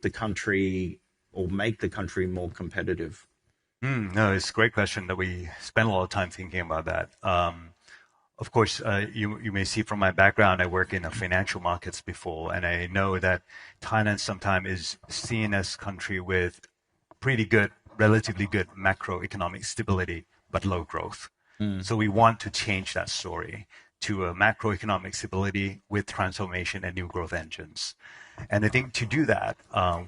the country or make the country more competitive? No, it's a great question that we spend a lot of time thinking about that. Of course, you may see from my background, I work in the financial markets before, and I know that Thailand sometimes is seen as a country with pretty good, relatively good macroeconomic stability, but low growth. So we want to change that story to a macroeconomic stability with transformation and new growth engines. And I think to do that,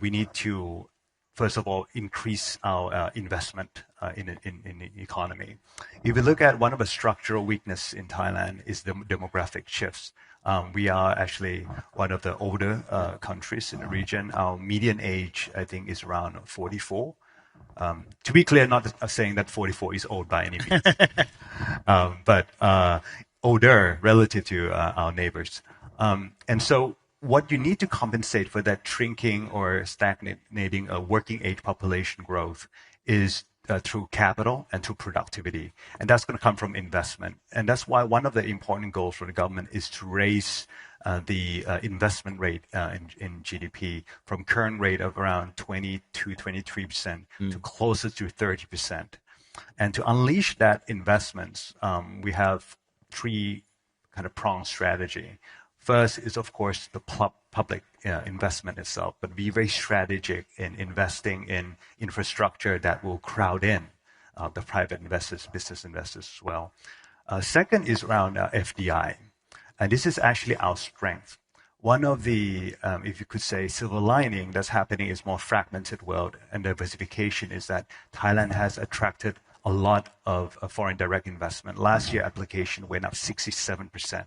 we need to, first of all, increase our investment in the economy. If you look at one of the structural weakness in Thailand is the demographic shifts. We are actually one of the older countries in the region. Our median age, I think, is around 44. To be clear, not saying that 44 is old by any means, but older relative to our neighbors. And so what you need to compensate for that shrinking or stagnating working age population growth is through capital and through productivity. And that's going to come from investment. And that's why one of the important goals for the government is to raise the investment rate in GDP from current rate of around 20 to 23% to closer to 30%. And to unleash that investments, we have three kind of pronged strategy. First is, of course, the public investment itself, but be very strategic in investing in infrastructure that will crowd in the private investors, business investors as well. Second is around FDI. And this is actually our strength. One of the, if you could say, silver lining that's happening is more fragmented world, and diversification is that Thailand has attracted a lot of foreign direct investment. Last year, application went up 67%.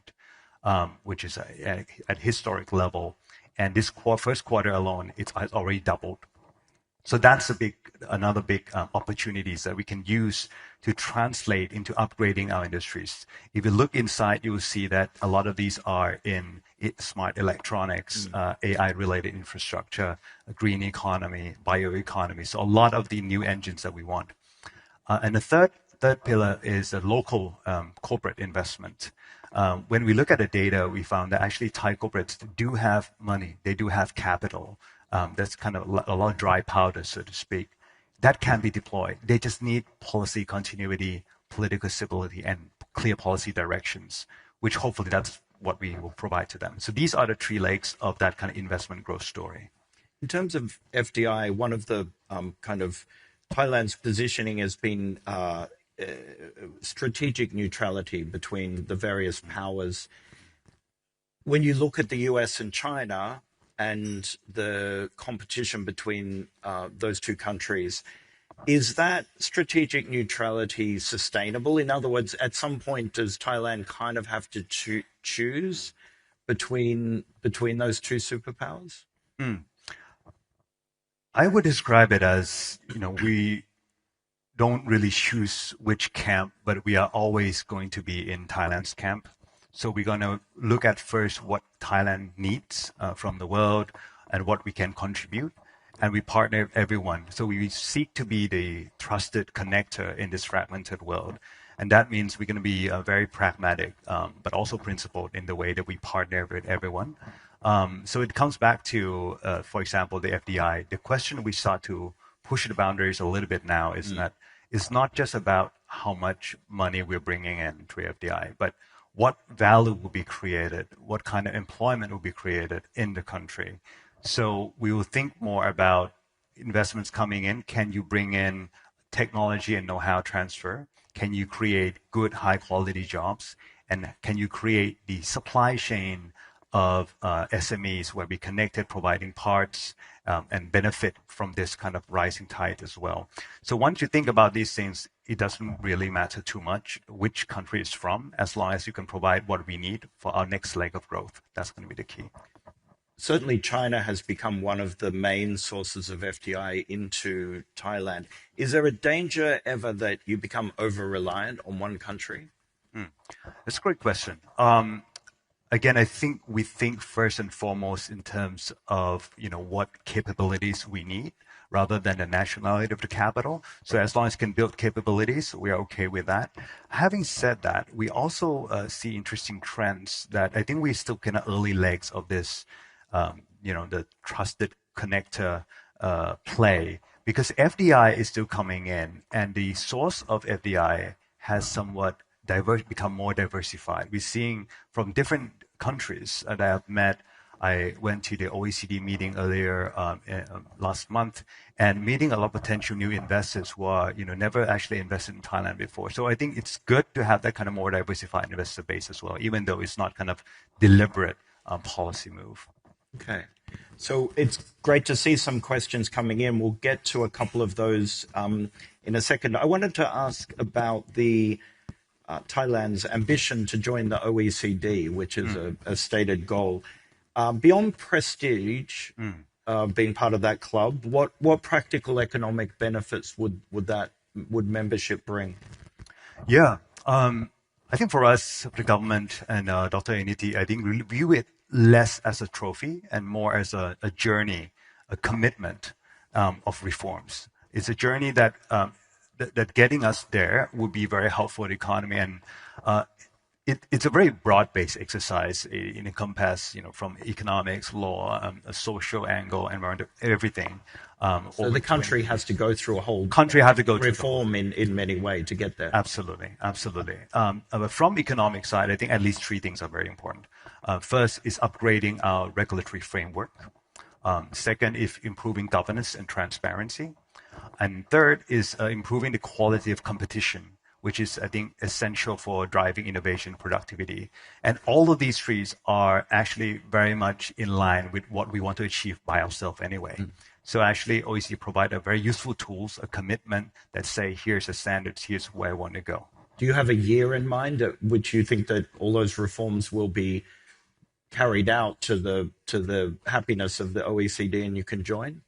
Which is at historic level. And this first quarter alone, it's already doubled. So that's another big opportunities that we can use to translate into upgrading our industries. If you look inside, you will see that a lot of these are in smart electronics, AI-related infrastructure, green economy, bioeconomy. So a lot of the new engines that we want. And the third pillar is a local corporate investment. When we look at the data, we found that actually Thai corporates do have money. They do have capital. That's kind of a lot of dry powder, so to speak. That can be deployed. They just need policy continuity, political stability, and clear policy directions, which hopefully that's what we will provide to them. So these are the three legs of that kind of investment growth story. In terms of FDI, one of the kind of Thailand's positioning has been strategic neutrality between the various powers. When you look at the US and China and the competition between those two countries, is that strategic neutrality sustainable? In other words, at some point, does Thailand kind of have to choose between those two superpowers? I would describe it as, we don't really choose which camp, but we are always going to be in Thailand's camp. So we're going to look at first what Thailand needs from the world and what we can contribute. And we partner with everyone. So we seek to be the trusted connector in this fragmented world. And that means we're going to be very pragmatic, but also principled in the way that we partner with everyone. So it comes back to, for example, the FDI. The question we start to push the boundaries a little bit now is that it's not just about how much money we're bringing in to FDI, but what value will be created, what kind of employment will be created in the country. So we will think more about investments coming in. Can you bring in technology and know-how transfer? Can you create good, high-quality jobs? And can you create the supply chain of SMEs where we connected, providing parts and benefit from this kind of rising tide as well. So once you think about these things, it doesn't really matter too much which country it's from, as long as you can provide what we need for our next leg of growth. That's going to be the key. Certainly, China has become one of the main sources of FDI into Thailand. Is there a danger ever that you become over-reliant on one country? That's a great question. Again, I think we think first and foremost in terms of what capabilities we need rather than the nationality of the capital. So as long as it can build capabilities, we are okay with that. Having said that, we also see interesting trends that I think we're still kind of early legs of this, the trusted connector play, because FDI is still coming in, and the source of FDI has somewhat become more diversified. We're seeing from different countries that I've met. I went to the OECD meeting earlier last month, and meeting a lot of potential new investors who are, never actually invested in Thailand before. So I think it's good to have that kind of more diversified investor base as well, even though it's not kind of deliberate policy move. Okay. So it's great to see some questions coming in. We'll get to a couple of those in a second. I wanted to ask about the Thailand's ambition to join the OECD, which is a stated goal. Beyond prestige, being part of that club, what practical economic benefits would membership bring? Yeah, I think for us, the government and Dr. Aniti, I think we view it less as a trophy and more as a journey, a commitment of reforms. It's a journey that getting us there would be very helpful for the economy, and it's a very broad-based exercise. It encompasses, from economics, law, a social angle, environment, everything. So the country has to go through a whole reform in many ways to get there. Absolutely. But from economic side, I think at least three things are very important. First is upgrading our regulatory framework. Second is improving governance and transparency. And third is improving the quality of competition, which is, I think, essential for driving innovation, productivity. And all of these three are actually very much in line with what we want to achieve by ourselves anyway. So actually, OECD provide a very useful tools, a commitment that say, here's the standards, here's where I want to go. Do you have a year in mind at which you think that all those reforms will be carried out to the happiness of the OECD and you can join?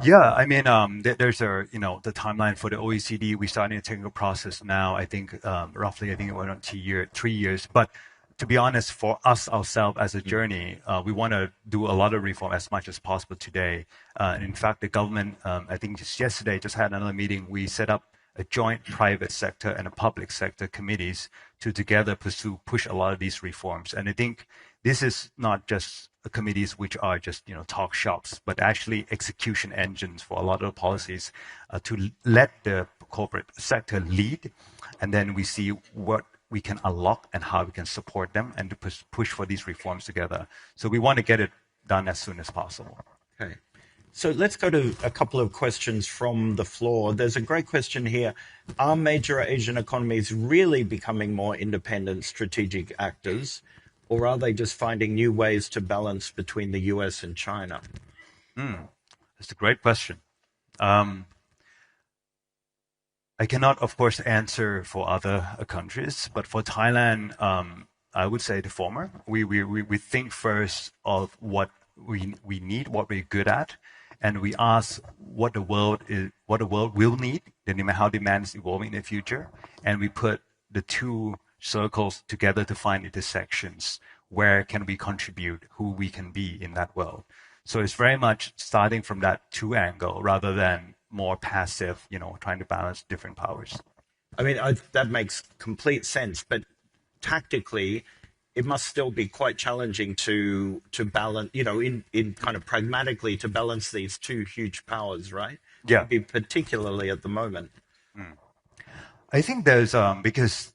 Yeah, I mean, there's the timeline for the OECD. We're starting a technical process now. I think roughly, it went on 3 years. But to be honest, for us ourselves as a journey, we want to do a lot of reform as much as possible today. In fact, the government, I think just yesterday, just had another meeting. We set up a joint private sector and a public sector committees to together push a lot of these reforms. And I think this is not just committees which are just talk shops, but actually execution engines for a lot of policies to let the corporate sector lead, and then we see what we can unlock and how we can support them and to push for these reforms together. So we want to get it done as soon as possible. Okay. So let's go to a couple of questions from the floor. There's a great question here. Are major Asian economies really becoming more independent strategic actors, or are they just finding new ways to balance between the US and China? That's a great question. I cannot, of course, answer for other countries, but for Thailand, I would say the former. We think first of what we need, what we're good at, and we ask what the world will need, how demand is evolving in the future, and we put the two circles together to find intersections. Where can we contribute? Who we can be in that world? So it's very much starting from that two angle rather than more passive, trying to balance different powers. I mean, that makes complete sense, but tactically, it must still be quite challenging to balance, in kind of pragmatically to balance these two huge powers, right? Yeah. Particularly at the moment. I think there's because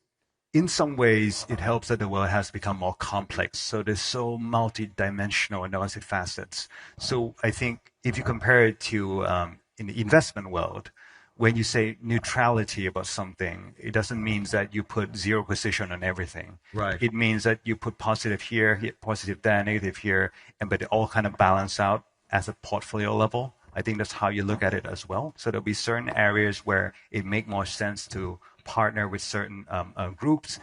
in some ways it helps that the world has become more complex. So there's so multi-dimensional and facets. So I think if you compare it to in the investment world, when you say neutrality about something, it doesn't mean that you put zero position on everything. Right. It means that you put positive here, positive there, negative here, but they all kind of balance out as a portfolio level. I think that's how you look at it as well. So there'll be certain areas where it make more sense to partner with certain groups,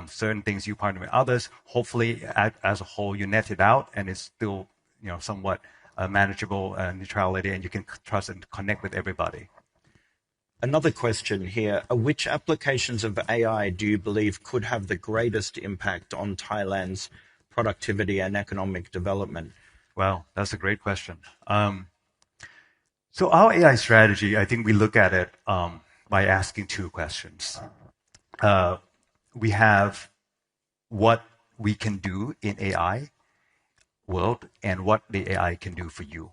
certain things you partner with others. Hopefully, as a whole, you net it out, and it's still somewhat manageable neutrality, and you can trust and connect with everybody. Another question here. Which applications of AI do you believe could have the greatest impact on Thailand's productivity and economic development? Well, that's a great question. So our AI strategy, I think we look at it by asking two questions. We have what we can do in AI world and what the AI can do for you.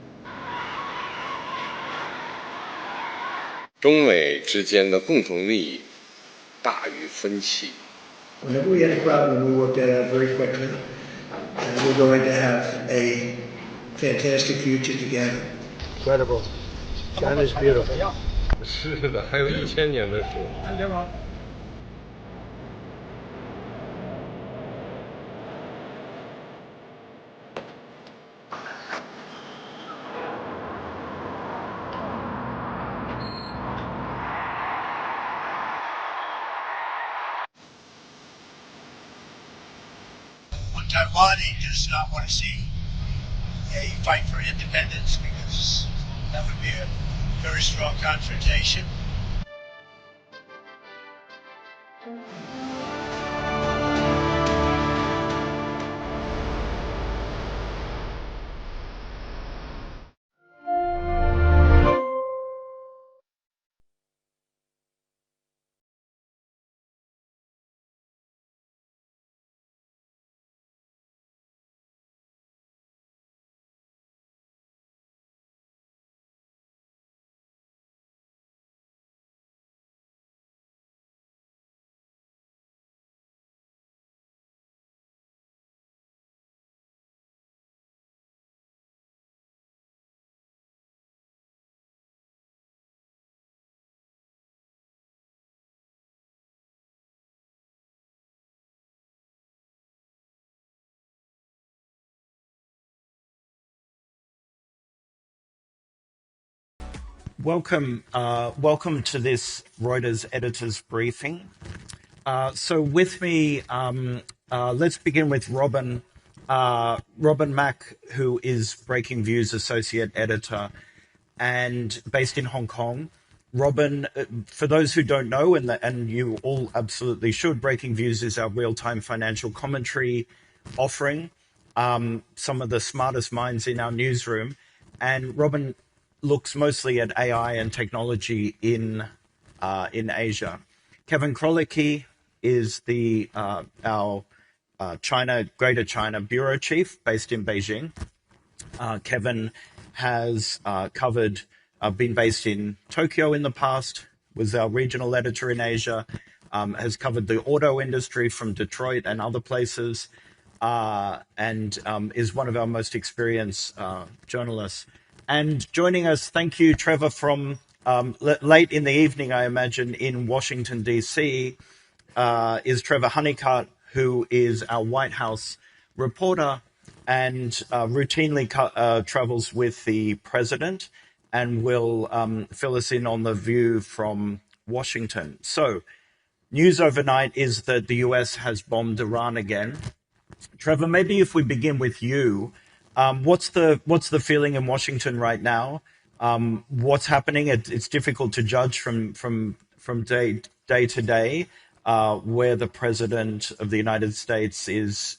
中美之间的共同利益大于分歧。 Whenever we had a problem, we worked that out very quickly, and we're going to have a fantastic future together. Incredible. China's beautiful. 是的，还有1000年的事。Taiwan, he does not want to see a fight for independence because that would be a very strong confrontation. Welcome to this Reuters editors briefing. So with me, let's begin with Robin Mack, who is Breaking Views Associate Editor and based in Hong Kong. Robin, for those who don't know, and you all absolutely should, Breaking Views is our real-time financial commentary offering, some of the smartest minds in our newsroom. And Robin looks mostly at AI and technology in Asia. Kevin Krolicki is our Greater China Bureau Chief based in Beijing. Kevin has been based in Tokyo in the past, was our regional editor in Asia, has covered the auto industry from Detroit and other places, and is one of our most experienced journalists. And joining us, thank you, Trevor, from late in the evening, I imagine, in Washington, D.C., is Trevor Honeycutt, who is our White House reporter and routinely travels with the president and will fill us in on the view from Washington. So, news overnight is that the US has bombed Iran again. Trevor, maybe if we begin with you, what's the feeling in Washington right now? What's happening? It's difficult to judge from day to day where the president of the United States is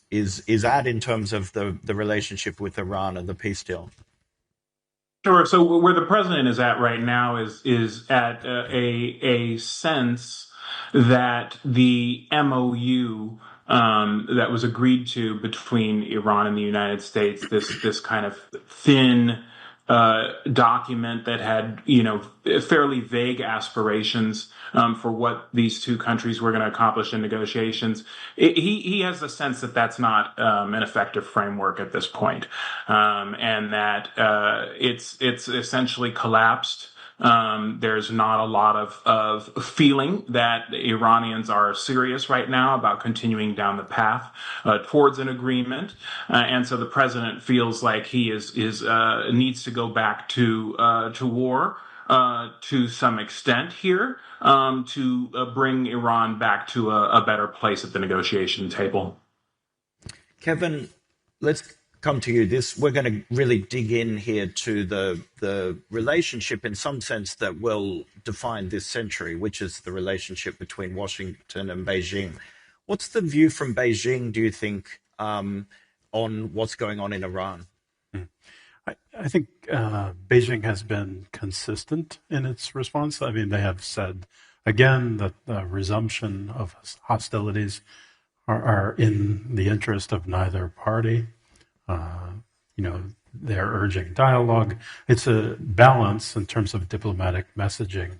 at in terms of the relationship with Iran and the peace deal. Sure. So where the president is at right now is at a sense that the MOU that was agreed to between Iran and the United States, this kind of thin document that had, fairly vague aspirations for what these two countries were going to accomplish in negotiations. He has the sense that that's not an effective framework at this point, and that it's essentially collapsed. There's not a lot of feeling that the Iranians are serious right now about continuing down the path towards an agreement, and so the president feels like he needs to go back to war to some extent here to bring Iran back to a better place at the negotiation table. Kevin, let's come to you. We're going to really dig in here to the relationship in some sense that will define this century, which is the relationship between Washington and Beijing. What's the view from Beijing, do you think, on what's going on in Iran? I think Beijing has been consistent in its response. I mean, they have said, again, that the resumption of hostilities are in the interest of neither party. they're urging dialogue. It's a balance in terms of diplomatic messaging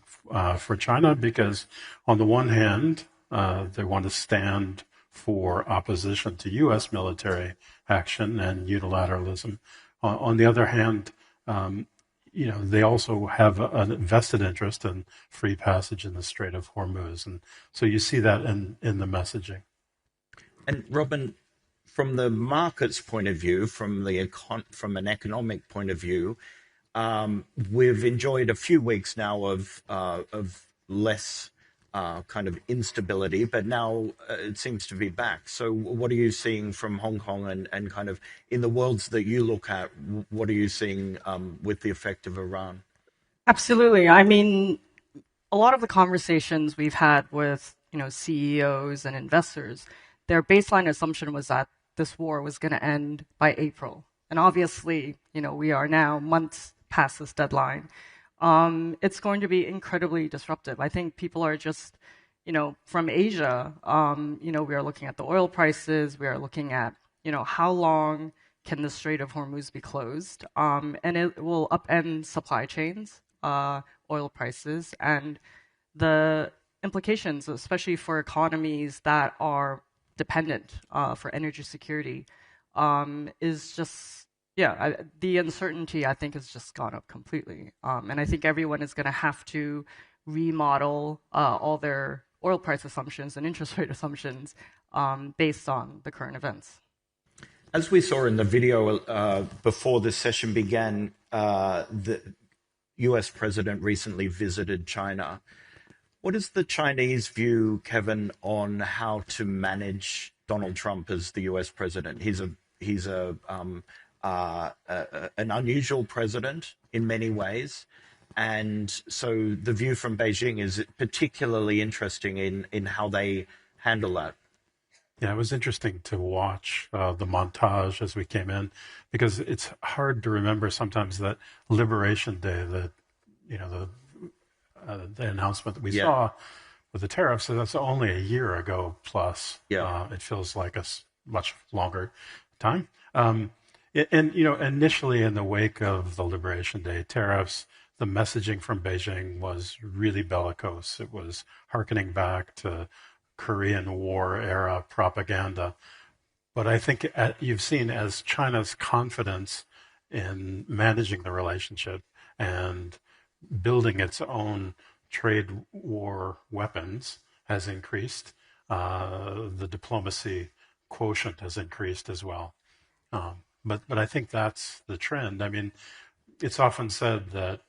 for China, because on the one hand, they want to stand for opposition to U.S. military action and unilateralism. On the other hand, they also have a vested interest in free passage in the Strait of Hormuz. And so you see that in the messaging. And Robin, from the market's point of view, from an economic point of view, we've enjoyed a few weeks now of less kind of instability, but now it seems to be back. So what are you seeing from Hong Kong and kind of in the worlds that you look at, what are you seeing with the effect of Iran? Absolutely. I mean, a lot of the conversations we've had with, CEOs and investors, their baseline assumption was that this war was going to end by April. And obviously, we are now months past this deadline. It's going to be incredibly disruptive. I think people are just, from Asia, we are looking at the oil prices. We are looking at, how long can the Strait of Hormuz be closed? And it will upend supply chains, oil prices, and the implications, especially for economies that are dependent for energy security, is just, the uncertainty, I think, has just gone up completely. And I think everyone is going to have to remodel all their oil price assumptions and interest rate assumptions based on the current events. As we saw in the video before this session began, the US president recently visited China. What is the Chinese view, Kevin, on how to manage Donald Trump as the US president? He's an unusual president in many ways. And so the view from Beijing is particularly interesting in how they handle that. Yeah, it was interesting to watch the montage as we came in, because it's hard to remember sometimes that Liberation Day, the announcement that we saw with the tariffs, so that's only a year ago plus. It feels like a much longer time. Initially in the wake of the Liberation Day tariffs, the messaging from Beijing was really bellicose. It was hearkening back to Korean War era propaganda. But I think you've seen, as China's confidence in managing the relationship and building its own trade war weapons has increased, the diplomacy quotient has increased as well. But I think that's the trend. I mean, it's often said that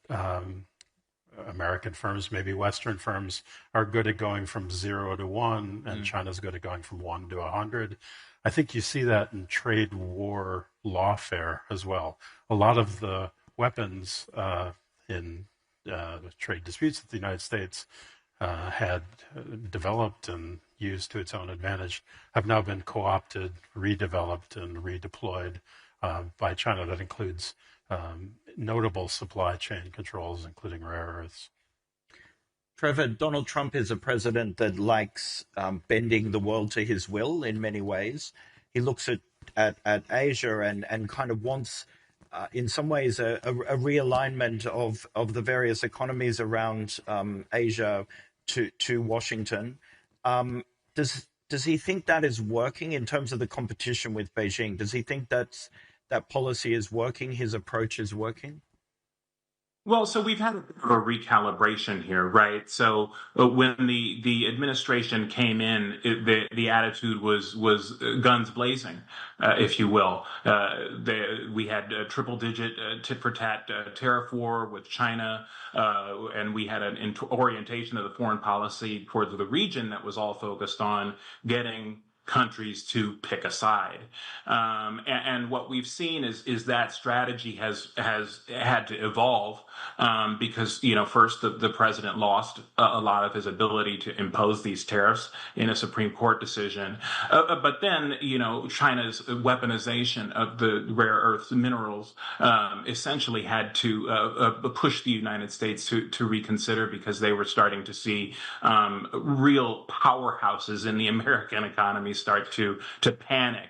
American firms, maybe Western firms, are good at going from 0 to 1, and China's good at going from 1 to 100. I think you see that in trade war lawfare as well. A lot of the weapons in trade disputes that the United States had developed and used to its own advantage have now been co-opted, redeveloped, and redeployed by China. That includes notable supply chain controls, including rare earths. Trevor, Donald Trump is a president that likes bending the world to his will in many ways. He looks at Asia and kind of wants, in some ways, a realignment of the various economies around Asia to Washington. Does he think that is working in terms of the competition with Beijing? Does he think that policy is working, his approach is working? Well, so we've had a bit of a recalibration here, right? So when the administration came in, the attitude was guns blazing, if you will. We had a triple-digit tit-for-tat tariff war with China, and we had an orientation of the foreign policy towards the region that was all focused on getting countries to pick a side, and what we've seen is that strategy has had to evolve because first the president lost a lot of his ability to impose these tariffs in a Supreme Court decision, but then China's weaponization of the rare earth minerals essentially had to push the United States to reconsider, because they were starting to see real powerhouses in the American economy certainly start to panic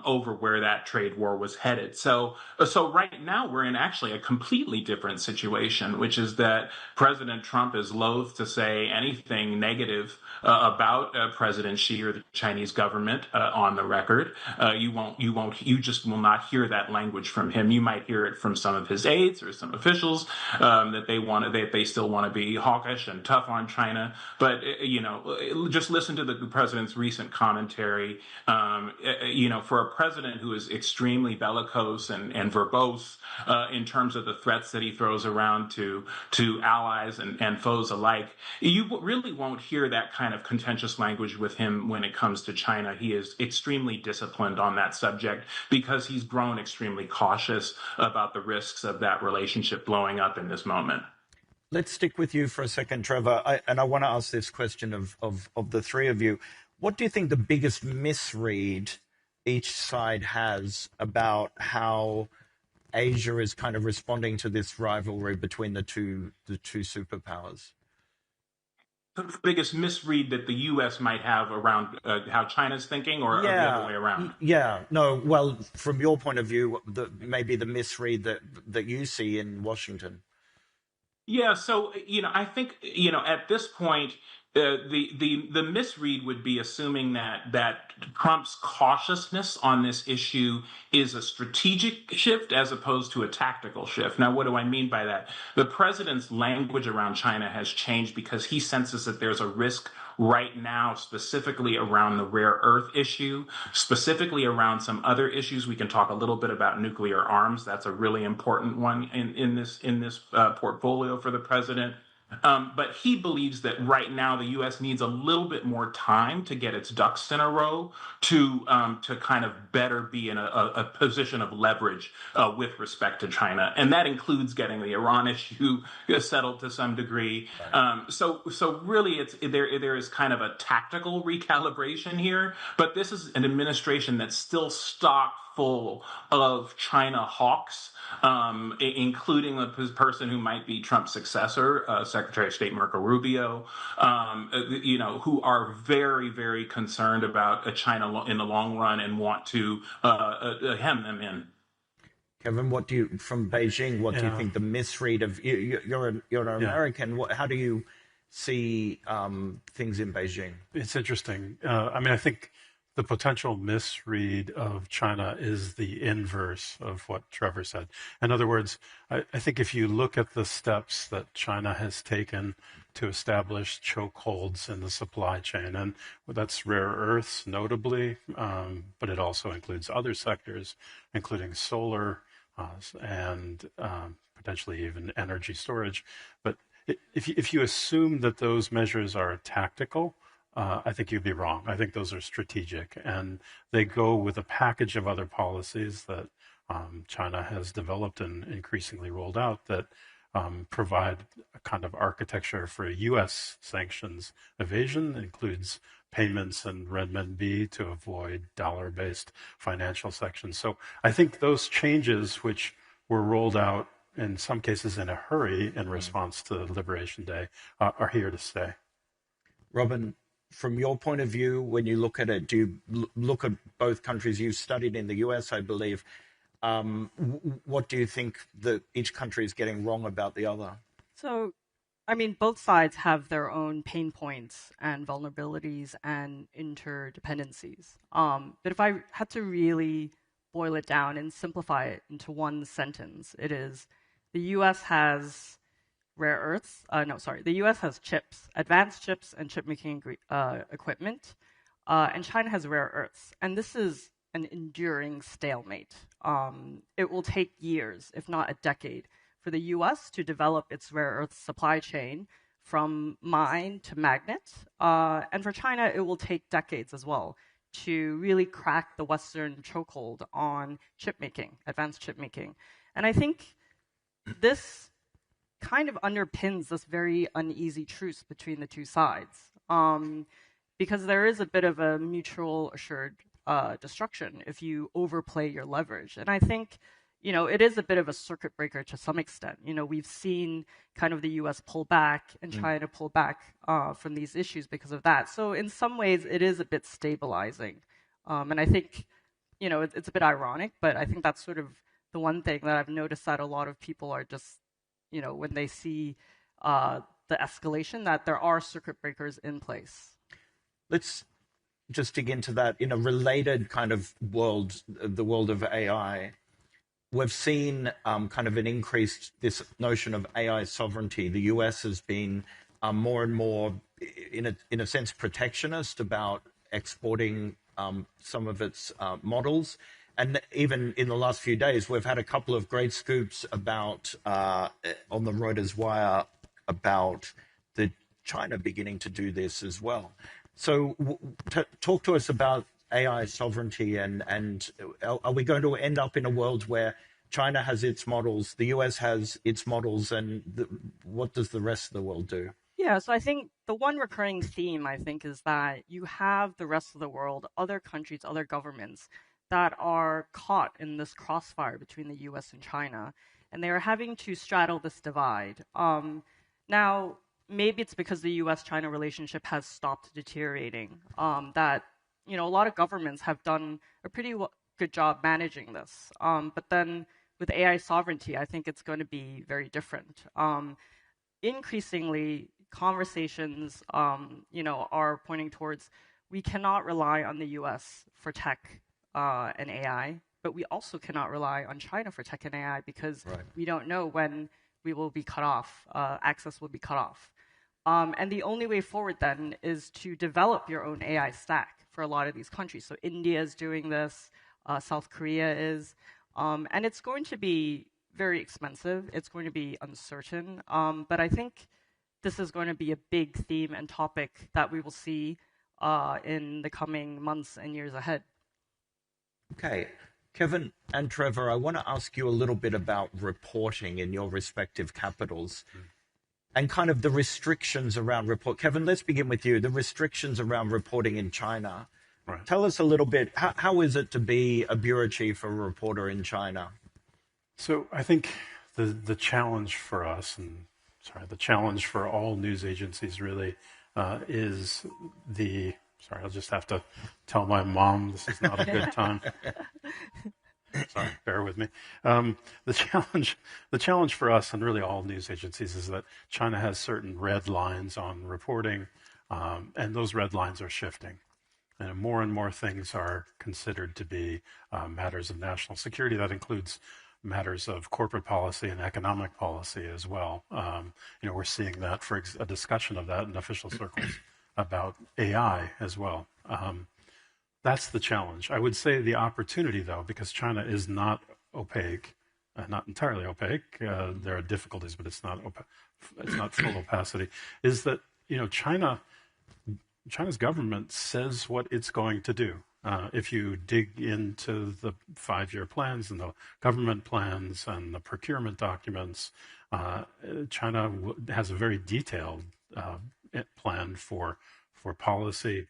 over where that trade war was headed. So right now we're in actually a completely different situation, which is that President Trump is loath to say anything negative about President Xi or the Chinese government on the record. You just will not hear that language from him. You might hear it from some of his aides or some officials that they still want to be hawkish and tough on China. But just listen to the president's recent commentary. For a president who is extremely bellicose and verbose in terms of the threats that he throws around to allies and foes alike, you really won't hear that kind of contentious language with him when it comes to China. He is extremely disciplined on that subject because he's grown extremely cautious about the risks of that relationship blowing up in this moment. Let's stick with you for a second, Trevor. I want to ask this question of the three of you. What do you think the biggest misread each side has about how Asia is kind of responding to this rivalry between the two superpowers? The biggest misread that the U.S. might have around how China's thinking, or the other way around? Yeah, no. Well, from your point of view, maybe the misread that you see in Washington. Yeah, so I think at this point, the misread would be assuming that Trump's cautiousness on this issue is a strategic shift as opposed to a tactical shift. Now, what do I mean by that? The president's language around China has changed because he senses that there's a risk right now, specifically around the rare earth issue, specifically around some other issues. We can talk a little bit about nuclear arms. That's a really important one in this portfolio for the president. But he believes that right now the U.S. needs a little bit more time to get its ducks in a row to kind of better be in a position of leverage with respect to China, and that includes getting the Iran issue settled to some degree. So really, there is kind of a tactical recalibration here, but this is an administration that's still stocked full of China hawks, including the person who might be Trump's successor, Secretary of State Marco Rubio, who are very, very concerned about China in the long run and want to hem them in. Kevin, from Beijing, what do you think the misread of you're an American? How do you see things in Beijing? It's interesting. I think the potential misread of China is the inverse of what Trevor said. In other words, I think if you look at the steps that China has taken to establish chokeholds in the supply chain, and that's rare earths notably, but it also includes other sectors, including solar and potentially even energy storage. But if you assume that those measures are tactical, I think you'd be wrong. I think those are strategic, and they go with a package of other policies that China has developed and increasingly rolled out that provide a kind of architecture for U.S. sanctions evasion. It includes payments in renminbi to avoid dollar-based financial sanctions. So I think those changes, which were rolled out in some cases in a hurry in response to Liberation Day, are here to stay. Robin, from your point of view, when you look at it, do you look at both countries? You've studied in the US, I believe. What do you think that each country is getting wrong about the other? So, both sides have their own pain points and vulnerabilities and interdependencies. But if I had to really boil it down and simplify it into one sentence, it is the US has rare earths. The U.S. has chips, advanced chips and chip-making equipment, and China has rare earths. And this is an enduring stalemate. It will take years, if not a decade, for the U.S. to develop its rare earth supply chain from mine to magnet. And for China, it will take decades as well to really crack the Western chokehold on chip-making, advanced chip-making. And I think this kind of underpins this very uneasy truce between the two sides, because there is a bit of a mutual assured destruction if you overplay your leverage. And I think, it is a bit of a circuit breaker to some extent. We've seen kind of the US pull back and China pull back from these issues because of that. So in some ways, it is a bit stabilizing. And I think, it's a bit ironic, but I think that's sort of the one thing that I've noticed that a lot of people are just, when they see the escalation, that there are circuit breakers in place. Let's just dig into that in a related kind of world, the world of AI. We've seen kind of an increased, this notion of AI sovereignty. The US has been more and more, in a sense, protectionist about exporting some of its models. And even in the last few days, we've had a couple of great scoops about, on the Reuters wire, about the China beginning to do this as well. So talk to us about AI sovereignty, and are we going to end up in a world where China has its models, the US has its models, and what does the rest of the world do? Yeah, so I think the one recurring theme, I think, is that you have the rest of the world, other countries, other governments that are caught in this crossfire between the US and China, and they are having to straddle this divide. Now, maybe it's because the US-China relationship has stopped deteriorating, that a lot of governments have done a pretty good job managing this. But then with AI sovereignty, I think it's going to be very different. Increasingly, conversations, are pointing towards we cannot rely on the US for tech and AI, but we also cannot rely on China for tech and AI because we don't know when we will be cut off, access will be cut off. And the only way forward then is to develop your own AI stack for a lot of these countries. So India is doing this, South Korea is, and it's going to be very expensive. It's going to be uncertain. But I think this is going to be a big theme and topic that we will see in the coming months and years ahead. Okay. Kevin and Trevor, I want to ask you a little bit about reporting in your respective capitals and kind of the restrictions around report. Kevin, let's begin with you. The restrictions around reporting in China. Right. Tell us a little bit, how is it to be a bureau chief or a reporter in China? So I think the challenge for us, the challenge for all news agencies really is sorry, I'll just have to tell my mom this is not a good time. Sorry, bear with me. The challenge for us and really all news agencies is that China has certain red lines on reporting, and those red lines are shifting. And more things are considered to be matters of national security. That includes matters of corporate policy and economic policy as well. We're seeing that for a discussion of that in official circles about AI as well. That's the challenge. I would say the opportunity, though, because China is not opaque, not entirely opaque. There are difficulties, but it's not full opacity. Is that China's government says what it's going to do. If you dig into the 5-year plans and the government plans and the procurement documents, China has a very detailed plan for policy.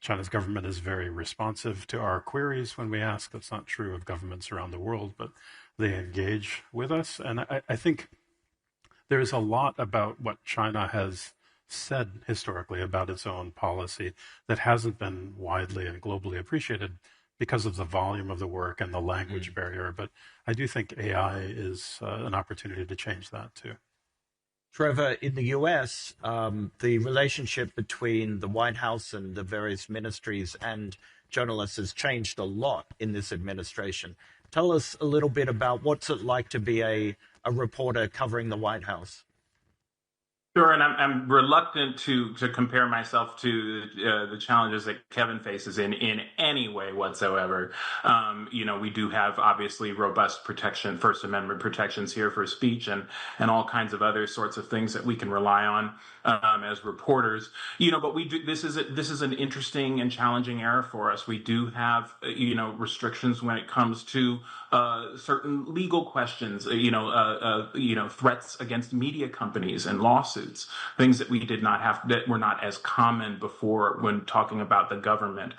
China's government is very responsive to our queries when we ask. That's not true of governments around the world, but they engage with us. And I think there's a lot about what China has said historically about its own policy that hasn't been widely and globally appreciated because of the volume of the work and the language barrier. But I do think AI is an opportunity to change that too. Trevor, in the US, the relationship between the White House and the various ministries and journalists has changed a lot in this administration. Tell us a little bit about what's it like to be a reporter covering the White House. Sure, and I'm reluctant to compare myself to the challenges that Kevin faces in any way whatsoever. We do have obviously robust protection, First Amendment protections here for speech and all kinds of other sorts of things that we can rely on as reporters. But we do. This is an interesting and challenging era for us. We do have restrictions when it comes to certain legal questions. Threats against media companies and lawsuits. Things that we did not have, that were not as common before when talking about the government.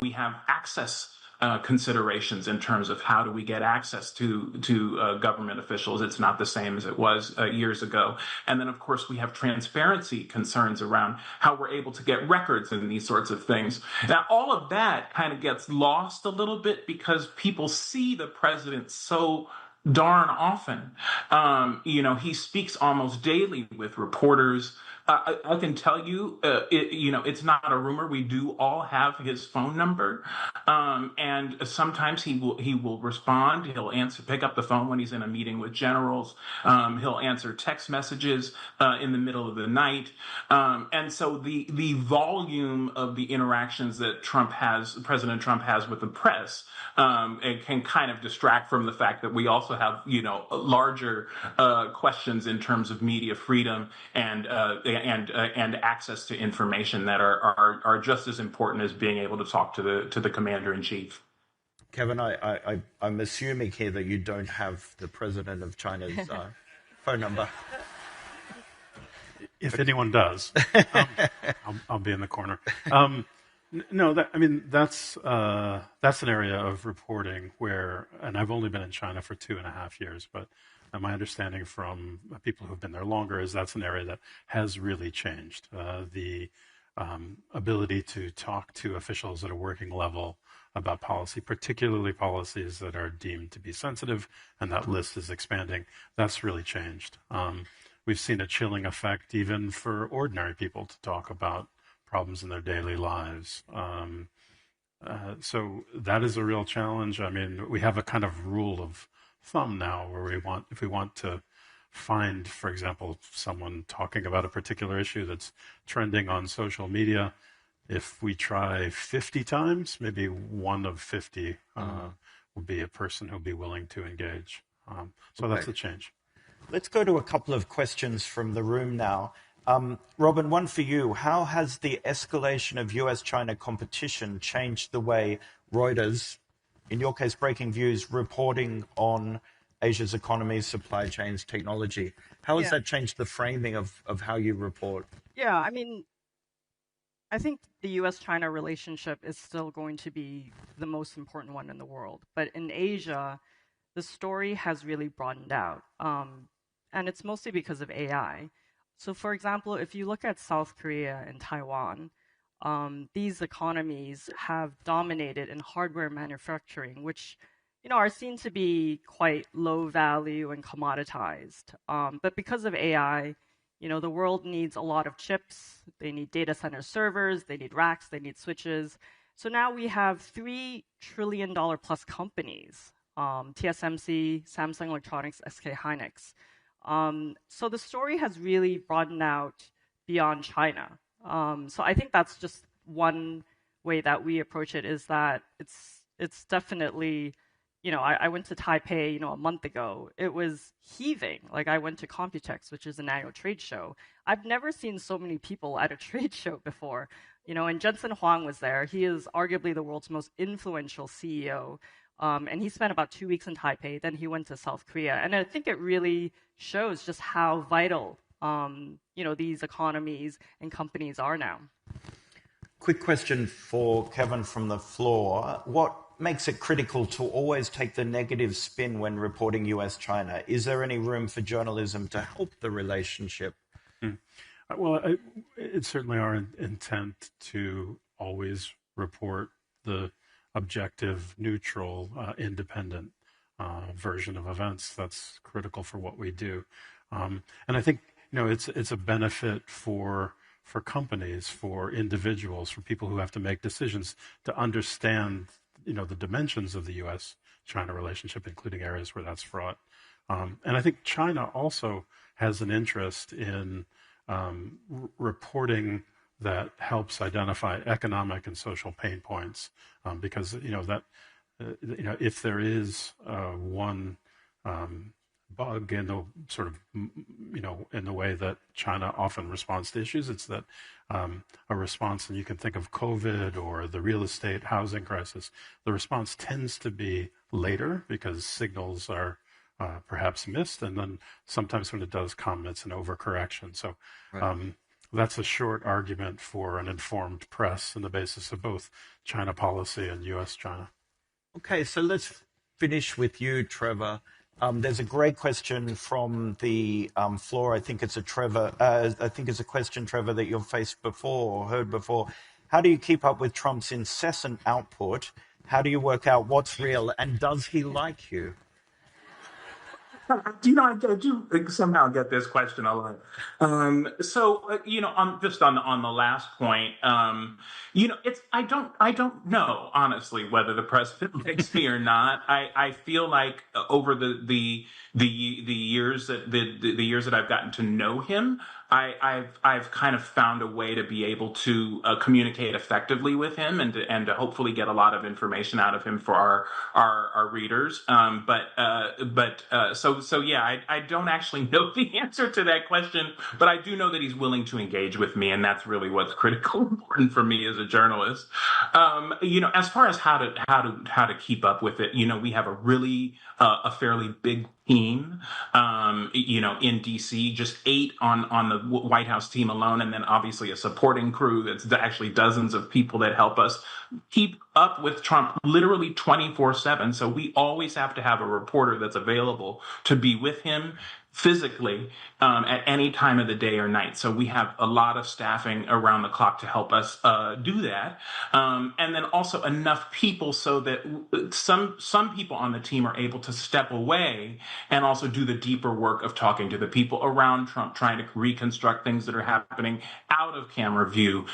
We have access considerations in terms of how do we get access to government officials. It's not the same as it was years ago. And then, of course, we have transparency concerns around how we're able to get records and these sorts of things. Now, all of that kind of gets lost a little bit because people see the president so darn often. He speaks almost daily with reporters. I can tell you, it's not a rumor. We do all have his phone number, and sometimes he will respond. He'll pick up the phone when he's in a meeting with generals. He'll answer text messages in the middle of the night, and so the volume of the interactions that President Trump has with the press, it can kind of distract from the fact that we also have larger questions in terms of media freedom and access to information that are just as important as being able to talk to the commander in chief. Kevin, I'm assuming here that you don't have the president of China's phone number. If anyone does, I'll be in the corner. No, that's an area of reporting where, and I've only been in China for 2.5 years, but my understanding from people who've been there longer is that's an area that has really changed. The ability to talk to officials at a working level about policy, particularly policies that are deemed to be sensitive, and that list is expanding, that's really changed. We've seen a chilling effect even for ordinary people to talk about problems in their daily lives. So that is a real challenge. I mean, we have a kind of rule of thumb now where if we want to find, for example, someone talking about a particular issue that's trending on social media, if we try 50 times, maybe 1 of 50 will be a person who'll be willing to engage. So that's a change. Let's go to a couple of questions from the room now. Robin, one for you. How has the escalation of US-China competition changed the way Reuters, in your case, Breaking Views, reporting on Asia's economies, supply chains, technology? How has that changed the framing of how you report? Yeah, I think the US-China relationship is still going to be the most important one in the world. But in Asia, the story has really broadened out. And it's mostly because of AI. So, for example, if you look at South Korea and Taiwan, these economies have dominated in hardware manufacturing, which are seen to be quite low value and commoditized. But because of AI, the world needs a lot of chips. They need data center servers, they need racks, they need switches. So now we have $3 trillion plus companies, TSMC, Samsung Electronics, SK Hynix. So the story has really broadened out beyond China. So I think that's just one way that we approach it, is that it's definitely, I went to Taipei, a month ago. It was heaving. Like, I went to Computex, which is an annual trade show. I've never seen so many people at a trade show before. And Jensen Huang was there. He is arguably the world's most influential CEO. And he spent about 2 weeks in Taipei. Then he went to South Korea. And I think it really shows just how vital, these economies and companies are now. Quick question for Kevin from the floor. What makes it critical to always take the negative spin when reporting US-China? Is there any room for journalism to help the relationship? Well, it's certainly our intent to always report the objective, neutral, independent version of events. That's critical for what we do. And I think, it's a benefit for companies, for individuals, for people who have to make decisions to understand, the dimensions of the US-China relationship, including areas where that's fraught. And I think China also has an interest in reporting that helps identify economic and social pain points, because if there is one bug in the sort of in the way that China often responds to issues, it's that a response, and you can think of COVID or the real estate housing crisis, the response tends to be later because signals are perhaps missed, and then sometimes when it does come, it's an overcorrection. So that's a short argument for an informed press on the basis of both China policy and US-China. Okay, so let's finish with you, Trevor. There's a great question from the floor. I think it's a question, Trevor, that you've faced before or heard before. How do you keep up with Trump's incessant output? How do you work out what's real? And does he like you? You know, I do somehow get this question a lot. You know, just on the last point, you know, I don't know honestly whether the president likes me or not. I feel like over the years that I've gotten to know him, I've kind of found a way to be able to communicate effectively with him and to hopefully get a lot of information out of him for our readers. So yeah, I don't actually know the answer to that question, but I do know that he's willing to engage with me, and that's really what's critical important for me as a journalist. You know, as far as how to keep up with it, you know, we have a fairly big team, you know, in DC, just 8 on the White House team alone, and then obviously a supporting crew that's actually dozens of people that help us keep up with Trump literally 24/7. So we always have to have a reporter that's available to be with him physically at any time of the day or night. So we have a lot of staffing around the clock to help us do that. And then also enough people so that some people on the team are able to step away and also do the deeper work of talking to the people around Trump, trying to reconstruct things that are happening out of camera view,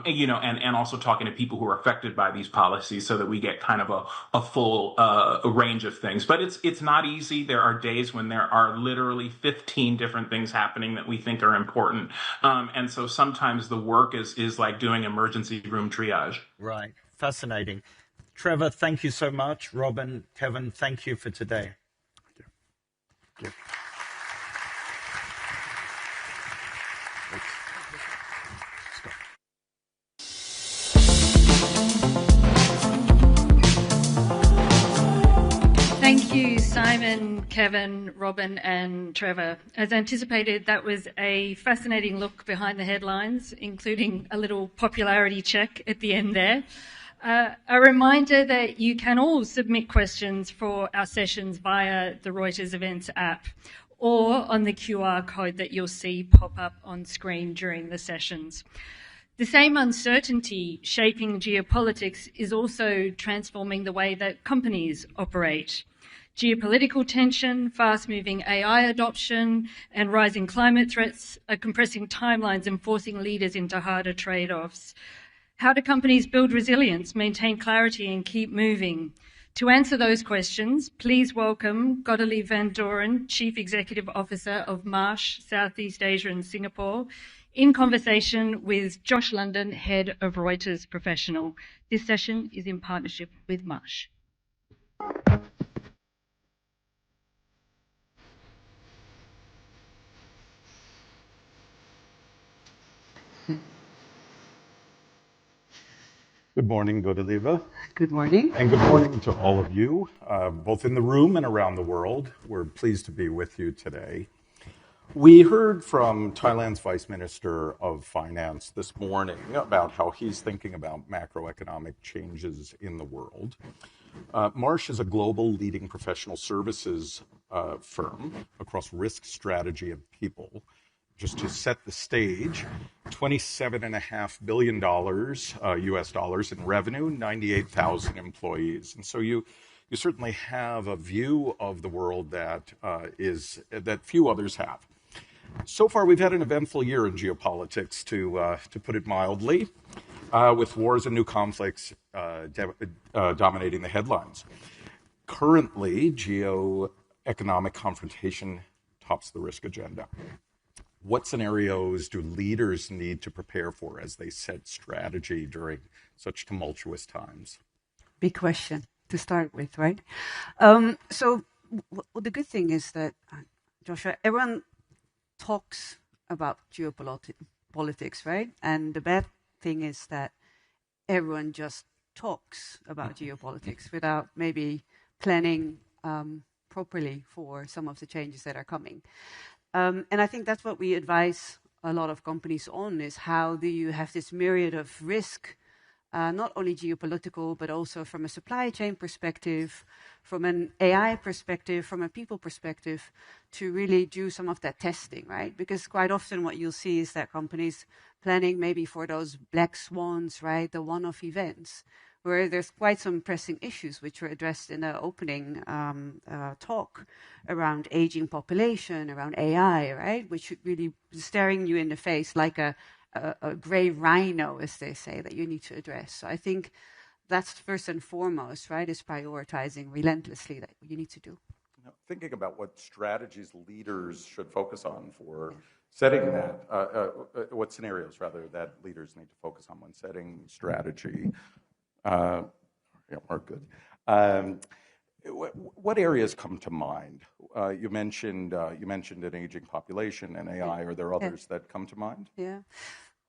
you know, and also talking to people who are affected by these policies so that we get kind of a full range of things. But it's not easy. There are days when there are literally 15 different things happening that we think are important. And so sometimes the work is like doing emergency room triage. Right. Fascinating. Trevor, thank you so much. Robin, Kevin, thank you for today. Thank you. Thank you, Simon, Kevin, Robin, and Trevor. As anticipated, that was a fascinating look behind the headlines, including a little popularity check at the end there. A reminder that you can all submit questions for our sessions via the Reuters Events app or on the QR code that you'll see pop up on screen during the sessions. The same uncertainty shaping geopolitics is also transforming the way that companies operate. Geopolitical tension, fast-moving AI adoption, and rising climate threats are compressing timelines and forcing leaders into harder trade-offs. How do companies build resilience, maintain clarity, and keep moving? To answer those questions, please welcome Godelieve van Doren, Chief Executive Officer of Marsh, Southeast Asia and Singapore, in conversation with Josh London, Head of Reuters Professional. This session is in partnership with Marsh. Good morning, Godelieve. Good morning. And good morning to all of you, both in the room and around the world. We're pleased to be with you today. We heard from Thailand's Vice Minister of Finance this morning about how he's thinking about macroeconomic changes in the world. Marsh is a global leading professional services firm across risk, strategy, and people. Just to set the stage, $27.5 billion US dollars in revenue, 98,000 employees. And so you certainly have a view of the world that few others have. So far, we've had an eventful year in geopolitics, to put it mildly, with wars and new conflicts dominating the headlines. Currently, geoeconomic confrontation tops the risk agenda. What scenarios do leaders need to prepare for as they set strategy during such tumultuous times? Big question to start with, right? So the good thing is that, Joshua, everyone talks about geopolitics, right? And the bad thing is that everyone just talks about geopolitics without maybe planning properly for some of the changes that are coming. And I think that's what we advise a lot of companies on, is how do you have this myriad of risk not only geopolitical, but also from a supply chain perspective, from an AI perspective, from a people perspective, to really do some of that testing, right? Because quite often what you'll see is that companies planning maybe for those black swans, right, the one-off events, where there's quite some pressing issues which were addressed in the opening talk around aging population, around AI, right, which should really be staring you in the face like a grey rhino, as they say, that you need to address. So I think that's first and foremost, right, is prioritizing relentlessly that you need to do. Thinking about what strategies leaders should focus on for setting that, what scenarios, rather, that leaders need to focus on when setting strategy. Yeah, we're good. What areas come to mind? You mentioned an aging population and AI. Are there others that come to mind? Yeah.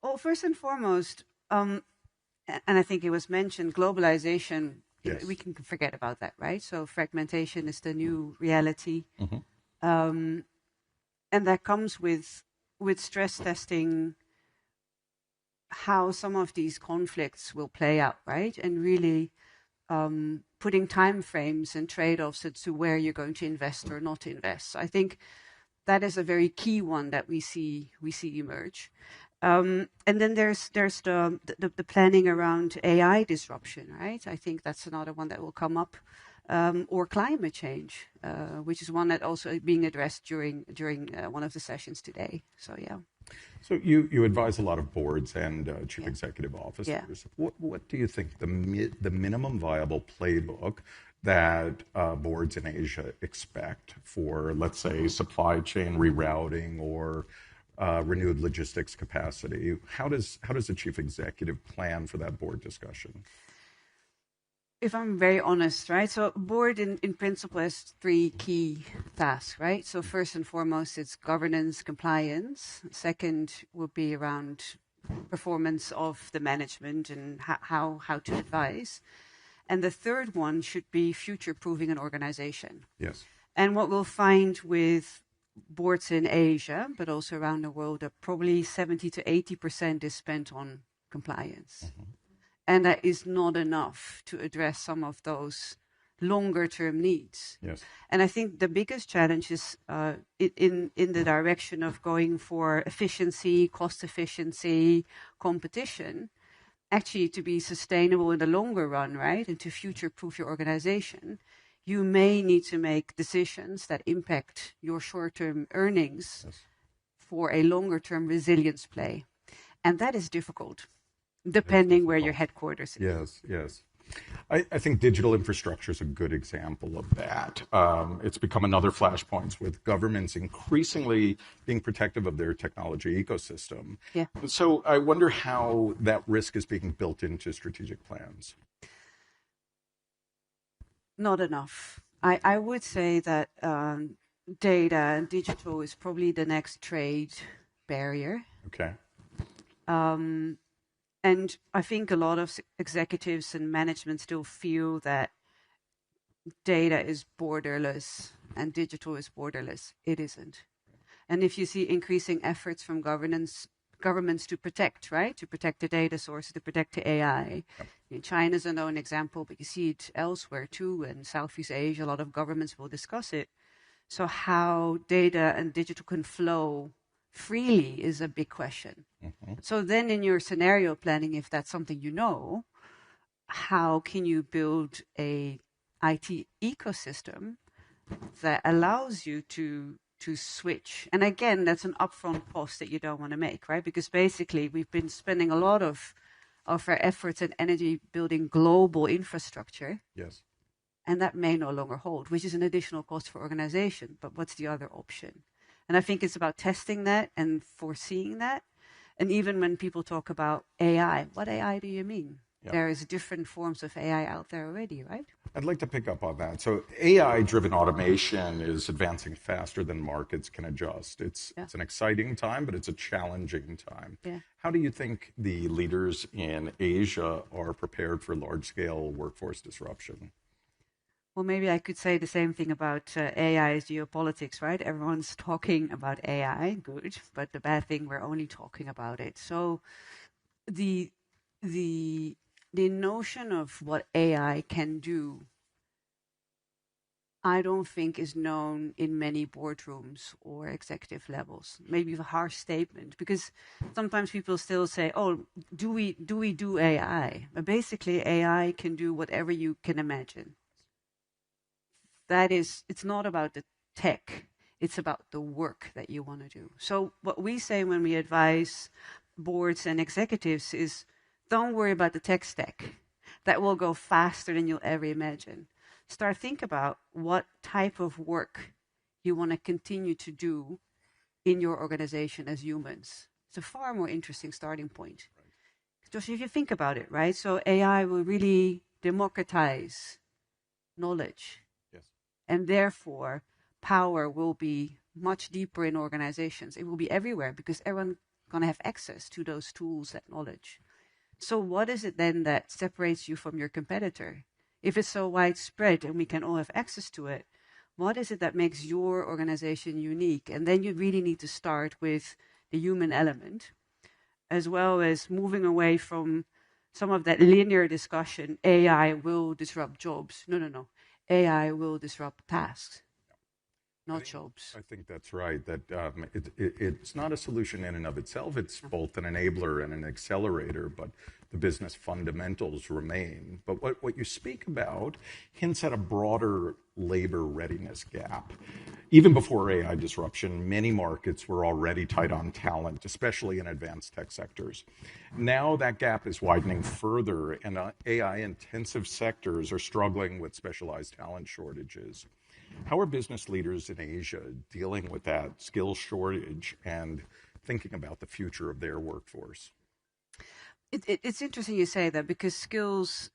Well, first and foremost, and I think it was mentioned, globalization. Yes. We can forget about that, right? So fragmentation is the new reality, and that comes with stress testing how some of these conflicts will play out, right? And really putting time frames and trade-offs as to where you're going to invest or not invest. So I think that is a very key one that we see emerge. And then there's the planning around AI disruption, right? I think that's another one that will come up, or climate change, which is one that also is being addressed during one of the sessions today. So yeah. So you advise a lot of boards and chief executive officers. Yeah. What do you think the minimum viable playbook that boards in Asia expect for, let's say, supply chain rerouting or renewed logistics capacity? How does the chief executive plan for that board discussion? If I'm very honest, right? So board in principle has three key tasks, right? So first and foremost, it's governance, compliance. Second would be around performance of the management and how to advise. And the third one should be future-proofing an organization. Yes. And what we'll find with boards in Asia, but also around the world, that probably 70 to 80% is spent on compliance. Mm-hmm. And that is not enough to address some of those longer-term needs. Yes. And I think the biggest challenge is in the direction of going for efficiency, cost efficiency, competition, actually to be sustainable in the longer run, right, and to future-proof your organization. You may need to make decisions that impact your short-term earnings for a longer-term resilience play. And that is difficult, depending where your headquarters is. Yes. I think digital infrastructure is a good example of that. It's become another flashpoint with governments increasingly being protective of their technology ecosystem. Yeah. So I wonder how that risk is being built into strategic plans. Not enough. I would say that data and digital is probably the next trade barrier. Okay. And I think a lot of executives and management still feel that data is borderless and digital is borderless. It isn't. And if you see increasing efforts from governments to protect, right? To protect the data sources, to protect the AI. Yep. China's a known example, but you see it elsewhere too. In Southeast Asia, a lot of governments will discuss it. So how data and digital can flow freely is a big question. Mm-hmm. So then in your scenario planning, if that's something you know, how can you build a IT ecosystem that allows you to switch? And again, that's an upfront cost that you don't want to make, right? Because basically we've been spending a lot of our efforts and energy building global infrastructure. Yes. And that may no longer hold, which is an additional cost for organization. But what's the other option? And I think it's about testing that and foreseeing that. And even when people talk about AI, what AI do you mean? Yeah. There is different forms of AI out there already, right? I'd like to pick up on that. So AI-driven automation is advancing faster than markets can adjust. It's an exciting time, but it's a challenging time. Yeah. How do you think the leaders in Asia are prepared for large-scale workforce disruption? Well, maybe I could say the same thing about AI as geopolitics, right? Everyone's talking about AI, good, but the bad thing, we're only talking about it. So the the notion of what AI can do, I don't think is known in many boardrooms or executive levels. Maybe a harsh statement, because sometimes people still say, "Oh, do we do AI?" But basically, AI can do whatever you can imagine. That is, it's not about the tech; it's about the work that you want to do. So what we say when we advise boards and executives is, don't worry about the tech stack. That will go faster than you'll ever imagine. Start think about what type of work you want to continue to do in your organization as humans. It's a far more interesting starting point. Right. Just if you think about it, right? So AI will really democratize knowledge. Yes. And therefore, power will be much deeper in organizations. It will be everywhere because everyone's going to have access to those tools, that knowledge. So what is it then that separates you from your competitor? If it's so widespread and we can all have access to it, what is it that makes your organization unique? And then you really need to start with the human element, as well as moving away from some of that linear discussion, AI will disrupt jobs. No. AI will disrupt tasks, not jobs. I think that's right, that it's not a solution in and of itself. It's both an enabler and an accelerator, but the business fundamentals remain. But what you speak about hints at a broader labor readiness gap. Even before AI disruption, many markets were already tight on talent, especially in advanced tech sectors. Now that gap is widening further, and AI-intensive sectors are struggling with specialized talent shortages. How are business leaders in Asia dealing with that skill shortage and thinking about the future of their workforce? It's interesting you say that, because skills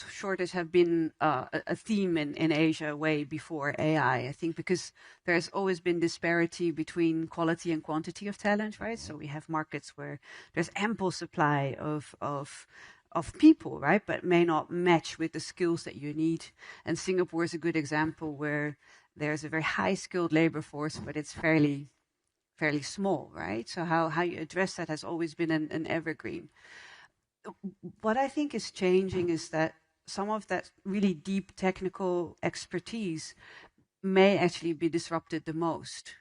shortage have been a theme in Asia way before AI. I think because there's always been disparity between quality and quantity of talent, right? So we have markets where there's ample supply of people, right? But may not match with the skills that you need. And Singapore is a good example where there's a very high skilled labor force, but it's fairly small, right? So how you address that has always been an evergreen. What I think is changing is that some of that really deep technical expertise may actually be disrupted the most.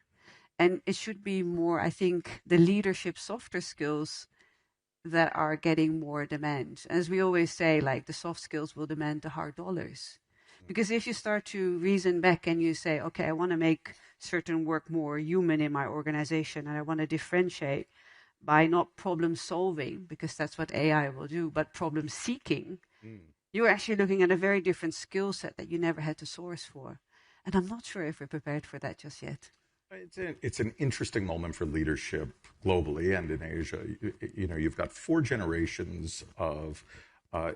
And it should be more, I think, the leadership softer skills that are getting more demand. As we always say, like, the soft skills will demand the hard dollars. Because if you start to reason back and you say, okay, I want to make certain work more human in my organization, and I want to differentiate by not problem solving, because that's what AI will do, but problem seeking, you're actually looking at a very different skill set that you never had to source for. And I'm not sure if we're prepared for that just yet. It's an interesting moment for leadership globally and in Asia. You've got 4 generations of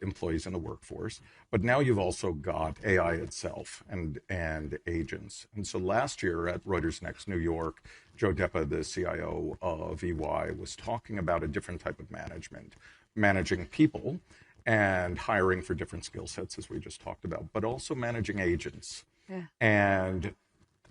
employees in the workforce, but now you've also got AI itself and agents. And so last year at Reuters Next New York, Joe Deppa, the CIO of EY, was talking about a different type of management, managing people and hiring for different skill sets, as we just talked about, but also managing agents and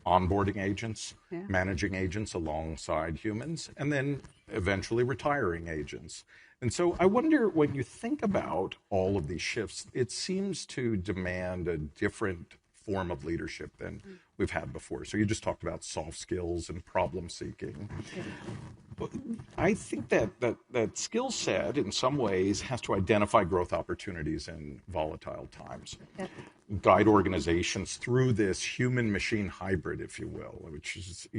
onboarding agents, managing agents alongside humans, and then eventually retiring agents. And so I wonder, when you think about all of these shifts, it seems to demand a different form of leadership than we've had before. So you just talked about soft skills and problem seeking. But I think that skill set in some ways has to identify growth opportunities in volatile times, guide organizations through this human-machine hybrid, if you will, which is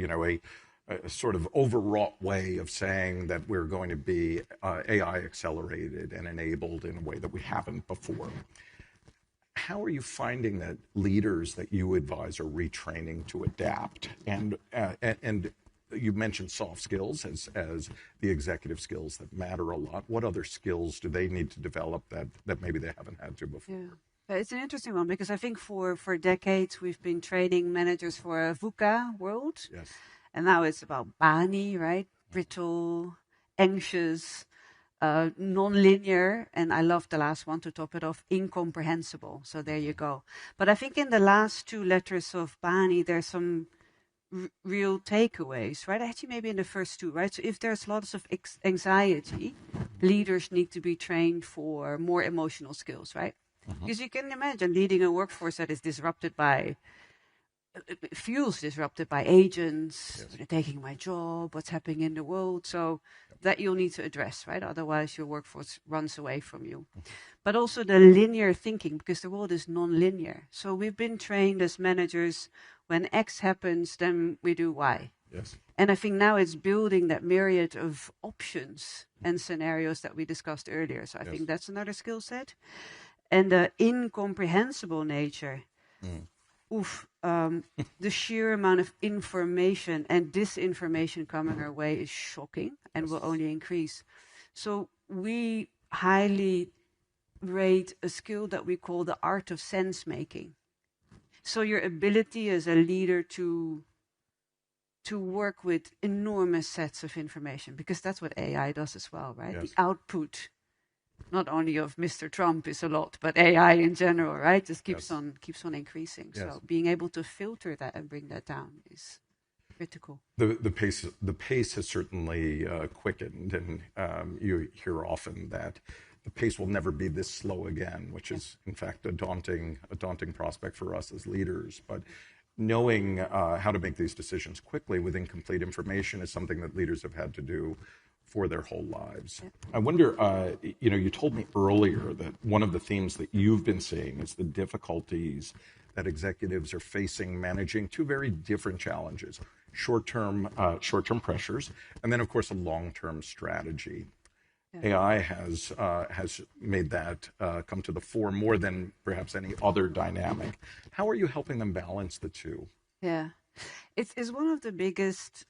a sort of overwrought way of saying that we're going to be AI accelerated and enabled in a way that we haven't before. How are you finding that leaders that you advise are retraining to adapt? And you mentioned soft skills as the executive skills that matter a lot. What other skills do they need to develop that maybe they haven't had to before? Yeah. It's an interesting one, because I think for decades we've been training managers for a VUCA world. Yes. And now it's about BANI, right? Brittle, anxious, non-linear, and I love the last one to top it off, incomprehensible. So there you go. But I think in the last 2 letters of BANI, there's some real takeaways, right? Actually, maybe in the first 2, right? So if there's lots of anxiety, leaders need to be trained for more emotional skills, right? Because you can imagine leading a workforce that is disrupted by, it feels disrupted by agents, they're taking my job, what's happening in the world. So that you'll need to address, right? Otherwise your workforce runs away from you. But also the linear thinking, because the world is non-linear. So we've been trained as managers, when X happens, then we do Y. Yes. And I think now it's building that myriad of options and scenarios that we discussed earlier. So I think that's another skill set. And the incomprehensible nature. The sheer amount of information and disinformation coming our way is shocking and will only increase. So we highly rate a skill that we call the art of sense making. So your ability as a leader to work with enormous sets of information, because that's what AI does as well, right? The output, not only of Mr. Trump is a lot, but AI in general, right? Just keeps on increasing. So being able to filter that and bring that down is critical. The pace has certainly quickened, and you hear often that the pace will never be this slow again, which is in fact a daunting prospect for us as leaders. But knowing how to make these decisions quickly with incomplete information is something that leaders have had to do for their whole lives. I wonder, you told me earlier that one of the themes that you've been seeing is the difficulties that executives are facing managing two very different challenges: short-term pressures, and then of course a long-term strategy. AI has made that come to the fore more than perhaps any other dynamic. How are you helping them balance the two? Yeah, it's one of the biggest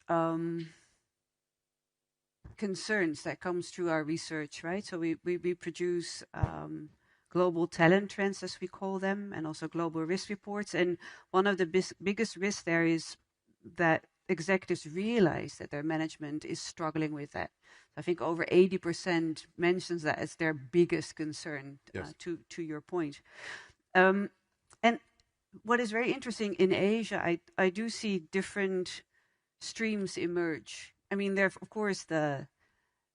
concerns that comes through our research, right? So we produce global talent trends, as we call them, and also global risk reports. And one of the biggest risks there is that executives realize that their management is struggling with that. I think over 80% mentions that as their biggest concern, to your point. And what is very interesting in Asia, I do see different streams emerge. I mean, there are, of course, the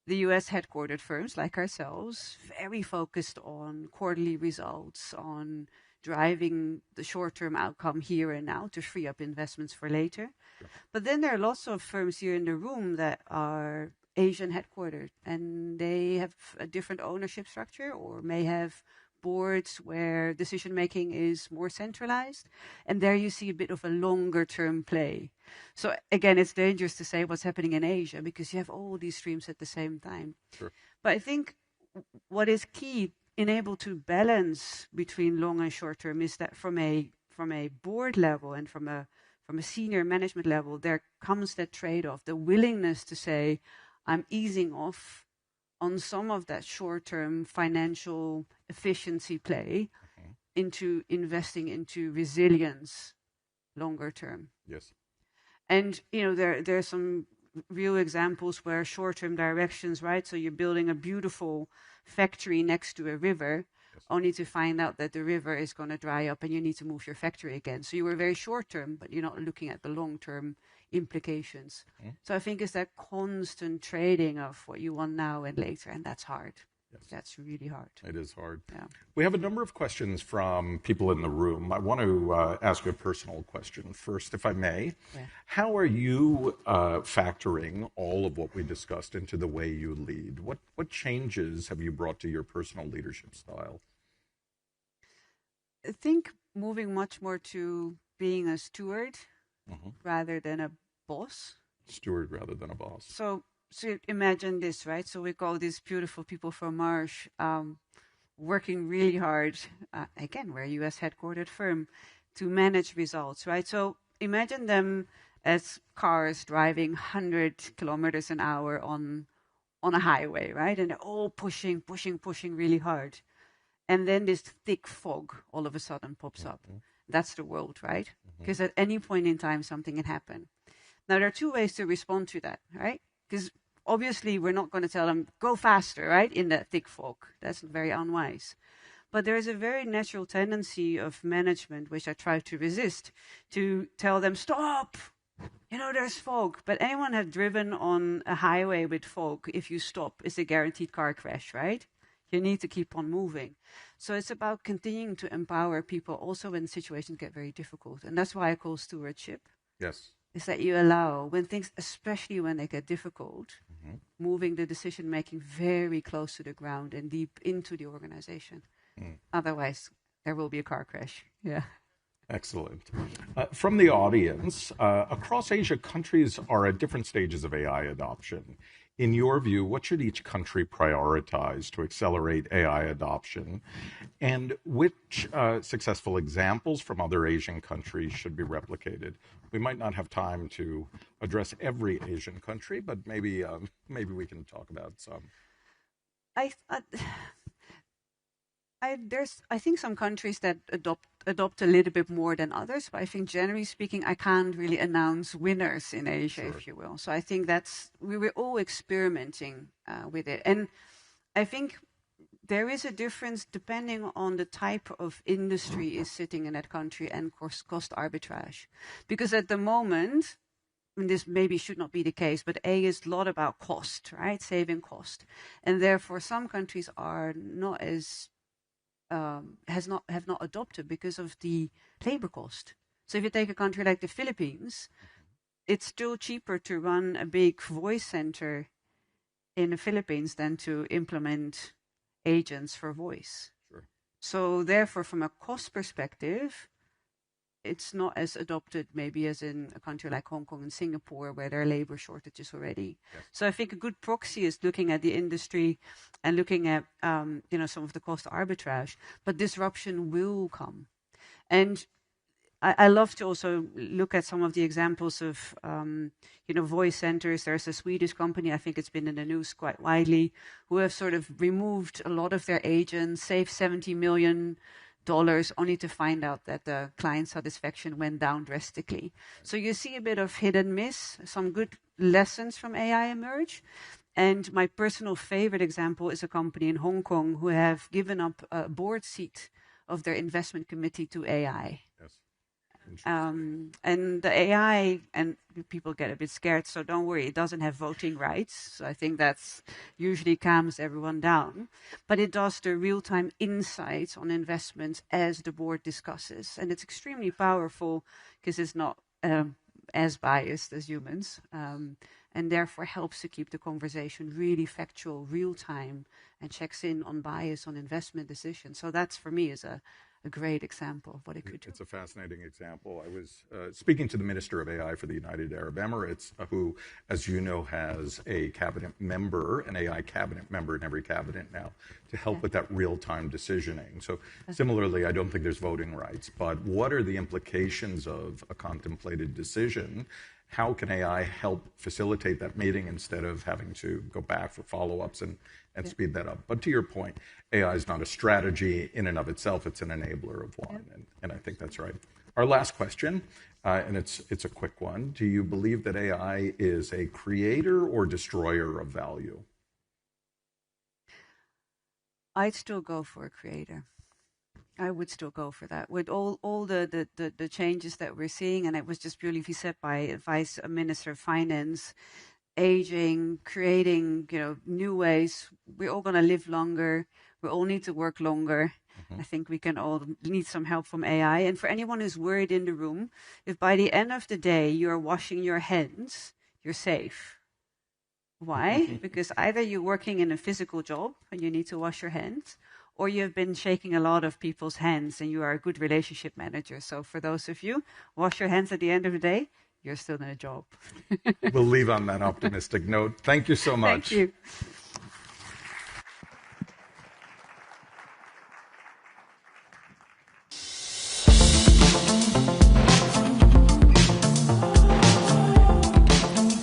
US headquartered firms like ourselves, very focused on quarterly results, on driving the short-term outcome here and now to free up investments for later. But then there are lots of firms here in the room that are Asian headquartered, and they have a different ownership structure, or may have boards where decision making is more centralized, and there you see a bit of a longer term play. So again, it's dangerous to say what's happening in Asia because you have all these streams at the same time. Sure. But I think what is key in able to balance between long and short term is that from a board level and from a senior management level, there comes that trade-off, the willingness to say, I'm easing off on some of that short-term financial efficiency play into investing into resilience longer term. Yes. And, there are some real examples where short-term directions, right? So you're building a beautiful factory next to a river, only to find out that the river is going to dry up and you need to move your factory again. So you were very short-term, but you're not looking at the long-term implications. So I think it's that constant trading of what you want now and later, and that's hard. That's really hard. It is hard. Yeah. We have a number of questions from people in the room. I want to ask you a personal question first, if I may. Yeah. How are you factoring all of what we discussed into the way you lead? What changes have you brought to your personal leadership style? I think moving much more to being a steward rather than a boss. Steward rather than a boss. So imagine this, right? So we call these beautiful people from Marsh working really hard. Again, we're a US headquartered firm to manage results, right? So imagine them as cars driving 100 kilometers an hour on a highway, right? And they're all pushing really hard. And then this thick fog all of a sudden pops up. That's the world, right? Because at any point in time, something can happen. Now, there are two ways to respond to that, right? Because obviously, we're not going to tell them, go faster, right, in that thick fog. That's very unwise. But there is a very natural tendency of management, which I try to resist, to tell them, stop, you know, there's fog, but anyone have driven on a highway with fog, if you stop, it's a guaranteed car crash, right? You need to keep on moving. So it's about continuing to empower people also when situations get very difficult. And that's why I call stewardship. Yes. Is that you allow, when things, especially when they get difficult, moving the decision-making very close to the ground and deep into the organization. Otherwise, there will be a car crash. Yeah. Excellent. From the audience, across Asia, countries are at different stages of AI adoption. In your view, what should each country prioritize to accelerate AI adoption? And which successful examples from other Asian countries should be replicated? We might not have time to address every Asian country, but maybe we can talk about some. I think some countries that adopt a little bit more than others, but I think generally speaking, I can't really announce winners in Asia, sure, if you will. So I think we were all experimenting with it. And I think there is a difference depending on the type of industry is sitting in that country and cost arbitrage. Because at the moment, and this maybe should not be the case, but A is a lot about cost, right? Saving cost. And therefore some countries are not as have not adopted because of the labor cost. So if you take a country like the Philippines, it's still cheaper to run a big voice center in the Philippines than to implement agents for voice. Sure. So therefore, from a cost perspective, it's not as adopted maybe as in a country like Hong Kong and Singapore, where there are labor shortages already. Yes. So I think a good proxy is looking at the industry and looking at some of the cost arbitrage, but disruption will come. And I love to also look at some of the examples of voice centers. There's a Swedish company, I think it's been in the news quite widely, who have sort of removed a lot of their agents, saved $70 million, only to find out that the client satisfaction went down drastically. So you see a bit of hit and miss, some good lessons from AI emerge. And my personal favorite example is a company in Hong Kong who have given up a board seat of their investment committee to AI. Yes. And the AI, and people get a bit scared, so don't worry, it doesn't have voting rights. So I think that's usually calms everyone down. But it does the real-time insights on investments as the board discusses. And it's extremely powerful because it's not as biased as humans, and therefore helps to keep the conversation really factual, real-time, and checks in on bias on investment decisions. So that's, for me, is a great example of what it could do. It's a fascinating example. I was speaking to the Minister of AI for the United Arab Emirates, who, as you know, has a cabinet member, an AI cabinet member in every cabinet now, to help with that real-time decisioning. So similarly, I don't think there's voting rights, but what are the implications of a contemplated decision? How can AI help facilitate that meeting instead of having to go back for follow-ups and speed that up? But to your point, AI is not a strategy in and of itself. It's an enabler of one, and I think that's right. Our last question, and it's a quick one. Do you believe that AI is a creator or destroyer of value? I'd still go for a creator. I would still go for that. With all the changes that we're seeing, and it was just beautifully said by Vice Minister of Finance, aging, creating new ways. We're all going to live longer. We all need to work longer. I think we can all need some help from AI. And for anyone who's worried in the room, if by the end of the day you're washing your hands, you're safe. Why? Because either you're working in a physical job and you need to wash your hands, or you've been shaking a lot of people's hands and you are a good relationship manager. So for those of you, wash your hands at the end of the day, you're still in a job. We'll leave on that optimistic note. Thank you so much. Thank you.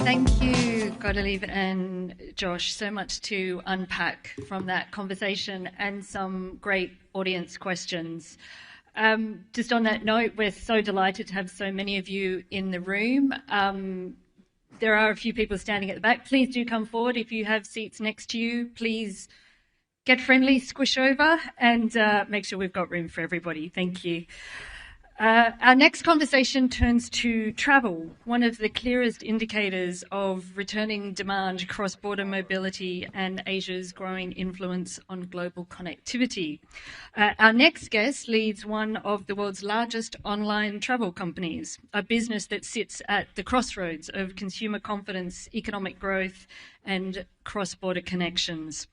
Thank you, Godelieve and Josh, so much to unpack from that conversation and some great audience questions. Just on that note, we're so delighted to have so many of you in the room. There are a few people standing at the back. Please do come forward. If you have seats next to you, please get friendly, squish over, and make sure we've got room for everybody. Thank you. Our next conversation turns to travel, one of the clearest indicators of returning demand, cross-border mobility, and Asia's growing influence on global connectivity. Our next guest leads one of the world's largest online travel companies, a business that sits at the crossroads of consumer confidence, economic growth, and cross-border connections.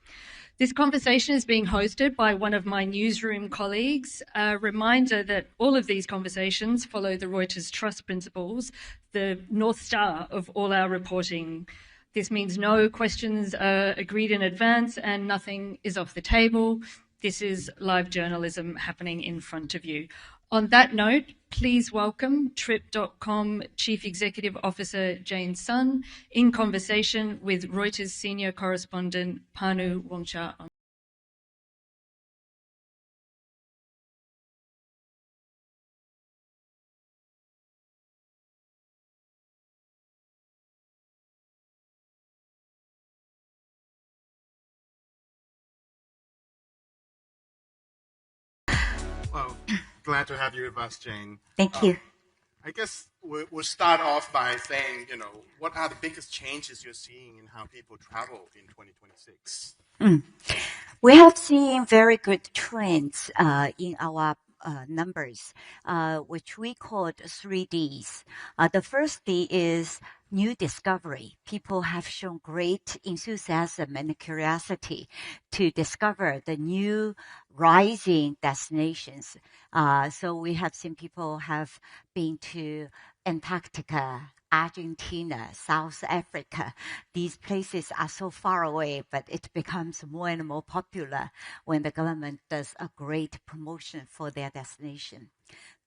This conversation is being hosted by one of my newsroom colleagues. A reminder that all of these conversations follow the Reuters Trust Principles, the North Star of all our reporting. This means no questions are agreed in advance and nothing is off the table. This is live journalism happening in front of you. On that note, please welcome Trip.com Chief Executive Officer Jane Sun in conversation with Reuters Senior Correspondent Panu Wongcha. Well, glad to have you with us, Jane. Thank you. I guess we'll start off by saying, what are the biggest changes you're seeing in how people travel in 2026? We have seen very good trends in our numbers, which we called 3Ds. The first D is new discovery. People have shown great enthusiasm and curiosity to discover the new rising destinations. So we have seen people have been to Antarctica, Argentina, South Africa. These places are so far away, but it becomes more and more popular when the government does a great promotion for their destination.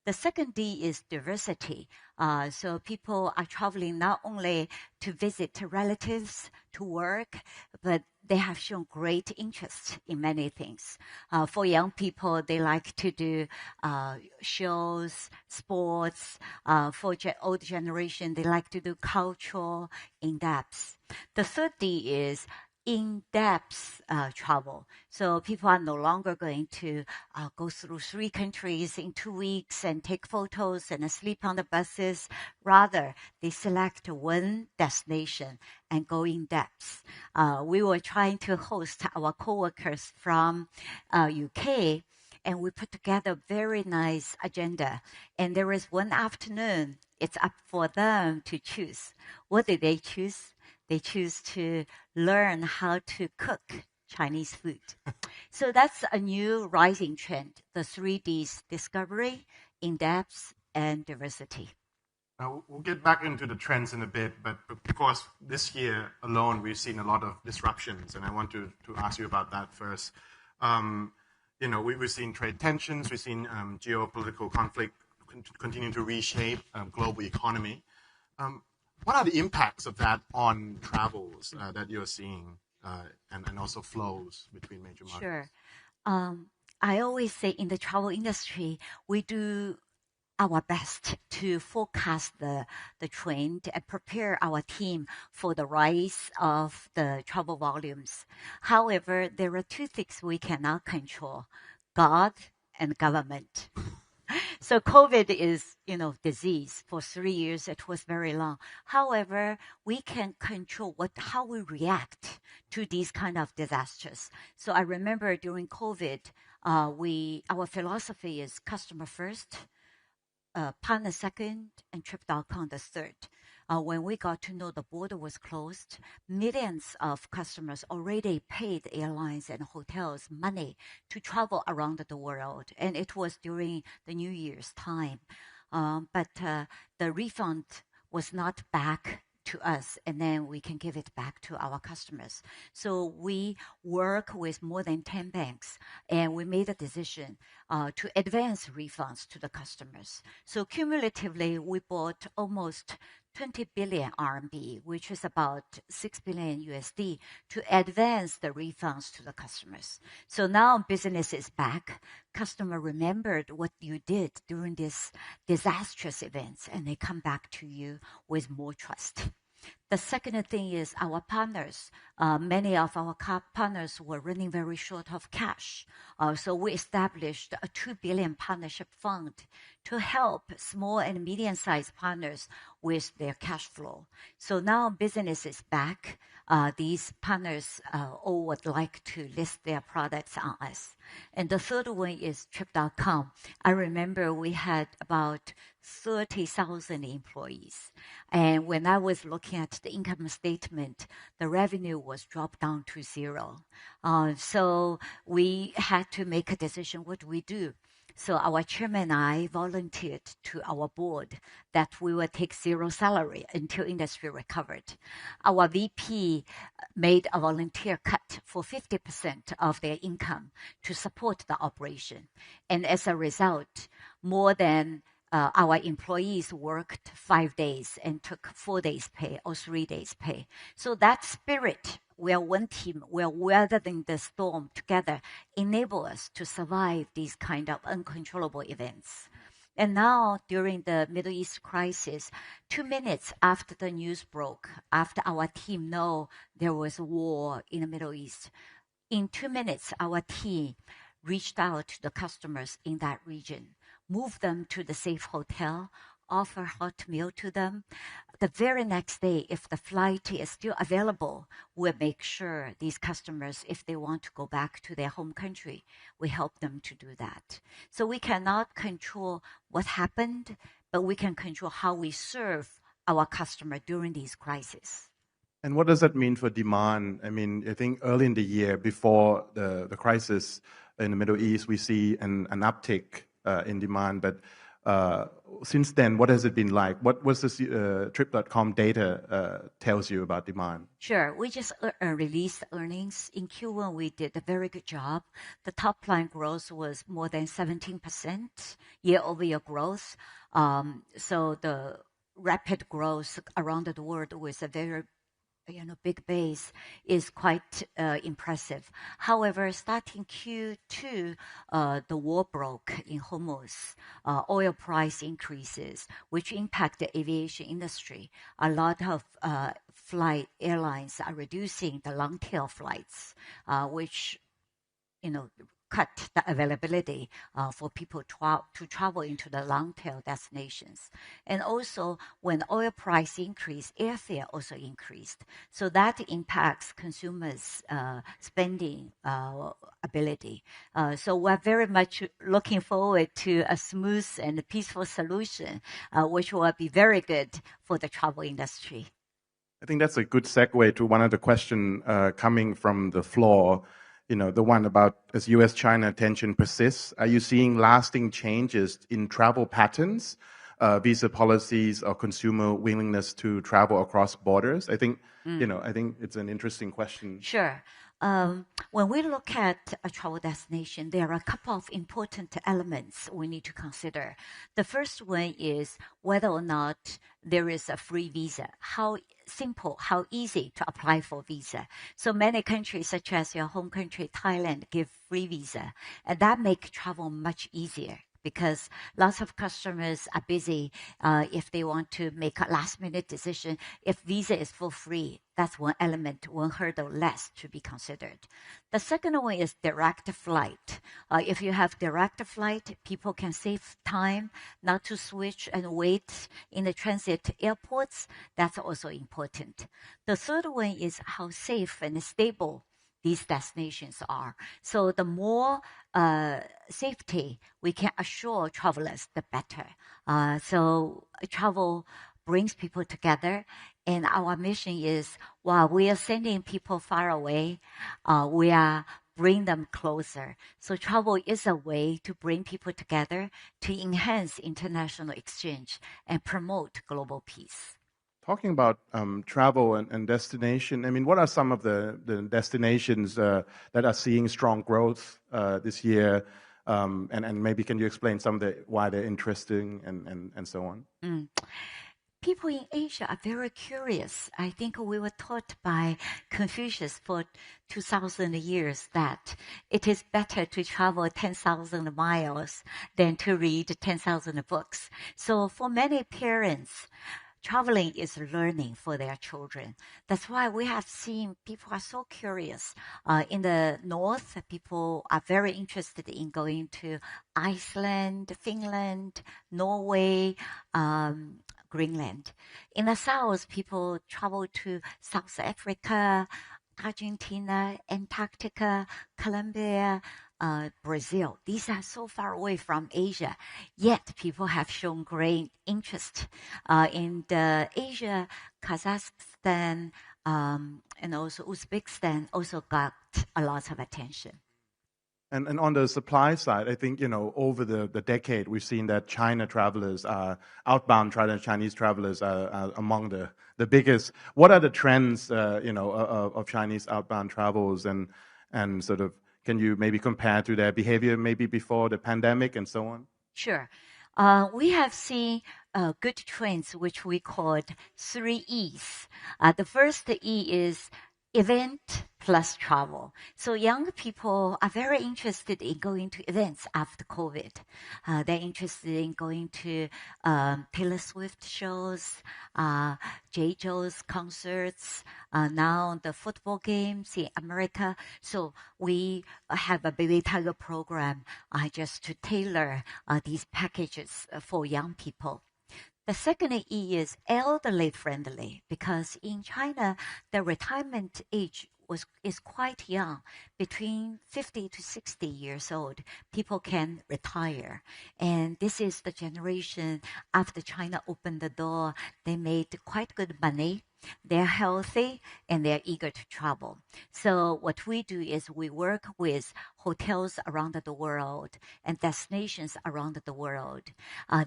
The second D is diversity. So people are traveling not only to visit relatives, to work, but they have shown great interest in many things. For young people, they like to do shows, sports. For old generation, they like to do cultural in-depth. The third D is in-depth travel. So people are no longer going to go through 3 countries in 2 weeks and take photos and sleep on the buses. Rather, they select one destination and go in depth. We were trying to host our co-workers from UK, and we put together a very nice agenda. And there is one afternoon, it's up for them to choose. What did they choose? They choose to learn how to cook Chinese food. So that's a new rising trend, the 3Ds: discovery, in-depth, and diversity. We'll get back into the trends in a bit, but of course, this year alone, we've seen a lot of disruptions, and I want to ask you about that first. We've seen trade tensions, we've seen geopolitical conflict continue to reshape global economy. What are the impacts of that on travels that you're seeing and also flows between major markets? Sure. I always say in the travel industry, we do our best to forecast the trend and prepare our team for the rise of the travel volumes. However, there are 2 things we cannot control: God and government. So COVID is, disease. For 3 years, it was very long. However, we can control how we react to these kind of disasters. So I remember during COVID, our philosophy is customer first, partner second, and Trip.com the third. When we got to know the border was closed, millions of customers already paid airlines and hotels money to travel around the world. And it was during the New Year's time. But the refund was not back to us, and then we can give it back to our customers. So we work with more than 10 banks, and we made a decision to advance refunds to the customers. So cumulatively, we bought almost 20 billion RMB, which is about $6 billion USD, to advance the refunds to the customers. So now business is back. Customer remembered what you did during this disastrous events, and they come back to you with more trust. The second thing is our partners. Many of our partners were running very short of cash. So we established a 2 billion partnership fund to help small and medium-sized partners with their cash flow. So now business is back. These partners all would like to list their products on us. And the third one is Trip.com. I remember we had about 30,000 employees. And when I was looking at the income statement, the revenue was dropped down to 0. So we had to make a decision, what do we do? So our chairman and I volunteered to our board that we would take 0 salary until industry recovered. Our VP made a volunteer cut for 50% of their income to support the operation. And as a result, more than our employees worked 5 days and took 4 days pay or 3 days pay. So that spirit, we are one team, we are weathering the storm together, enable us to survive these kind of uncontrollable events. And now, during the Middle East crisis, 2 minutes after the news broke, after our team know there was a war in the Middle East, in 2 minutes, our team reached out to the customers in that region, moved them to the safe hotel, offer hot meal to them. The very next day, if the flight is still available, we'll make sure these customers, if they want to go back to their home country, we help them to do that. So we cannot control what happened, but we can control how we serve our customer during these crises. And what does that mean for demand? I mean, I think early in the year, before the crisis in the Middle East, we see an uptick in demand, but since then, what has it been like? What was this Trip.com data tells you about demand? Sure. We just released earnings. In Q1, we did a very good job. The top line growth was more than 17% year-over-year growth. So the rapid growth around the world with a very big base is quite impressive. However, starting Q2, the war broke in Hormuz. Oil price increases, which impact the aviation industry. A lot of airlines are reducing the long tail flights, which cut the availability for people to travel into the long-tail destinations. And also, when oil price increased, airfare also increased. So that impacts consumers' spending ability. So we're very much looking forward to a smooth and peaceful solution, which will be very good for the travel industry. I think that's a good segue to one of the questions coming from the floor. The one about as U.S.-China tension persists, are you seeing lasting changes in travel patterns, visa policies, or consumer willingness to travel across borders? I think, I think it's an interesting question. Sure. When we look at a travel destination, there are a couple of important elements we need to consider. The first one is whether or not there is a free visa. How simple, how easy to apply for visa. So many countries, such as your home country, Thailand, give free visa, and that makes travel much easier, because lots of customers are busy. If they want to make a last-minute decision, if visa is for free, that's one element, one hurdle less to be considered. The second one is direct flight. If you have direct flight, people can save time not to switch and wait in the transit airports. That's also important. The third one is how safe and stable these destinations are. So the more safety we can assure travelers, the better. So travel brings people together, and our mission is, while we are sending people far away, we are bring them closer. So travel is a way to bring people together, to enhance international exchange and promote global peace. Talking about travel and destination, I mean, what are some of the destinations that are seeing strong growth this year? And maybe can you explain some of why they're interesting and so on? People in Asia are very curious. I think we were taught by Confucius for 2,000 years that it is better to travel 10,000 miles than to read 10,000 books. So for many parents, traveling is learning for their children. That's why we have seen people are so curious. In the north, people are very interested in going to Iceland, Finland, Norway, Greenland. In the south, people travel to South Africa, Argentina, Antarctica, Colombia, Brazil. These are so far away from Asia, yet people have shown great interest in the Asia. Kazakhstan and also Uzbekistan also got a lot of attention. And on the supply side, I think, over the decade, we've seen that China travelers outbound Chinese travelers are among the biggest. What are the trends, of Chinese outbound travels and sort of, can you maybe compare to their behavior maybe before the pandemic and so on? Sure. We have seen good trends, which we called 3 E's. The first E is event plus travel. So young people are very interested in going to events after COVID. They're interested in going to Taylor Swift shows, J. Joe's concerts, now the football games in America. So we have a Baby Tiger program just to tailor these packages for young people. The second E is elderly friendly, because in China, the retirement age is quite young. Between 50 to 60 years old, people can retire. And this is the generation after China opened the door, they made quite good money. They're healthy and they're eager to travel. So what we do is we work with hotels around the world and destinations around the world.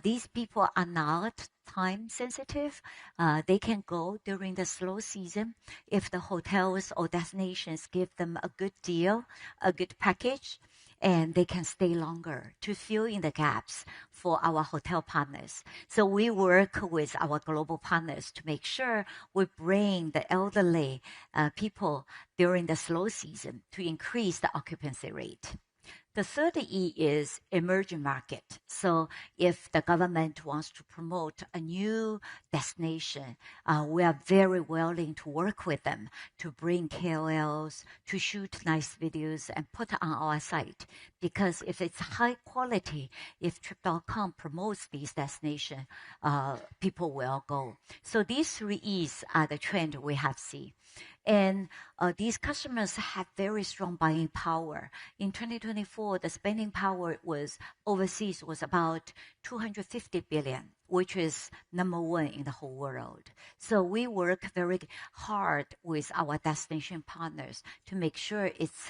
These people are not time sensitive. They can go during the slow season if the hotels or destinations give them a good deal, a good package, and they can stay longer to fill in the gaps for our hotel partners. So we work with our global partners to make sure we bring the elderly people during the slow season to increase the occupancy rate. The third E is emerging market. So if the government wants to promote a new destination, we are very willing to work with them to bring KOLs, to shoot nice videos and put on our site. Because if it's high quality, if Trip.com promotes these destinations, people will go. So these 3 E's are the trend we have seen. And these customers have very strong buying power. In 2024, the spending power overseas was about 250 billion, which is number 1 in the whole world. So we work very hard with our destination partners to make sure it's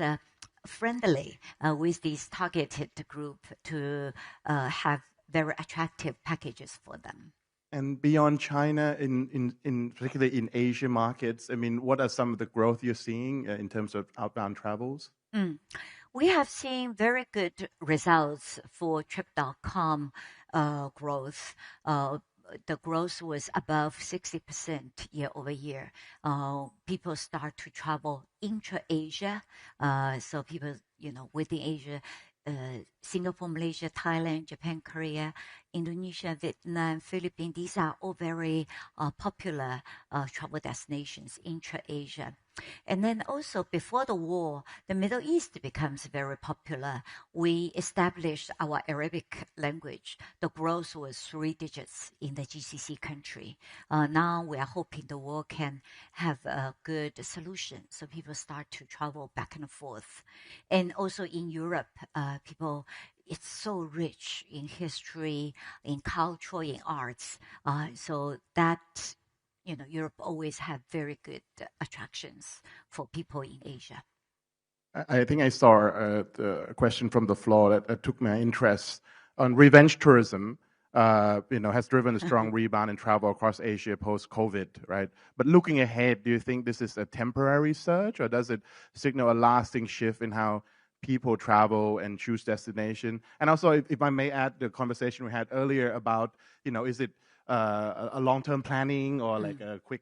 friendly with these targeted group to have very attractive packages for them. And beyond China, in particularly in Asia markets, I mean, what are some of the growth you're seeing in terms of outbound travels? We have seen very good results for Trip.com growth. The growth was above 60% year over year. People start to travel intra-Asia. So people, within Asia, Singapore, Malaysia, Thailand, Japan, Korea, Indonesia, Vietnam, Philippines, these are all very popular travel destinations, intra-Asia. And then also before the war, the Middle East becomes very popular. We established our Arabic language. The growth was 3 digits in the GCC country. Now we are hoping the war can have a good solution, so people start to travel back and forth. And also in Europe, people, it's so rich in history, in culture, in arts. So that, Europe always have very good attractions for people in Asia. I think I saw a question from the floor that took my interest on revenge tourism. Has driven a strong rebound in travel across Asia post-COVID, right? But looking ahead, do you think this is a temporary surge, or does it signal a lasting shift in how people travel and choose destination? And also, if I may add the conversation we had earlier about, is it a long-term planning or like a quick,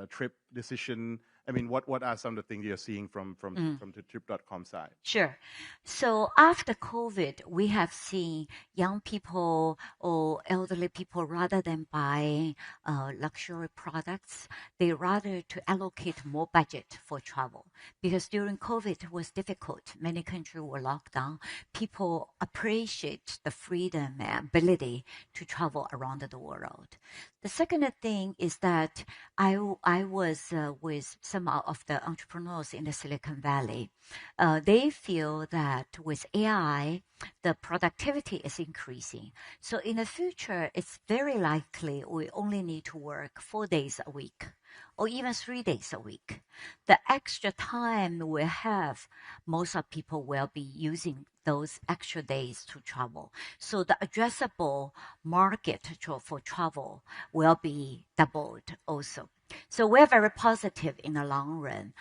trip decision I mean, what are some of the things you're seeing from the trip.com side? Sure. So after COVID, we have seen young people or elderly people, rather than buying luxury products, they rather to allocate more budget for travel. Because during COVID, it was difficult. Many countries were locked down. People appreciate the freedom and ability to travel around the world. The second thing is that I was with some of the entrepreneurs in the Silicon Valley. They feel that with AI, the productivity is increasing. So in the future, it's very likely we only need to work 4 days a week or even 3 days a week. The extra time we have, most of people will be using those extra days to travel. So the addressable market for travel will be doubled also. So we're very positive in the long run,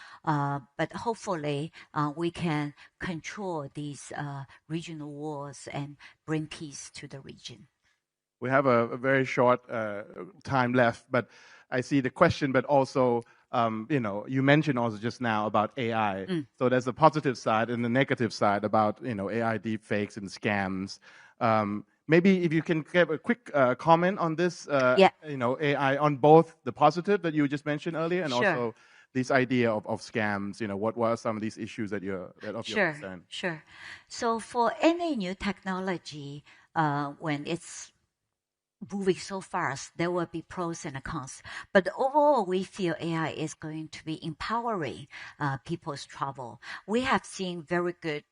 but hopefully we can control these regional wars and bring peace to the region. We have a very short time left, but I see the question, but also, you mentioned also just now about AI. So there's a positive side and the negative side about, AI deepfakes and scams. Maybe if you can give a quick comment on this, AI on both the positive that you just mentioned earlier and also this idea of scams. What were some of these issues that you're of your concern? Sure. So for any new technology, when it's moving so fast, there will be pros and cons. But overall, we feel AI is going to be empowering people's travel. We have seen very good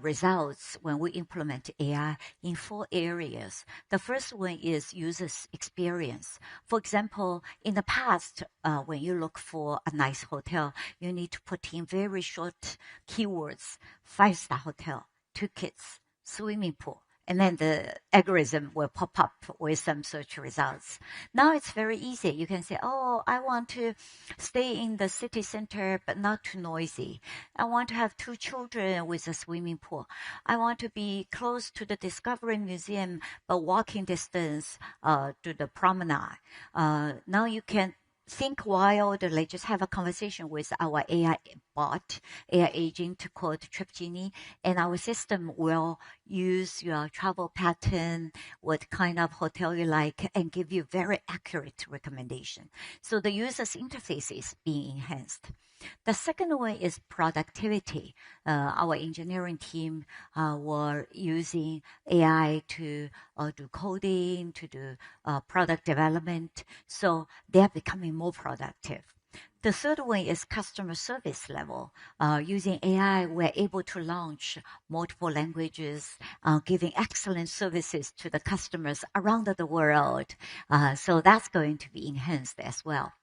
results when we implement AI in 4 areas. The first one is users' experience. For example, in the past, when you look for a nice hotel, you need to put in very short keywords: 5-star hotel, 2 kids, swimming pool. And then the algorithm will pop up with some search results. Now it's very easy. You can say, I want to stay in the city center, but not too noisy. I want to have 2 children with a swimming pool. I want to be close to the Discovery Museum, but walking distance to the promenade. Now you can think wildly, just have a conversation with our AI bot, AI agent called Trip Genie, and our system will use your travel pattern, what kind of hotel you like, and give you very accurate recommendation. So the user's interface is being enhanced. The second one is productivity. Our engineering team were using AI to do coding, to do product development. So they are becoming more productive. The third one is customer service level. Using AI, we're able to launch multiple languages, giving excellent services to the customers around the world. So that's going to be enhanced as well.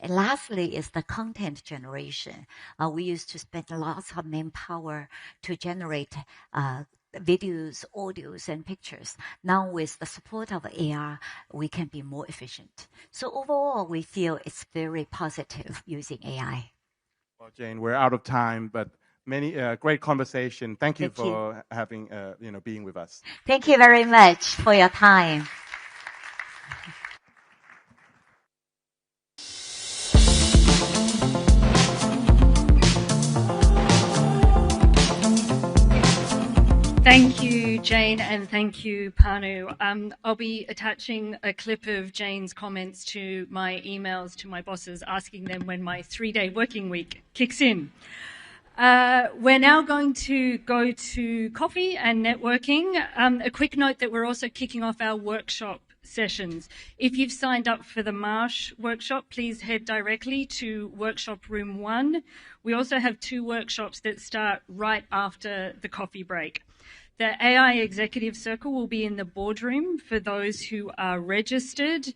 And lastly is the content generation. We used to spend lots of manpower to generate videos, audios, and pictures. Now with the support of AI, we can be more efficient. So overall, we feel it's very positive using AI. Well, Jane, we're out of time, but many great conversation. Thank you for having, being with us. Thank you very much for your time. Thank you, Jane, and thank you, Panu. I'll be attaching a clip of Jane's comments to my emails to my bosses, asking them when my 3-day working week kicks in. We're now going to go to coffee and networking. A quick note that we're also kicking off our workshop sessions. If you've signed up for the Marsh workshop, please head directly to workshop room 1. We also have 2 workshops that start right after the coffee break. The AI Executive Circle will be in the boardroom for those who are registered.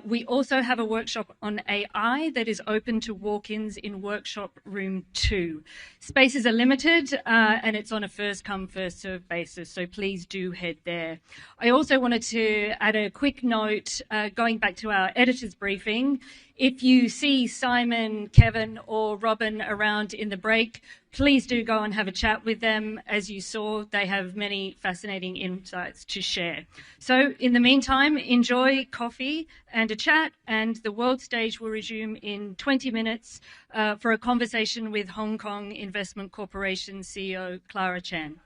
We also have a workshop on AI that is open to walk-ins in workshop room 2. Spaces are limited and it's on a first-come, first-served basis, so please do head there. I also wanted to add a quick note, going back to our editor's briefing. If you see Simon, Kevin, or Robin around in the break, please do go and have a chat with them. As you saw, they have many fascinating insights to share. So in the meantime, enjoy coffee and a chat, and the world stage will resume in 20 minutes for a conversation with Hong Kong Investment Corporation CEO Clara Chan.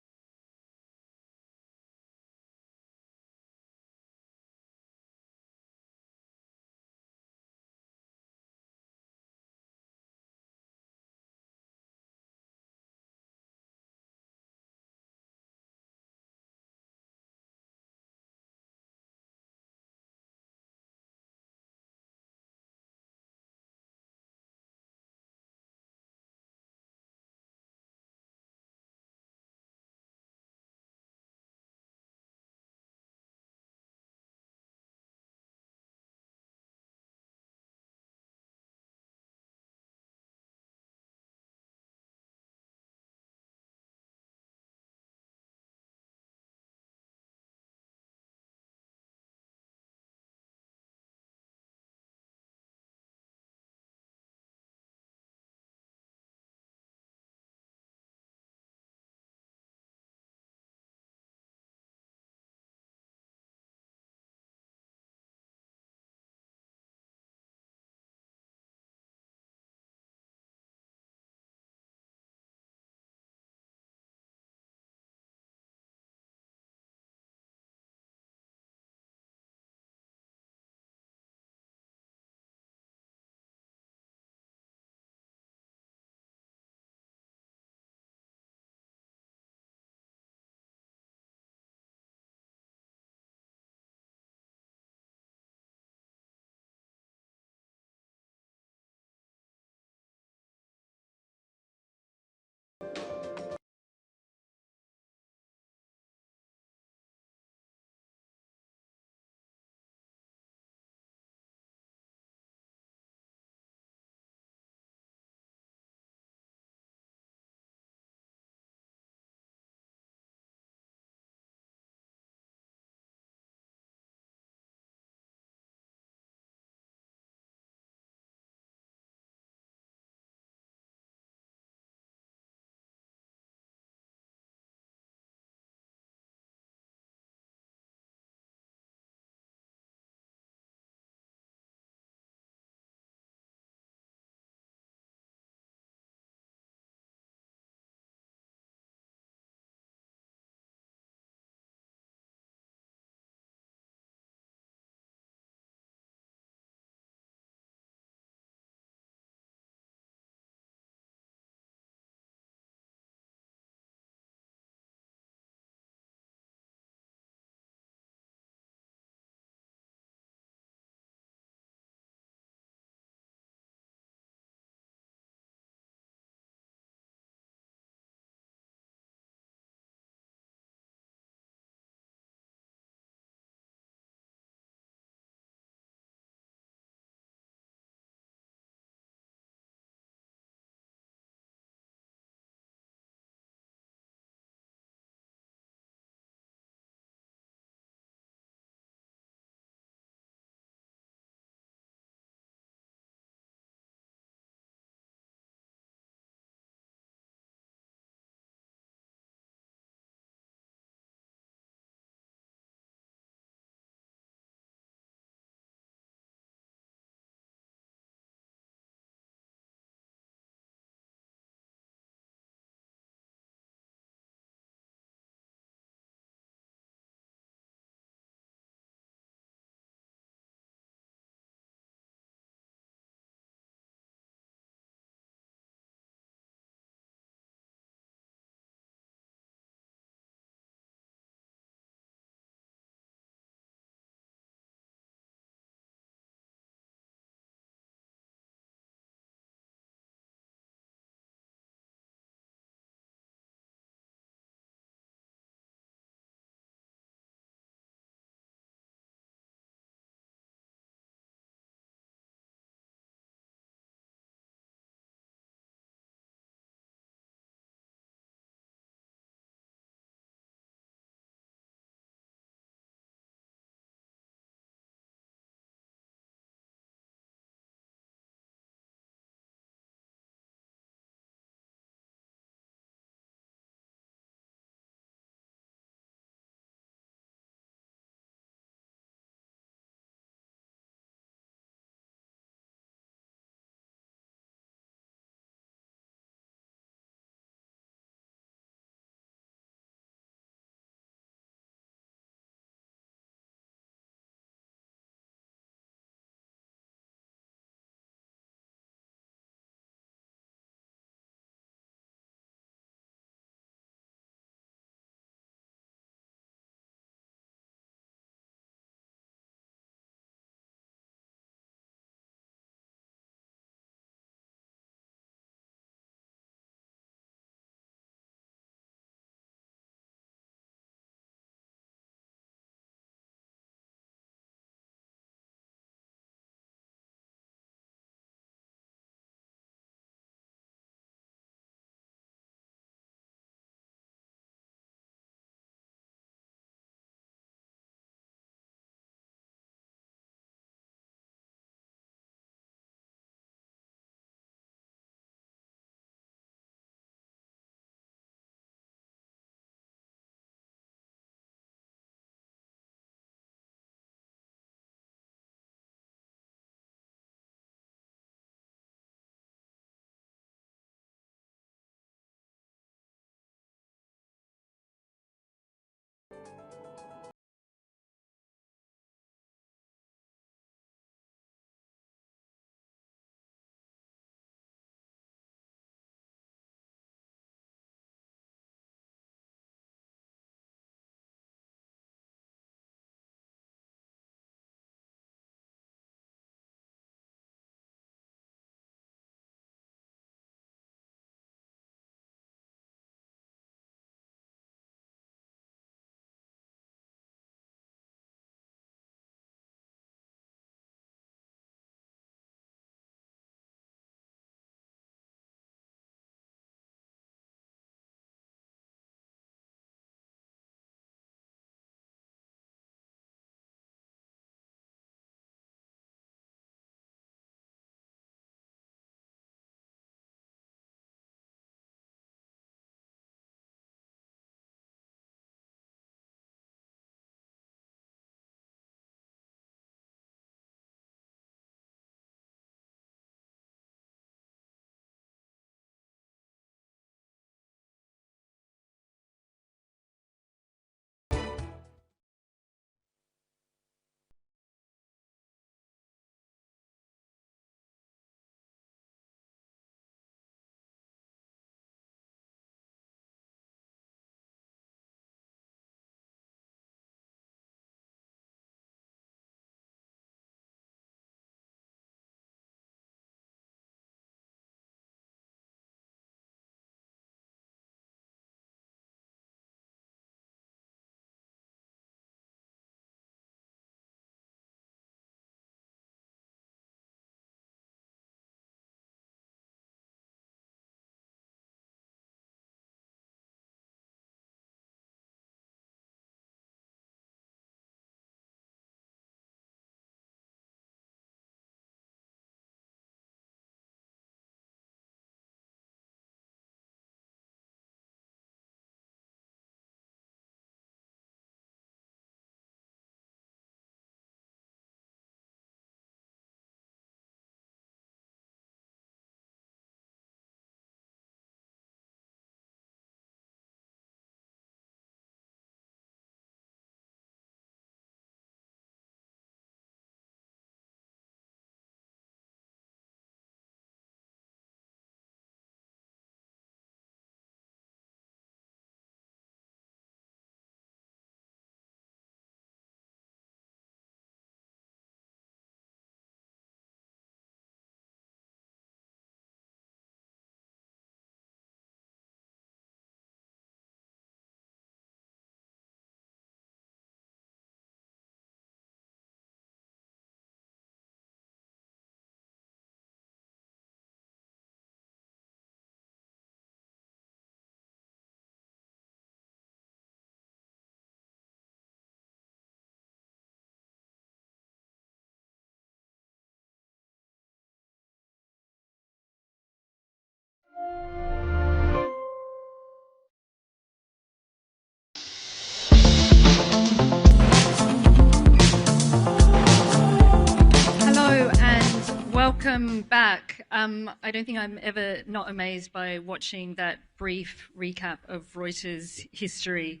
Welcome back. I don't think I'm ever not amazed by watching that brief recap of Reuters history.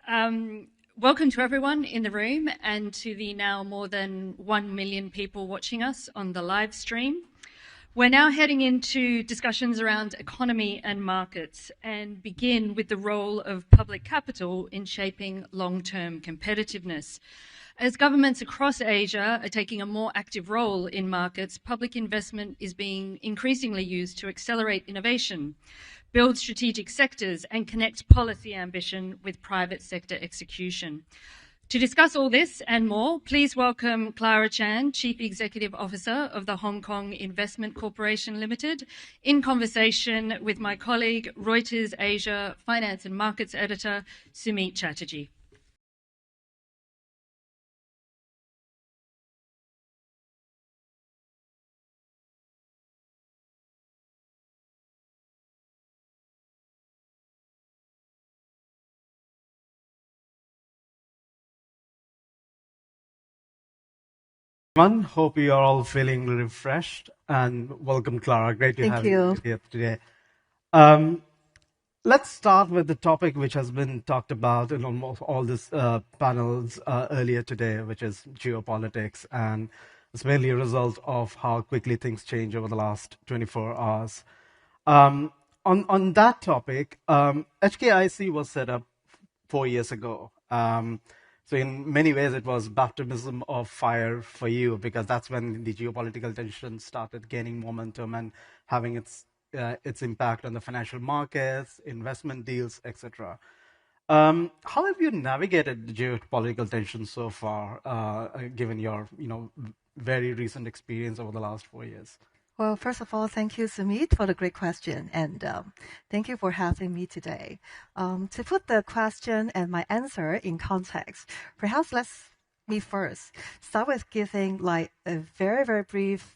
Welcome to everyone in the room and to the now more than 1 million people watching us on the live stream. We're now heading into discussions around economy and markets and begin with the role of public capital in shaping long-term competitiveness. As governments across Asia are taking a more active role in markets, public investment is being increasingly used to accelerate innovation, build strategic sectors, and connect policy ambition with private sector execution. To discuss all this and more, please welcome Clara Chan, Chief Executive Officer of the Hong Kong Investment Corporation Limited, in conversation with my colleague, Reuters Asia Finance and Markets Editor, Sumit Chatterjee. Hope you are all feeling refreshed, and welcome, Clara. Great to have you here today. Let's start with the topic which has been talked about in almost all these panels earlier today, which is geopolitics, and it's mainly a result of how quickly things change over the last 24 hours. On that topic, HKIC was set up 4 years ago. So in many ways, it was baptism of fire for you, because that's when the geopolitical tension started gaining momentum and having its impact on the financial markets, investment deals, etc. How have you navigated the geopolitical tension so far, given your very recent experience over the last 4 years? Well, first of all, thank you, Sumit, for the great question, and thank you for having me today. To put the question and my answer in context, perhaps me first start with giving like a very, very brief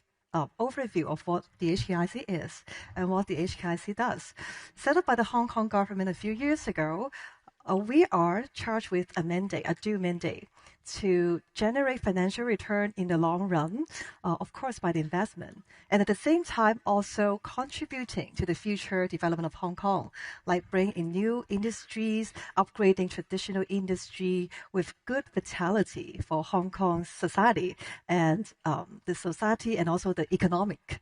overview of what the HKIC is and what the HKIC does. Set up by the Hong Kong government a few years ago, we are charged with a due mandate to generate financial return in the long run, of course, by the investment, and at the same time also contributing to the future development of Hong Kong, like bringing in new industries, upgrading traditional industry with good vitality for Hong Kong's society and the society and also the economic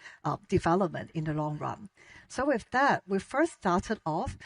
development in the long run. So with that, we first started off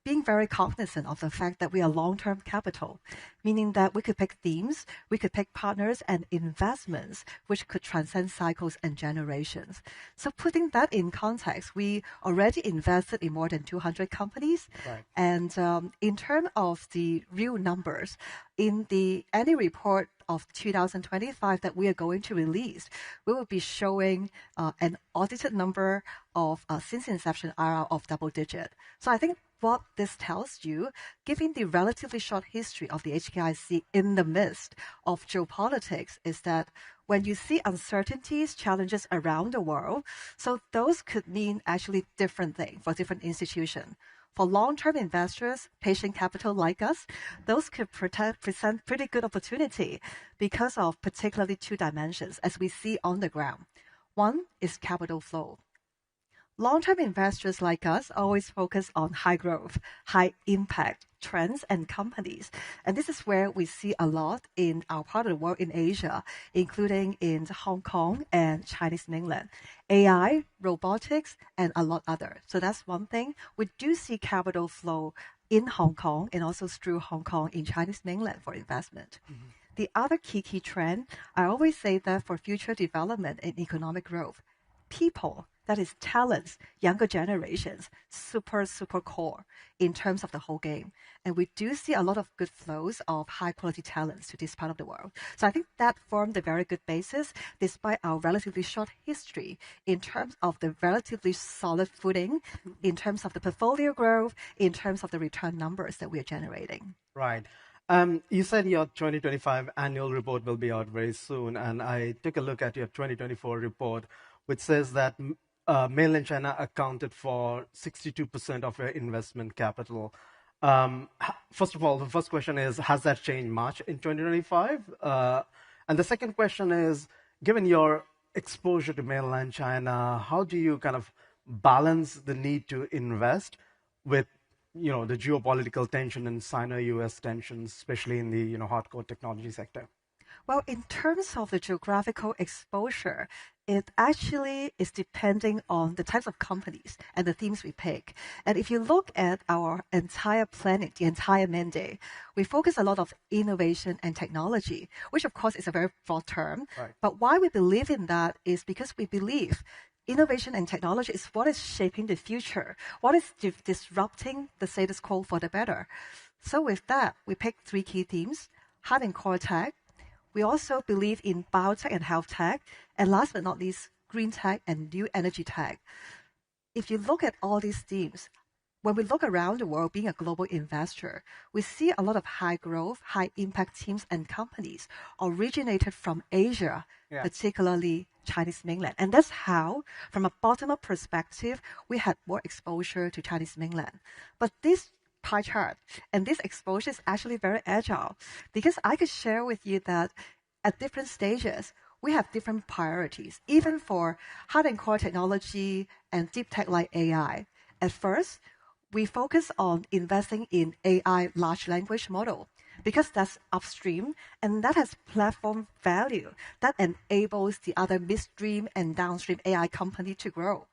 being very cognizant of the fact that we are long-term capital, meaning that we could pick themes, we could pick partners and investments which could transcend cycles and generations. So putting that in context, we already invested in more than 200 companies. Right. And in terms of the real numbers, in the annual report of 2025 that we are going to release, we will be showing an audited number of, since inception, IRR of double digit. So I think what this tells you, given the relatively short history of the HKIC in the midst of geopolitics, is that when you see uncertainties, challenges around the world, so those could mean actually different things for different institutions. For long-term investors, patient capital like us, those could present pretty good opportunity because of particularly two dimensions as we see on the ground. One is capital flow. Long-term investors like us always focus on high growth, high impact trends and companies. And this is where we see a lot in our part of the world in Asia, including in Hong Kong and Chinese mainland. AI, robotics, and a lot other. So that's one thing. We do see capital flow in Hong Kong and also through Hong Kong in Chinese mainland for investment. Mm-hmm. The other key trend, I always say that for future development and economic growth, people, that is talents, younger generations, super core in terms of the whole game. And we do see a lot of good flows of high quality talents to this part of the world. So I think that formed a very good basis, despite our relatively short history in terms of the relatively solid footing, in terms of the portfolio growth, in terms of the return numbers that we are generating. Right. You said your 2025 annual report will be out very soon, and I took a look at your 2024 report, which says that mainland China accounted for 62% of your investment capital. First of all, the first question is, has that changed much in 2025? And the second question is, given your exposure to mainland China, how do you kind of balance the need to invest with the geopolitical tension and Sino-US tensions, especially in the hardcore technology sector? Well, in terms of the geographical exposure, it actually is depending on the types of companies and the themes we pick. And if you look at our entire planning, the entire mandate, we focus a lot of innovation and technology, which of course is a very broad term. Right. But why we believe in that is because we believe innovation and technology is what is shaping the future, what is disrupting the status quo for the better. So with that, we picked 3 key themes: hard and core tech. We also believe in biotech and health tech, and last but not least, green tech and new energy tech. If you look at all these themes, when we look around the world, being a global investor, we see a lot of high growth, high impact teams and companies originated from Asia, particularly Chinese mainland. And that's how, from a bottom-up perspective, we had more exposure to Chinese mainland. But this pie chart and this exposure is actually very agile, because I could share with you that at different stages, we have different priorities, even for hard and core technology and deep tech like AI. At first, we focus on investing in AI large language model, because that's upstream and that has platform value that enables the other midstream and downstream AI company to grow.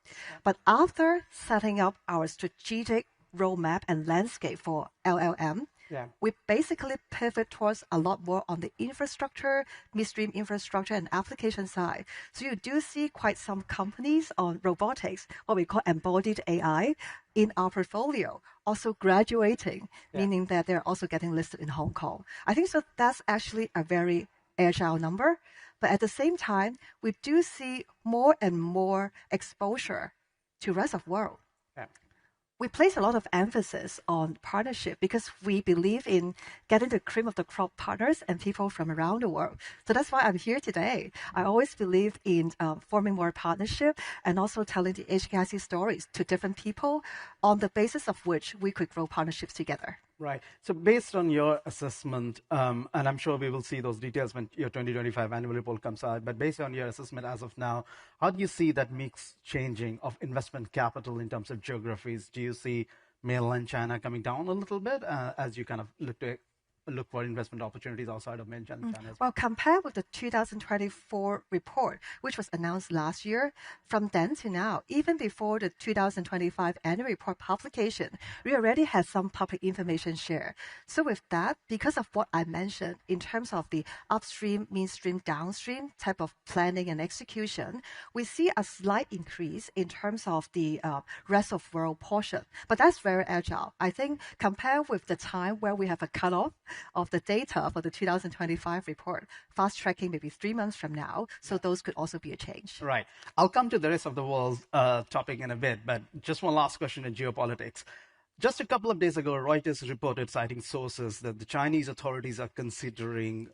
But after setting up our strategic roadmap and landscape for LLM, we basically pivot towards a lot more on the infrastructure, midstream infrastructure and application side. So you do see quite some companies on robotics, what we call embodied AI, in our portfolio, also graduating, meaning that they're also getting listed in Hong Kong. I think so that's actually a very agile number. But at the same time, we do see more and more exposure to rest of world. We place a lot of emphasis on partnership because we believe in getting the cream of the crop partners and people from around the world. So that's why I'm here today. I always believe in forming more partnership and also telling the HKIC stories to different people on the basis of which we could grow partnerships together. Right. So based on your assessment, and I'm sure we will see those details when your 2025 annual report comes out, but based on your assessment as of now, how do you see that mix changing of investment capital in terms of geographies? Do you see mainland China coming down a little bit as you kind of look for investment opportunities outside of mainland China? Well, compared with the 2024 report, which was announced last year, from then to now, even before the 2025 annual report publication, we already had some public information share. So with that, because of what I mentioned in terms of the upstream, midstream, downstream type of planning and execution, we see a slight increase in terms of the rest of world portion. But that's very agile. I think compared with the time where we have a cutoff of the data for the 2025 report, fast tracking maybe 3 months from now. So those could also be a change. Right. I'll come to the rest of the world topic in a bit, but just one last question in geopolitics. Just a couple of days ago, Reuters reported, citing sources, that the Chinese authorities are considering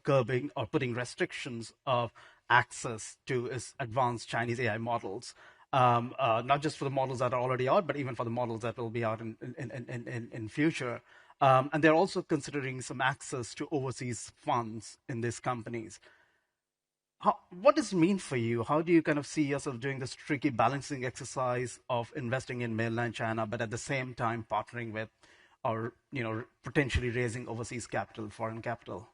curbing or putting restrictions of access to advanced Chinese AI models. Not just for the models that are already out, but even for the models that will be out in future. And they're also considering some access to overseas funds in these companies. What does it mean for you? How do you kind of see yourself doing this tricky balancing exercise of investing in mainland China, but at the same time partnering with or potentially raising overseas capital, foreign capital?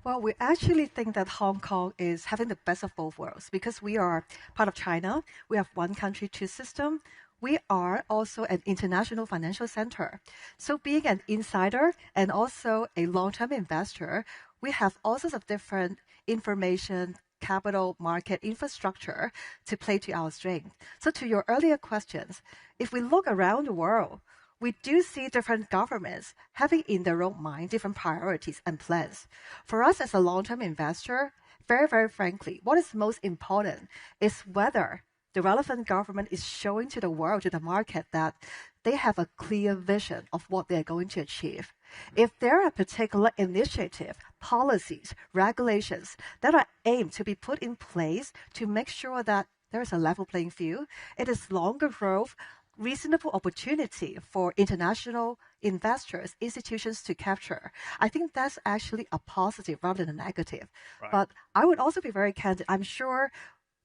Well, we actually think that Hong Kong is having the best of both worlds because we are part of China. We have one country, two systems. We are also an international financial center. So being an insider and also a long-term investor, we have all sorts of different information, capital, market, infrastructure to play to our strength. So to your earlier questions, if we look around the world, we do see different governments having in their own mind different priorities and plans. For us as a long-term investor, very, very frankly, what is most important is whether the relevant government is showing to the world, to the market, that they have a clear vision of what they're going to achieve. If there are particular initiative, policies, regulations that are aimed to be put in place to make sure that there is a level playing field, it is longer growth, reasonable opportunity for international investors, institutions to capture. I think that's actually a positive rather than a negative. Right. But I would also be very candid. I'm sure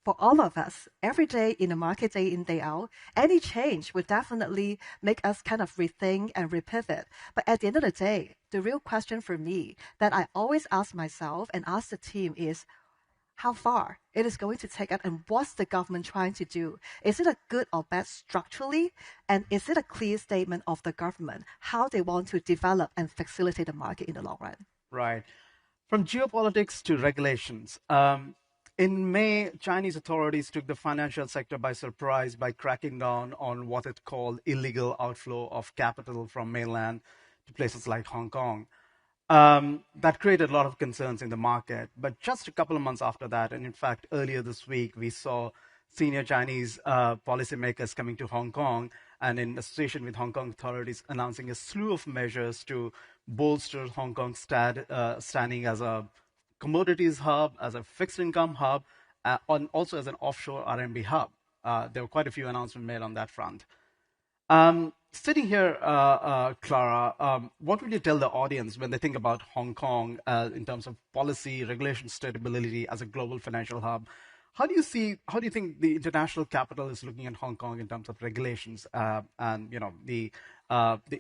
for all of us, every day in the market, day in, day out, any change would definitely make us kind of rethink and repivot. But at the end of the day, the real question for me that I always ask myself and ask the team is, how far it is going to take us and what's the government trying to do? Is it a good or bad structurally? And is it a clear statement of the government how they want to develop and facilitate the market in the long run? Right. From geopolitics to regulations. In May, Chinese authorities took the financial sector by surprise by cracking down on what it called illegal outflow of capital from mainland to places like Hong Kong. That created a lot of concerns in the market. But just a couple of months after that, and in fact, earlier this week, we saw senior Chinese policymakers coming to Hong Kong and in association with Hong Kong authorities announcing a slew of measures to bolster Hong Kong's standing as a commodities hub, as a fixed income hub, and also as an offshore RMB hub. There were quite a few announcements made on that front. Sitting here, Clara, what would you tell the audience when they think about Hong Kong in terms of policy, regulation, stability as a global financial hub? How do you think the international capital is looking at Hong Kong in terms of regulations and the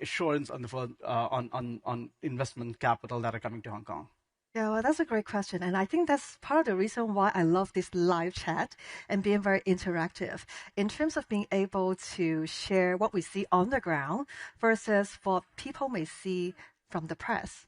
assurance on investment capital that are coming to Hong Kong? Yeah, well, that's a great question. And I think that's part of the reason why I love this live chat and being very interactive in terms of being able to share what we see on the ground versus what people may see from the press.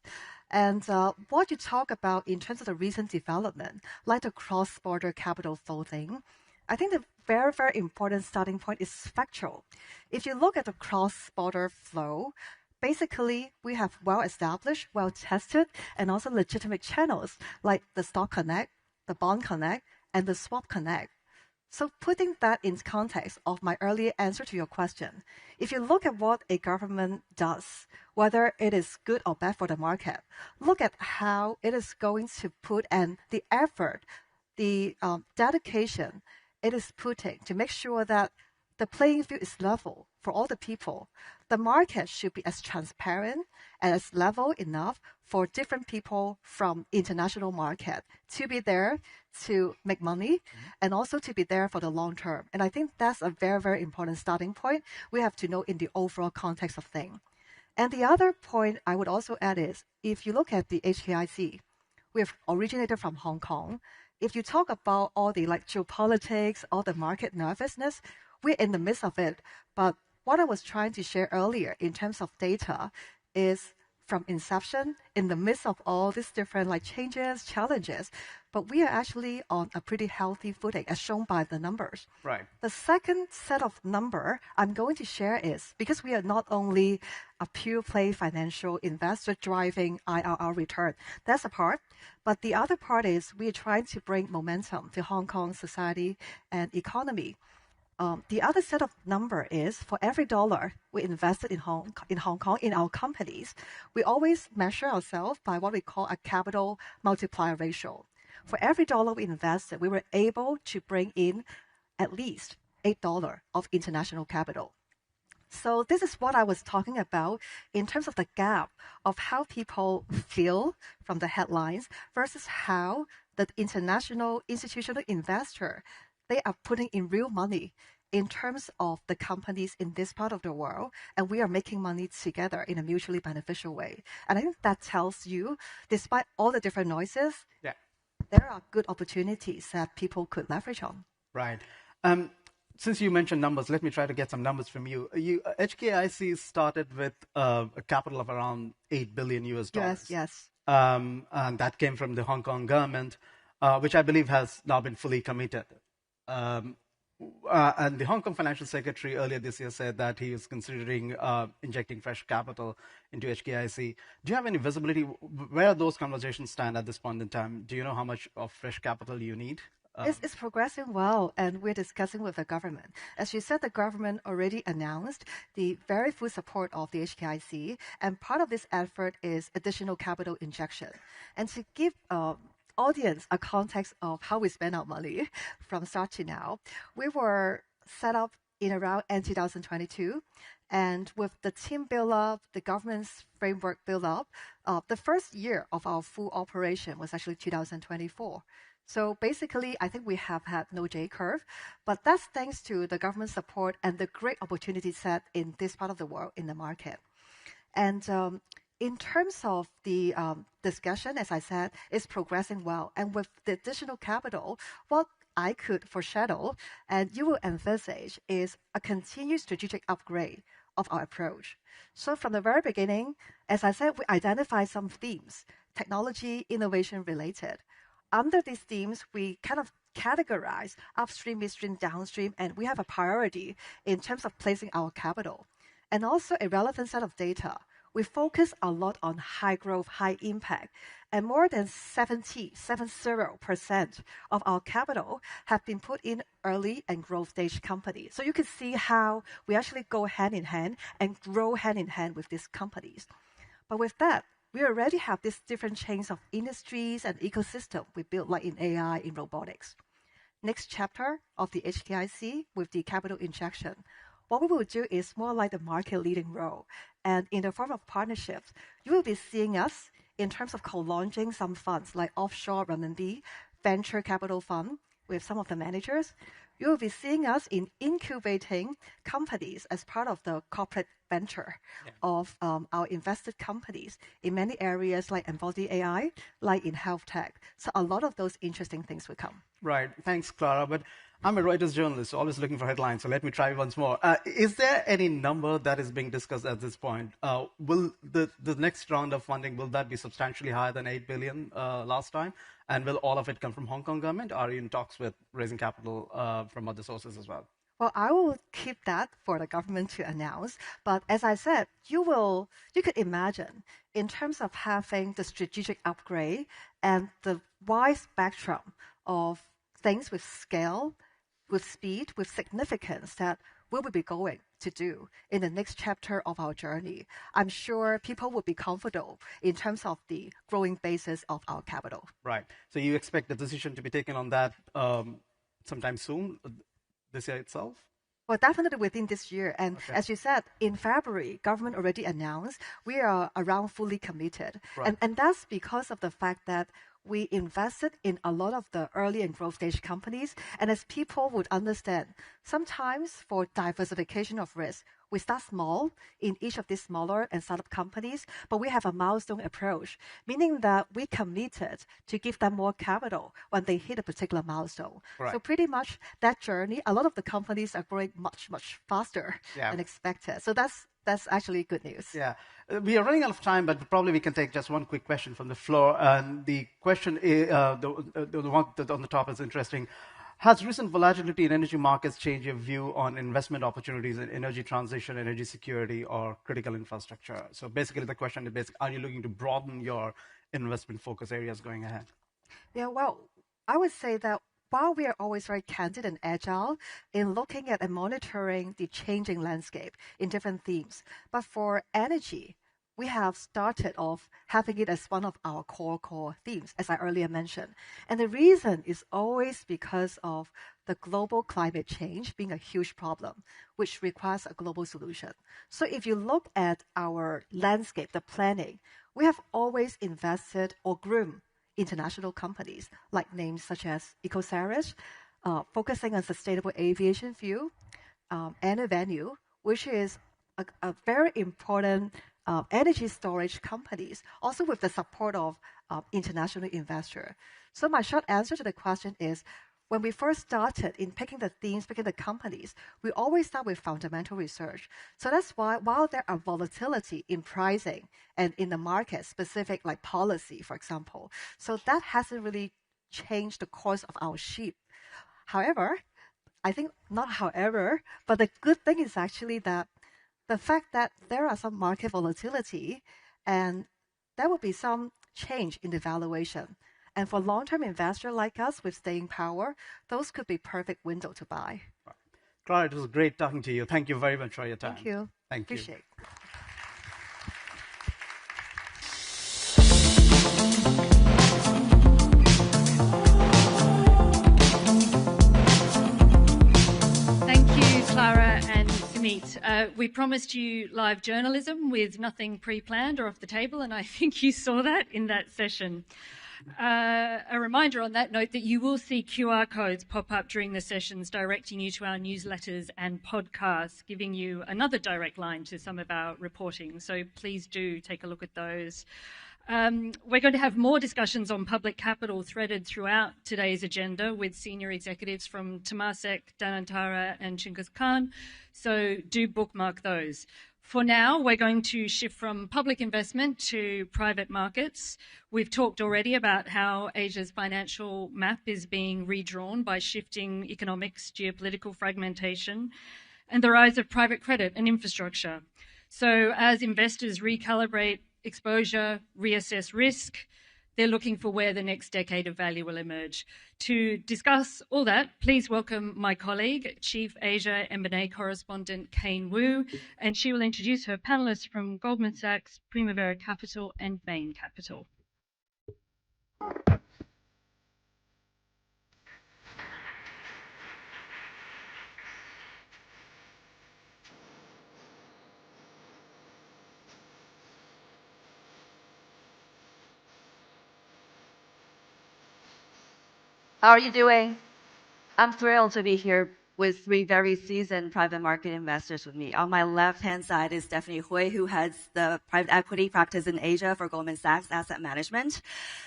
And what you talk about in terms of the recent development, like the cross-border capital flow thing, I think the very, very important starting point is factual. If you look at the cross-border flow, basically, we have well-established, well-tested, and also legitimate channels like the Stock Connect, the Bond Connect, and the Swap Connect. So putting that in context of my earlier answer to your question, if you look at what a government does, whether it is good or bad for the market, look at how it is going to put and the effort, the dedication it is putting to make sure that the playing field is level for all the people. The market should be as transparent and as level enough for different people from international market to be there to make money and also to be there for the long term. And I think that's a very, very important starting point we have to know in the overall context of things. And the other point I would also add is, if you look at the HKIC, we have originated from Hong Kong. If you talk about all the geopolitics, all the market nervousness, we're in the midst of it. But what I was trying to share earlier in terms of data is from inception, in the midst of all these different changes, challenges, but we are actually on a pretty healthy footing as shown by the numbers. Right. The second set of number I'm going to share is, because we are not only a pure play financial investor driving IRR return, that's a part, but the other part is we are trying to bring momentum to Hong Kong society and economy. The other set of number is for every dollar we invested in Hong Kong in our companies, we always measure ourselves by what we call a capital multiplier ratio. For every dollar we invested, we were able to bring in at least $8 of international capital. So this is what I was talking about in terms of the gap of how people feel from the headlines versus how the international institutional investor, they are putting in real money in terms of the companies in this part of the world, and we are making money together in a mutually beneficial way. And I think that tells you, despite all the different noises, there are good opportunities that people could leverage on. Right. Since you mentioned numbers, let me try to get some numbers from you. HKIC started with a capital of around $8 billion US. Yes. And that came from the Hong Kong government, which I believe has now been fully committed. And the Hong Kong Financial Secretary earlier this year said that he is considering injecting fresh capital into HKIC. Do you have any visibility where those conversations stand at this point in time? Do you know how much of fresh capital you need? It's progressing well, and we're discussing with the government. As you said, the government already announced the very full support of the HKIC, and part of this effort is additional capital injection. And to give audience a context of how we spend our money from start to now, we were set up in around end 2022. And with the team build up, the government's framework build up, the first year of our full operation was actually 2024. So basically, I think we have had no J curve, but that's thanks to the government support and the great opportunity set in this part of the world in the market. And in terms of the discussion, as I said, it's progressing well. And with the additional capital, what I could foreshadow and you will envisage is a continued strategic upgrade of our approach. So from the very beginning, as I said, we identified some themes, technology, innovation related. Under these themes, we kind of categorize upstream, midstream, downstream, and we have a priority in terms of placing our capital. And also a relevant set of data. We focus a lot on high growth, high impact, and more than 70% of our capital have been put in early and growth stage companies. So you can see how we actually go hand in hand and grow hand in hand with these companies. But with that, we already have these different chains of industries and ecosystem we built, like in AI, in robotics. Next chapter of the HKIC with the capital injection. What we will do is more like the market leading role. And in the form of partnerships, you will be seeing us in terms of co-launching some funds like offshore renminbi, venture capital fund with some of the managers. You will be seeing us in incubating companies as part of the corporate venture of our invested companies in many areas like embodied AI, like in health tech. So a lot of those interesting things will come. Right. Thanks, Clara. But I'm a Reuters journalist, so always looking for headlines. So let me try once more. Is there any number that is being discussed at this point? Will the next round of funding, will that be substantially higher than 8 billion last time? And will all of it come from Hong Kong government? Or are you in talks with raising capital from other sources as well? Well, I will keep that for the government to announce. But as I said, you could imagine in terms of having the strategic upgrade and the wide spectrum of things with scale, with speed, with significance that we will be going to do in the next chapter of our journey. I'm sure people will be comfortable in terms of the growing basis of our capital. Right. So you expect the decision to be taken on that sometime soon, this year itself? Well, definitely within this year. And as you said, in February, government already announced we are around fully committed. Right. And that's because of the fact that we invested in a lot of the early and growth stage companies. And as people would understand, sometimes for diversification of risk, we start small in each of these smaller and startup companies, but we have a milestone approach, meaning that we committed to give them more capital when they hit a particular milestone. Right. So pretty much that journey, a lot of the companies are growing much, much faster than expected. So that's actually good news. Yeah. We are running out of time, but probably we can take just one quick question from the floor. And the question, the one that on the top is interesting. Has recent volatility in energy markets changed your view on investment opportunities in energy transition, energy security, or critical infrastructure? So basically the question is, are you looking to broaden your investment focus areas going ahead? Yeah, well, I would say that while we are always very candid and agile in looking at and monitoring the changing landscape in different themes, but for energy, we have started off having it as one of our core themes, as I earlier mentioned. And the reason is always because of the global climate change being a huge problem, which requires a global solution. So if you look at our landscape, the planning, we have always invested or groomed international companies, like names such as Ecoceres, focusing on sustainable aviation fuel, and Venue, which is a very important energy storage companies, also with the support of international investor. So my short answer to the question is, when we first started in picking the themes, picking the companies, we always start with fundamental research. So that's why while there are volatility in pricing and in the market, specific like policy, for example, so that hasn't really changed the course of our ship. However, I think not however, but the good thing is actually that the fact that there are some market volatility and there will be some change in the valuation. And for long-term investor like us with staying power, those could be perfect window to buy. Clara, it was great talking to you. Thank you very much for your time. Thank you. Thank you. Appreciate it. Thank you, Clara We promised you live journalism with nothing pre-planned or off the table, and I think you saw that in that session. A reminder on that note that you will see QR codes pop up during the sessions directing you to our newsletters and podcasts, giving you another direct line to some of our reporting. So please do take a look at those. We're going to have more discussions on public capital threaded throughout today's agenda with senior executives from Temasek, Danantara and Chinggis Khan, so do bookmark those. For now, we're going to shift from public investment to private markets. We've talked already about how Asia's financial map is being redrawn by shifting economics, geopolitical fragmentation, and the rise of private credit and infrastructure. So as investors recalibrate exposure, reassess risk, they're looking for where the next decade of value will emerge. To discuss all that, please welcome my colleague, Chief Asia M&A Correspondent Kane Wu, and she will introduce her panelists from Goldman Sachs, Primavera Capital, and Bain Capital. How are you doing? I'm thrilled to be here with three very seasoned private market investors with me. On my left-hand side is Stephanie Hui, who heads the private equity practice in Asia for Goldman Sachs Asset Management.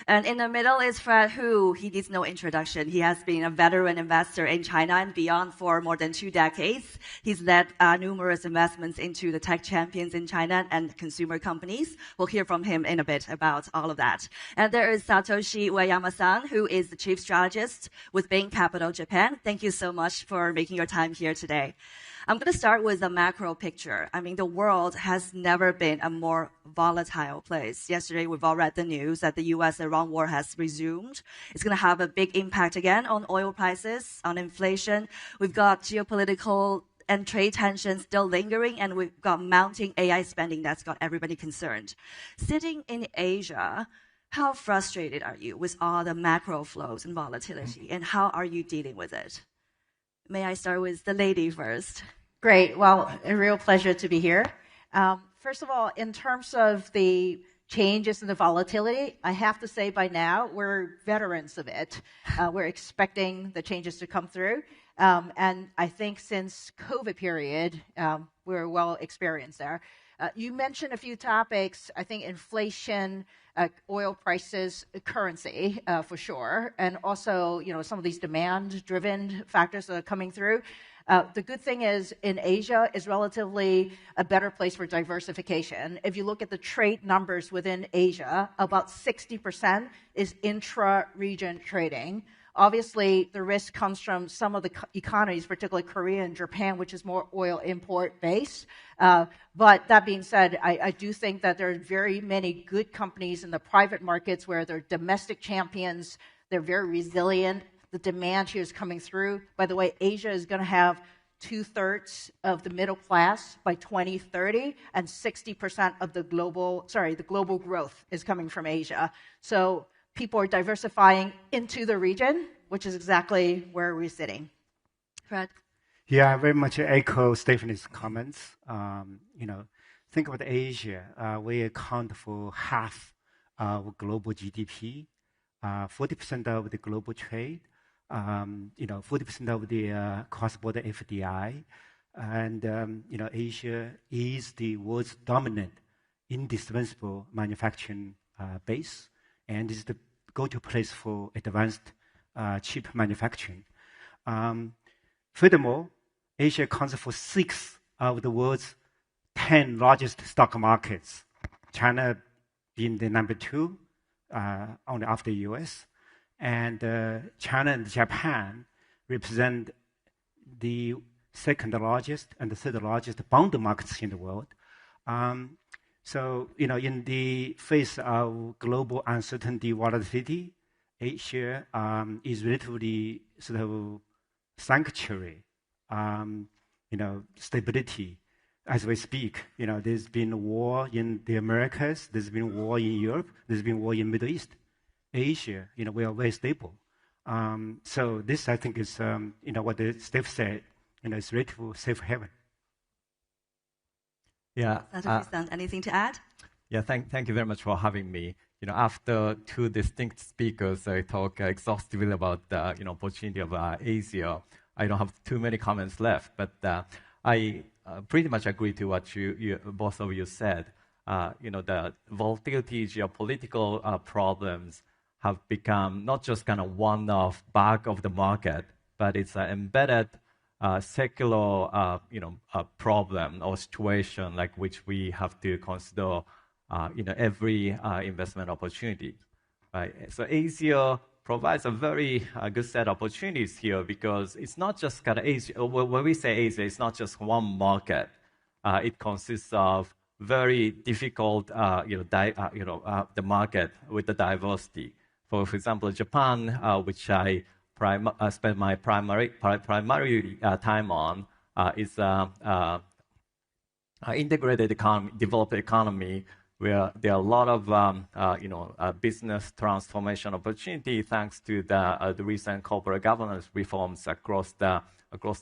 And in the middle is Fred Hu. He needs no introduction. He has been a veteran investor in China and beyond for more than 2 decades. He's led numerous investments into the tech champions in China and consumer companies. We'll hear from him in a bit about all of that. And there is Satoshi Ueyama-san, who is the chief strategist with Bain Capital Japan. Thank you so much for making your time here today. I'm going to start with the macro picture. I mean, the world has never been a more volatile place. Yesterday, we've all read the news that the US-Iran war has resumed. It's going to have a big impact again on oil prices, on inflation. We've got geopolitical and trade tensions still lingering, and we've got mounting AI spending that's got everybody concerned. Sitting in Asia, how frustrated are you with all the macro flows and volatility, and how are you dealing with it? May I start with the lady first? Great. Well, a real pleasure to be here. First of all, in terms of the changes in the volatility, I have to say by now we're veterans of it. We're expecting the changes to come through. And I think since COVID period, we're well experienced there. You mentioned a few topics, I think inflation, oil prices, currency, for sure, and also, some of these demand-driven factors that are coming through. The good thing is, in Asia, is relatively a better place for diversification. If you look at the trade numbers within Asia, about 60% is intra-region trading. Obviously, the risk comes from some of the economies, particularly Korea and Japan, which is more oil import based. But that being said, I do think that there are very many good companies in the private markets where they're domestic champions. They're very resilient. The demand here is coming through. By the way, Asia is going to have 2/3 of the middle class by 2030, and 60% of the global growth is coming from Asia. So people are diversifying into the region, which is exactly where we're sitting. Fred? Yeah, I very much echo Stephanie's comments. Think about Asia. We account for half of global GDP, 40% of the global trade, 40% of the cross-border FDI. And, Asia is the world's dominant, indispensable manufacturing base, and is the go-to place for advanced chip manufacturing. Furthermore, Asia accounts for 6 of the world's 10 largest stock markets, China being the number 2, only after the US. And China and Japan represent the second largest and the third largest bond markets in the world. So, in the face of global uncertainty, volatility, Asia is relatively sort of sanctuary, stability. As we speak, there's been a war in the Americas, there's been war in Europe, there's been war in Middle East. Asia, we are very stable. So this, I think, is, what Steph said, it's relatively safe haven. Yeah. Santoshi-san, anything to add? Yeah, thank you very much for having me. After two distinct speakers, I talk exhaustively about the opportunity of Asia. I don't have too many comments left, but I pretty much agree to what you both of you said. The volatility, geopolitical problems have become not just kind of one-off bug of the market, but it's an embedded secular problem or situation like which we have to consider every investment opportunity. Right? So Asia provides a very good set of opportunities here because it's not just kind of Asia. When we say Asia, it's not just one market. It consists of very difficult, the market with the diversity. For example, Japan, which I spend my primary time on, is integrated economy, developed economy, where there are a lot of business transformation opportunity thanks to the recent corporate governance reforms across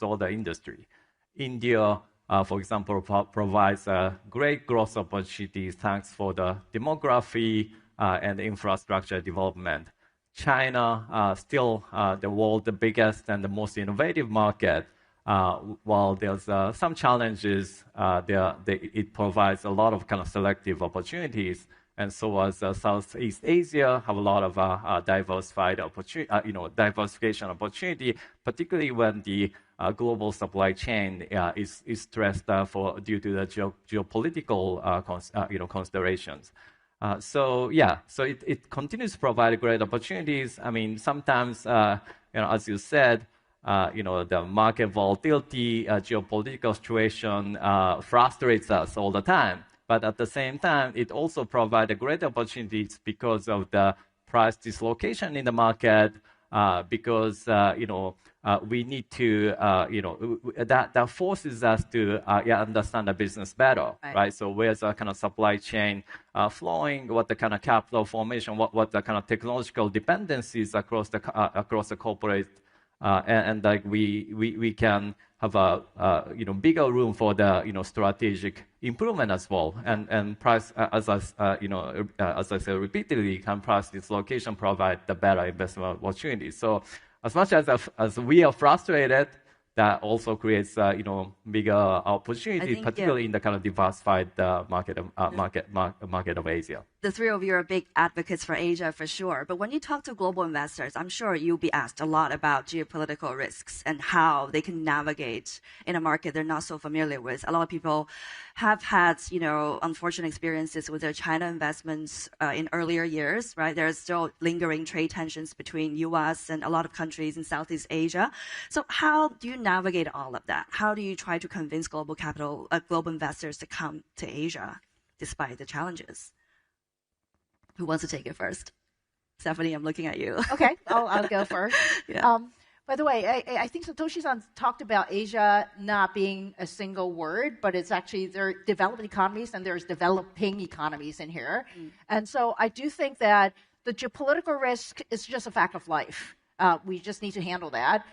all the industry. India, for example, provides great growth opportunities thanks for the demography and infrastructure development. China, still the world's biggest and the most innovative market. While there's some challenges, it provides a lot of kind of selective opportunities, and so as Southeast Asia have a lot of diversified diversification opportunity, particularly when the global supply chain is stressed due to the geopolitical considerations. So it continues to provide great opportunities. I mean, sometimes as you said. The market volatility, geopolitical situation frustrates us all the time. But at the same time, it also provides great opportunities because of the price dislocation in the market, because we need to, that forces us to understand the business better, right? So where's the kind of supply chain flowing, what the kind of capital formation, what the kind of technological dependencies across the corporate. And like we can have a bigger room for the strategic improvement as well. And price, as I said repeatedly, can price dislocation provide the better investment opportunities. So as much as we are frustrated, that also creates bigger opportunity, particularly in the kind of diversified market of Asia. The three of you are big advocates for Asia, for sure. But when you talk to global investors, I'm sure you'll be asked a lot about geopolitical risks and how they can navigate in a market they're not so familiar with. A lot of people have had, unfortunate experiences with their China investments in earlier years, right? There's still lingering trade tensions between U.S. and a lot of countries in Southeast Asia. So how do you navigate all of that? How do you try to convince global investors to come to Asia despite the challenges? Who wants to take it first? Stephanie, I'm looking at you. Okay, I'll go first. Yeah. By the way, I think Satoshi-san talked about Asia not being a single word, but it's actually there are developed economies and there's developing economies in here. And so I do think that the geopolitical risk is just a fact of life. We just need to handle that.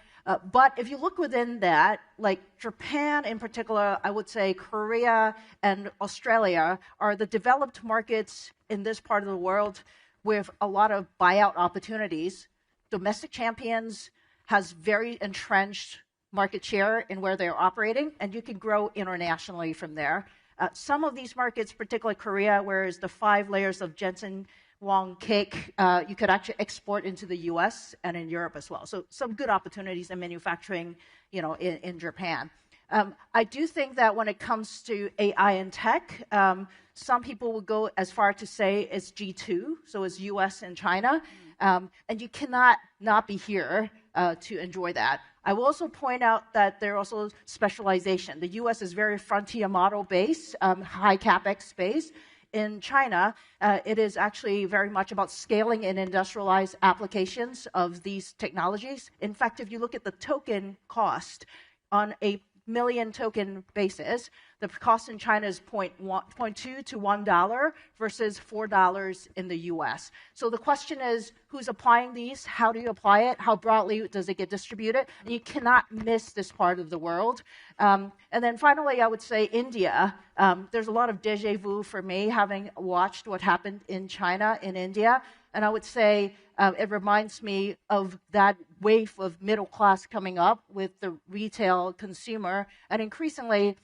But if you look within that, like Japan in particular, I would say Korea and Australia are the developed markets in this part of the world with a lot of buyout opportunities. Domestic champions has very entrenched market share in where they're operating, and you can grow internationally from there. Some of these markets, particularly Korea, where it's the 5 layers of Jensen Wong cake, you could actually export into the U.S. and in Europe as well. So some good opportunities in manufacturing, in Japan. I do think that when it comes to AI and tech, some people will go as far to say it's G2, so it's U.S. and China, and you cannot not be here to enjoy that. I will also point out that there are also specialization. The U.S. is very frontier model based, high capex space. In China, it is actually very much about scaling and industrialized applications of these technologies. In fact, if you look at the token cost on a million token basis, the cost in China is 0.2 to $1 versus $4 in the US. So the question is, who's applying these? How do you apply it? How broadly does it get distributed? And you cannot miss this part of the world. And then finally, I would say India. There's a lot of déjà vu for me, having watched what happened in China, in India. And I would say it reminds me of that wave of middle class coming up with the retail consumer. And increasingly,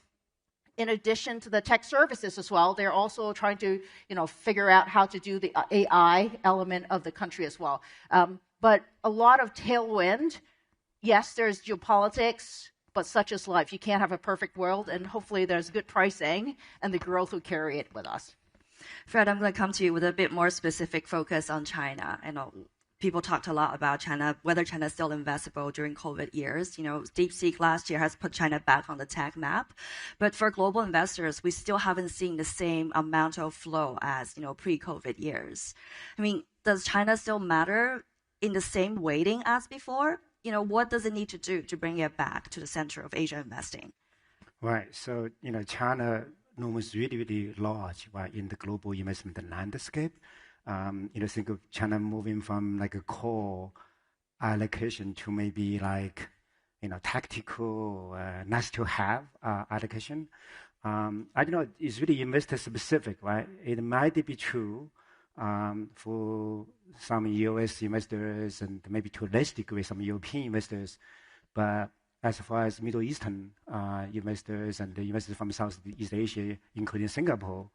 in addition to the tech services as well, they're also trying to figure out how to do the AI element of the country as well. But a lot of tailwind. Yes, there's geopolitics, but such is life. You can't have a perfect world, and hopefully there's good pricing, and the growth will carry it with us. Fred, I'm going to come to you with a bit more specific focus on China. I know people talked a lot about China, whether China is still investable during COVID years. DeepSeek last year has put China back on the tech map. But for global investors, we still haven't seen the same amount of flow as, pre-COVID years. I mean, does China still matter in the same weighting as before? What does it need to do to bring it back to the center of Asia investing? Right. So, China is really, really large, right, in the global investment landscape. Think of China moving from like a core allocation to maybe like, tactical, nice to have allocation. I don't know, it's really investor specific, right? It might be true for some US investors and maybe to a less degree some European investors, but as far as Middle Eastern investors and the investors from Southeast Asia, including Singapore,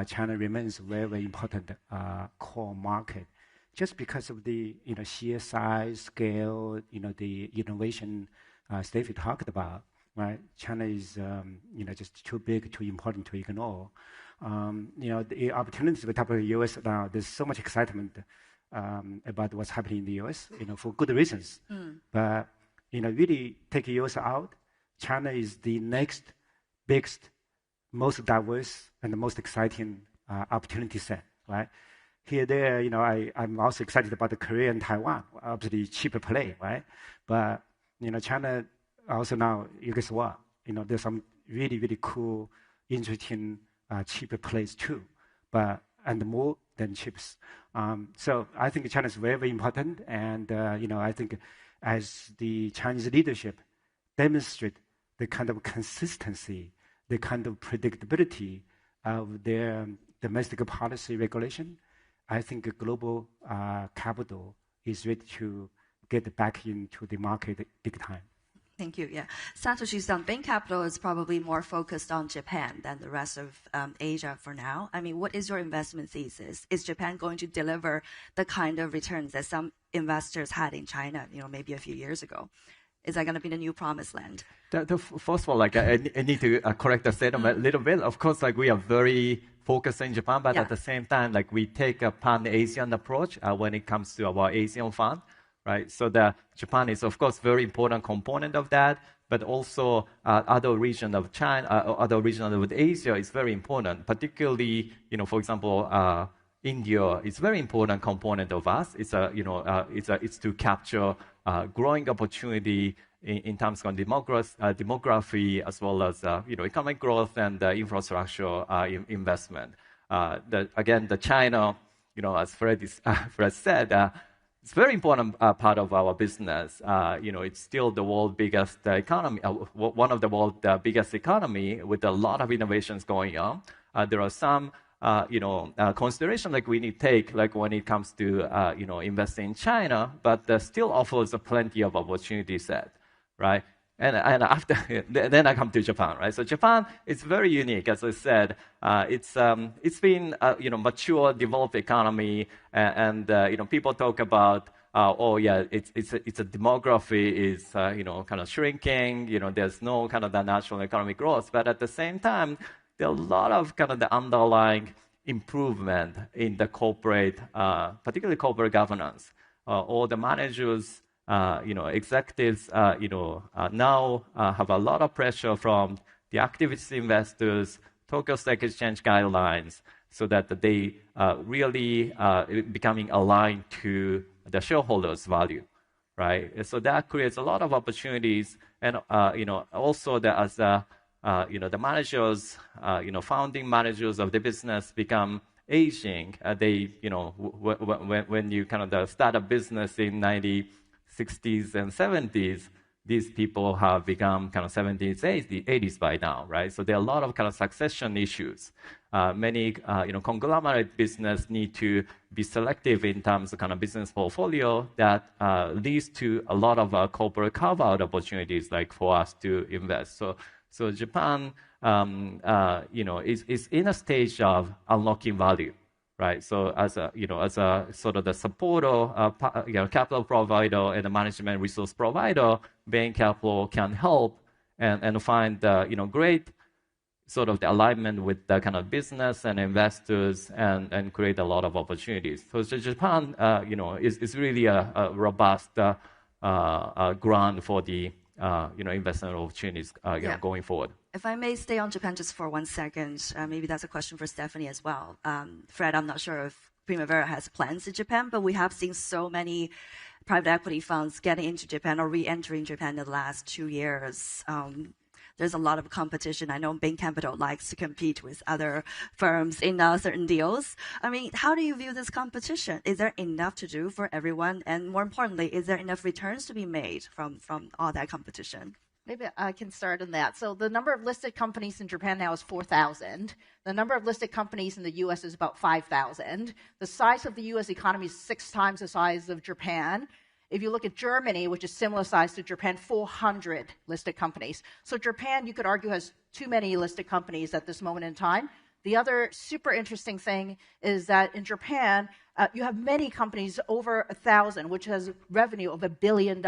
China remains a very, very important core market, just because of the sheer size, scale, the innovation Steffi talked about. Right, China is just too big, too important to ignore. The opportunities we talk about the U.S. now. There's so much excitement about what's happening in the U.S. For good reasons. But really take the U.S. out, China is the next biggest, most diverse, and the most exciting opportunity set, right? Here, there, I'm also excited about the Korea and Taiwan, obviously cheaper play, right? But, China also now, you guess what? There's some really, really cool, interesting, cheaper plays too, and more than chips. So I think China is very, very important, and, I think as the Chinese leadership demonstrate the kind of consistency, the kind of predictability of their domestic policy regulation, I think global capital is ready to get back into the market big time. Thank you. Yeah, Satoshi-san, Bain Capital is probably more focused on Japan than the rest of Asia for now. I mean, what is your investment thesis? Is Japan going to deliver the kind of returns that some investors had in China, maybe a few years ago? Is that going to be the new promised land? First of all, I need to correct the statement a little bit. Of course, we are very focused in Japan, but at the same time, we take a pan-Asian approach when it comes to our Asian fund, right? So Japan is, of course, very important component of that, but also other region of China, other region of Asia is very important. Particularly, for example, India is very important component of us. It's it's to capture growing opportunity in terms of demography as well as economic growth and infrastructure investment. The China, as Fred said, it's a very important part of our business. It's still the world's biggest economy, one of the world's biggest economy with a lot of innovations going on. There are some consideration we need to take when it comes to investing in China, but still offers plenty of opportunity set, right? And after then I come to Japan, right? So Japan is very unique, as I said. It's been mature, developed economy, and people talk about it's a demography is kind of shrinking. There's no kind of the natural economic growth, but at the same time, there are a lot of kind of the underlying improvement in the corporate, particularly corporate governance. All the managers, executives, now have a lot of pressure from the activist investors, Tokyo Stock Exchange guidelines, so that they really becoming aligned to the shareholders' value, right? So that creates a lot of opportunities, and also that as the managers, founding managers of the business become aging. When you kind of start a business in 1960s and 70s, these people have become kind of 70s, 80s by now, right? So there are a lot of kind of succession issues. Many conglomerate business need to be selective in terms of kind of business portfolio that leads to a lot of corporate carve-out opportunities, like for us to invest. So Japan, is in a stage of unlocking value, right? So as a sort of the supporter, capital provider and a management resource provider, Bain Capital can help and find great sort of the alignment with the kind of business and investors and create a lot of opportunities. So Japan, is really a robust ground for the investment opportunities going forward. If I may stay on Japan just for 1 second, maybe that's a question for Stephanie as well. Fred, I'm not sure if Primavera has plans in Japan, but we have seen so many private equity funds getting into Japan or re-entering Japan in the last 2 years. There's a lot of competition. I know Bain Capital likes to compete with other firms in certain deals. I mean, how do you view this competition? Is there enough to do for everyone? And more importantly, is there enough returns to be made from all that competition? Maybe I can start on that. So the number of listed companies in Japan now is 4,000. The number of listed companies in the US is about 5,000. The size of the US economy is 6 times the size of Japan. If you look at Germany, which is similar size to Japan, 400 listed companies. So Japan, you could argue, has too many listed companies at this moment in time. The other super interesting thing is that in Japan, you have many companies over 1,000, which has revenue of $1 billion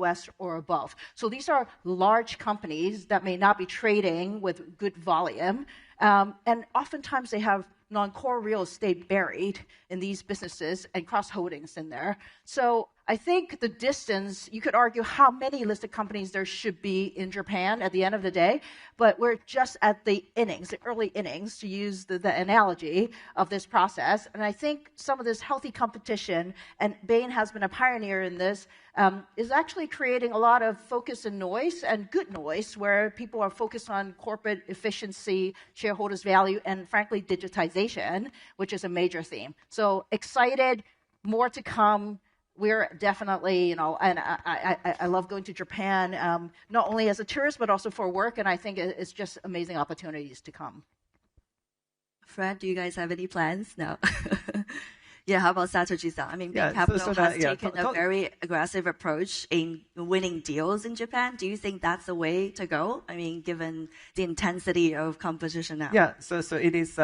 US or above. So these are large companies that may not be trading with good volume. And oftentimes they have non-core real estate buried in these businesses and cross-holdings in there. So I think the distance, you could argue how many listed companies there should be in Japan at the end of the day, but we're just at the innings, the early innings, to use the analogy of this process. And I think some of this healthy competition, and Bain has been a pioneer in this, is actually creating a lot of focus and noise, and good noise, where people are focused on corporate efficiency, shareholders' value, and frankly, digitization, which is a major theme. So excited, more to come. We're definitely, and I love going to Japan, not only as a tourist, but also for work, and I think it's just amazing opportunities to come. Fred, do you guys have any plans? No. Yeah, how about Satoshi-san? I mean, Bain Capital has taken a very aggressive approach in winning deals in Japan. Do you think that's the way to go? I mean, given the intensity of competition now. Yeah, so it is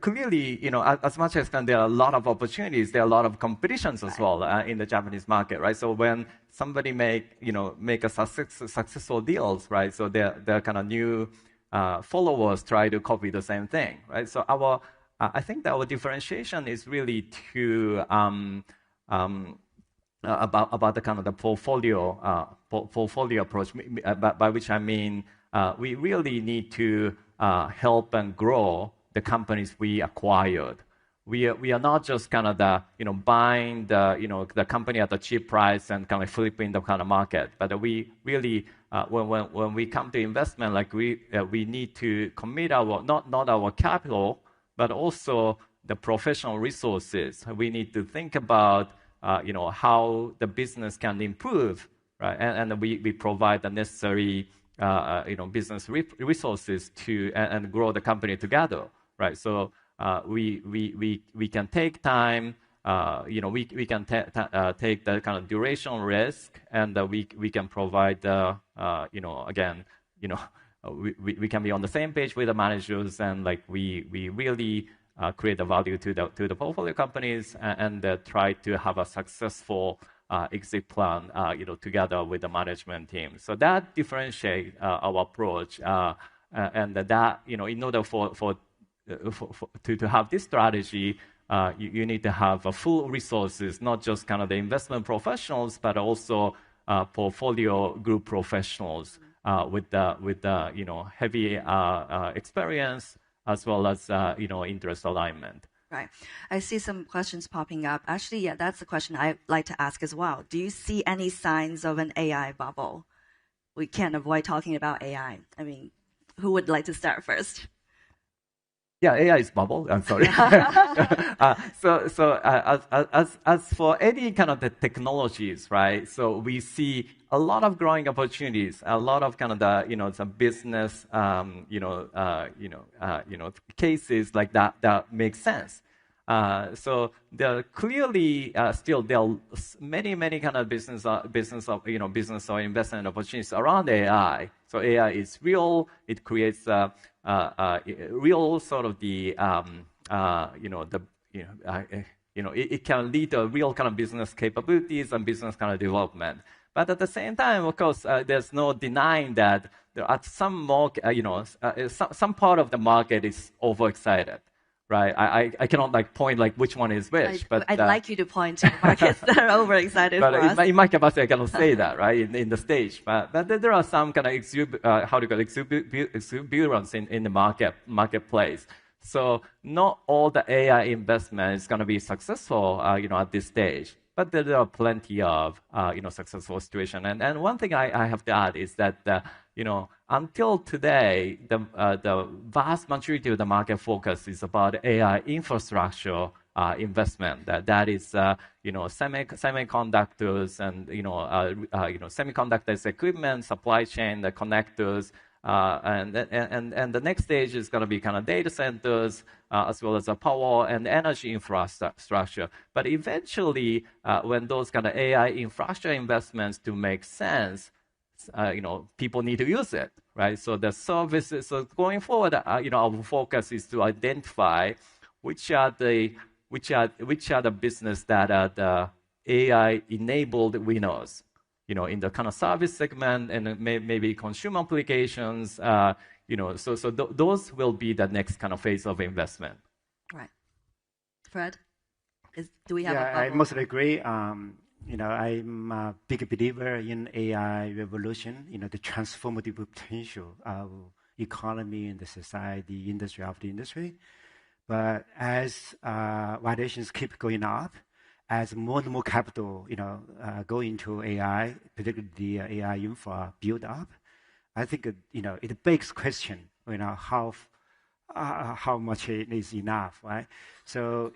clearly, as much as there are a lot of opportunities, there are a lot of competitions as well in the Japanese market, right? So when somebody make a successful deals, right? So they're kind of new followers try to copy the same thing, right? So I think that our differentiation is really to about the kind of the portfolio approach, by which I mean we really need to help and grow the companies we acquired. We are not just kind of buying the company at a cheap price and kind of flipping the kind of market, but we really when we come to investment, like we need to commit our not our capital, but also the professional resources. We need to think about, how the business can improve, right? And we provide the necessary, business resources to and grow the company together, right? So we can take time, we can take the kind of duration risk, and we can provide, again, we can be on the same page with the managers, and like we really create the value to the portfolio companies and try to have a successful exit plan, together with the management team. So that differentiates our approach, and that in order to have this strategy, you need to have full resources, not just kind of the investment professionals, but also portfolio group professionals. With the heavy experience as well as interest alignment. Right. I see some questions popping up. Actually, yeah, that's the question I'd like to ask as well. Do you see any signs of an AI bubble? We can't avoid talking about AI. I mean, who would like to start first? Yeah, AI is bubble. I'm sorry. As for any kind of the technologies, right? So we see a lot of growing opportunities, a lot of kind of the some business cases like that make sense. So there are clearly still there are many kind of business or investment opportunities around AI. So AI is real. It creates real sort of it can lead to real kind of business capabilities and business kind of development. But at the same time, of course, there's no denying that there are some some part of the market is overexcited. Right, I cannot point which one is which, but I'd like you to point to markets that are overexcited but for us. In my capacity, I cannot say that, right, in the stage. But there are some kind of exuberance in the marketplace. So not all the AI investment is going to be successful, at this stage. But there are plenty of, successful situations. And one thing I have to add is that, until today, the vast majority of the market focus is about AI infrastructure investment. That is, semiconductors and, semiconductors equipment, supply chain, the connectors. And the next stage is going to be kind of data centers, as well as the power and energy infrastructure. But eventually, when those kind of AI infrastructure investments to make sense, people need to use it, right? So the services. So going forward, our focus is to identify which are the business that are the AI-enabled winners. In the kind of service segment and maybe consumer applications, so those will be the next kind of phase of investment. Right. Fred, do we have a bubble? I mostly agree. I'm a big believer in AI revolution, the transformative potential of economy and the society, industry after industry. But as valuations keep going up, as more and more capital, go into AI, particularly the AI infra build up, I think it begs question, how much it is enough, right? So,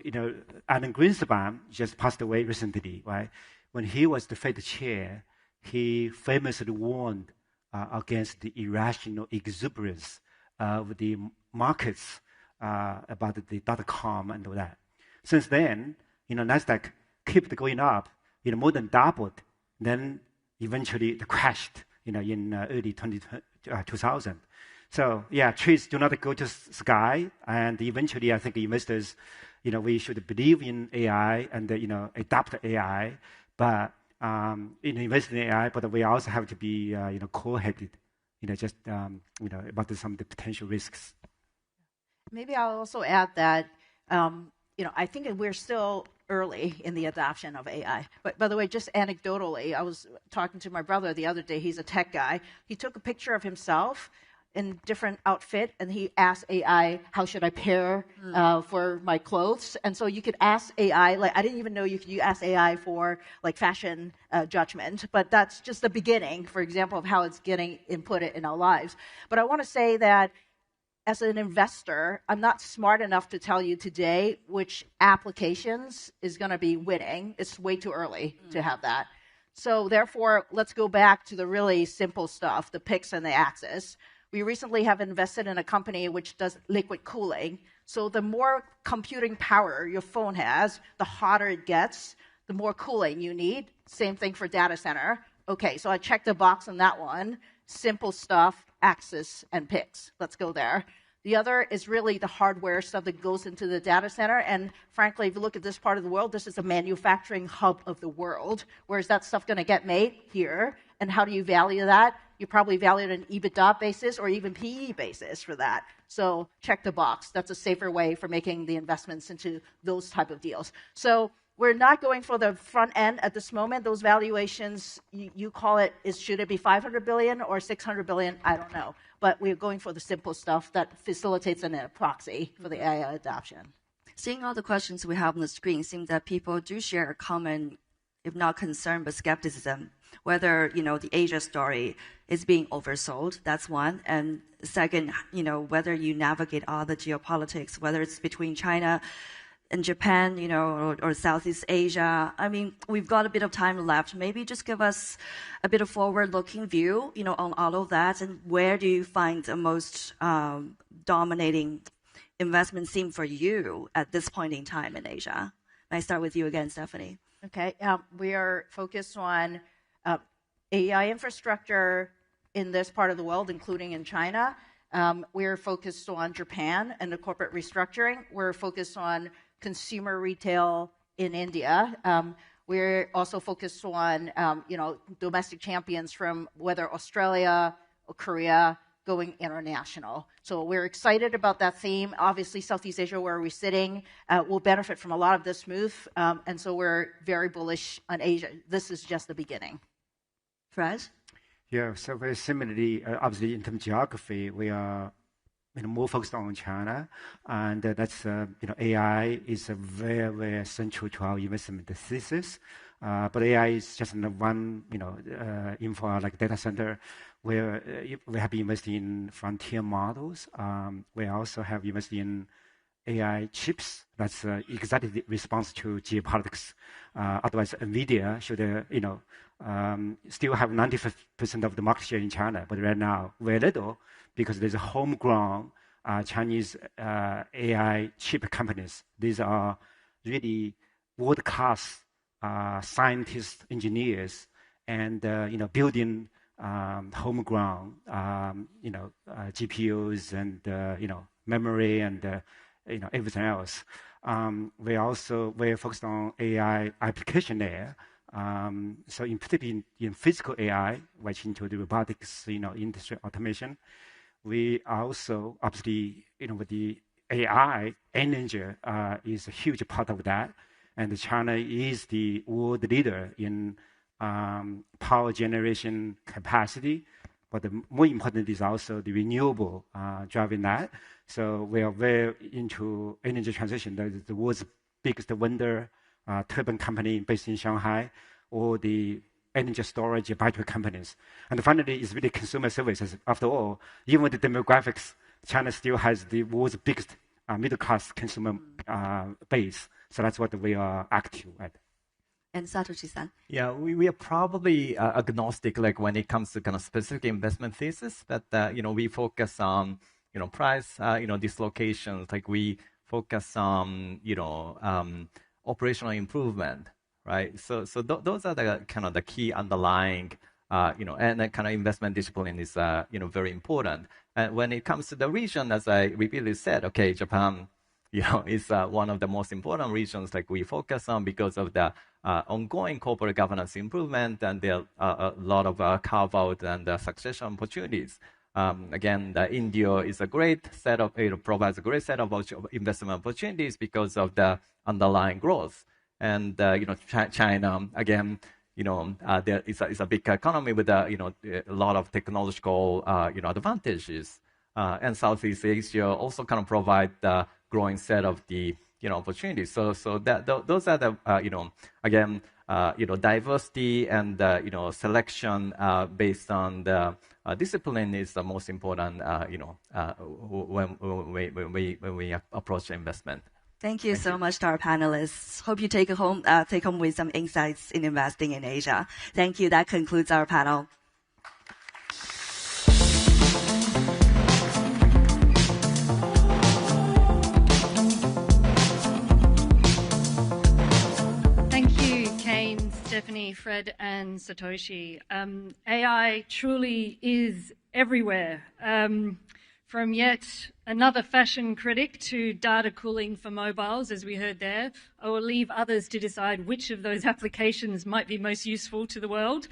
Alan Greenspan just passed away recently, right? When he was the Fed chair, he famously warned against the irrational exuberance of the markets about the .com and all that. Since then, Nasdaq kept going up, more than doubled. Then eventually it crashed, in early 2000. So yeah, trees do not go to sky, and eventually I think investors, we should believe in AI and adapt AI, but invest in AI. But we also have to be cool-headed, about some of the potential risks. Maybe I'll also add that I think we're still early in the adoption of AI. But by the way, just anecdotally, I was talking to my brother the other day. He's a tech guy. He took a picture of himself in different outfit, and he asked AI, how should I pair for my clothes? And so you could ask AI, I didn't even know you could ask AI for fashion judgment, but that's just the beginning, for example, of how it's getting inputted in our lives. But I want to say that as an investor, I'm not smart enough to tell you today which applications is going to be winning. It's way too early to have that. So therefore, let's go back to the really simple stuff, the picks and the axes. We recently have invested in a company which does liquid cooling. So the more computing power your phone has, the hotter it gets, the more cooling you need. Same thing for data center. Okay, so I checked the box on that one. Simple stuff, axis and picks. Let's go there. The other is really the hardware stuff that goes into the data center. And frankly, if you look at this part of the world, this is a manufacturing hub of the world. Where is that stuff going to get made? Here. And how do you value that? You probably value it on an EBITDA basis or even PE basis for that. So check the box. That's a safer way for making the investments into those type of deals. So we're not going for the front end at this moment. Those valuations, you call it, should it be 500 billion or 600 billion? I don't know. But we're going for the simple stuff that facilitates a proxy for the AI adoption. Seeing all the questions we have on the screen, seems that people do share a common, if not concern, but skepticism, whether, the Asia story is being oversold. That's one. And second, whether you navigate all the geopolitics, whether it's between China and Japan, or Southeast Asia. I mean, we've got a bit of time left. Maybe just give us a bit of forward-looking view, on all of that, and where do you find the most dominating investment theme for you at this point in time in Asia? May I start with you again, Stephanie? Okay, we are focused on AI infrastructure in this part of the world, including in China. We're focused on Japan and the corporate restructuring. We're focused on consumer retail in India. We're also focused on, domestic champions from whether Australia or Korea going international. So we're excited about that theme. Obviously, Southeast Asia, where we're sitting, will benefit from a lot of this move. And so we're very bullish on Asia. This is just the beginning. Fred? Yeah, so very similarly, obviously in terms of geography, we are more focused on China, and that's AI is a very, very central to our investment thesis. But AI is just one info like data center where we have been investing in frontier models. We also have invested in AI chips. That's exactly the response to geopolitics. Otherwise, NVIDIA should still have 95% of the market share in China, but right now very little because there's a homegrown Chinese AI chip companies. These are really world-class scientists, engineers, and building homegrown GPUs and memory and everything else. We're also very focused on AI application there. So in particular in physical AI, which into the robotics, industry automation, we also obviously, with the AI energy is a huge part of that. And China is the world leader in power generation capacity. But the more important is also the renewable driving that. So we are very into energy transition. The world's biggest wind turbine company based in Shanghai, or the energy storage battery companies. And finally, it's really consumer services. After all, even with the demographics, China still has the world's biggest middle-class consumer base. So that's what we are active at. And Satoshi-san? Yeah, we are probably agnostic, like when it comes to kind of specific investment thesis, but we focus on price, dislocations. Like we focus on operational improvement, right? So those are the kind of the key underlying, and that kind of investment discipline is very important. And when it comes to the region, as I repeatedly said, okay, Japan, is one of the most important regions like we focus on because of the ongoing corporate governance improvement, and there are a lot of carve-out and succession opportunities. Again, India is a great set of, provides a great set of investment opportunities because of the underlying growth. And China, again, there is a big economy with a lot of technological advantages. And Southeast Asia also kind of provide the growing set of the opportunities. So those are the again diversity and selection based on the discipline is the most important when we approach investment. Thank you so much to our panelists. Hope you take home with some insights in investing in Asia. Thank you. That concludes our panel. Thank you, Kane, Stephanie, Fred, and Satoshi. AI truly is everywhere. From yet another fashion critic to data cooling for mobiles, as we heard there. I will leave others to decide which of those applications might be most useful to the world.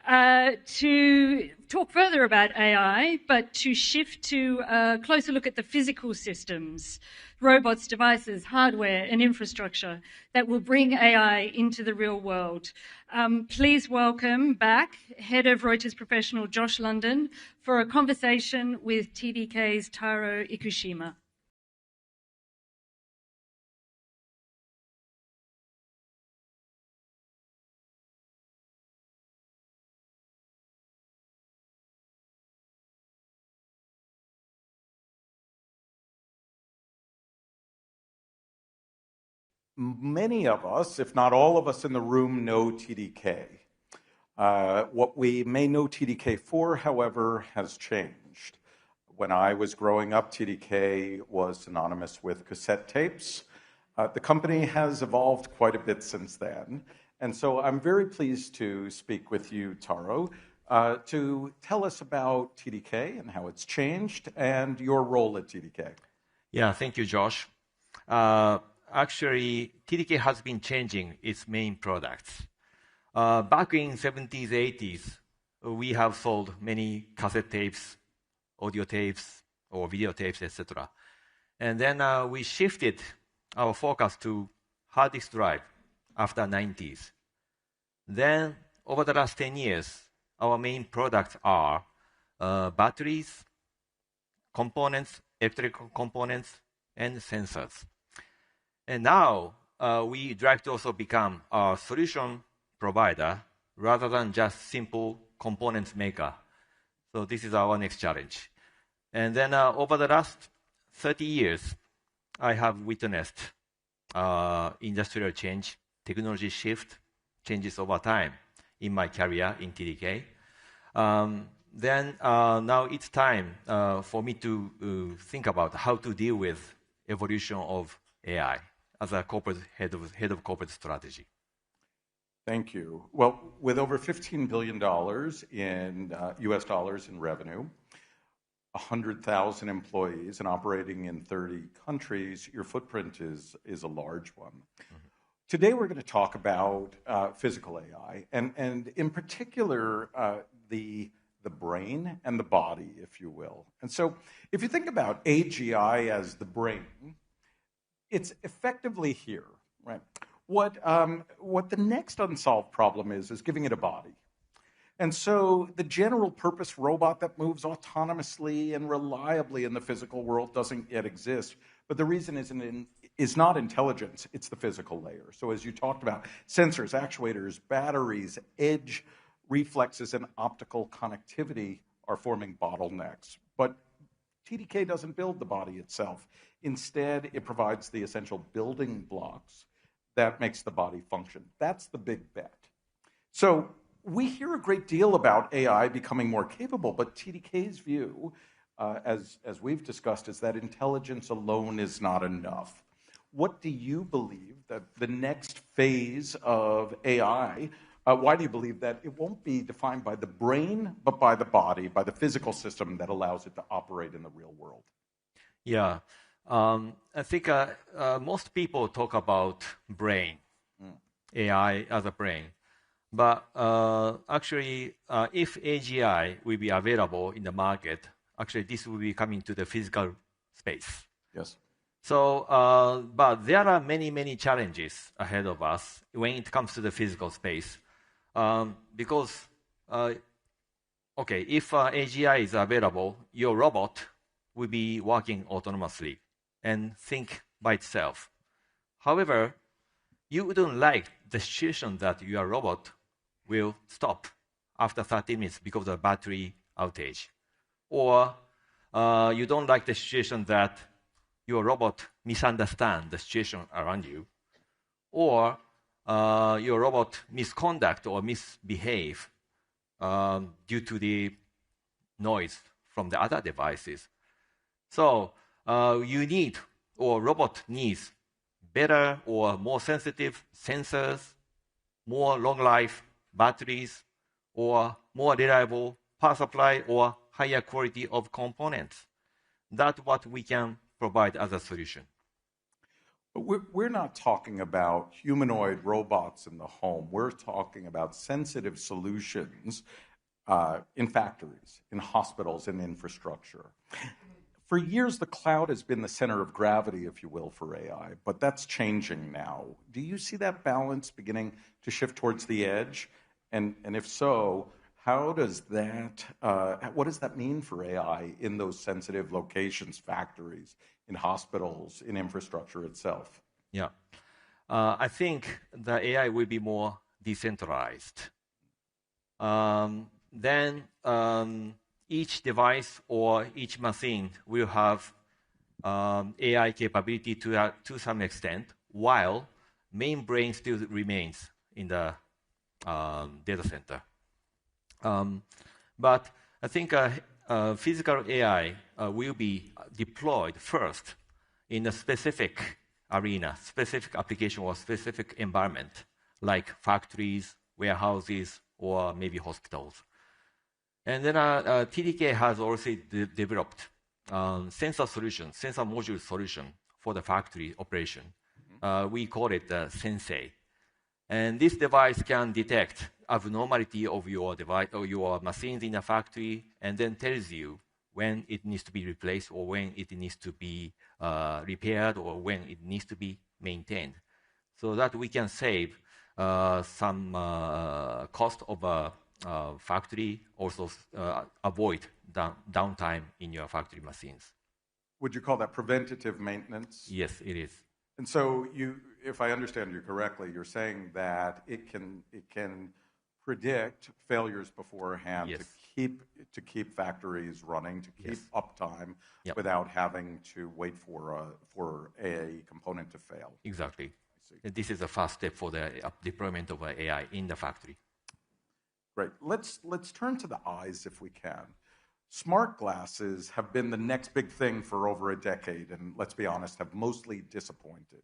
To talk further about AI, but to shift to a closer look at the physical systems, robots, devices, hardware, and infrastructure that will bring AI into the real world. Please welcome back Head of Reuters Professional Josh London for a conversation with TDK's Taro Ikushima. Many of us, if not all of us in the room, know TDK. What we may know TDK for, however, has changed. When I was growing up, TDK was synonymous with cassette tapes. The company has evolved quite a bit since then. And so I'm very pleased to speak with you, Taro, to tell us about TDK and how it's changed and your role at TDK. Yeah, thank you, Josh. Actually, TDK has been changing its main products. Back in 70s, 80s, we have sold many cassette tapes, audio tapes, or videotapes, etc. And then we shifted our focus to hard disk drive after 90s. Then, over the last 10 years, our main products are batteries, components, electrical components, and sensors. And now, we drive to also become a solution provider rather than just simple components maker. So this is our next challenge. And then over the last 30 years, I have witnessed industrial change, technology shift, changes over time in my career in TDK. Then now it's time for me to think about how to deal with evolution of AI as a corporate head of corporate strategy. Thank you. Well, with over $15 billion in US dollars in revenue, 100,000 employees and operating in 30 countries, your footprint is a large one. Mm-hmm. Today we're going to talk about physical AI and in particular the brain and the body, if you will. And so if you think about AGI as the brain, it's effectively here, right? What the next unsolved problem is giving it a body. And so the general purpose robot that moves autonomously and reliably in the physical world doesn't yet exist. But the reason is not intelligence, it's the physical layer. So as you talked about, sensors, actuators, batteries, edge reflexes, and optical connectivity are forming bottlenecks. But TDK doesn't build the body itself. Instead, it provides the essential building blocks that makes the body function. That's the big bet. So we hear a great deal about AI becoming more capable, but TDK's view, as we've discussed, is that intelligence alone is not enough. What do you believe that the next phase of AI, why do you believe that it won't be defined by the brain, but by the body, by the physical system that allows it to operate in the real world? Yeah. I think most people talk about brain, AI as a brain. But actually, if AGI will be available in the market, actually this will be coming to the physical space. Yes. So, but there are many challenges ahead of us when it comes to the physical space. Because, okay, if AGI is available, your robot will be working autonomously and think by itself. However, you wouldn't like the situation that your robot will stop after 30 minutes because of battery outage. Or you don't like the situation that your robot misunderstands the situation around you. Or your robot misconduct or misbehave due to the noise from the other devices. So you need, or robot needs, better or more sensitive sensors, more long life batteries, or more reliable power supply, or higher quality of components. That's what we can provide as a solution. But we're not talking about humanoid robots in the home. We're talking about sensitive solutions in factories, in hospitals, in infrastructure. For years, the cloud has been the center of gravity, if you will, for AI, but that's changing now. Do you see that balance beginning to shift towards the edge? And if so, how does that, what does that mean for AI in those sensitive locations, factories, in hospitals, in infrastructure itself? Yeah. I think the AI will be more decentralized. Then each device or each machine will have AI capability to some extent, while main brain still remains in the data center. But I think physical AI will be deployed first in a specific arena, specific application or specific environment, like factories, warehouses, or maybe hospitals. And then TDK has also developed sensor solution, sensor module solution for the factory operation. We call it Sensei. And this device can detect abnormality of your device or your machines in the factory, and then tells you when it needs to be replaced or when it needs to be repaired or when it needs to be maintained, so that we can save some cost of a factory, also avoid downtime in your factory machines. Would you call that preventative maintenance? Yes, it is. And so if I understand you correctly, you're saying that it can predict failures beforehand, yes, to keep factories running, to keep uptime, without having to wait for a component to fail. Exactly. This is the first step for the deployment of AI in the factory. Great. Let's turn to the eyes if we can. Smart glasses have been the next big thing for over a decade, and let's be honest, have mostly disappointed.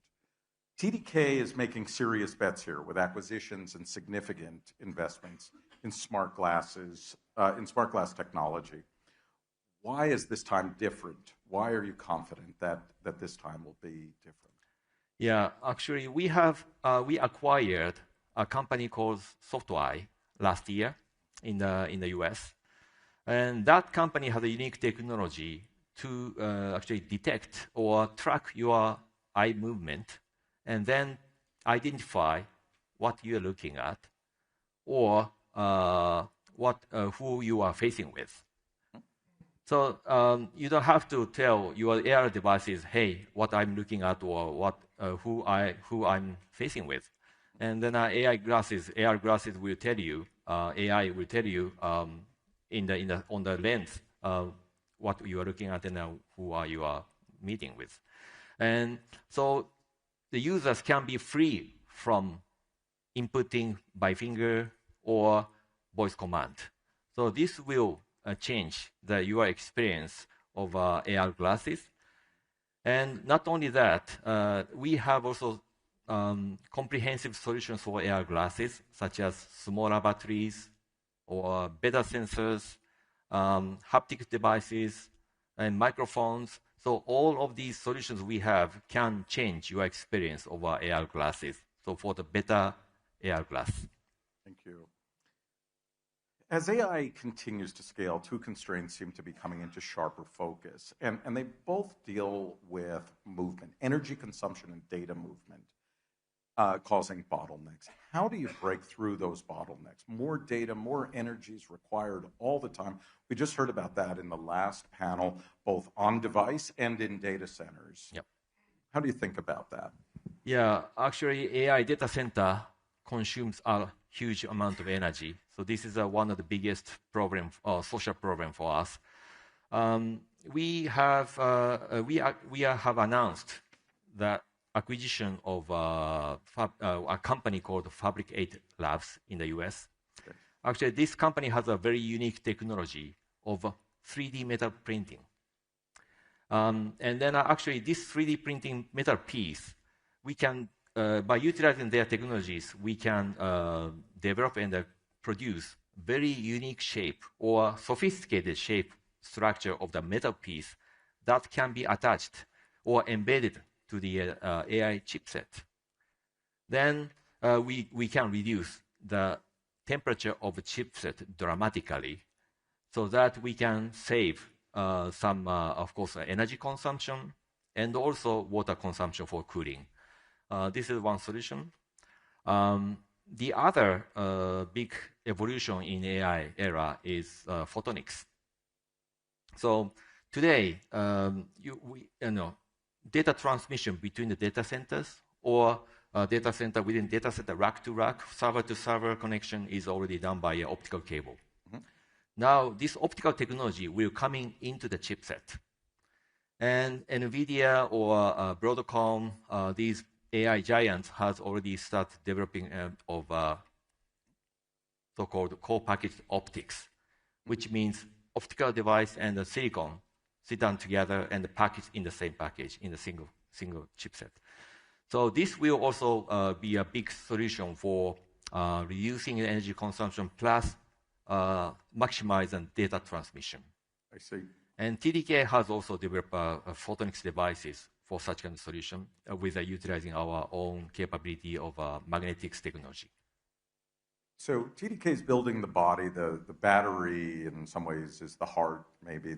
TDK is making serious bets here with acquisitions and significant investments in smart glasses, in smart glass technology. Why is this time different? Why are you confident that this time will be different? Yeah, actually, we acquired a company called SoftEye last year in the US. And that company has a unique technology to actually detect or track your eye movement and then identify what you're looking at or who you are facing with. So you don't have to tell your AR devices, hey, what I'm looking at or who I'm facing with. And then AR glasses will tell you, AI will tell you on the lens what you are looking at and who you are meeting with. And so the users can be free from inputting by finger or voice command. So this will change your experience of AR glasses. And not only that, we have also comprehensive solutions for AR glasses, such as smaller batteries or better sensors, haptic devices, and microphones. So all of these solutions we have can change your experience of AR glasses. So for the better AR glass. Thank you. As AI continues to scale, two constraints seem to be coming into sharper focus, and they both deal with movement, energy consumption and data movement, causing bottlenecks. How do you break through those bottlenecks? More data, more energy is required all the time. We just heard about that in the last panel, both on device and in data centers. Yep. How do you think about that? Yeah, actually, AI data center consumes a huge amount of energy. So this is one of the biggest social problem for us. We have announced that acquisition of a company called Fabric 8 Labs in the US. Okay. Actually, this company has a very unique technology of 3D metal printing. And then actually this 3D printing metal piece, we can, by utilizing their technologies, we can develop and produce very unique shape or sophisticated shape structure of the metal piece that can be attached or embedded to the AI chipset. Then we can reduce the temperature of the chipset dramatically so that we can save some, of course, energy consumption and also water consumption for cooling. This is one solution. The other big evolution in AI era is photonics. So today, data transmission between the data centers or data center within data center, rack to rack, server to server connection is already done by an optical cable. Mm-hmm. Now, this optical technology will come into the chipset. And NVIDIA or Broadcom, these AI giants has already started developing so-called co-packaged optics, which means optical device and the silicon sit down together and packaged in the same package in a single chipset. So this will also be a big solution for reducing energy consumption plus maximizing data transmission. I see. And TDK has also developed photonics devices for such kind of solution with utilizing our own capability of magnetics technology. So TDK is building the body. The battery, in some ways, is the heart. Maybe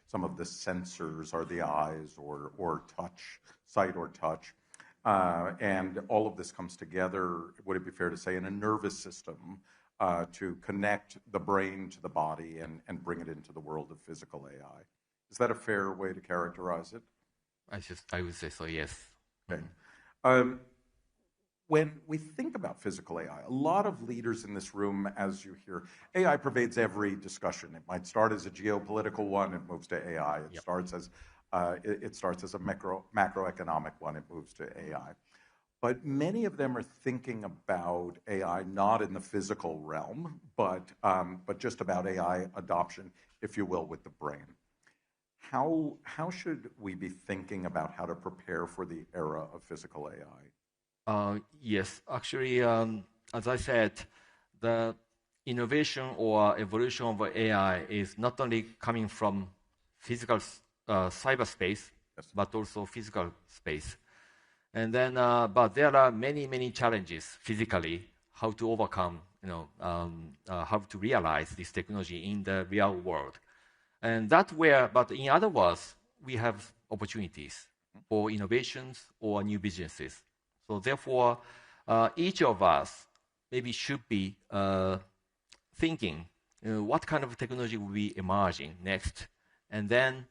some of the sensors are the eyes or touch, sight or touch. And all of this comes together, would it be fair to say, in a nervous system to connect the brain to the body and bring it into the world of physical AI. Is that a fair way to characterize it? I would say so, yes. Okay. When we think about physical AI, a lot of leaders in this room, as you hear, AI pervades every discussion. It might start as a geopolitical one, it moves to AI. It starts as a macroeconomic one, it moves to AI. But many of them are thinking about AI not in the physical realm, but just about AI adoption, if you will, with the brain. How should we be thinking about how to prepare for the era of physical AI? Yes, actually, as I said, the innovation or evolution of AI is not only coming from physical cyberspace, but also physical space. And then, but there are many challenges physically, how to overcome, how to realize this technology in the real world. And but in other words, we have opportunities for innovations or new businesses. So therefore, each of us maybe should be thinking, what kind of technology will be emerging next, and then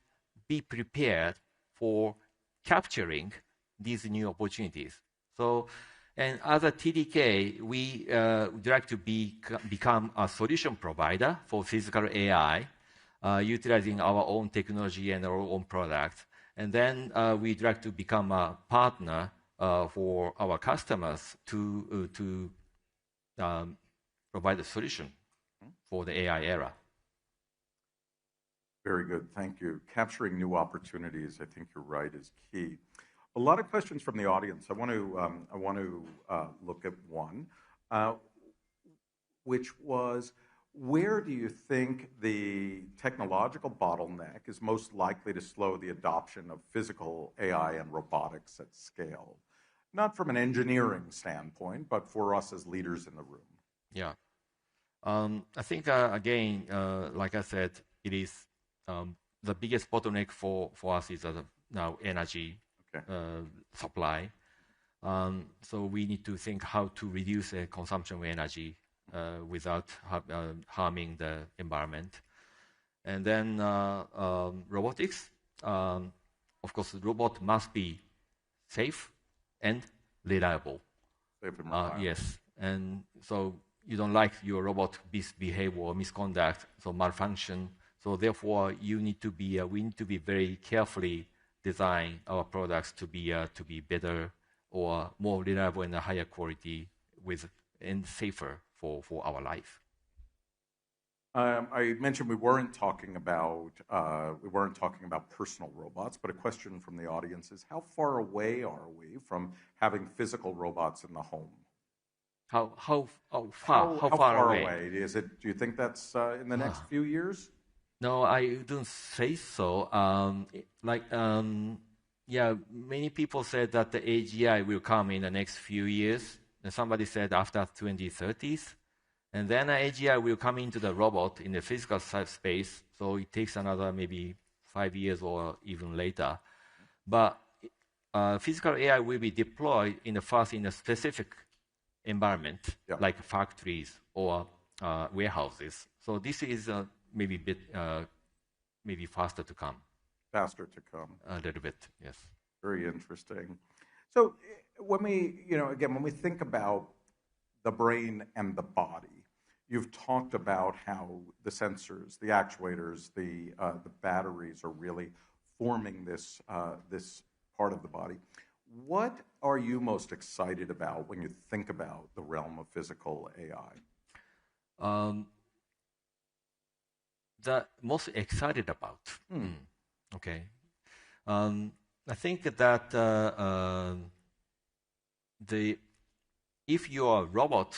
be prepared for capturing these new opportunities. So, and as a TDK, we would like to become a solution provider for physical AI, utilizing our own technology and our own products. And then we'd like to become a partner for our customers to provide a solution for the AI era. Very good, thank you. Capturing new opportunities, I think you're right, is key. A lot of questions from the audience. I want to look at one, which was, where do you think the technological bottleneck is most likely to slow the adoption of physical AI and robotics at scale? Not from an engineering standpoint, but for us as leaders in the room. Yeah. I think, again, like I said, it is the biggest bottleneck for us is now energy supply. So we need to think how to reduce the consumption of energy without harming the environment. And then robotics, of course, the robot must be safe and reliable. Safe and reliable. Yes, and so you don't like your robot misbehave or misconduct, so malfunction. So therefore, we need to be very carefully design our products to be better or more reliable and higher quality and safer for our life. I mentioned we weren't talking about personal robots, but a question from the audience is, how far away are we from having physical robots in the home? How far away? Is it? Do you think that's in the next few years? No, I don't say so. Many people said that the AGI will come in the next few years, and somebody said after 2030s. And then AGI will come into the robot in the physical space, so it takes another maybe 5 years or even later. But physical AI will be deployed in a specific environment, like factories or warehouses. So this is maybe faster to come. Faster to come. A little bit, yes. Very interesting. So when we think about the brain and the body, you've talked about how the sensors, the actuators, the batteries are really forming this part of the body. What are you most excited about when you think about the realm of physical AI? The most excited about? Okay. I think that if your robot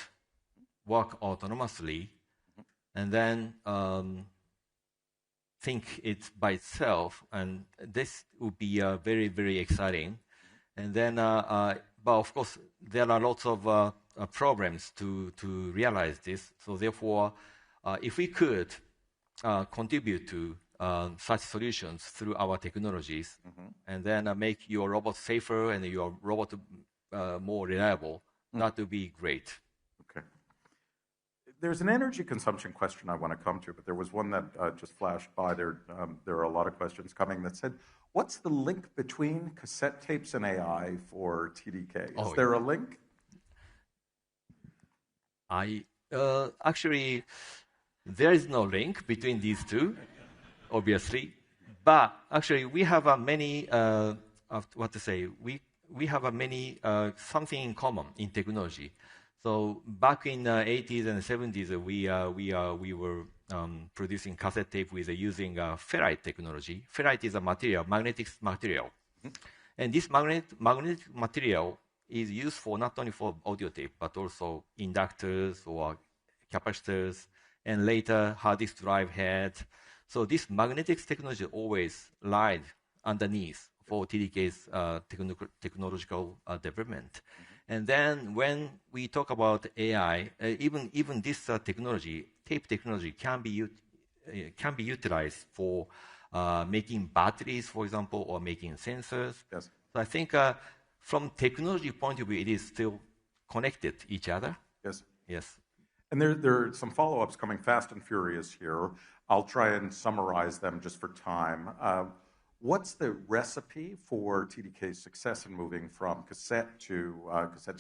work autonomously and then think it by itself, and this would be very, very exciting. And then, but of course, there are lots of problems to realize this. So therefore, if we could contribute to such solutions through our technologies, and then make your robot safer and your robot more reliable, that would be great. Okay. There's an energy consumption question I want to come to, but there was one that just flashed by. There are a lot of questions coming that said, what's the link between cassette tapes and AI for TDK? Is there a link? Actually, there is no link between these two, obviously. But actually, we have many, we have many something in common in technology. So back in the 80s and 70s, we were producing cassette tape with using ferrite technology. Ferrite is a material, magnetic material. And this magnetic material is used for not only for audio tape, but also inductors or capacitors, and later hard disk drive heads. So this magnetic technology always lied underneath for TDK's technological development. And then when we talk about AI, even this technology, tape technology, can be utilized for making batteries, for example, or making sensors. Yes. So I think from technology point of view, it is still connected each other. Yes. Yes. And there are some follow-ups coming fast and furious here. I'll try and summarize them just for time. What's the recipe for TDK's success in moving from cassette to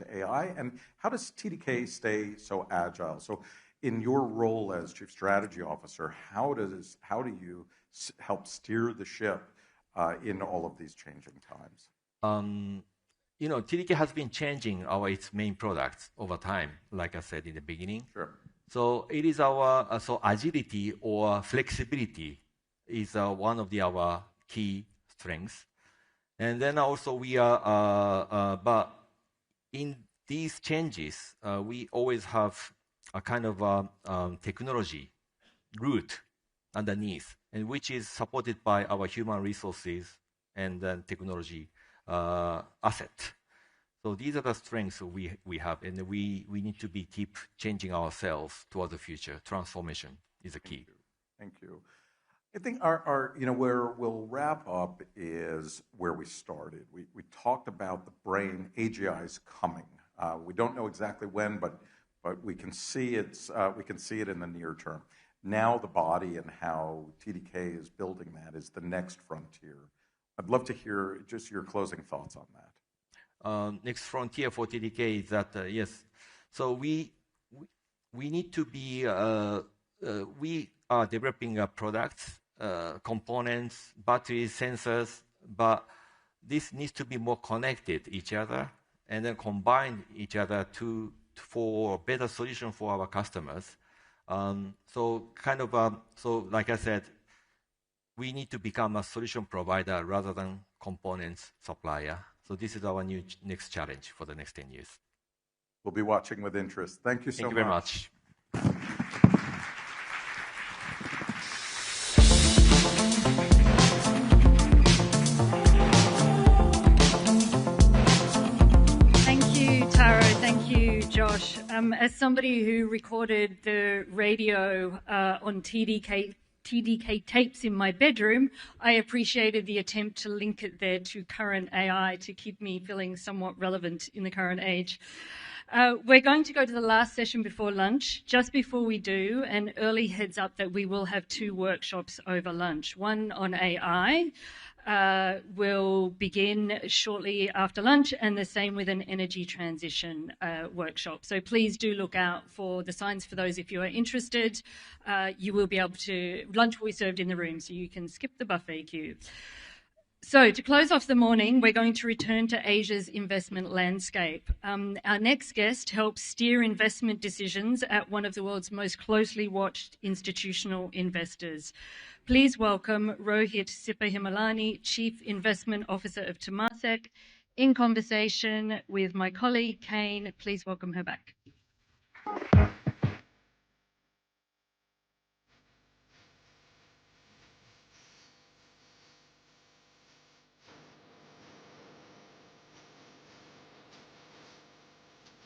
AI? And how does TDK stay so agile? So in your role as Chief Strategy Officer, how do you help steer the ship in all of these changing times? TDK has been changing its main products over time, like I said in the beginning. Sure. So it is our agility or flexibility is one of our key strengths. And then also but in these changes, we always have a kind of technology root underneath, and which is supported by our human resources and then technology asset. So these are the strengths we have, and we need to keep changing ourselves toward the future. Transformation is a key. Thank you. I think our where we'll wrap up is where we started. We talked about the brain. AGI is coming. We don't know exactly when, but we can see it in the near term. Now the body and how TDK is building that is the next frontier. I'd love to hear just your closing thoughts on that. Next frontier for TDK is that yes. So we need to be. We are developing products, components, batteries, sensors, but this needs to be more connected each other and then combine each other for better solution for our customers. So like I said, we need to become a solution provider rather than components supplier. So this is our next challenge for the next 10 years. We'll be watching with interest. Thank you so much. Thank you very much. Thank you, Taro. Thank you, Josh. As somebody who recorded the radio on TDK tapes in my bedroom, I appreciated the attempt to link it there to current AI to keep me feeling somewhat relevant in the current age. We're going to go to the last session before lunch. Just before we do, an early heads up that we will have 2 workshops over lunch. One on AI will begin shortly after lunch, and the same with an energy transition workshop. So please do look out for the signs for those if you are interested. You will be able to, lunch will be served in the room, so you can skip the buffet queue. So to close off the morning, we're going to return to Asia's investment landscape. Our next guest helps steer investment decisions at one of the world's most closely watched institutional investors. Please welcome Rohit Sipahimalani, Chief Investment Officer of Temasek, in conversation with my colleague Kane. Please welcome her back.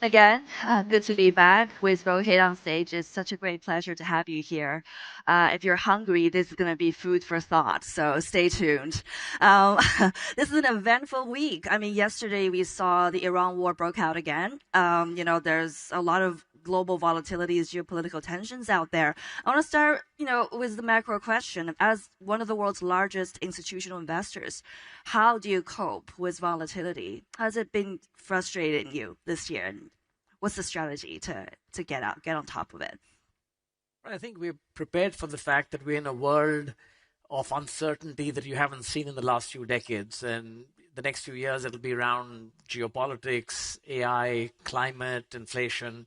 Again, good to be back with Rohit on stage. It's such a great pleasure to have you here. If you're hungry, this is going to be food for thought, so stay tuned. This is an eventful week. I mean, yesterday we saw the Iran war broke out again. There's a lot of global volatilities, geopolitical tensions out there. I want to start, with the macro question. As one of the world's largest institutional investors, how do you cope with volatility? Has it been frustrating you this year? And what's the strategy to get on top of it? I think we're prepared for the fact that we're in a world of uncertainty that you haven't seen in the last few decades. And the next few years, it'll be around geopolitics, AI, climate, inflation.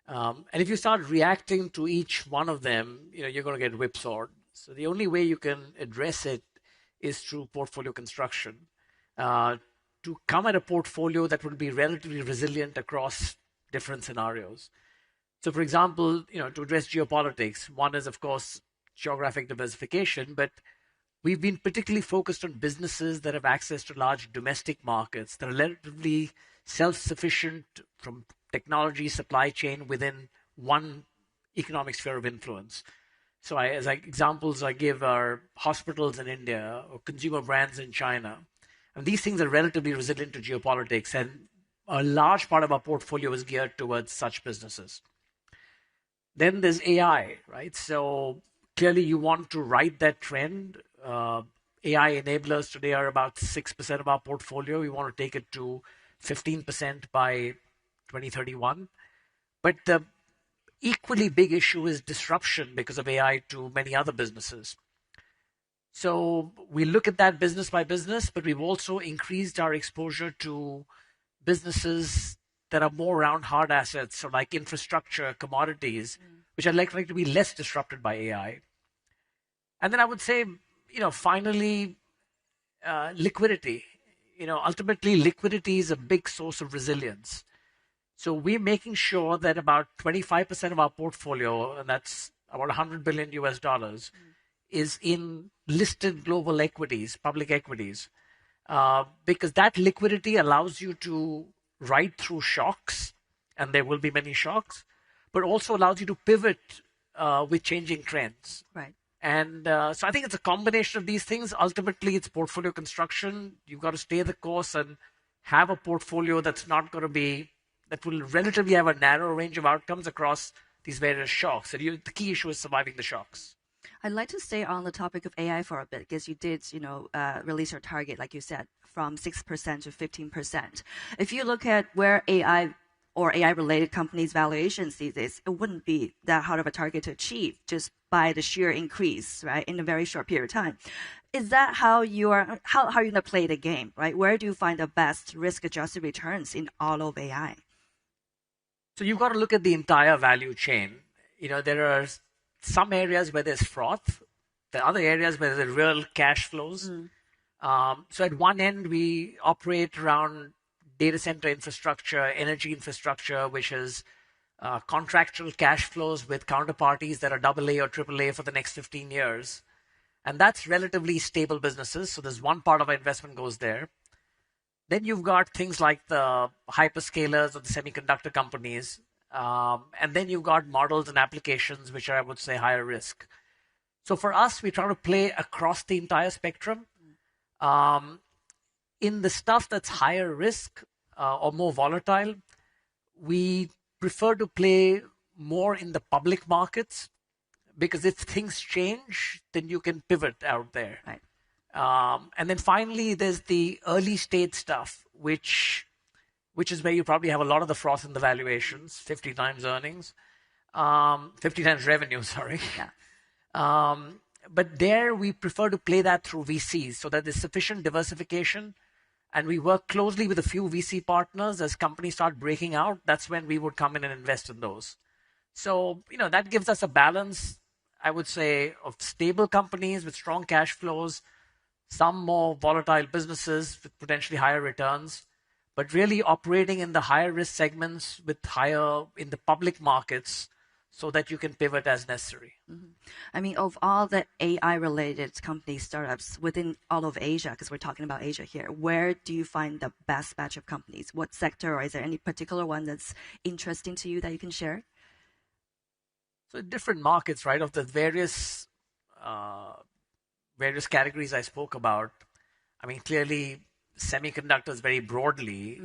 And if you start reacting to each one of them, you're going to get whipsawed. So the only way you can address it is through portfolio construction. To come at a portfolio that will be relatively resilient across different scenarios. So for example, to address geopolitics, one is, of course, geographic diversification, but we've been particularly focused on businesses that have access to large domestic markets that are relatively self-sufficient from technology, supply chain within one economic sphere of influence. So examples I give are hospitals in India or consumer brands in China. And these things are relatively resilient to geopolitics, and a large part of our portfolio is geared towards such businesses. Then there's AI, right? So clearly you want to ride that trend. AI enablers today are about 6% of our portfolio. We want to take it to 15% by 2031. But the equally big issue is disruption because of AI to many other businesses. So we look at that business by business, but we've also increased our exposure to businesses that are more around hard assets, so like infrastructure, commodities, which are likely to be less disrupted by AI. And then I would say, finally, liquidity. Ultimately, liquidity is a big source of resilience. So we're making sure that about 25% of our portfolio, and that's about $100 billion US, is in listed global equities, public equities, because that liquidity allows you to ride through shocks, and there will be many shocks, but also allows you to pivot with changing trends. Right. And so I think it's a combination of these things. Ultimately, it's portfolio construction. You've got to stay the course and have a portfolio that will relatively have a narrow range of outcomes across these various shocks. And the key issue is surviving the shocks. I'd like to stay on the topic of AI for a bit, because you did, release your target, like you said, from 6% to 15%. If you look at where AI or AI-related companies' valuations these days, it wouldn't be that hard of a target to achieve just by the sheer increase, right, in a very short period of time. Is that how you're going to play the game, right? Where do you find the best risk-adjusted returns in all of AI? So you've got to look at the entire value chain. There are some areas where there's froth, there are other areas where there's real cash flows. So at one end, we operate around data center infrastructure, energy infrastructure, which is contractual cash flows with counterparties that are AA or AAA for the next 15 years. And that's relatively stable businesses. So there's one part of our investment goes there. Then you've got things like the hyperscalers or the semiconductor companies. And then you've got models and applications, which are, I would say, higher risk. So for us, we try to play across the entire spectrum. In the stuff that's higher risk or more volatile, we prefer to play more in the public markets, because if things change, then you can pivot out there. Right. And then finally, there's the early stage stuff, which is where you probably have a lot of the froth in the valuations, 50 times earnings, 50 times revenue, sorry. Yeah. But there we prefer to play that through VCs so that there's sufficient diversification, and we work closely with a few VC partners. As companies start breaking out, that's when we would come in and invest in those. So, that gives us a balance, I would say, of stable companies with strong cash flows, some more volatile businesses with potentially higher returns, but really operating in the higher risk segments with higher in the public markets so that you can pivot as necessary. Mm-hmm. I mean, of all the AI-related company startups within all of Asia, because we're talking about Asia here, where do you find the best batch of companies? What sector, or is there any particular one that's interesting to you that you can share? So different markets, right, of the various categories I spoke about. I mean, clearly, semiconductors very broadly,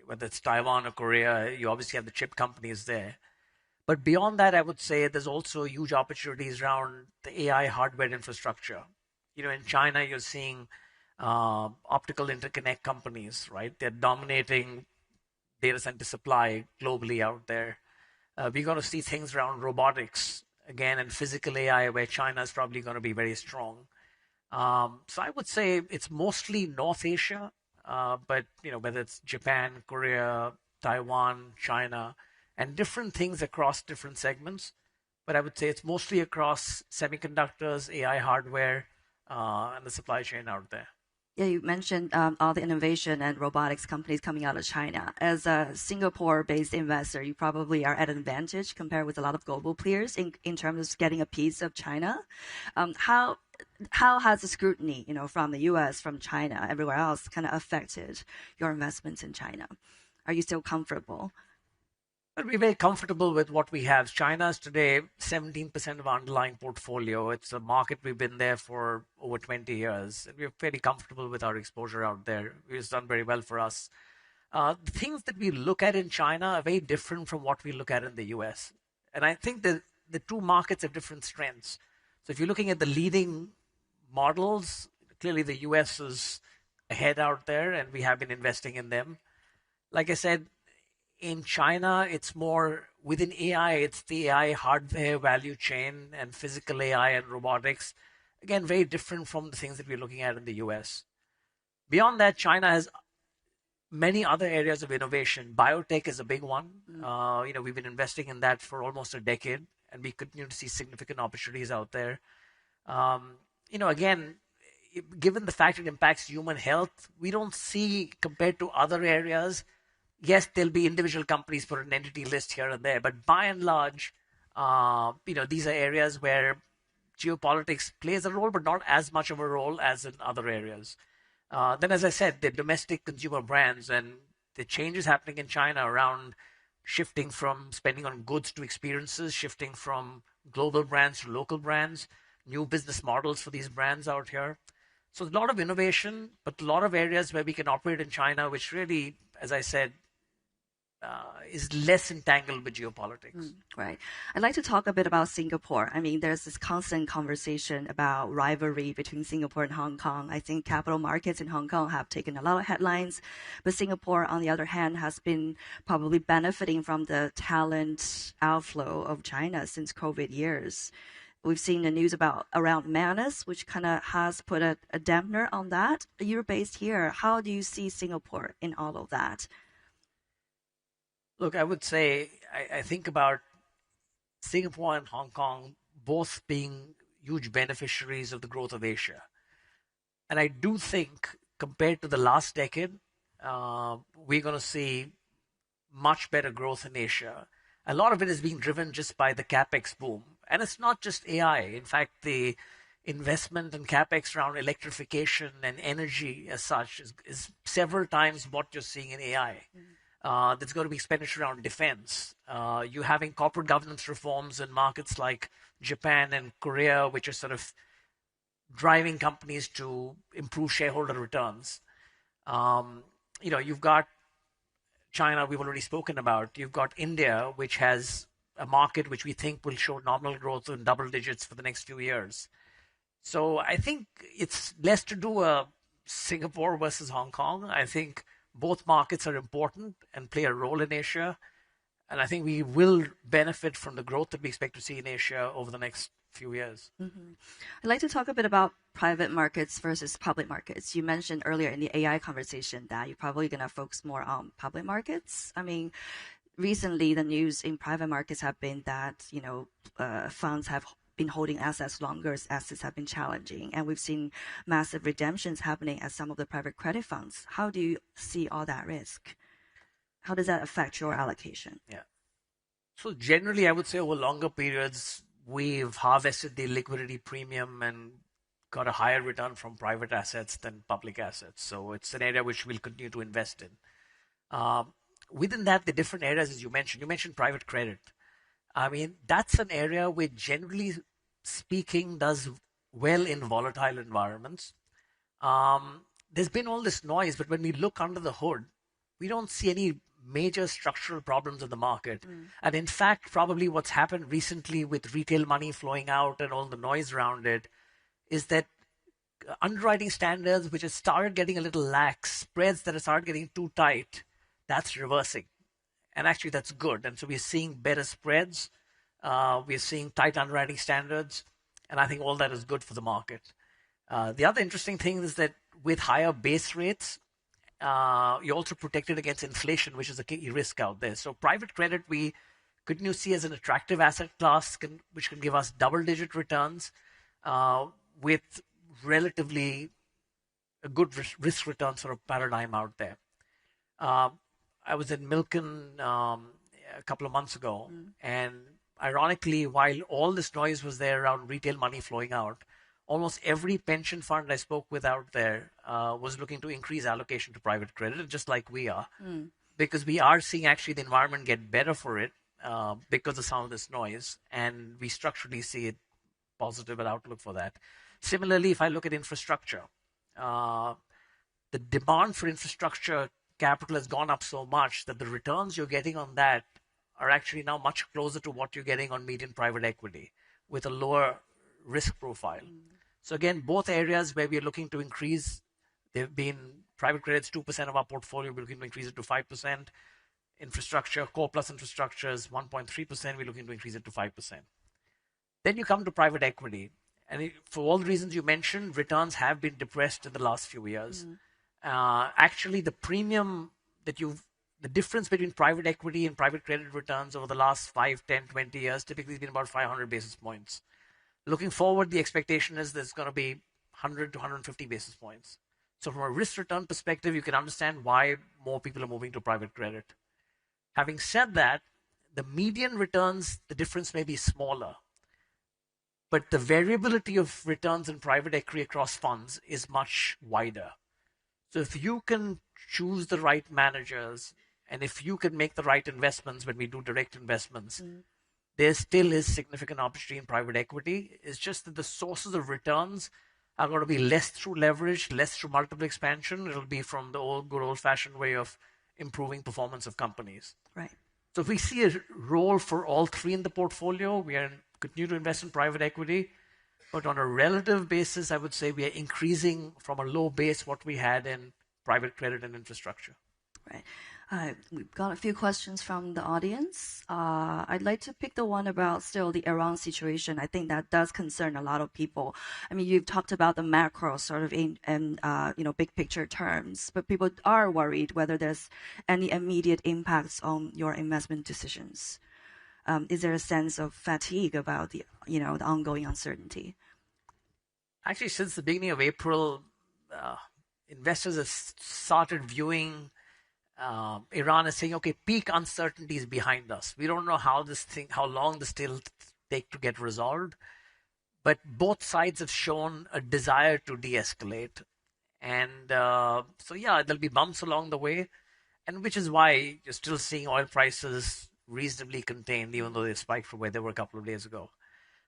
whether it's Taiwan or Korea, you obviously have the chip companies there. But beyond that, I would say there's also huge opportunities around the AI hardware infrastructure. In China, you're seeing optical interconnect companies, right? They're dominating data center supply globally out there. We're going to see things around robotics, again, and physical AI, where China is probably going to be very strong. So I would say it's mostly North Asia, but whether it's Japan, Korea, Taiwan, China, and different things across different segments. But I would say it's mostly across semiconductors, AI hardware, and the supply chain out there. Yeah, you mentioned all the innovation and robotics companies coming out of China. As a Singapore-based investor, you probably are at an advantage compared with a lot of global players in terms of getting a piece of China. How has the scrutiny, from the US, from China, everywhere else, kind of affected your investments in China? Are you still comfortable? But we're very comfortable with what we have. China's today 17% of our underlying portfolio. It's a market we've been there for over 20 years. And we're fairly comfortable with our exposure out there. It's done very well for us. The things that we look at in China are very different from what we look at in the US. And I think that the two markets have different strengths. So if you're looking at the leading models, clearly the US is ahead out there, and we have been investing in them. Like I said, in China, it's more within AI, it's the AI hardware value chain and physical AI and robotics. Again, very different from the things that we're looking at in the US. Beyond that, China has many other areas of innovation. Biotech is a big one. We've been investing in that for almost a decade, and we continue to see significant opportunities out there. Again, given the fact it impacts human health, we don't see, compared to other areas, yes, there'll be individual companies for an entity list here and there, but by and large, these are areas where geopolitics plays a role, but not as much of a role as in other areas. Then, as I said, the domestic consumer brands and the changes happening in China around shifting from spending on goods to experiences, shifting from global brands to local brands, new business models for these brands out here. So a lot of innovation, but a lot of areas where we can operate in China, which really, as I said, is less entangled with geopolitics. Right. I'd like to talk a bit about Singapore. I mean, there's this constant conversation about rivalry between Singapore and Hong Kong. I think capital markets in Hong Kong have taken a lot of headlines, but Singapore, on the other hand, has been probably benefiting from the talent outflow of China since COVID years. We've seen the news around Manus, which kind of has put a dampener on that. You're based here. How do you see Singapore in all of that? Look, I would say I think about Singapore and Hong Kong both being huge beneficiaries of the growth of Asia. And I do think, compared to the last decade, we're going to see much better growth in Asia. A lot of it is being driven just by the CapEx boom. And it's not just AI. In fact, the investment in CapEx around electrification and energy as such is several times what you're seeing in AI. There's going to be expenditure around defense. You're having corporate governance reforms in markets like Japan and Korea, which are sort of driving companies to improve shareholder returns. You've got China, we've already spoken about. You've got India, which has a market which we think will show nominal growth in double digits for the next few years. So I think it's less to do with Singapore versus Hong Kong. I think both markets are important and play a role in Asia. And I think we will benefit from the growth that we expect to see in Asia over the next few years. Mm-hmm. I'd like to talk a bit about private markets versus public markets. You mentioned earlier in the AI conversation that you're probably going to focus more on public markets. I mean, recently the news in private markets have been that, funds have been holding assets longer as assets have been challenging. And we've seen massive redemptions happening at some of the private credit funds. How do you see all that risk? How does that affect your allocation? Yeah. So generally, I would say over longer periods, we've harvested the liquidity premium and got a higher return from private assets than public assets. So it's an area which we'll continue to invest in. Within that, the different areas, as you mentioned private credit. I mean, that's an area which, generally speaking, does well in volatile environments. There's been all this noise, but when we look under the hood, we don't see any major structural problems in the market. And in fact, probably what's happened recently with retail money flowing out and all the noise around it is that underwriting standards, which have started getting a little lax, spreads that have started getting too tight, that's reversing. And actually, that's good. And so we're seeing better spreads. We're seeing tight underwriting standards. And I think all that is good for the market. The other interesting thing is that with higher base rates, you're also protected against inflation, which is a key risk out there. So private credit, we continue to see as an attractive asset class, which can give us double-digit returns with relatively a good risk return sort of paradigm out there. I was in Milken a couple of months ago, and ironically, while all this noise was there around retail money flowing out, almost every pension fund I spoke with out there was looking to increase allocation to private credit, just like we are, because we are seeing actually the environment get better for it because of some of this noise, and we structurally see it positive an outlook for that. Similarly, if I look at infrastructure, the demand for infrastructure capital has gone up so much that the returns you're getting on that are actually now much closer to what you're getting on median private equity with a lower risk profile. So again, both areas where we're looking to increase, they've been private credit's 2% of our portfolio, we're looking to increase it to 5%. Infrastructure, core plus infrastructure is 1.3%, we're looking to increase it to 5%. Then you come to private equity. And for all the reasons you mentioned, returns have been depressed in the last few years. Actually, the premium that the difference between private equity and private credit returns over the last 5, 10, 20 years typically has been about 500 basis points. Looking forward, the expectation is there's going to be 100 to 150 basis points. So from a risk return perspective, you can understand why more people are moving to private credit. Having said that, the median returns, the difference may be smaller. But the variability of returns in private equity across funds is much wider. So if you can choose the right managers and if you can make the right investments when we do direct investments, there still is significant opportunity in private equity. It's just that the sources of returns are going to be less through leverage, less through multiple expansion. It'll be from the good old-fashioned way of improving performance of companies. Right. So if we see a role for all three in the portfolio, we are continue to invest in private equity. But on a relative basis, I would say we are increasing from a low base what we had in private credit and infrastructure. Right. We've got a few questions from the audience. I'd like to pick the one about still the Iran situation. I think that does concern a lot of people. I mean, you've talked about the macro sort of in big picture terms, but people are worried whether there's any immediate impacts on your investment decisions. Is there a sense of fatigue about the ongoing uncertainty? Actually, since the beginning of April, investors have started viewing Iran as saying, okay, peak uncertainty is behind us. We don't know how long this will take to get resolved. But both sides have shown a desire to de-escalate. And there'll be bumps along the way, and which is why you're still seeing oil prices reasonably contained, even though they spiked from where they were a couple of days ago.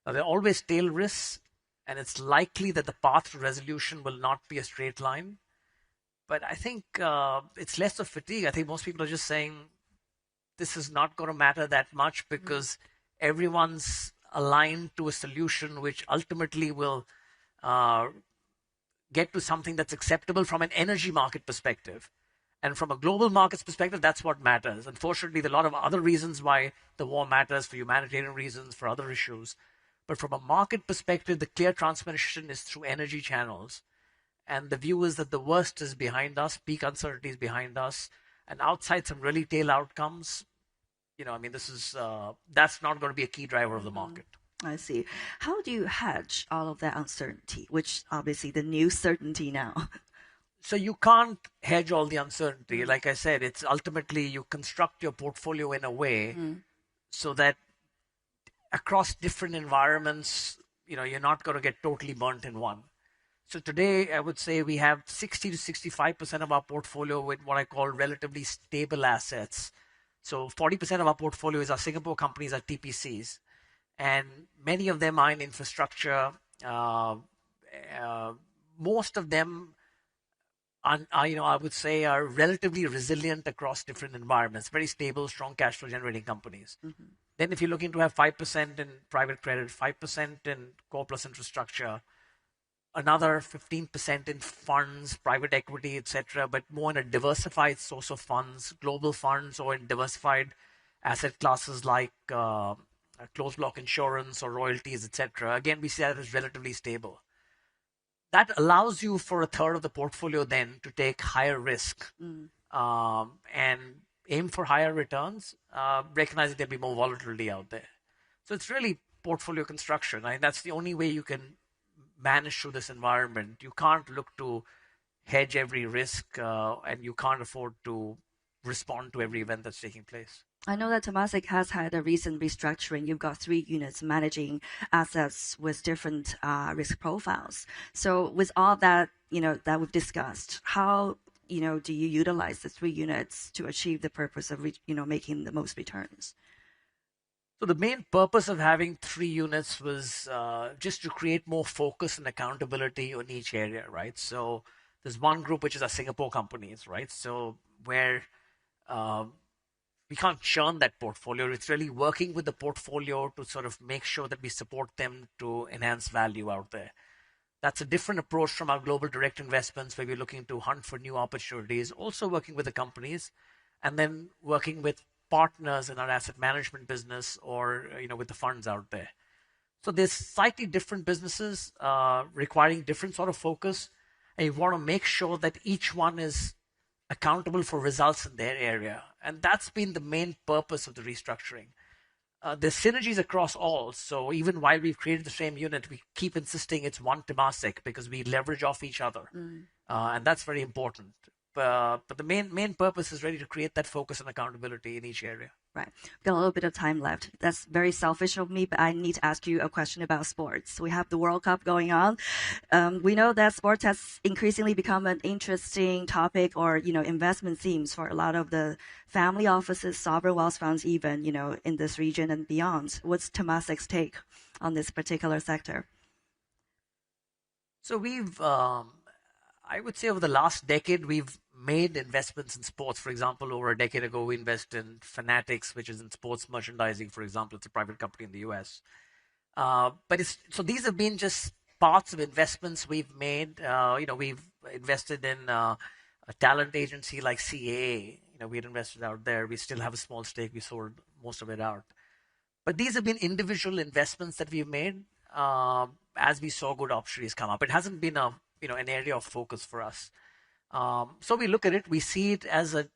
Now, there are always tail risks, and it's likely that the path to resolution will not be a straight line. But I think it's less of fatigue. I think most people are just saying this is not going to matter that much because everyone's aligned to a solution which ultimately will get to something that's acceptable from an energy market perspective. And from a global markets perspective, that's what matters. Unfortunately, there are a lot of other reasons why the war matters, for humanitarian reasons, for other issues. But from a market perspective, the clear transmission is through energy channels. And the view is that the worst is behind us, peak uncertainty is behind us, and outside some really tail outcomes, this is that's not going to be a key driver of the market. I see. How do you hedge all of that uncertainty, which obviously the new certainty now? So you can't hedge all the uncertainty. Like I said, it's ultimately you construct your portfolio in a way so that across different environments, you're not going to get totally burnt in one. So today, I would say we have 60 to 65% of our portfolio with what I call relatively stable assets. So 40% of our portfolio is our Singapore companies, our TPCs. And many of them are in infrastructure. Most of them are, I would say, are relatively resilient across different environments, very stable, strong cash flow generating companies. Then if you're looking to have 5% in private credit, 5% in core plus infrastructure, another 15% in funds, private equity, etc., but more in a diversified source of funds, global funds, or in diversified asset classes like closed block insurance or royalties, etc. Again, we see that as relatively stable. That allows you for a third of the portfolio then to take higher risk and aim for higher returns, recognizing there'll be more volatility out there. So it's really portfolio construction. I think that's the only way you can manage through this environment. You can't look to hedge every risk and you can't afford to respond to every event that's taking place. I know that Temasek has had a recent restructuring. You've got 3 units managing assets with different risk profiles. So with all that, that we've discussed, how, do you utilize the 3 units to achieve the purpose of, making the most returns? So the main purpose of having 3 units was just to create more focus and accountability on each area, right? So there's one group which is our Singapore companies, right? So where we can't churn that portfolio. It's really working with the portfolio to sort of make sure that we support them to enhance value out there. That's a different approach from our global direct investments where we're looking to hunt for new opportunities, also working with the companies, and then working with partners in our asset management business or with the funds out there. So there's slightly different businesses requiring different sort of focus, and you want to make sure that each one is accountable for results in their area. And that's been the main purpose of the restructuring. There's synergies across all. So even while we've created the same unit, we keep insisting it's one Temasek because we leverage off each other. And that's very important. But the main purpose is really to create that focus and accountability in each area. Right. We've got a little bit of time left. That's very selfish of me, but I need to ask you a question about sports. We have the World Cup going on. We know that sports has increasingly become an interesting topic or, investment themes for a lot of the family offices, sovereign wealth funds even, in this region and beyond. What's Temasek's take on this particular sector? So we've, I would say over the last decade, we've made investments in sports. For example, over a decade ago, we invested in Fanatics, which is in sports merchandising, for example. It's a private company in the US. So these have been just parts of investments we've made. We've invested in a talent agency like CAA. We had invested out there. We still have a small stake. We sold most of it out. But these have been individual investments that we've made as we saw good opportunities come up. It hasn't been an area of focus for us. So we look at it, we see it as a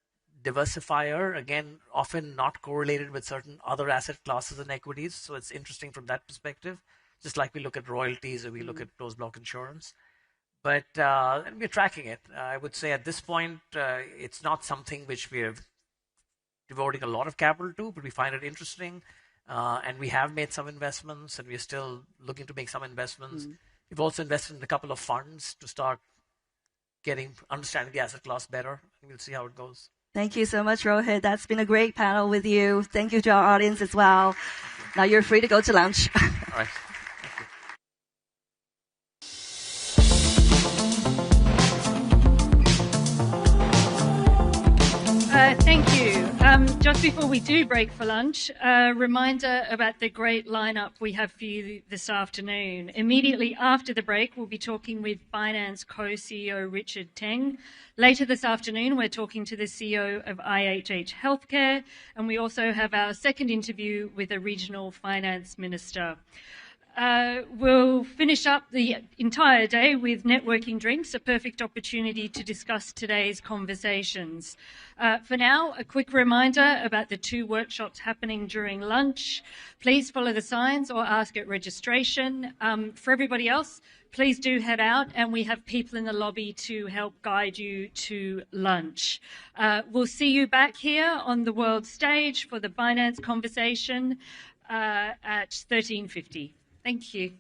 diversifier, again, often not correlated with certain other asset classes and equities. So it's interesting from that perspective, just like we look at royalties or we look at closed block insurance. But and we're tracking it. I would say at this point, it's not something which we're devoting a lot of capital to, but we find it interesting. And we have made some investments and we're still looking to make some investments. We've also invested in a couple of funds to start understanding the asset class better. And we'll see how it goes. Thank you so much, Rohit. That's been a great panel with you. Thank you to our audience as well. Now you're free to go to lunch. All right. Thank you. Just before we do break for lunch, a reminder about the great lineup we have for you this afternoon. Immediately after the break, we'll be talking with Binance co-CEO Richard Teng. Later this afternoon, we're talking to the CEO of IHH Healthcare, and we also have our second interview with a regional finance minister. We'll finish up the entire day with networking drinks, a perfect opportunity to discuss today's conversations. For now, a quick reminder about the 2 workshops happening during lunch. Please follow the signs or ask at registration. For everybody else, please do head out, and we have people in the lobby to help guide you to lunch. We'll see you back here on the world stage for the Binance conversation at 13:50. Thank you.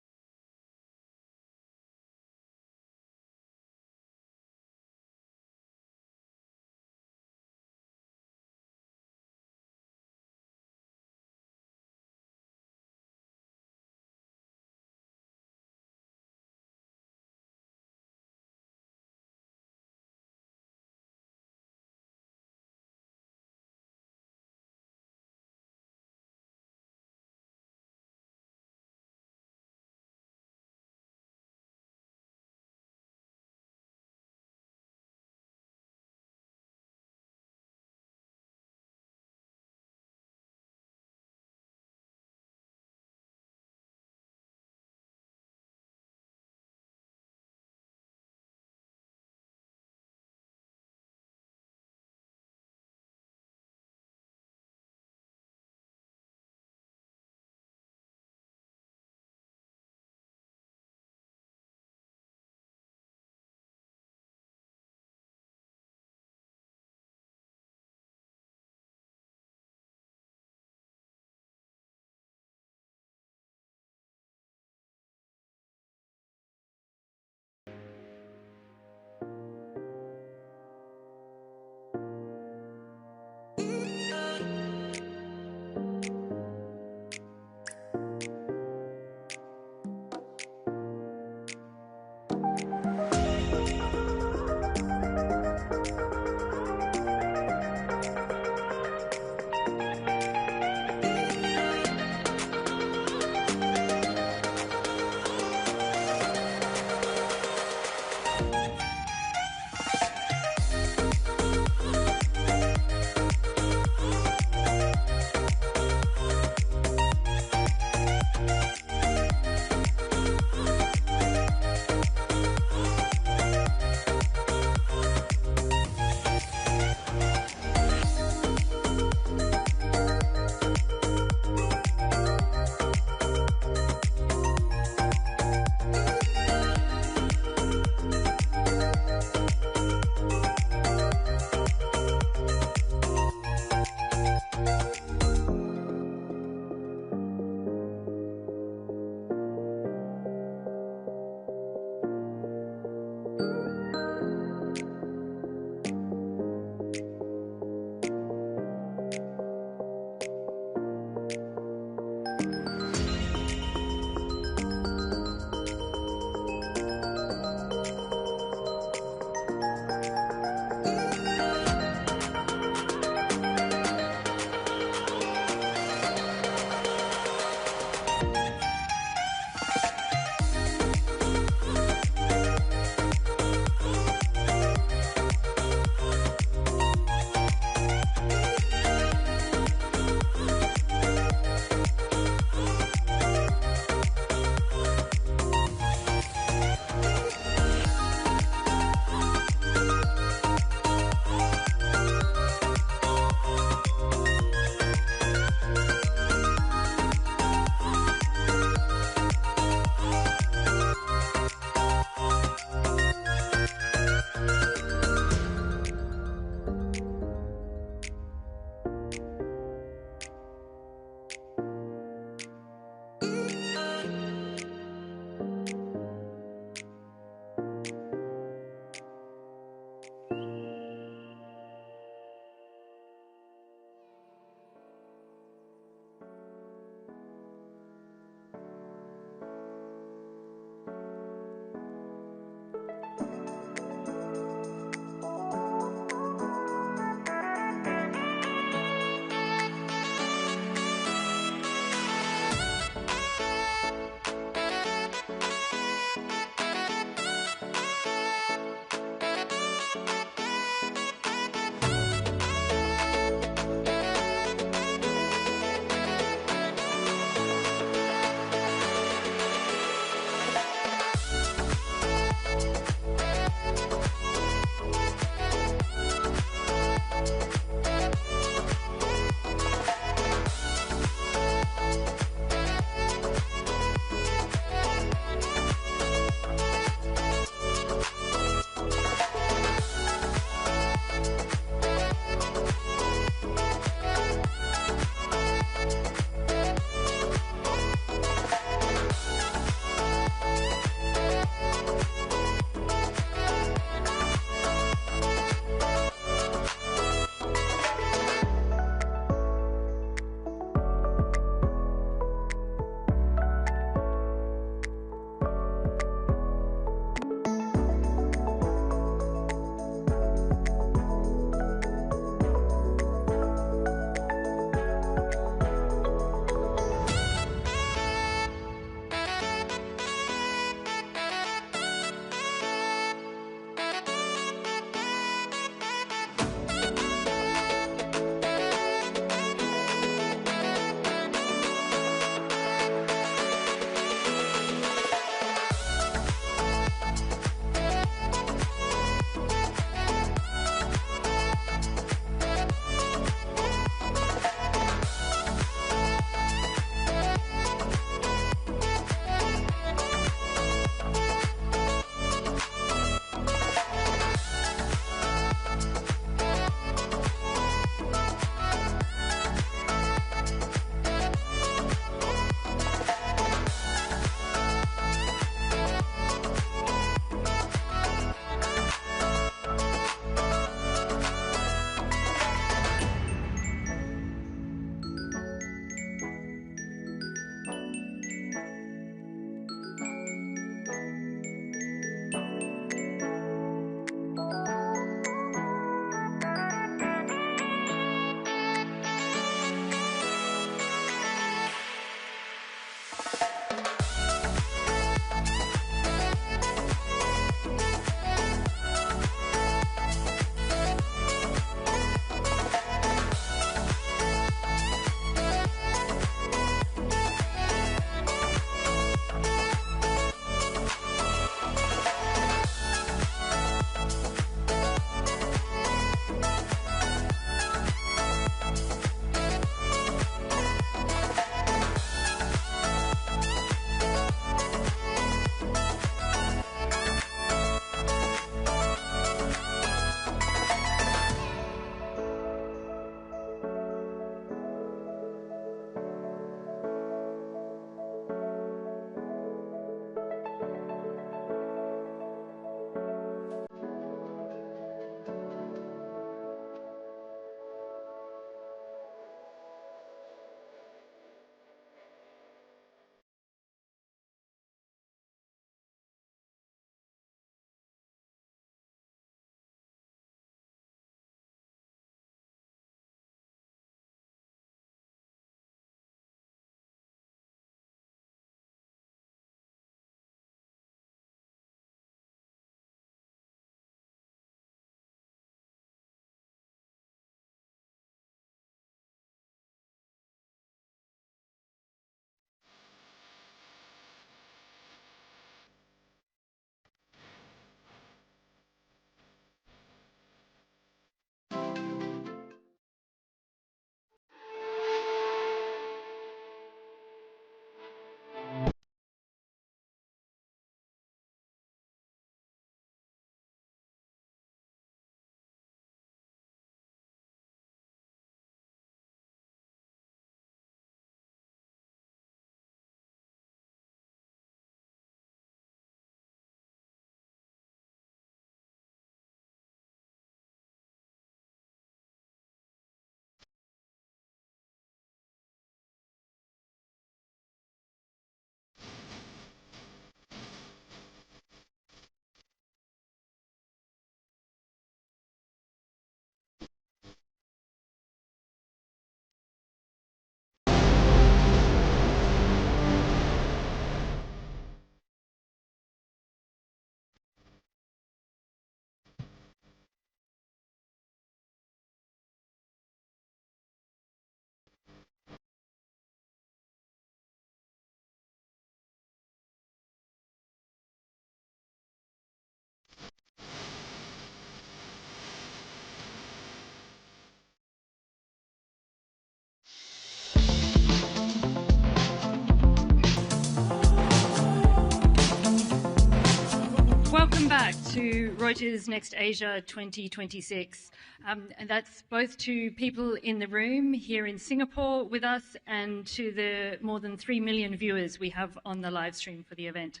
back to Reuters NEXT Asia 2026. And that's both to people in the room here in Singapore with us and to the more than 3 million viewers we have on the live stream for the event.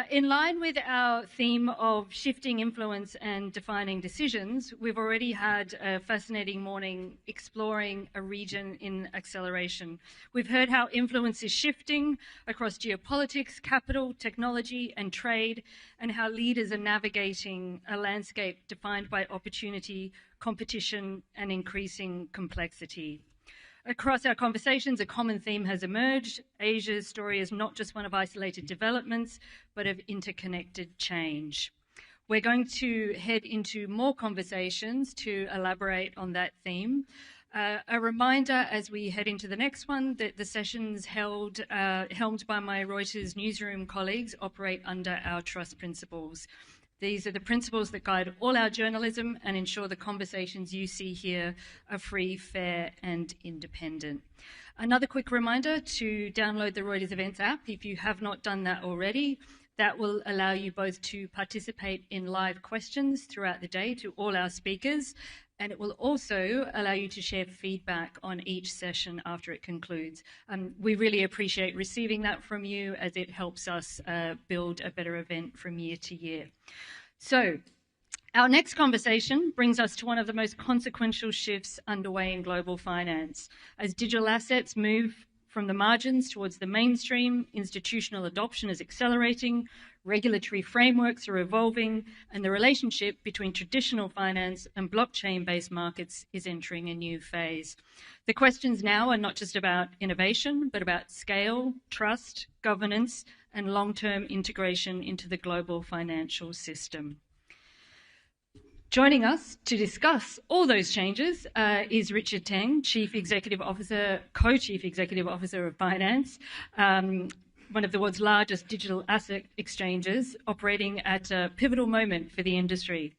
In line with our theme of shifting influence and defining decisions, we've already had a fascinating morning exploring a region in acceleration. We've heard how influence is shifting across geopolitics, capital, technology, and trade, and how leaders are navigating a landscape defined by opportunity, competition, and increasing complexity. Across our conversations, a common theme has emerged. Asia's story is not just one of isolated developments, but of interconnected change. We're going to head into more conversations to elaborate on that theme. A reminder as we head into the next one that the sessions helmed by my Reuters newsroom colleagues operate under our trust principles. These are the principles that guide all our journalism and ensure the conversations you see here are free, fair, and independent. Another quick reminder to download the Reuters Events app if you have not done that already. That will allow you both to participate in live questions throughout the day to all our speakers, and it will also allow you to share feedback on each session after it concludes. We really appreciate receiving that from you as it helps us build a better event from year to year. So, our next conversation brings us to one of the most consequential shifts underway in global finance. As digital assets move from the margins towards the mainstream, institutional adoption is accelerating, regulatory frameworks are evolving, and the relationship between traditional finance and blockchain-based markets is entering a new phase. The questions now are not just about innovation, but about scale, trust, governance, and long-term integration into the global financial system. Joining us to discuss all those changes is Richard Teng, Chief Executive Officer, Co-Chief Executive Officer of Binance, one of the world's largest digital asset exchanges, operating at a pivotal moment for the industry.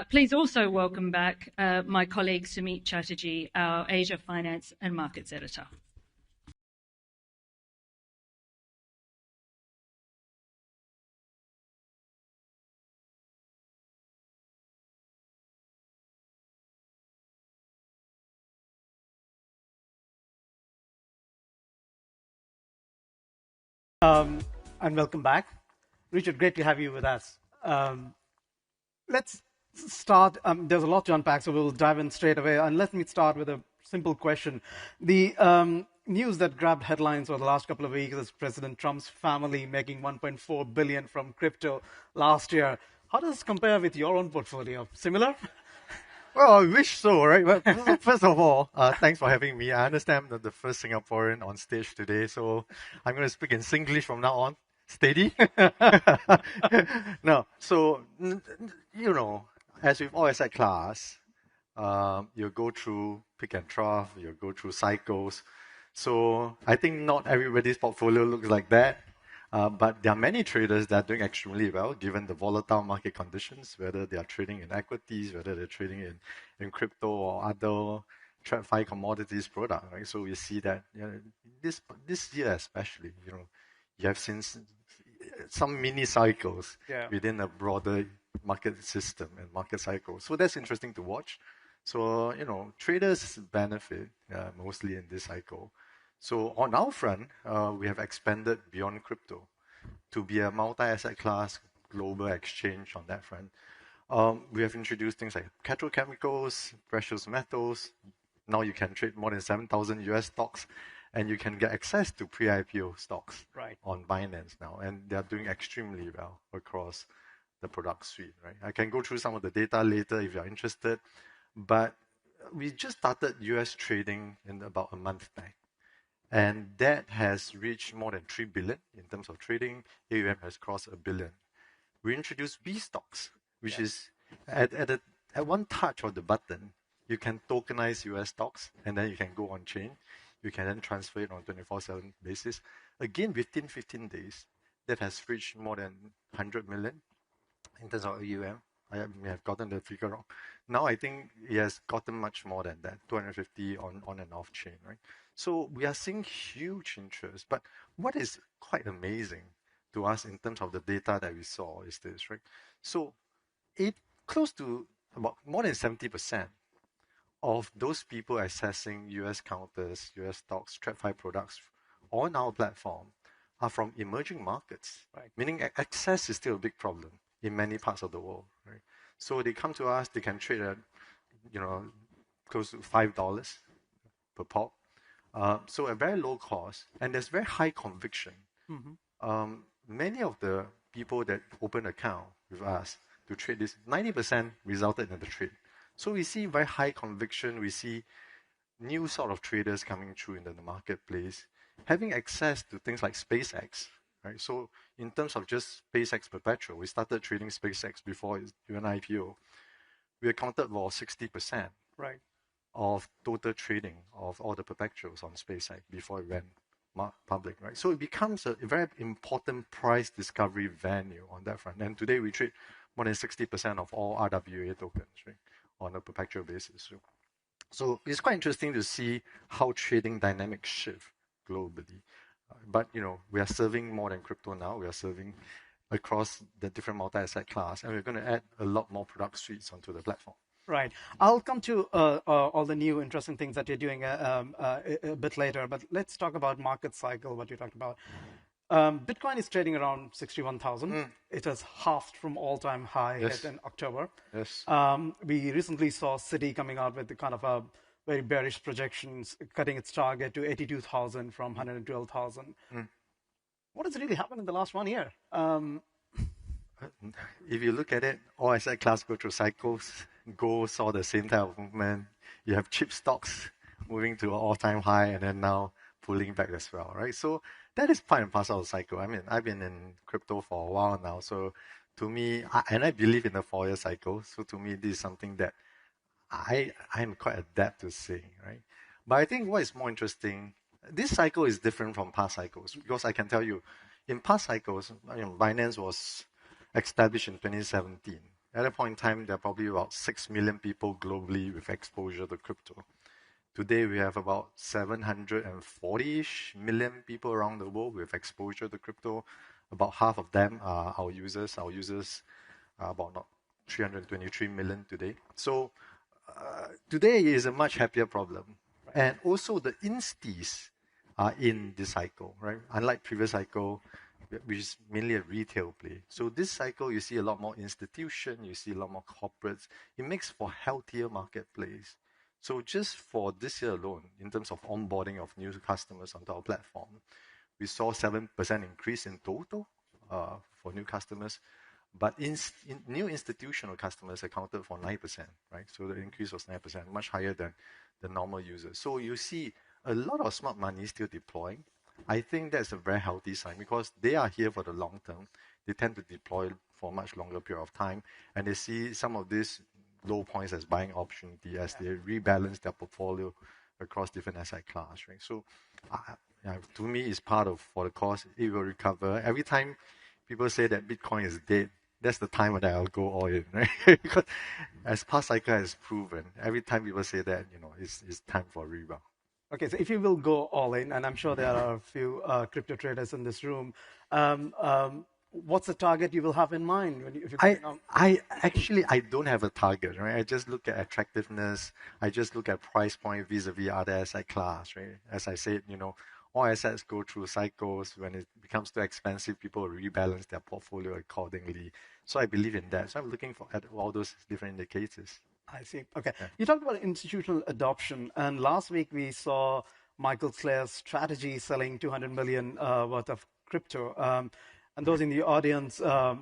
Please also welcome back my colleague Sumit Chatterjee, our Asia Finance and Markets Editor. And welcome back. Richard, great to have you with us. Let's start. There's a lot to unpack, so we'll dive in straight away. And let me start with a simple question. The news that grabbed headlines over the last couple of weeks is President Trump's family making $1.4 billion from crypto last year. How does this compare with your own portfolio? Similar? Well, I wish so, right? But first of all, thanks for having me. I understand that the first Singaporean on stage today, so I'm going to speak in Singlish from now on. Steady? No, so, you know, as with all asset class, you go through peak and trough, you go through cycles. So I think not everybody's portfolio looks like that. But there are many traders that are doing extremely well, given the volatile market conditions, whether they are trading in equities, whether they're trading in crypto or other TradFi commodities product, right? So we see that this year especially, you have seen some mini cycles within a broader market system and market cycle. So that's interesting to watch. So, traders benefit mostly in this cycle. So on our front, we have expanded beyond crypto to be a multi-asset class global exchange on that front. We have introduced things like petrochemicals, precious metals. Now you can trade more than 7,000 US stocks, and you can get access to pre-IPO stocks on Binance now. And they are doing extremely well across the product suite, right? I can go through some of the data later if you're interested. But we just started US trading in about a month back. And that has reached more than 3 billion in terms of trading. AUM has crossed 1 billion. We introduced B stocks, which is at one touch of the button, you can tokenize US stocks, and then you can go on chain. You can then transfer it on a 24/7 basis. Again, within 15 days, that has reached more than 100 million in terms of AUM. I may have gotten the figure wrong. Now I think it has gotten much more than that, 250 on and off chain, right? So we are seeing huge interest. But what is quite amazing to us in terms of the data that we saw is this, right? So close to about more than 70% of those people accessing US counters, US stocks, TradFi products on our platform are from emerging markets, right? Meaning access is still a big problem in many parts of the world, right? So they come to us, they can trade at, close to $5 per pop. So a very low cost, and there's very high conviction. Many of the people that open account with us to trade this, 90% resulted in the trade. So we see very high conviction. We see new sort of traders coming through in the marketplace, having access to things like SpaceX, right? So in terms of just SpaceX Perpetual, we started trading SpaceX before it went IPO. We accounted for 60%, right, of total trading of all the perpetuals on SpaceX before it went public, right? So it becomes a very important price discovery venue on that front. And today we trade more than 60% of all RWA tokens, right, on a perpetual basis. So it's quite interesting to see how trading dynamics shift globally. But we are serving more than crypto now. We are serving across the different multi-asset class, and we're going to add a lot more product suites onto the platform. Right. I'll come to all the new interesting things that you're doing a bit later, but let's talk about market cycle, what you talked about. Bitcoin is trading around 61,000. It has halved from all-time high hit in October. Yes. We recently saw Citi coming out with the kind of a very bearish projections, cutting its target to 82,000 from 112,000. What has really happened in the last 1 year? If you look at it, all asset class go through cycles. Gold saw the same type of movement. You have cheap stocks moving to an all-time high and then now pulling back as well, right? So that is part and parcel of the cycle. I mean, I've been in crypto for a while now, so to me, and I believe in the 4-year cycle, so to me, this is something that I'm quite adept to seeing, right? But I think what is more interesting, this cycle is different from past cycles, because I can tell you, in past cycles, Binance was established in 2017. At that point in time, there are probably about 6 million people globally with exposure to crypto. Today, we have about 740-ish million people around the world with exposure to crypto. About half of them are our users. Our users are about 323 million today. So today is a much happier problem. Right. And also the instis are in this cycle, right? Unlike previous cycle, which is mainly a retail play. So this cycle, you see a lot more institution, you see a lot more corporates. It makes for healthier marketplace. So just for this year alone, in terms of onboarding of new customers onto our platform, we saw 7% increase in total for new customers, but new institutional customers accounted for 9%, right? So the increase was 9%, much higher than the normal users. So you see a lot of smart money still deploying. I think that's a very healthy sign because they are here for the long term. They tend to deploy for a much longer period of time, and they see some of these low points as buying opportunity as they rebalance their portfolio across different asset class, right? So to me, it's part of for the course. It will recover. Every time people say that Bitcoin is dead, that's the time that I'll go all in, right? Because as past cycle has proven, every time people say that, it's time for a rebound. Okay, so if you will go all in, and I'm sure there are a few crypto traders in this room, what's the target you will have in mind? I don't have a target, right? I just look at attractiveness. I just look at price point vis-a-vis other asset class, right? As I said, all assets go through cycles. When it becomes too expensive, people rebalance their portfolio accordingly. So I believe in that. So I'm looking at all those different indicators. I see. Okay. Yeah. You talked about institutional adoption, and last week we saw Michael Saylor's strategy selling 200 million worth of crypto. And those in the audience who are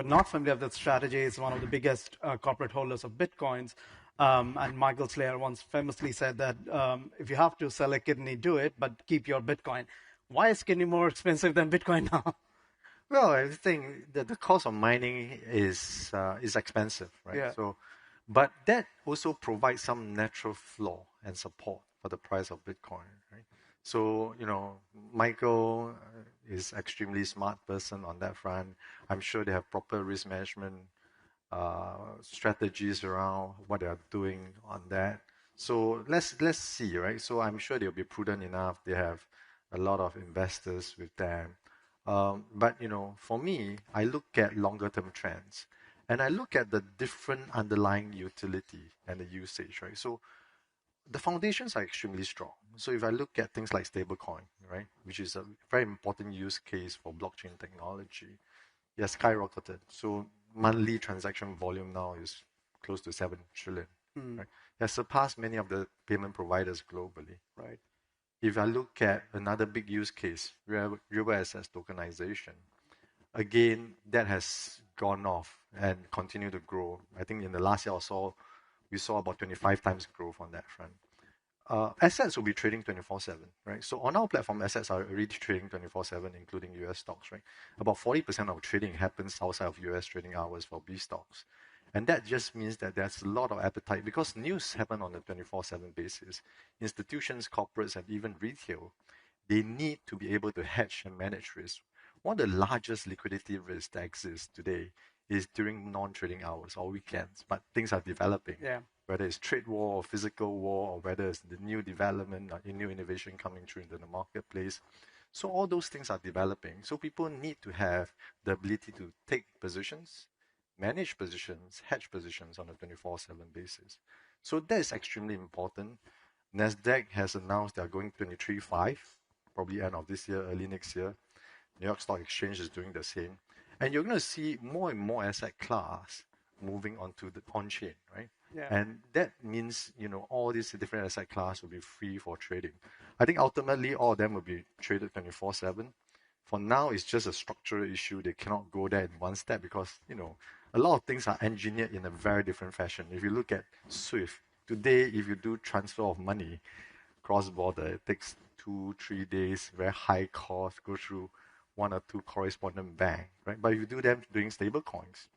not familiar with that strategy, is one of the biggest corporate holders of Bitcoins. And Michael Saylor once famously said that if you have to sell a kidney, do it, but keep your Bitcoin. Why is kidney more expensive than Bitcoin now? Well, I think that the cost of mining is expensive, right? Yeah. But that also provides some natural flow and support for the price of Bitcoin, right? So, Michael is extremely smart person on that front. I'm sure they have proper risk management strategies around what they are doing on that. So let's see, right? So I'm sure they'll be prudent enough. They have a lot of investors with them. But for me, I look at longer-term trends, and I look at the different underlying utility and the usage, right? So the foundations are extremely strong. So if I look at things like stablecoin, right, which is a very important use case for blockchain technology, it has skyrocketed. So monthly transaction volume now is close to 7 trillion. Right? It has surpassed many of the payment providers globally. Right? If I look at another big use case, real assets tokenization, again, that has gone off and continued to grow. I think in the last year or so, we saw about 25 times growth on that front. Assets will be trading 24/7, right? So on our platform, assets are already trading 24/7, including US stocks, right? About 40% of trading happens outside of US trading hours for B stocks. And that just means that there's a lot of appetite because news happen on a 24/7 basis. Institutions, corporates, and even retail, they need to be able to hedge and manage risk. One of the largest liquidity risks that exists today is during non-trading hours or weekends, but things are developing. Yeah. Whether it's trade war or physical war, or whether it's the new development or new innovation coming through into the marketplace. So all those things are developing. So people need to have the ability to take positions, manage positions, hedge positions on a 24/7 basis. So that is extremely important. NASDAQ has announced they are going 23/5, probably end of this year, early next year. New York Stock Exchange is doing the same. And you're going to see more and more asset class moving onto the on-chain, right? Yeah. And that means, all these different asset class will be free for trading. I think ultimately all of them will be traded 24/7. For now, it's just a structural issue. They cannot go there in one step because, a lot of things are engineered in a very different fashion. If you look at SWIFT, today, if you do transfer of money cross-border, it takes 2-3 days, very high cost, go through 1 or 2 correspondent bank, right? But if you do them doing stable coins,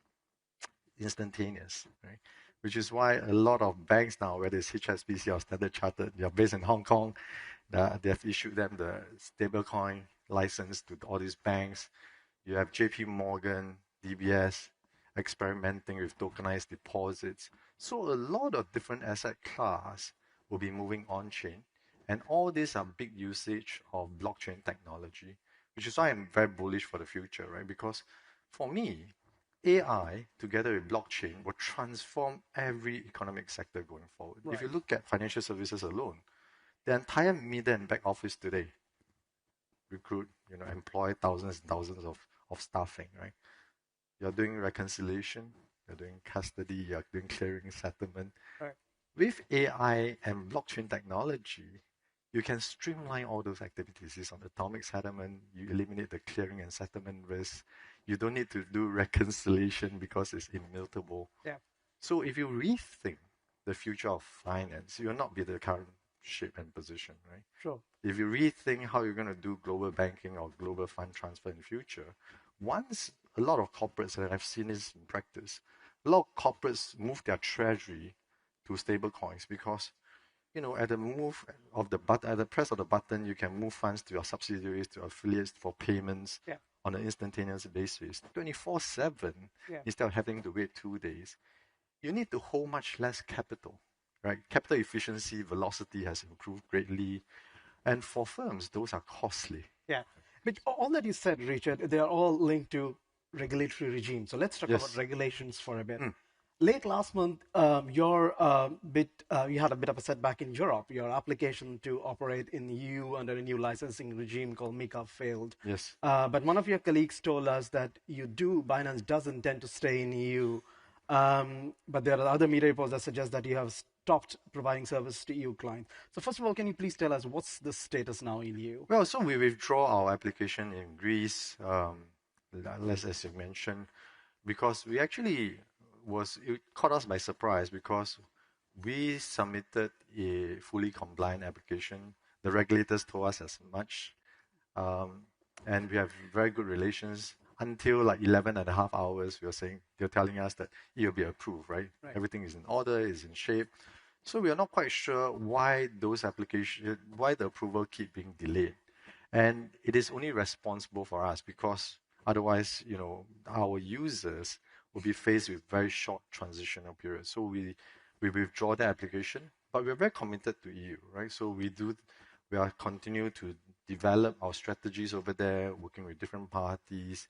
instantaneous, right? Which is why a lot of banks now, whether it's HSBC or Standard Chartered, they are based in Hong Kong. They have issued them the stablecoin license to all these banks. You have JP Morgan, DBS, experimenting with tokenized deposits. So a lot of different asset class will be moving on-chain. And all these are big usage of blockchain technology, which is why I'm very bullish for the future, right? Because for me, AI together with blockchain will transform every economic sector going forward. Right. If you look at financial services alone, the entire middle and back office today recruit, employ thousands and thousands of staffing, right? You're doing reconciliation, you're doing custody, you're doing clearing, settlement. Right. With AI and blockchain technology, you can streamline all those activities. It's on atomic settlement, you eliminate the clearing and settlement risk. You don't need to do reconciliation because it's immutable. Yeah. So if you rethink the future of finance, you'll not be the current shape and position, right? Sure. If you rethink how you're going to do global banking or global fund transfer in the future, once a lot of corporates, and I've seen this in practice, a lot of corporates move their treasury to stable coins because at the move of the button, at the press of the button, you can move funds to your subsidiaries, to affiliates for payments on an instantaneous basis, 24/7, instead of having to wait 2 days. You need to hold much less capital, right? Capital efficiency, velocity has improved greatly. And for firms, those are costly. Yeah. But all that you said, Richard, they are all linked to regulatory regime. So let's talk about regulations for a bit. Late last month, you had a bit of a setback in Europe. Your application to operate in EU under a new licensing regime called MiCA failed. Yes. But one of your colleagues told us that Binance does intend to stay in EU. But there are other media reports that suggest that you have stopped providing service to EU clients. So first of all, can you please tell us what's the status now in EU? Well, so we withdraw our application in Greece, as you mentioned, because we actually it caught us by surprise because we submitted a fully compliant application. The regulators told us as much, and we have very good relations. Until 11 and a half hours, they're telling us that it will be approved, right? Everything is in order, is in shape. So we are not quite sure why the approval keep being delayed. And it is only responsible for us because otherwise, our users will be faced with very short transitional periods. So we withdraw the application, but we're very committed to EU, right? So we are continue to develop our strategies over there, working with different parties.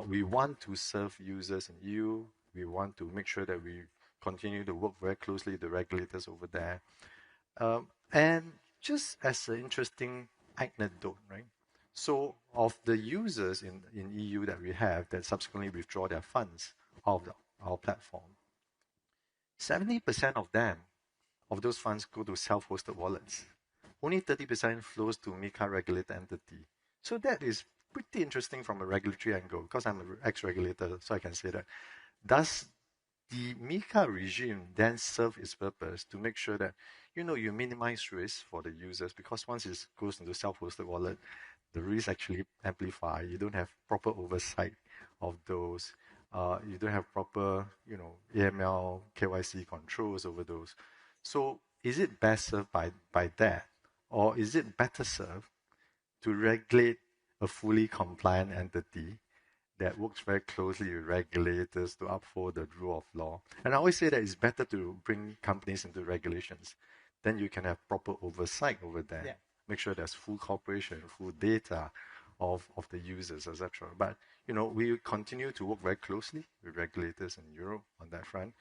We want to serve users in EU. We want to make sure that we continue to work very closely with the regulators over there. And just as an interesting anecdote, right? So of the users in EU that we have that subsequently withdraw their funds of our platform, 70% of them, of those funds go to self-hosted wallets. Only 30% flows to MiCA regulated entity. So that is pretty interesting from a regulatory angle, because I'm an ex-regulator, so I can say that. Does the MiCA regime then serve its purpose to make sure that, you minimize risk for the users? Because once it goes into self-hosted wallet, the risk actually amplify. You don't have proper oversight of those. You don't have proper, AML, KYC controls over those. So is it best served by that? Or is it better served to regulate a fully compliant entity that works very closely with regulators to uphold the rule of law? And I always say that it's better to bring companies into regulations. Then you can have proper oversight over there. Yeah. Make sure there's full cooperation, full data of the users, etc. But, we continue to work very closely with regulators in Europe on that front.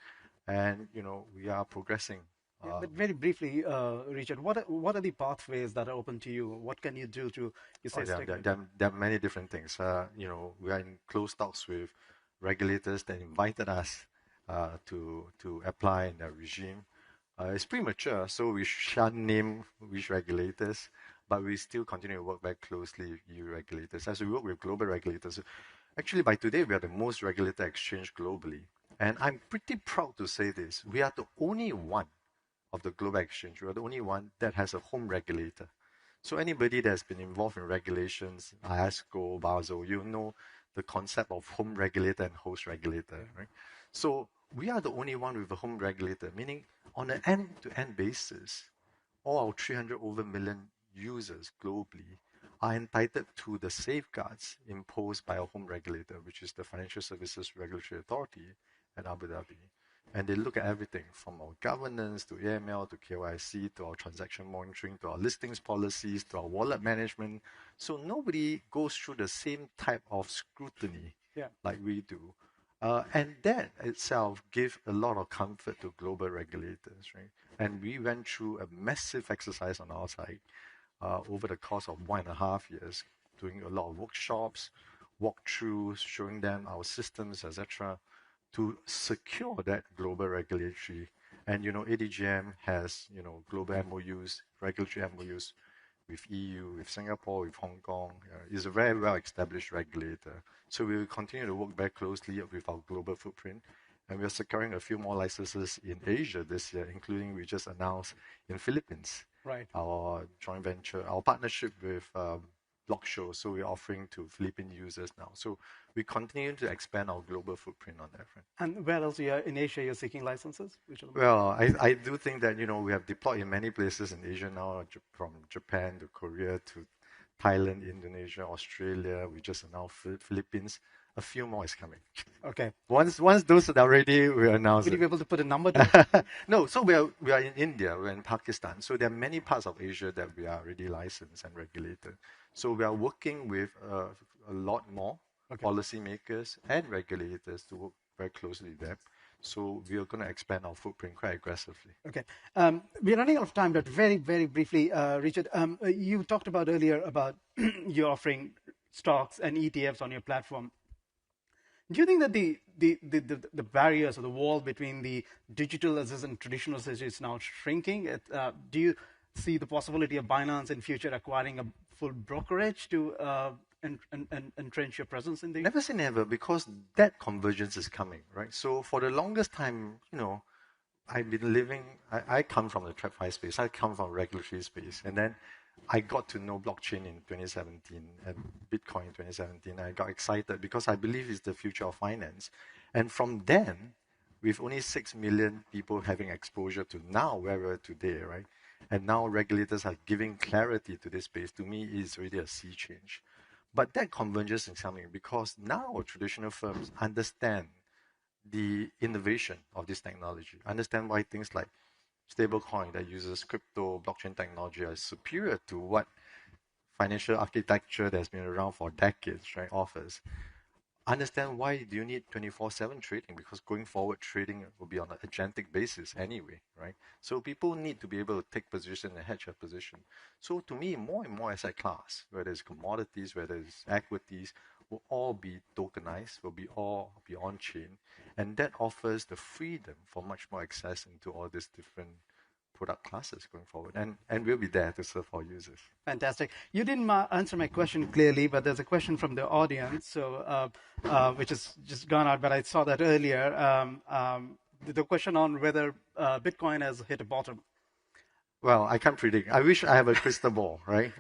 And, we are progressing. But very briefly, Richard, what are the pathways that are open to you? What can you do to, there are many different things. We are in close talks with regulators that invited us to apply in their regime. It's premature, so we shan't name which regulators, but we still continue to work very closely with EU regulators. As we work with global regulators, actually by today we are the most regulated exchange globally. And I'm pretty proud to say this. We are the only one of the global exchange. We are the only one that has a home regulator. So anybody that's been involved in regulations, ISCO, Basel, the concept of home regulator and host regulator, right? So we are the only one with a home regulator, meaning on an end-to-end basis, all our 300 over million users globally are entitled to the safeguards imposed by our home regulator, which is the Financial Services Regulatory Authority at Abu Dhabi. And they look at everything from our governance to AML to KYC to our transaction monitoring to our listings policies to our wallet management. So nobody goes through the same type of scrutiny like we do. And that itself gives a lot of comfort to global regulators, right? And we went through a massive exercise on our side over the course of 1.5 years, doing a lot of workshops, walkthroughs, showing them our systems, etc., to secure that global regulatory. And, ADGM has, global MOUs, regulatory MOUs with EU, with Singapore, with Hong Kong. It's a very well-established regulator. So we will continue to work very closely with our global footprint. And we are securing a few more licenses in Asia this year, including we just announced in Philippines. Right. Our joint venture, our partnership with Blockshow. So we're offering to Philippine users now. So we continue to expand our global footprint on that front. And where else in Asia you're seeking licenses? Well, I do think that, we have deployed in many places in Asia now, from Japan to Korea to Thailand, Indonesia, Australia. We just announced Philippines. A few more is coming. Okay. Once those are ready, we announce it. Will you be able to put a number to it? No, so we are in India, we're in Pakistan. So there are many parts of Asia that we are already licensed and regulated. So we are working with a lot more policymakers and regulators to work very closely with them. So we are going to expand our footprint quite aggressively. Okay. We're running out of time, but very, very briefly, Richard, you talked about earlier about you offering stocks and ETFs on your platform. Do you think that the barriers or the wall between the digital assets and traditional assets is now shrinking? Do you see the possibility of Binance in future acquiring a full brokerage to entrench your presence in the... Never say never, because that convergence is coming, right? So for the longest time, I've been living... I come from the TradFi space. I come from regulatory space. And then I got to know blockchain in 2017 and Bitcoin in 2017. I got excited because I believe it's the future of finance. And from then, with only 6 million people having exposure to now where we're today, right? And now regulators are giving clarity to this space. To me, it's really a sea change. But that convergence is coming because now traditional firms understand the innovation of this technology, understand why things like stablecoin that uses crypto, blockchain technology are superior to what financial architecture that's been around for decades, right, offers, understand why do you need 24/7 trading, because going forward trading will be on an agentic basis anyway, right? So people need to be able to take position and hedge a position. So to me, more and more asset class, whether it's commodities, whether it's equities, will all be tokenized, will be all be on-chain, and that offers the freedom for much more access into all these different product classes going forward, and we'll be there to serve our users. Fantastic. You didn't answer my question clearly, but there's a question from the audience, so which has just gone out, but I saw that earlier. The question on whether Bitcoin has hit a bottom. Well, I can't predict. I wish I have a crystal ball, right?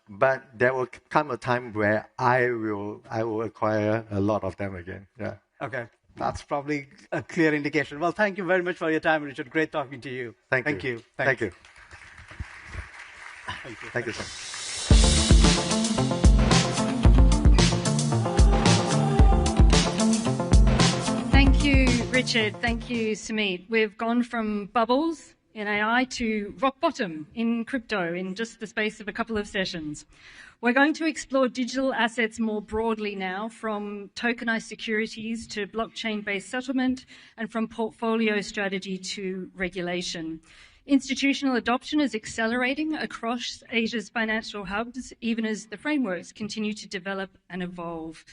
But there will come a time where I will acquire a lot of them again. Yeah. Okay. That's probably a clear indication. Well, thank you very much for your time, Richard. Great talking to you. Thank you. Thank you. Thank you. Thank you. Thank you, sir. Thank you, Richard. Thank you, Sumit. We've gone from bubbles in AI to rock bottom in crypto in just the space of a couple of sessions. We're going to explore digital assets more broadly now, from tokenized securities to blockchain-based settlement, and from portfolio strategy to regulation. Institutional adoption is accelerating across Asia's financial hubs, even as the frameworks continue to develop and evolve.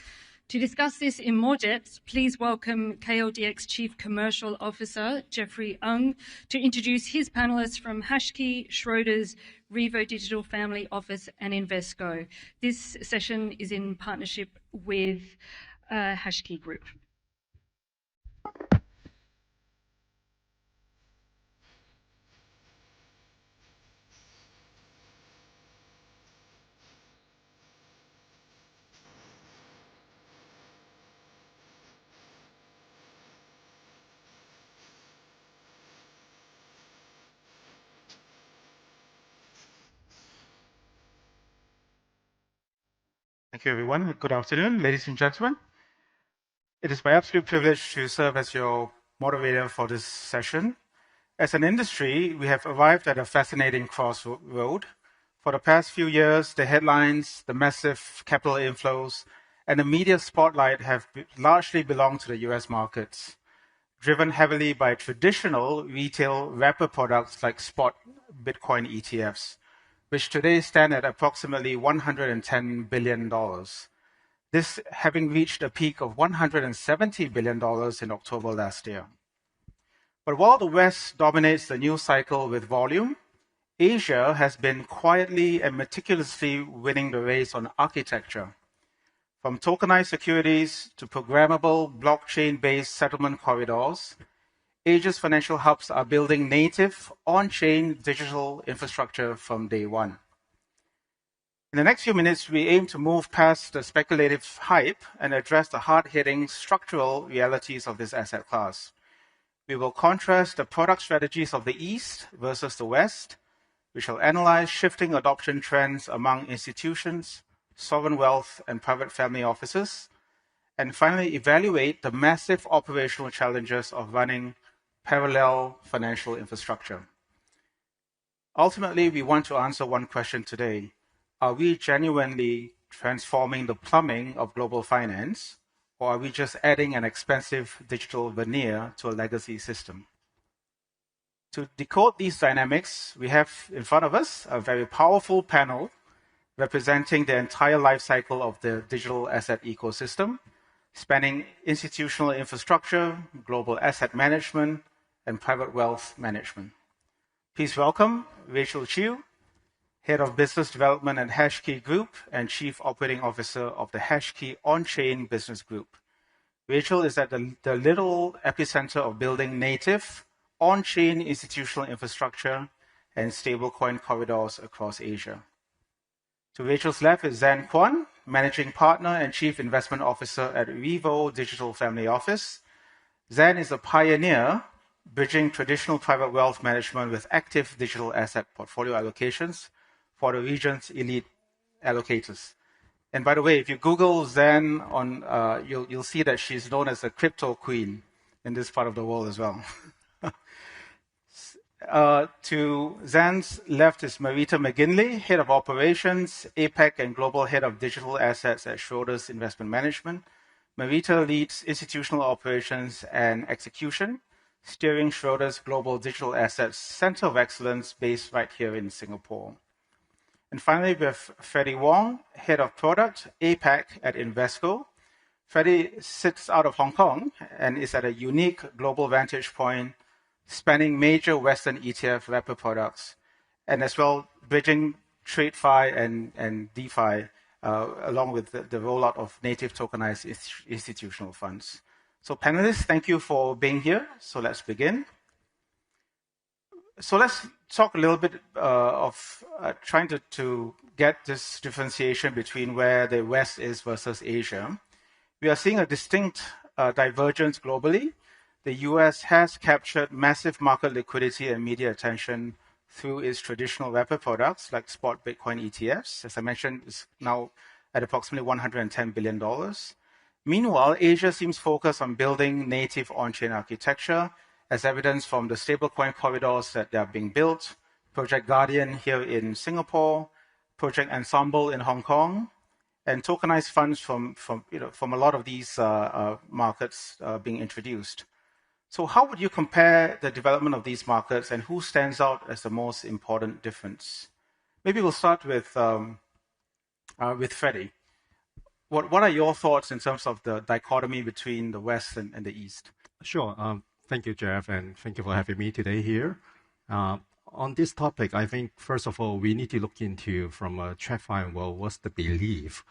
To discuss this in more depth, please welcome KLDX Chief Commercial Officer Jeffrey Ng to introduce his panelists from Hashkey, Schroders, Revo Digital Family Office, and Invesco. This session is in partnership with Hashkey Group. Thank you, everyone. Good afternoon, ladies and gentlemen. It is my absolute privilege to serve as your moderator for this session. As an industry, we have arrived at a fascinating crossroad. For the past few years, the headlines, the massive capital inflows, and the media spotlight have largely belonged to the US markets, driven heavily by traditional retail wrapper products like spot Bitcoin ETFs, which today stand at approximately $110 billion. This having reached a peak of $170 billion in October last year. But while the West dominates the news cycle with volume, Asia has been quietly and meticulously winning the race on architecture. From tokenized securities to programmable blockchain-based settlement corridors, Asia's financial hubs are building native on-chain digital infrastructure from day one. In the next few minutes, we aim to move past the speculative hype and address the hard-hitting structural realities of this asset class. We will contrast the product strategies of the East versus the West. We shall analyze shifting adoption trends among institutions, sovereign wealth, and private family offices, and finally evaluate the massive operational challenges of running parallel financial infrastructure. Ultimately, we want to answer one question today. Are we genuinely transforming the plumbing of global finance, or are we just adding an expensive digital veneer to a legacy system? To decode these dynamics, we have in front of us a very powerful panel representing the entire life cycle of the digital asset ecosystem, spanning institutional infrastructure, global asset management, and private wealth management. Please welcome Rachel Chiu, Head of Business Development at Hashkey Group and Chief Operating Officer of the Hashkey On-Chain Business Group. Rachel is at the little epicenter of building native on-chain institutional infrastructure and stablecoin corridors across Asia. To Rachel's left is Zan Kwan, Managing Partner and Chief Investment Officer at Revo Digital Family Office. Zan is a pioneer bridging traditional private wealth management with active digital asset portfolio allocations for the region's elite allocators. And by the way, if you Google Zan, you'll see that she's known as the crypto queen in this part of the world as well. To Zan's left is Marita McGinley, Head of Operations, APAC and Global Head of Digital Assets at Schroders Investment Management. Marita leads institutional operations and execution, steering Schroders Global Digital Assets Center of Excellence based right here in Singapore. And finally, we have Freddie Wong, Head of Product, APAC at Invesco. Freddie sits out of Hong Kong and is at a unique global vantage point, spanning major Western ETF wrapper products, and as well bridging TradeFi and DeFi, along with the rollout of native tokenized institutional funds. So panelists, thank you for being here. So let's begin. So let's talk a little bit of trying to get this differentiation between where the West is versus Asia. We are seeing a distinct divergence globally. The US has captured massive market liquidity and media attention through its traditional wrapper products like spot Bitcoin ETFs. As I mentioned, it's now at approximately $110 billion. Meanwhile, Asia seems focused on building native on-chain architecture, as evidenced from the stablecoin corridors that are being built, Project Guardian here in Singapore, Project Ensemble in Hong Kong, and tokenized funds from a lot of these markets being introduced. So how would you compare the development of these markets, and who stands out as the most important difference? Maybe we'll start with Freddie. What are your thoughts in terms of the dichotomy between the West and the East? Sure. Thank you, Jeff, and thank you for having me today here. On this topic, I think, first of all, we need to look into, from a TradFi world, what's the belief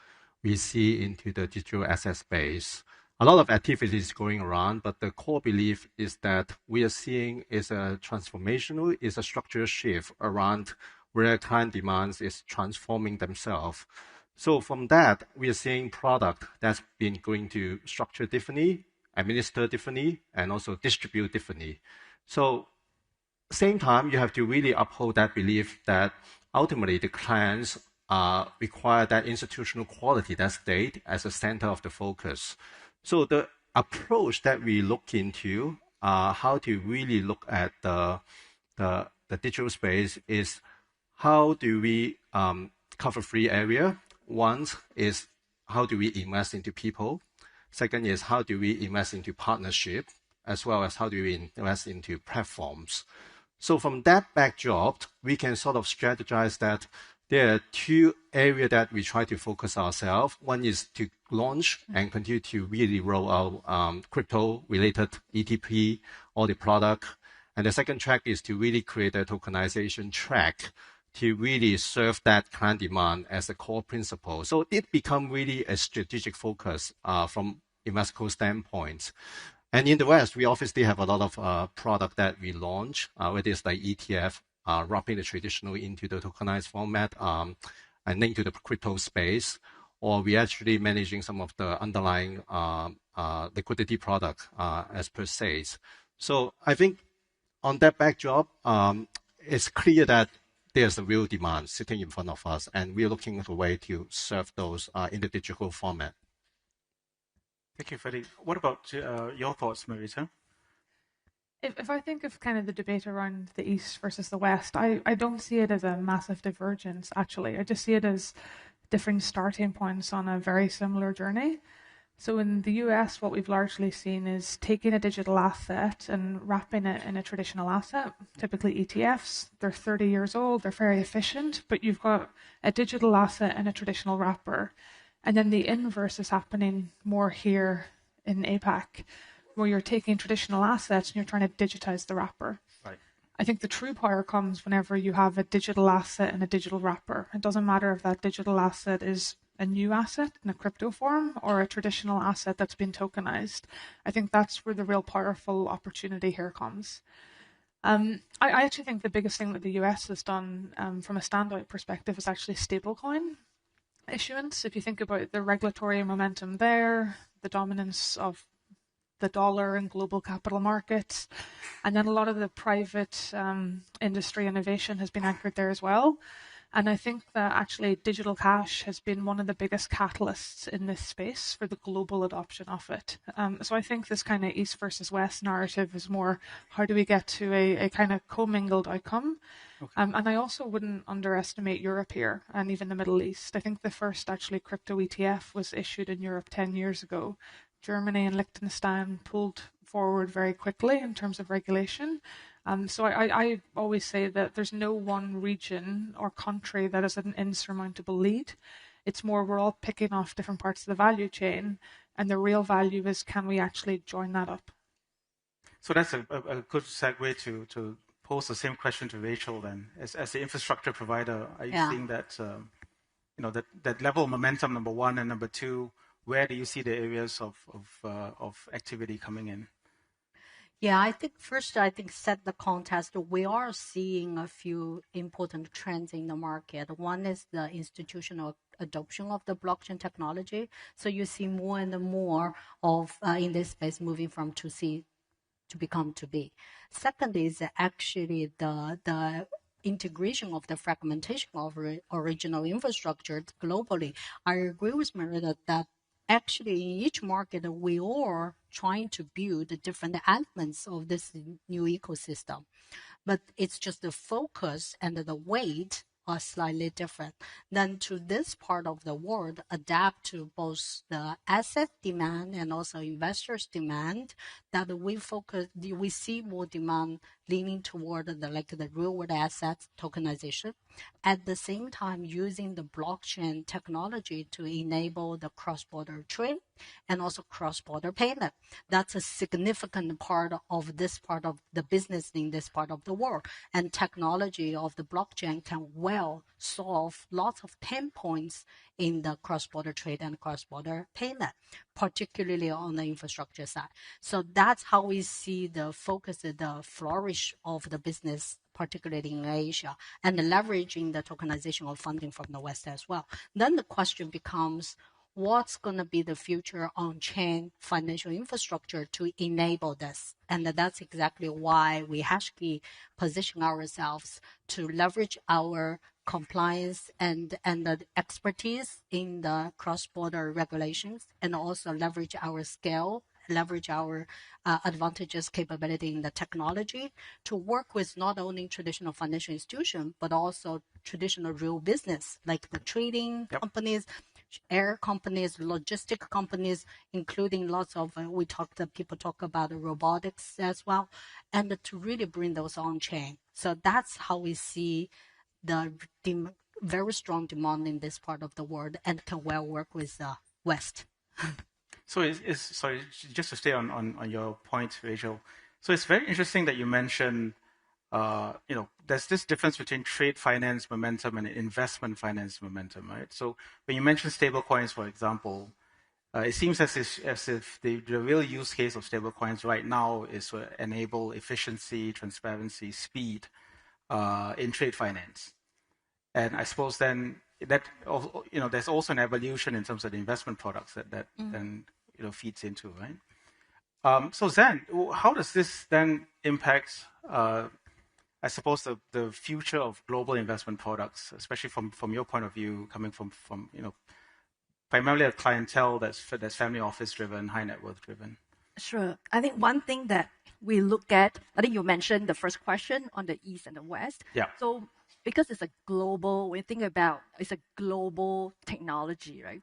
we see into the digital asset space. A lot of activities going around, but the core belief is that we are seeing is a transformational, is a structural shift around where client demands is transforming themselves. So from that, we are seeing product that's been going to structure differently, administer differently, and also distribute differently. So same time, you have to really uphold that belief that ultimately the clients require that institutional quality, that state as a center of the focus. So the approach that we look into, how to really look at the digital space is how do we cover three areas. One is how do we invest into people? Second is how do we invest into partnership, as well as how do we invest into platforms. So from that backdrop, we can sort of strategize that there are two areas that we try to focus ourselves. One is to launch and continue to really roll out crypto-related ETP, all the product. And the second track is to really create a tokenization track to really serve that client demand as a core principle. So it become really a strategic focus from Invesco standpoint. And in the West, we obviously have a lot of product that we launch, whether it's like ETF, wrapping the traditional into the tokenized format and linked to the crypto space, or we actually managing some of the underlying liquidity product as per se. So I think on that backdrop, it's clear that there's a real demand sitting in front of us, and we're looking at a way to serve those in the digital format. Thank you, Freddie. What about your thoughts, Marita? If I think of kind of the debate around the East versus the West, I don't see it as a massive divergence, actually. I just see it as different starting points on a very similar journey. So in the US, what we've largely seen is taking a digital asset and wrapping it in a traditional asset, typically ETFs. They're 30 years old, they're very efficient, but you've got a digital asset and a traditional wrapper. And then the inverse is happening more here in APAC, where you're taking traditional assets and you're trying to digitize the wrapper. Right. I think the true power comes whenever you have a digital asset and a digital wrapper. It doesn't matter if that digital asset is a new asset in a crypto form or a traditional asset that's been tokenized. I think that's where the real powerful opportunity here comes. I actually think the biggest thing that the US has done from a standout perspective is actually stablecoin issuance. If you think about the regulatory momentum there, the dominance of the dollar in global capital markets, and then a lot of the private industry innovation has been anchored there as well. And I think that actually digital cash has been one of the biggest catalysts in this space for the global adoption of it. So I think this kind of East versus West narrative is more, how do we get to a kind of commingled outcome? Okay. And I also wouldn't underestimate Europe here, and even the Middle East. I think the first actually crypto ETF was issued in Europe 10 years ago. Germany and Liechtenstein pulled forward very quickly in terms of regulation. So I always say that there's no one region or country that has an insurmountable lead. It's more we're all picking off different parts of the value chain, and the real value is, can we actually join that up? So that's a good segue to pose the same question to Rachel then. As the infrastructure provider, are you seeing that, that level of momentum, number one, and number two, where do you see the areas of activity coming in? Yeah, I think first, set the context. We are seeing a few important trends in the market. One is the institutional adoption of the blockchain technology. So you see more and more of in this space moving from 2C to become 2B. Second is actually the integration of the fragmentation of original infrastructure globally. I agree with Merida that actually in each market we are trying to build the different elements of this new ecosystem, but it's just the focus and the weight are slightly different. Then to this part of the world, adapt to both the asset demand and also investors demand, that we see more demand leaning toward the real world assets tokenization. At the same time, using the blockchain technology to enable the cross-border trade and also cross-border payment. That's a significant part of this part of the business in this part of the world. And technology of the blockchain can well solve lots of pain points in the cross-border trade and cross-border payment, particularly on the infrastructure side. So that's how we see the focus, the flourish of the business, particularly in Asia, and leveraging the tokenization of funding from the West as well. Then the question becomes, what's going to be the future on-chain financial infrastructure to enable this? And that's exactly why we HashKey position ourselves to leverage our compliance and the expertise in the cross-border regulations, and also leverage our scale, leverage our advantages, capability in the technology to work with not only traditional financial institutions, but also traditional real business, like the trading companies, air companies, logistic companies, including lots of, people talk about robotics as well, and to really bring those on chain. So that's how we see the very strong demand in this part of the world, and can well work with the West. So sorry, just to stay on your point, Rachel. So it's very interesting that you mentioned, there's this difference between trade finance momentum and investment finance momentum, right? So when you mention stablecoins, for example, it seems as if the real use case of stablecoins right now is to enable efficiency, transparency, speed in trade finance. And I suppose then that there's also an evolution in terms of the investment products that then feeds into, right? So Zan, how does this then impact, I suppose, the future of global investment products, especially from your point of view, coming from primarily a clientele that's family office driven, high net worth driven? Sure. I think one thing that we look at, I think you mentioned the first question on the East and the West. Yeah. So because it's a global, when you think about it's a global technology, right?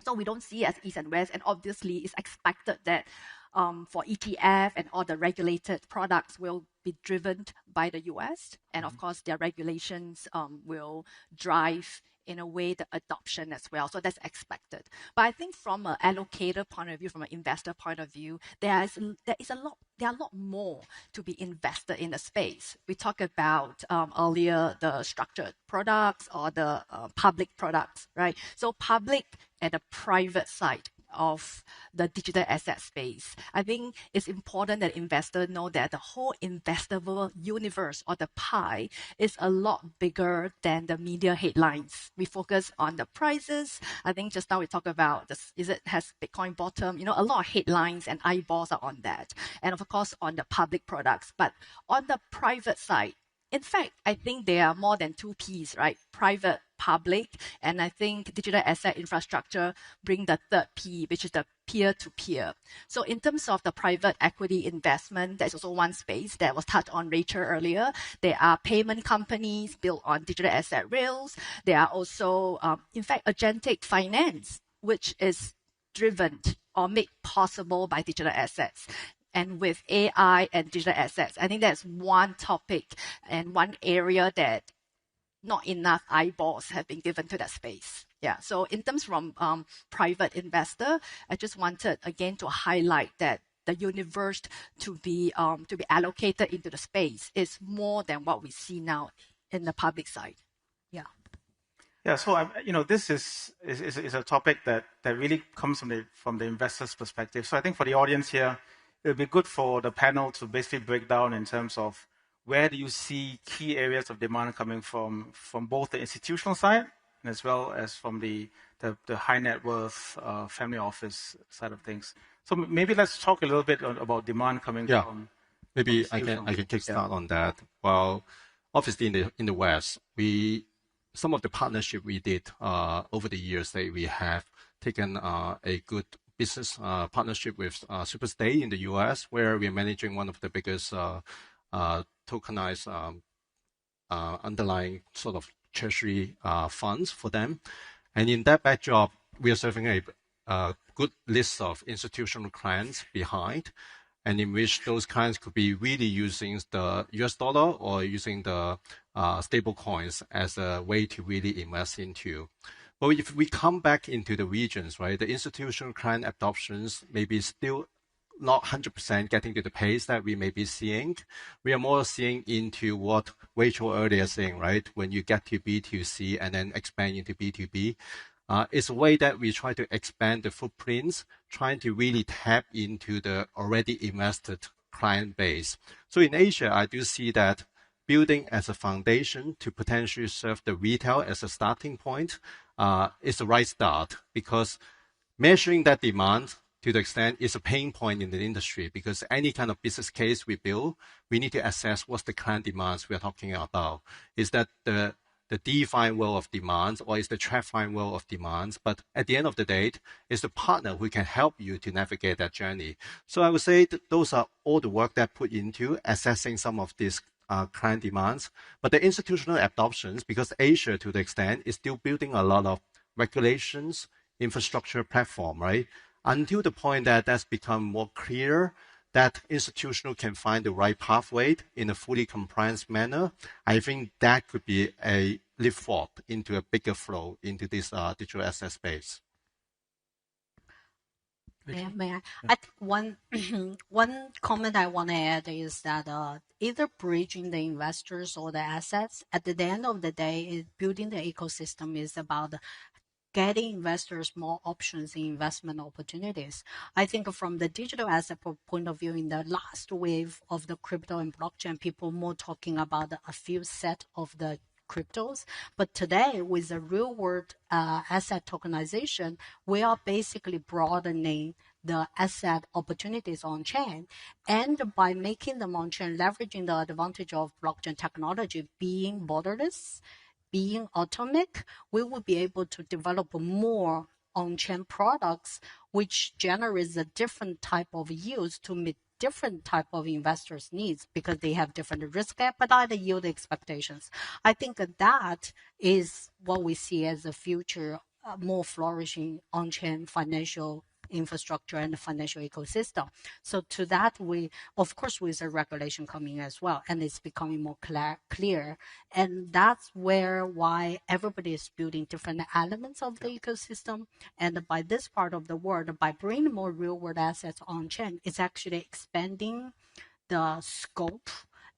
So we don't see it as East and West, and obviously it's expected that for ETF and all the regulated products will be driven by the US, and of course their regulations will drive in a way the adoption as well. So that's expected. But I think from an allocator point of view, from an investor point of view, there are a lot more to be invested in the space. We talked about earlier the structured products or the public products, right? So public and the private side of the digital asset space. I think it's important that investors know that the whole investable universe or the pie is a lot bigger than the media headlines. We focus on the prices. I think just now we talked about this, has Bitcoin bottom? A lot of headlines and eyeballs are on that. And of course on the public products. But on the private side, In fact, I think there are more than two Ps, right? Private, public, and I think digital asset infrastructure bring the third P, which is the peer-to-peer. So in terms of the private equity investment, there's also one space that was touched on Rachel earlier. There are payment companies built on digital asset rails. There are also, in fact, agentic finance, which is driven or made possible by digital assets. And with AI and digital assets, I think that's one topic and one area that not enough eyeballs have been given to that space. Yeah. So in terms from private investor, I just wanted again to highlight that the universe to be allocated into the space is more than what we see now in the public side. Yeah. Yeah, so this is a topic that really comes from the investor's perspective. So I think for the audience here, it'll be good for the panel to basically break down in terms of where do you see key areas of demand coming from both the institutional side as well as from the high net worth family office side of things. So maybe let's talk a little bit about demand coming from. Maybe I can kickstart on that. Well, obviously in the West, some of the partnership we did over the years that we have taken a good business partnership with Superstay in the US, where we're managing one of the biggest tokenized underlying sort of treasury funds for them. And in that backdrop, we are serving a good list of institutional clients behind, and in which those clients could be really using the US dollar or using the stable coins as a way to really invest into. But if we come back into the regions, right, the institutional client adoptions may be still not 100% getting to the pace that we may be seeing. We are more seeing into what Rachel earlier saying, right? When you get to B2C and then expand into B2B, it's a way that we try to expand the footprints, trying to really tap into the already invested client base. So in Asia, I do see that building as a foundation to potentially serve the retail as a starting point is the right start, because measuring that demand to the extent is a pain point in the industry, because any kind of business case we build, we need to assess what's the client demands we're talking about. Is that the DeFi world of demands, or is the TradFi world of demands? But at the end of the day, it's the partner who can help you to navigate that journey. So I would say that those are all the work that put into assessing some of these client demands. But the institutional adoptions, because Asia to the extent is still building a lot of regulations, infrastructure platform, right? Until the point that that's become more clear, that institutional can find the right pathway in a fully compliant manner, I think that could be a leap forward into a bigger flow into this digital asset space. May I? One comment I want to add is that either bridging the investors or the assets, at the end of the day, building the ecosystem is about getting investors more options in investment opportunities. I think from the digital asset point of view, in the last wave of the crypto and blockchain, people more talking about a few set of the cryptos. But today, with the real world asset tokenization, we are basically broadening the asset opportunities on chain. And by making them on chain, leveraging the advantage of blockchain technology being borderless, being atomic, we will be able to develop more on-chain products, which generates a different type of use to meet different type of investors' needs, because they have different risk appetite and yield expectations. I think that is what we see as a future more flourishing on-chain financial infrastructure and the financial ecosystem. So to that, we, of course, with the regulation coming as well, and it's becoming more clear. And that's why everybody is building different elements of the ecosystem. And by this part of the world, by bringing more real world assets on chain, it's actually expanding the scope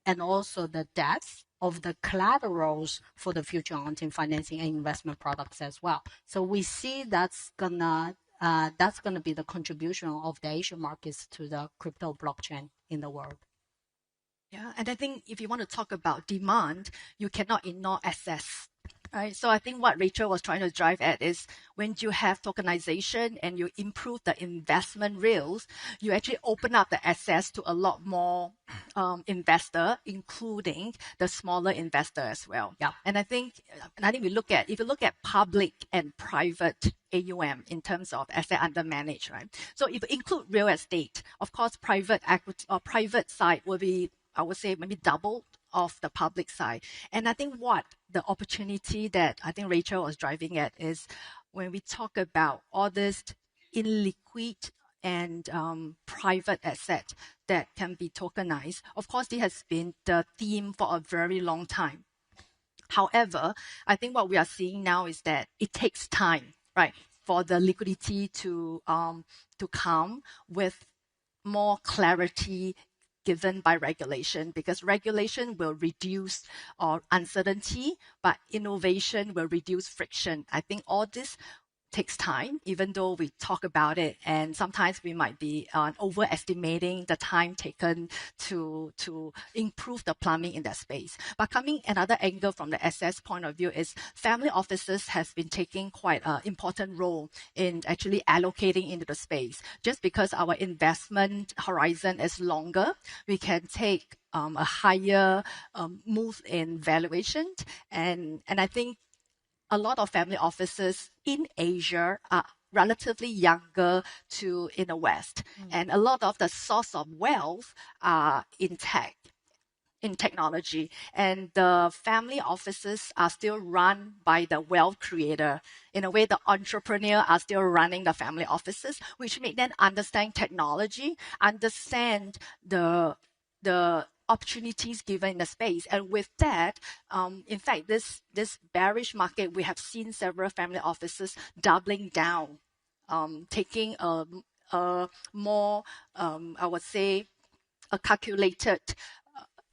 and also the depth of the collaterals for the future on-chain financing and investment products as well. So we see that's gonna be the contribution of the Asian markets to the crypto blockchain in the world. Yeah, and I think if you want to talk about demand, you cannot ignore access. Right. So I think what Rachel was trying to drive at is when you have tokenization and you improve the investment rails, you actually open up the access to a lot more investor, including the smaller investor as well. Yeah. And I think if you look at public and private AUM in terms of asset under managed, right? So if you include real estate, of course, private equity or private side will be, I would say, maybe double of the public side. And I think what the opportunity that I think Rachel was driving at is when we talk about all this illiquid and private asset that can be tokenized. Of course, this has been the theme for a very long time. However, I think what we are seeing now is that it takes time, right, for the liquidity to come with more clarity given by regulation, because regulation will reduce uncertainty, but innovation will reduce friction. I think all this takes time, even though we talk about it, and sometimes we might be overestimating the time taken to improve the plumbing in that space. But coming another angle from the SS point of view is family offices has been taking quite an important role in actually allocating into the space. Just because our investment horizon is longer, we can take a higher move in valuation, and I think a lot of family offices in Asia are relatively younger to in the West. And a lot of the source of wealth are in tech, in technology. And the family offices are still run by the wealth creator. In a way, the entrepreneur are still running the family offices, which make them understand technology, understand the opportunities given in the space. And with that, in fact, this bearish market, we have seen several family offices doubling down, taking a more, I would say, a calculated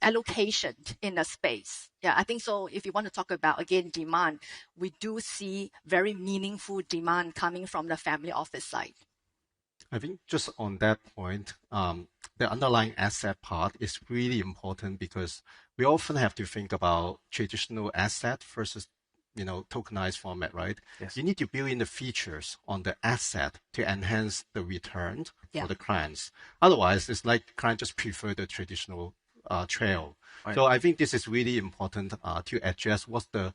allocation in the space. Yeah, I think so. If you want to talk about, again, demand, we do see very meaningful demand coming from the family office side. I think just on that point, the underlying asset part is really important because we often have to think about traditional asset versus, tokenized format, right? Yes. You need to build in the features on the asset to enhance the return for the clients. Otherwise, it's like clients just prefer the traditional trail. Right. So I think this is really important to address what's the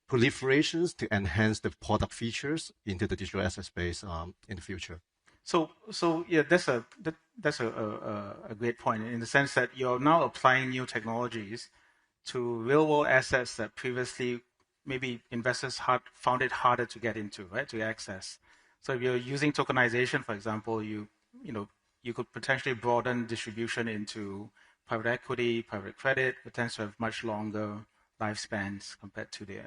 proliferations to enhance the product features into the digital asset space in the future. So yeah, that's a great point in the sense that you're now applying new technologies to real world assets that previously maybe investors found it harder to get into, right, to access. So if you're using tokenization, for example, you could potentially broaden distribution into private equity, private credit. It tends to have much longer lifespans compared to the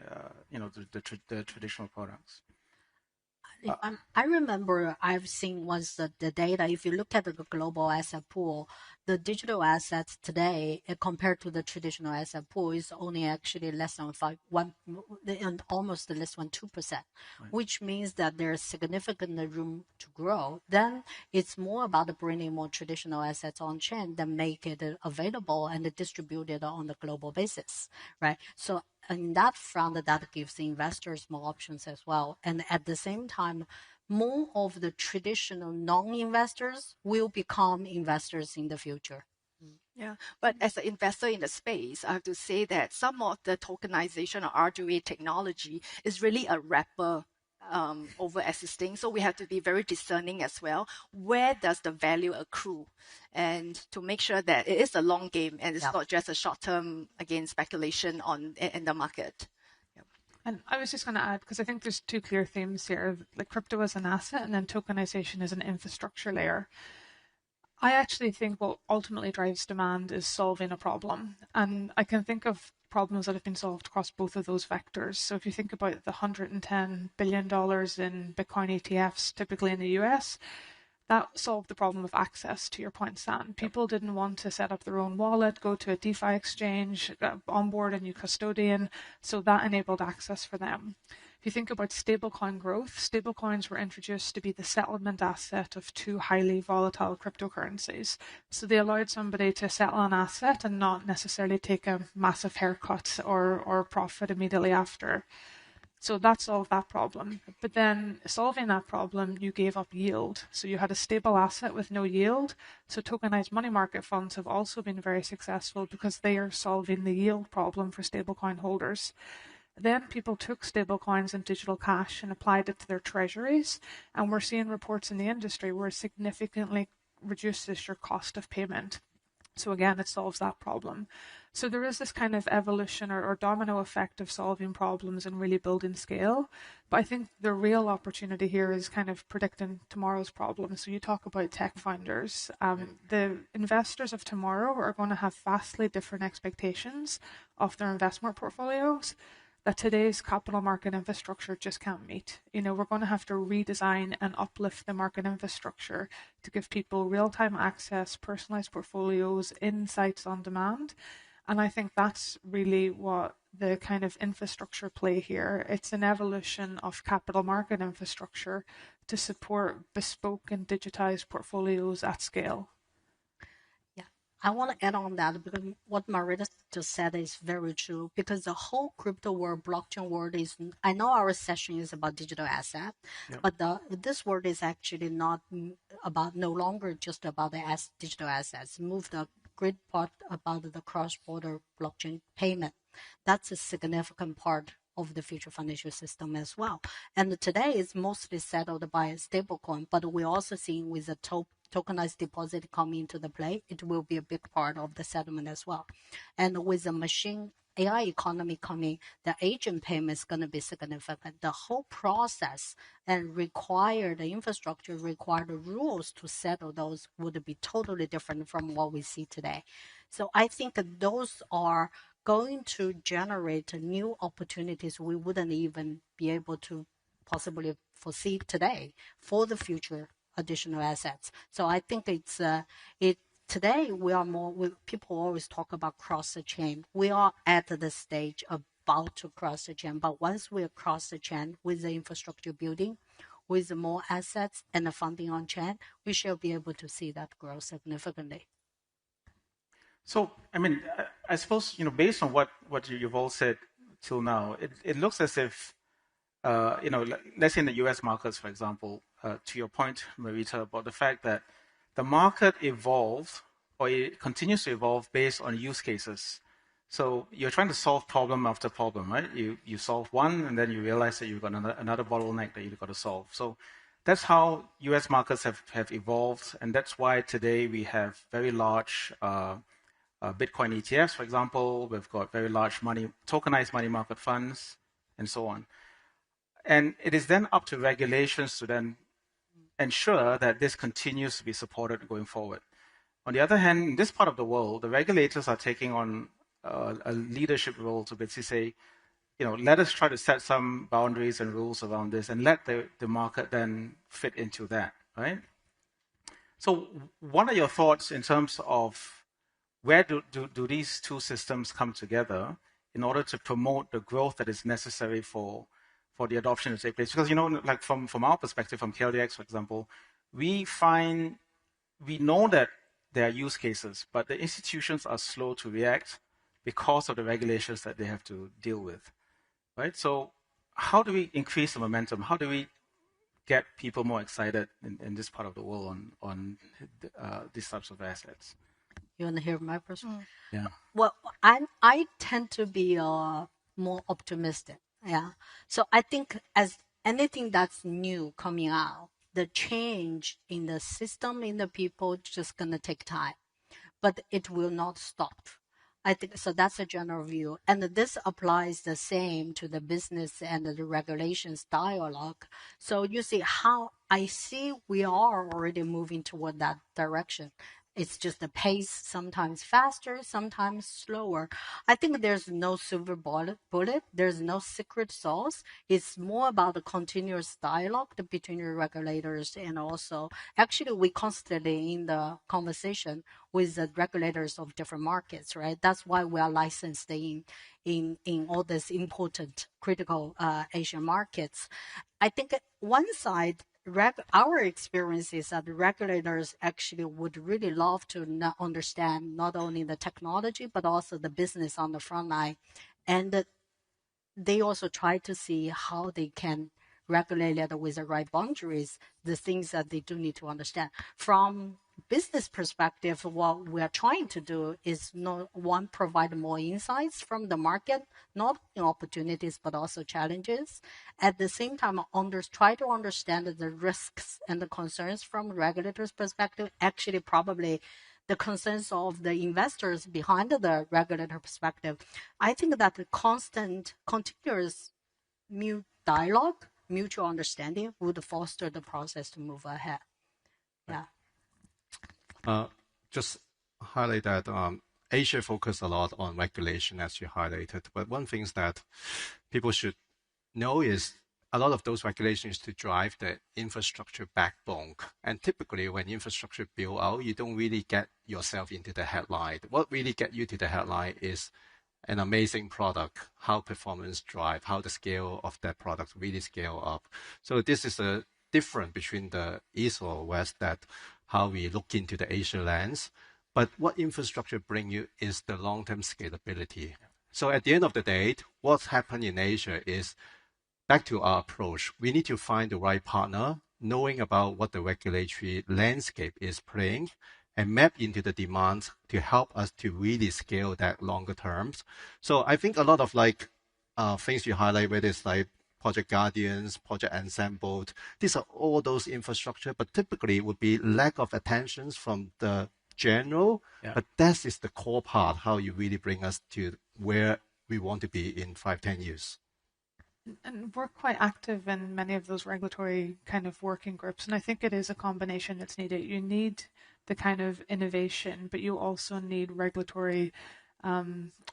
traditional products. I remember I've seen once the data. If you look at the global asset pool, the digital assets today compared to the traditional asset pool is only actually less than almost less than 2%, which means that there's significant room to grow. Then it's more about bringing more traditional assets on chain that make it available and distributed on the global basis, right? So in that front, that gives the investors more options as well. And at the same time, more of the traditional non-investors will become investors in the future. Yeah, but as an investor in the space, I have to say that some of the tokenization or RWA technology is really a wrapper over existing. So we have to be very discerning as well. Where does the value accrue? And to make sure that it is a long game and it's not just a short-term, again, speculation in the market. And I was just going to add, because I think there's two clear themes here, like crypto as an asset and then tokenization as an infrastructure layer. I actually think what ultimately drives demand is solving a problem. And I can think of problems that have been solved across both of those vectors. So if you think about the $110 billion in Bitcoin ETFs, typically in the US, that solved the problem of access, to your point, Sam. People didn't want to set up their own wallet, go to a DeFi exchange, onboard a new custodian, so that enabled access for them. If you think about stablecoin growth, stablecoins were introduced to be the settlement asset of two highly volatile cryptocurrencies. So they allowed somebody to settle an asset and not necessarily take a massive haircut or profit immediately after. So that solved that problem. But then solving that problem, you gave up yield. So you had a stable asset with no yield. So tokenized money market funds have also been very successful because they are solving the yield problem for stablecoin holders. Then people took stablecoins and digital cash and applied it to their treasuries. And we're seeing reports in the industry where it significantly reduces your cost of payment. So again, it solves that problem. So there is this kind of evolution or domino effect of solving problems and really building scale. But I think the real opportunity here is kind of predicting tomorrow's problems. So you talk about tech founders. The investors of tomorrow are going to have vastly different expectations of their investment portfolios that today's capital market infrastructure just can't meet. We're going to have to redesign and uplift the market infrastructure to give people real-time access, personalized portfolios, insights on demand. And I think that's really what the kind of infrastructure play here. It's an evolution of capital market infrastructure to support bespoke and digitized portfolios at scale. I want to add on that because what Marita just said is very true, because the whole crypto world, blockchain world is, I know our session is about digital asset, but this world is actually not about, no longer just about the digital assets. Move the great part about the cross-border blockchain payment. That's a significant part of the future financial system as well. And today it's mostly settled by a stablecoin, but we're also seeing with the tokenized deposit coming into the play, it will be a big part of the settlement as well. And with the machine AI economy coming, the agent payment is going to be significant. The whole process and required the infrastructure, required the rules to settle those would be totally different from what we see today. So I think those are going to generate new opportunities we wouldn't even be able to possibly foresee today for the future additional assets. So I think it's today we are more. People always talk about cross the chain. We are at the stage about to cross the chain. But once we cross the chain with the infrastructure building, with more assets and the funding on chain, we shall be able to see that grow significantly. So, I mean, I suppose, based on what you've all said till now, it looks as if, let's say in the US markets, for example, to your point, Marita, about the fact that the market evolved, or it continues to evolve based on use cases. So you're trying to solve problem after problem, right? You solve one, and then you realize that you've got another bottleneck that you've got to solve. So that's how US markets have evolved, and that's why today we have very large Bitcoin ETFs, for example. We've got very large tokenized money market funds, and so on. And it is then up to regulations to then ensure that this continues to be supported going forward. On the other hand, in this part of the world, the regulators are taking on a leadership role to basically say, let us try to set some boundaries and rules around this and let the market then fit into that, right? So what are your thoughts in terms of where do these two systems come together in order to promote the growth that is necessary for the adoption to take place? Because, like from our perspective, from KLDX, for example, we know that there are use cases, but the institutions are slow to react because of the regulations that they have to deal with, right? So how do we increase the momentum? How do we get people more excited in this part of the world on these types of assets? You want to hear my perspective? Yeah. Well, I tend to be more optimistic. Yeah. So I think as anything that's new coming out, the change in the system, in the people, just gonna take time, but it will not stop. I think so. That's a general view, and this applies the same to the business and the regulations dialogue. So you see how I see we are already moving toward that direction. It's just the pace, sometimes faster, sometimes slower. I think there's no silver bullet. There's no secret sauce. It's more about the continuous dialogue between the regulators and also, actually, we constantly in the conversation with the regulators of different markets, right? That's why we are licensed in all these important, critical Asian markets. I think one side, our experience is that the regulators actually would really love to understand not only the technology, but also the business on the front line. And they also try to see how they can regulate it with the right boundaries, the things that they do need to understand. From business perspective, what we are trying to do is provide more insights from the market, not opportunities, but also challenges. At the same time, try to understand the risks and the concerns from regulators' perspective. Actually, probably the concerns of the investors behind the regulator perspective. I think that the constant, continuous dialogue, mutual understanding would foster the process to move ahead. Yeah. Just highlight that Asia focused a lot on regulation, as you highlighted. But one thing that people should know is a lot of those regulations to drive the infrastructure backbone. And typically, when infrastructure build out, you don't really get yourself into the headline. What really get you to the headline is an amazing product, how performance drive, how the scale of that product really scale up. So this is a difference between the East or West, that how we look into the Asia lens. But what infrastructure bring you is the long-term scalability. So at the end of the day, what's happened in Asia is, back to our approach, we need to find the right partner, knowing about what the regulatory landscape is playing, and map into the demand to help us to really scale that longer terms. So I think a lot of things you highlight, whether it's like Project Guardians, Project Ensemble, these are all those infrastructure, but typically it would be lack of attention from the general, but that is the core part, how you really bring us to where we want to be in 5-10 years. And we're quite active in many of those regulatory kind of working groups, and I think it is a combination that's needed. You need the kind of innovation, but you also need regulatory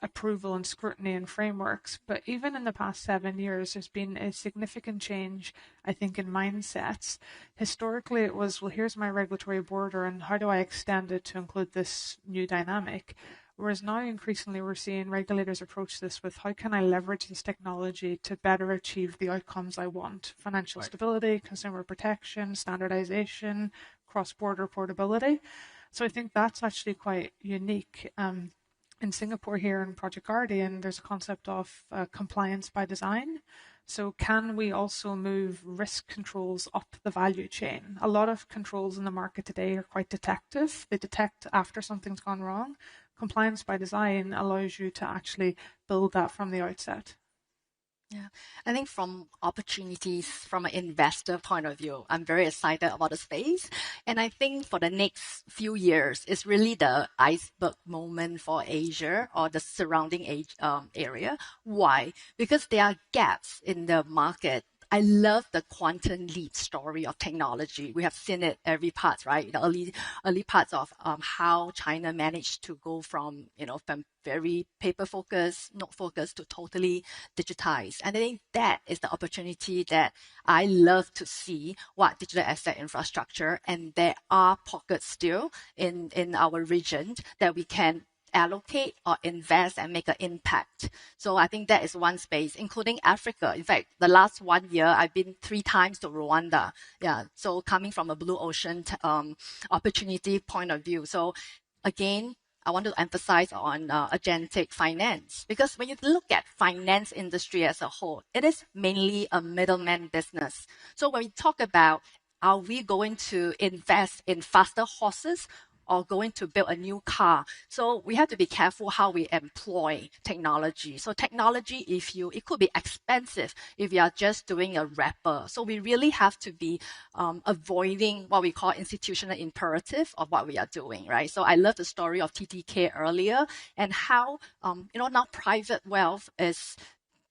approval and scrutiny and frameworks. But even in the past 7 years, there's been a significant change, I think, in mindsets. Historically, it was, well, here's my regulatory border, and how do I extend it to include this new dynamic? Whereas now, increasingly, we're seeing regulators approach this with, how can I leverage this technology to better achieve the outcomes I want? Financial stability, consumer protection, standardization, cross-border portability. So I think that's actually quite unique. In Singapore here in Project Guardian, there's a concept of compliance by design. So can we also move risk controls up the value chain? A lot of controls in the market today are quite detective. They detect after something's gone wrong. Compliance by design allows you to actually build that from the outset. Yeah, I think from opportunities from an investor point of view, I'm very excited about the space. And I think for the next few years, it's really the iceberg moment for Asia or the surrounding area. Why? Because there are gaps in the market. I love the quantum leap story of technology. We have seen it every part, right? The early parts of how China managed to go from very paper focused, not focused, to totally digitized. And I think that is the opportunity that I love to see, what digital asset infrastructure, and there are pockets still in our region that we can allocate or invest and make an impact. So I think that is one space, including Africa. In fact, the last 1 year, I've been 3 times to Rwanda. Yeah, so coming from a blue ocean opportunity point of view. So again, I want to emphasize on agentic finance, because when you look at finance industry as a whole, it is mainly a middleman business. So when we talk about, are we going to invest in faster horses or going to build a new car? So we have to be careful how we employ technology. So technology, it could be expensive if you are just doing a wrapper. So we really have to be avoiding what we call institutional imperative of what we are doing, right? So I love the story of TTK earlier, and how now private wealth is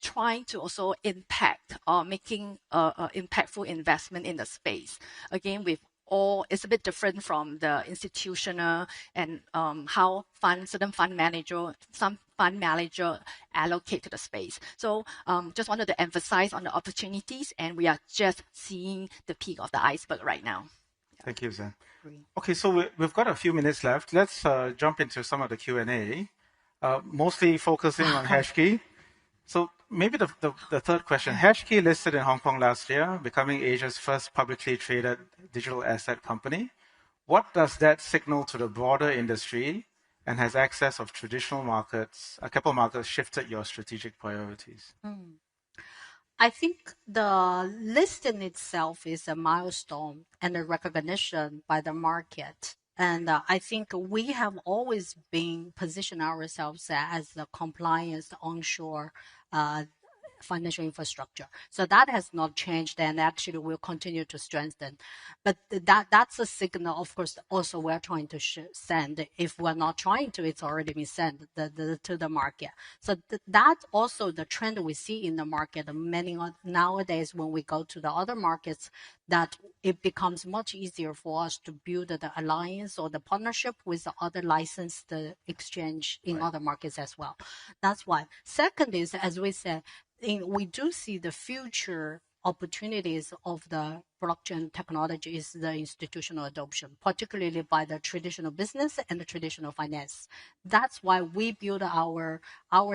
trying to also impact or making impactful investment in the space. Again, with it's a bit different from the institutional and how some fund manager allocate to the space. So just wanted to emphasize on the opportunities, and we are just seeing the peak of the iceberg right now. Thank you, Zan. Okay, so we've got a few minutes left. Let's jump into some of the Q&A, mostly focusing on HashKey. So maybe the third question, HashKey listed in Hong Kong last year, becoming Asia's first publicly traded digital asset company. What does that signal to the broader industry? And has access of traditional markets, capital markets, shifted your strategic priorities? I think the listing itself is a milestone and a recognition by the market. And I think we have always been positioned ourselves as the compliance onshore financial infrastructure. So that has not changed and actually will continue to strengthen. But that's a signal, of course, also we're trying to send. If we're not trying to, it's already been sent to the market. So that's also the trend we see in the market. Many nowadays, when we go to the other markets, that it becomes much easier for us to build the alliance or the partnership with the other licensed exchange in other markets as well. That's why. Second is, as we said, we do see the future opportunities of the blockchain technology is the institutional adoption, particularly by the traditional business and the traditional finance. That's why we build our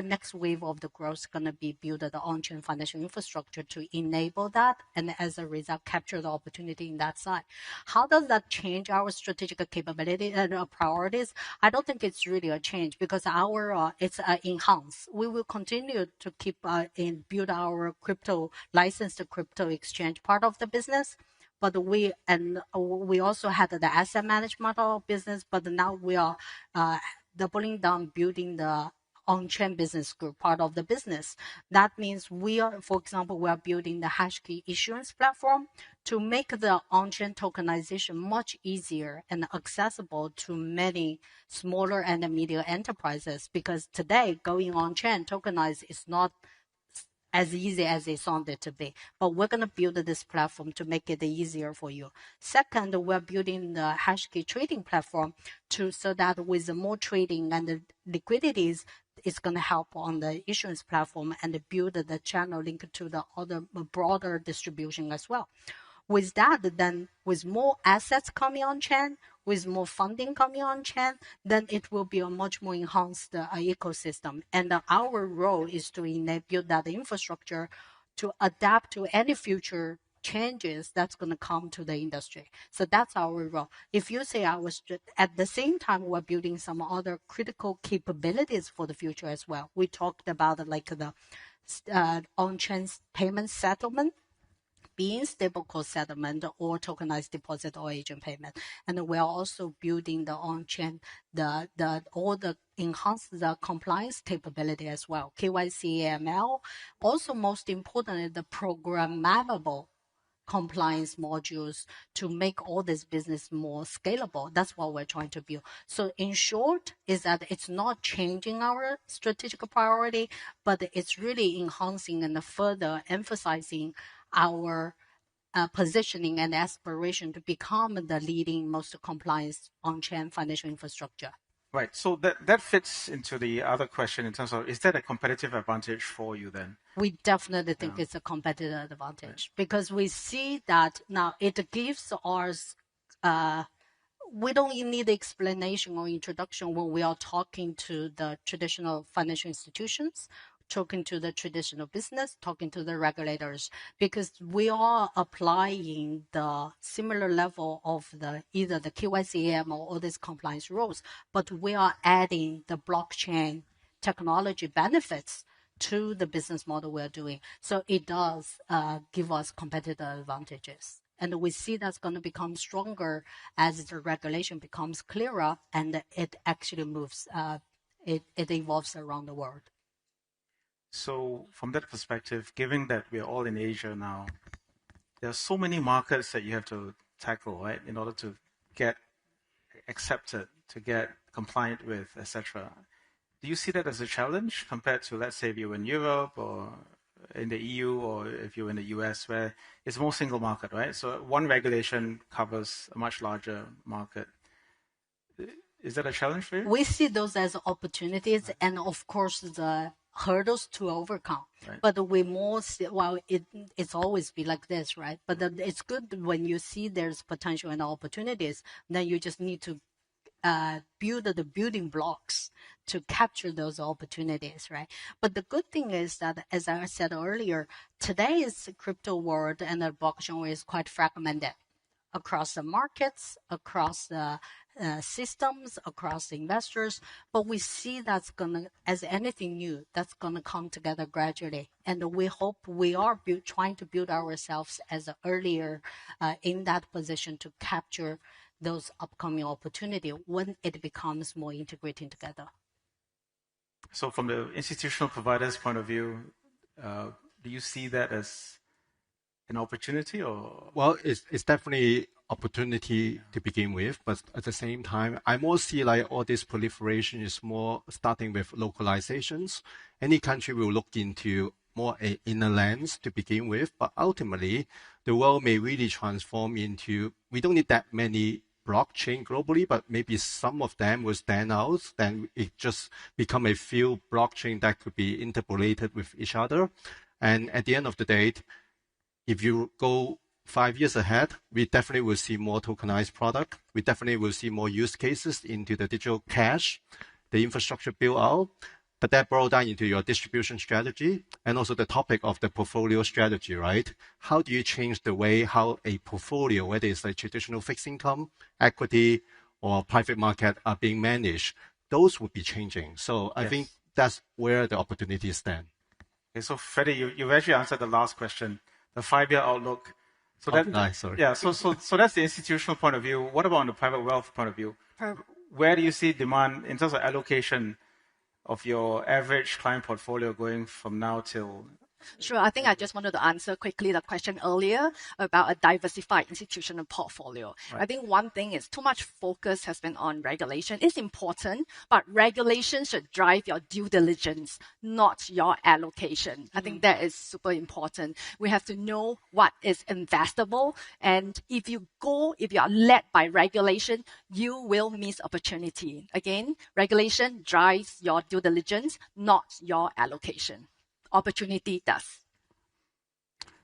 next wave of the growth going to be build the on-chain financial infrastructure to enable that, and as a result, capture the opportunity in that side. How does that change our strategic capability and priorities? I don't think it's really a change because it's enhanced. We will continue to keep and build our licensed crypto exchange part of the business. But we also had the asset management business, but now we are doubling down, building the on-chain business group part of the business. That means for example, we are building the hashkey issuance platform to make the on-chain tokenization much easier and accessible to many smaller and medium enterprises. Because today, going on-chain tokenized is not as easy as it sounded to be. But we're going to build this platform to make it easier for you. Second, we're building the hashkey trading platform so that with more trading and the liquidities, it's going to help on the issuance platform and build the channel link to the other broader distribution as well. With that, then with more assets coming on chain, with more funding coming on chain, then it will be a much more enhanced ecosystem. And our role is to enable that infrastructure to adapt to any future changes that's going to come to the industry. So that's our role. If you say at the same time, we're building some other critical capabilities for the future as well. We talked about like the on-chain payment settlement, being stablecoin settlement or tokenized deposit or agent payment. And we're also building the on-chain, all the enhance the compliance capability as well. KYC, AML. Also, most importantly, the programmable compliance modules to make all this business more scalable. That's what we're trying to build. So in short, is that it's not changing our strategic priority, but it's really enhancing and further emphasizing our positioning and aspiration to become the leading, most compliant on-chain financial infrastructure. Right. So that fits into the other question in terms of, is that a competitive advantage for you then? We definitely think it's a competitive advantage because we see that now it gives us, we don't need explanation or introduction when we are talking to the traditional financial institutions, talking to the traditional business, talking to the regulators, because we are applying the similar level of either the KYC, AML or these compliance rules, but we are adding the blockchain technology benefits to the business model we're doing. So it does give us competitive advantages. And we see that's going to become stronger as the regulation becomes clearer and it actually moves, it evolves around the world. So from that perspective, given that we're all in Asia now, there are so many markets that you have to tackle, right, in order to get accepted, to get compliant with, etc. Do you see that as a challenge compared to, let's say, if you were in Europe or in the EU or if you're in the US, where it's more single market, right? So one regulation covers a much larger market. Is that a challenge for you? We see those as opportunities and, of course, the hurdles to overcome. Right. But it's always be like this, right? But it's good when you see there's potential and opportunities, then you just need to build the building blocks to capture those opportunities, right? But the good thing is that, as I said earlier, today's crypto world and the blockchain is quite fragmented across the markets, across the systems, across the investors, but we see that's gonna, as anything new, that's gonna come together gradually. And we hope we are trying to build ourselves as earlier in that position to capture those upcoming opportunities when it becomes more integrating together. So from the institutional provider's point of view, do you see that as an opportunity or? Well, it's definitely opportunity to begin with, but at the same time, I more see like all this proliferation is more starting with localizations. Any country will look into more a inner lens to begin with, but ultimately the world may really transform into, we don't need that many blockchain globally, but maybe some of them will stand out, then it just become a few blockchain that could be interpolated with each other. And at the end of the day, if you go 5 years ahead, we definitely will see more tokenized product. We definitely will see more use cases into the digital cash, the infrastructure build out, but that boils down into your distribution strategy and also the topic of the portfolio strategy, right? How do you change the way how a portfolio, whether it's like traditional fixed income, equity, or private market are being managed? Those would be changing. So I think that's where the opportunities stand. Okay, so Freddie, you've actually answered the last question, the 5-year outlook. So sorry. Yeah, so that's the institutional point of view. What about on the private wealth point of view? Where do you see demand in terms of allocation of your average client portfolio going from now till? Sure. I think I just wanted to answer quickly the question earlier about a diversified institutional portfolio. Right. I think one thing is too much focus has been on regulation. It's important, but regulation should drive your due diligence, not your allocation. I think that is super important. We have to know what is investable. And if you are led by regulation, you will miss opportunity. Again, regulation drives your due diligence, not your allocation. Opportunity does.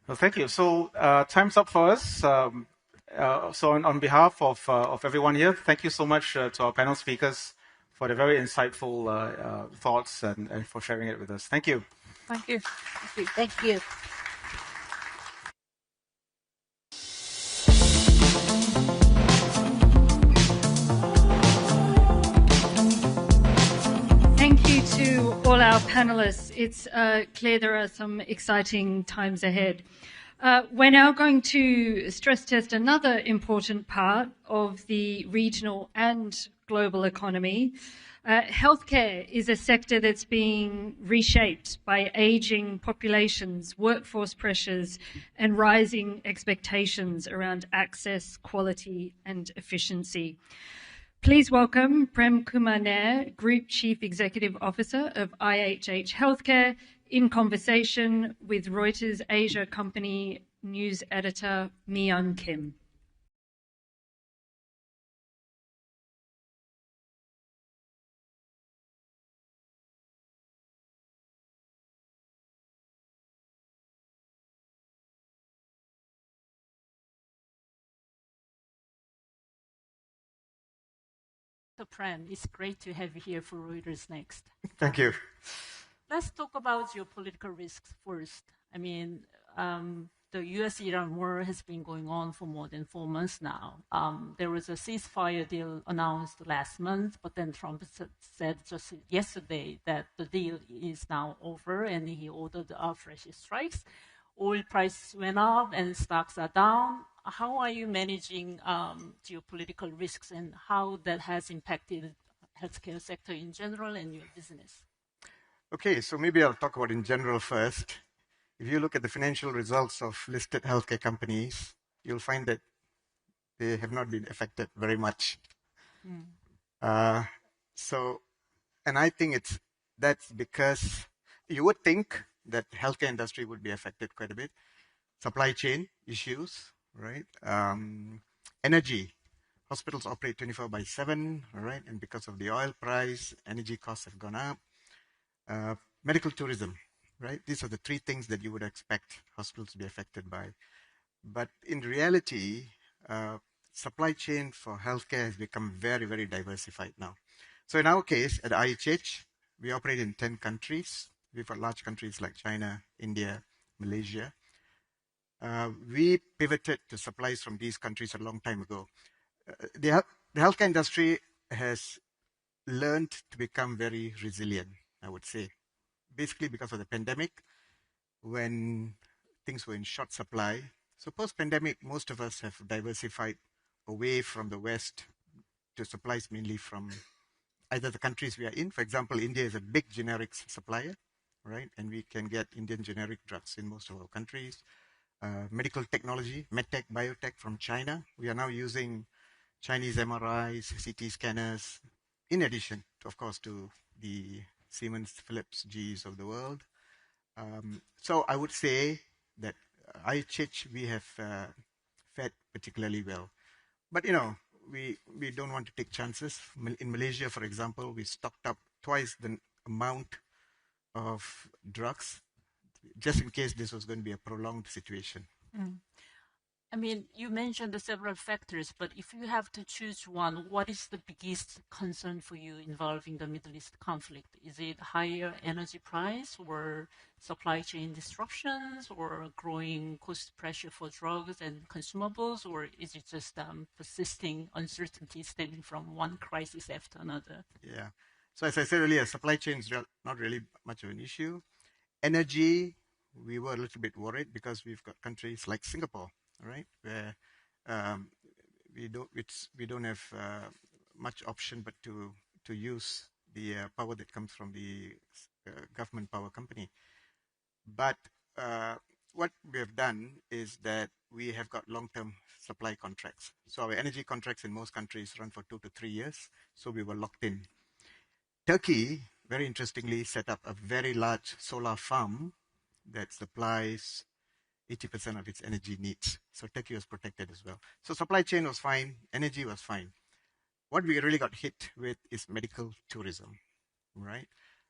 Well, thank you. So time's up for us. So on behalf of everyone here, thank you so much to our panel speakers for the very insightful thoughts and for sharing it with us. Thank you. Thank you. Thank you. Thank you. Thank you to all our panelists. It's clear there are some exciting times ahead. We're now going to stress test another important part of the regional and global economy. Healthcare is a sector that's being reshaped by aging populations, workforce pressures, and rising expectations around access, quality, and efficiency. Please welcome Prem Kumar Nair, Group Chief Executive Officer of IHH Healthcare, in conversation with Reuters Asia Company News Editor Mi-Young Kim. Prem, it's great to have you here for Reuters Next. Thank you. Let's talk about geopolitical risks first. I mean, the US-Iran war has been going on for more than 4 months now. There was a ceasefire deal announced last month, but then Trump said just yesterday that the deal is now over and he ordered fresh strikes. Oil prices went up and stocks are down. How are you managing geopolitical risks and how that has impacted healthcare sector in general and your business? Okay, so maybe I'll talk about in general first. If you look at the financial results of listed healthcare companies, you'll find that they have not been affected very much. And I think that's because you would think that healthcare industry would be affected quite a bit. Supply chain issues, right? Energy. Hospitals operate 24/7, right? And because of the oil price, energy costs have gone up. Medical tourism, right? These are the 3 things that you would expect hospitals to be affected by. But in reality, supply chain for healthcare has become very, very diversified now. So in our case, at IHH, we operate in 10 countries. We've got large countries like China, India, Malaysia. We pivoted to supplies from these countries a long time ago. the healthcare industry has learned to become very resilient, I would say, basically because of the pandemic, when things were in short supply. So post-pandemic, most of us have diversified away from the West to supplies mainly from either the countries we are in. For example, India is a big generics supplier, right? And we can get Indian generic drugs in most of our countries. Medical technology, medtech, biotech from China. We are now using Chinese MRIs, CT scanners, in addition, of course, to the Siemens, Philips, GEs of the world. So I would say that IHH, we have fared particularly well. But, you know, we don't want to take chances. In Malaysia, for example, we stocked up twice the amount of drugs, just in case this was going to be a prolonged situation. I mean, you mentioned the several factors, but if you have to choose one, what is the biggest concern for you involving the Middle East conflict? Is it higher energy price or supply chain disruptions or growing cost pressure for drugs and consumables, or is it just persisting uncertainty stemming from one crisis after another? Yeah. So as I said earlier, supply chain is not really much of an issue. Energy, we were a little bit worried because we've got countries like Singapore, right, where we don't have much option but to use the power that comes from the government power company. But what we have done is that we have got long-term supply contracts. So our energy contracts in most countries run for 2 to 3 years. So we were locked in. Turkey, very interestingly, set up a very large solar farm that supplies 80% of its energy needs. So Turkey was protected as well. So supply chain was fine, energy was fine. What we really got hit with is medical tourism, right?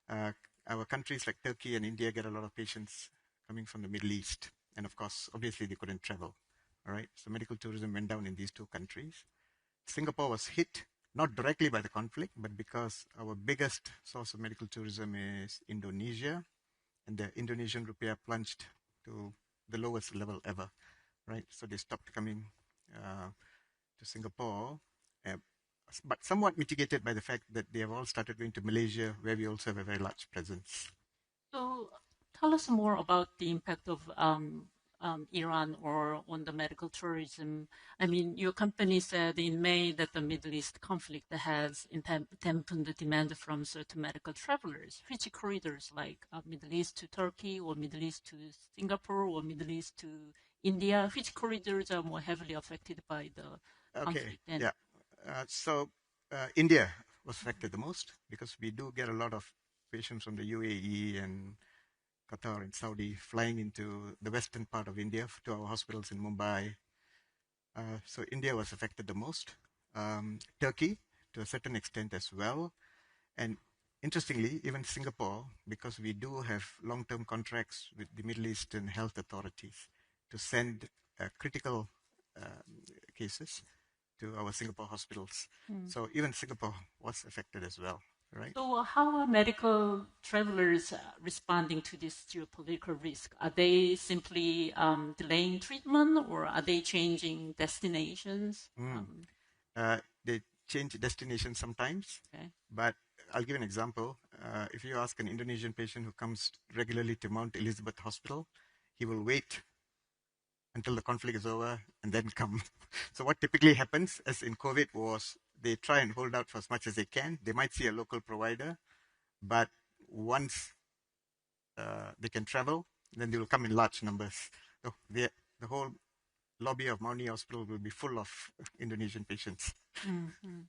Our countries like Turkey and India get a lot of patients coming from the Middle East. And of course, obviously they couldn't travel, all right? So medical tourism went down in these two countries. Singapore was hit, not directly by the conflict, but because our biggest source of medical tourism is Indonesia, and the Indonesian rupiah plunged to the lowest level ever, right? So they stopped coming to Singapore, but somewhat mitigated by the fact that they have all started going to Malaysia, where we also have a very large presence. So tell us more about the impact of Iran or on the medical tourism. I mean, your company said in May that the Middle East conflict has dampened the demand from certain medical travelers. Which corridors, like Middle East to Turkey or Middle East to Singapore or Middle East to India, which corridors are more heavily affected by the conflict? Okay, yeah. So India was affected the most because we do get a lot of patients from the UAE and Qatar and Saudi flying into the western part of India to our hospitals in Mumbai. So India was affected the most. Turkey, to a certain extent as well. And interestingly, even Singapore, because we do have long-term contracts with the Middle Eastern health authorities to send critical cases to our Singapore hospitals. So even Singapore was affected as well. Right. So how are medical travelers responding to this geopolitical risk? Are they simply delaying treatment, or are they changing destinations? They change destinations sometimes, okay. But I'll give an example. If you ask an Indonesian patient who comes regularly to Mount Elizabeth Hospital, he will wait until the conflict is over and then come. So what typically happens, as in COVID, was they try and hold out for as much as they can. They might see a local provider, but once they can travel, then they will come in large numbers. So the whole lobby of Mauni Hospital will be full of Indonesian patients. Mm-hmm.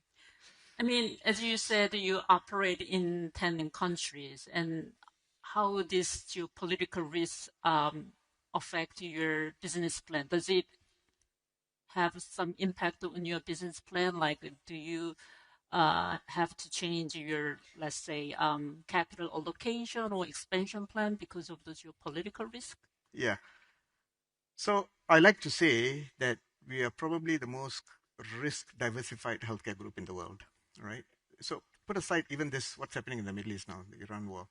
I mean, as you said, you operate in 10 countries, and how would this geopolitical risk affect your business plan? Does it have some impact on your business plan? Like, do you have to change your, let's say, capital allocation or expansion plan because of the geopolitical risk? Yeah. So I like to say that we are probably the most risk-diversified healthcare group in the world, right? So put aside even this, what's happening in the Middle East now, the Iran war.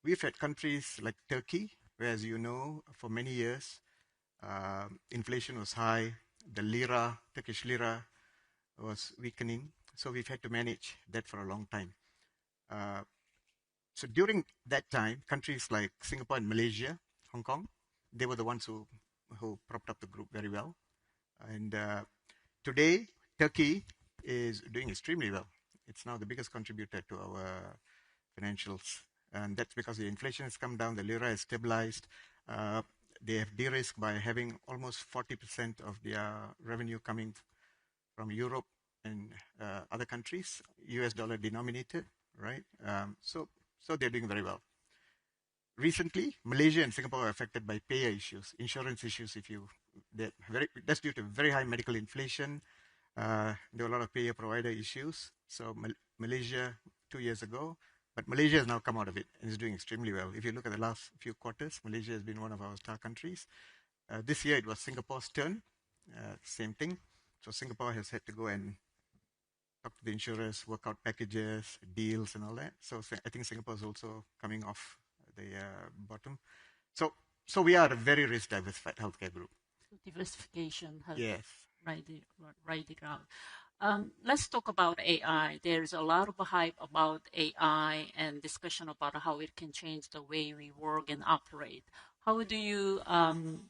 We've had countries like Turkey, where, as you know, for many years, inflation was high. The lira, Turkish lira, was weakening. So we've had to manage that for a long time. So during that time, countries like Singapore and Malaysia, Hong Kong, they were the ones who propped up the group very well. And today, Turkey is doing extremely well. It's now the biggest contributor to our financials. And that's because the inflation has come down, the lira has stabilized. They have de-risked by having almost 40% of their revenue coming from Europe and other countries, US dollar denominated, right? So they're doing very well. Recently, Malaysia and Singapore are affected by payer issues, insurance issues. That's due to very high medical inflation. There were a lot of payer provider issues. So Malaysia 2 years ago, but Malaysia has now come out of it and is doing extremely well. If you look at the last few quarters, Malaysia has been one of our star countries. This year it was Singapore's turn, same thing. So Singapore has had to go and talk to the insurers, work out packages, deals and all that. So I think Singapore is also coming off the bottom. So we are a very risk diversified healthcare group. Diversification has yes. right the ground. Let's talk about AI. There's a lot of hype about AI and discussion about how it can change the way we work and operate. How do you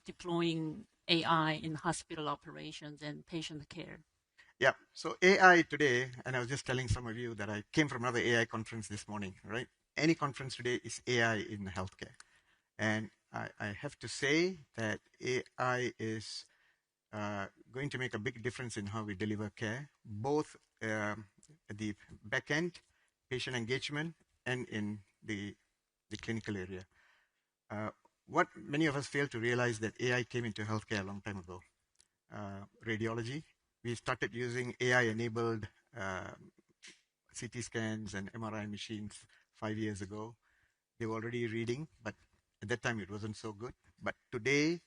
deploying AI in hospital operations and patient care? Yeah, so AI today, and I was just telling some of you that I came from another AI conference this morning, right? Any conference today is AI in healthcare. And I have to say that AI is going to make a big difference in how we deliver care, both at the back end, patient engagement, and in the clinical area. What many of us fail to realize that AI came into healthcare a long time ago. Radiology, we started using AI-enabled CT scans and MRI machines 5 years ago. They were already reading, but at that time it wasn't so good. But today,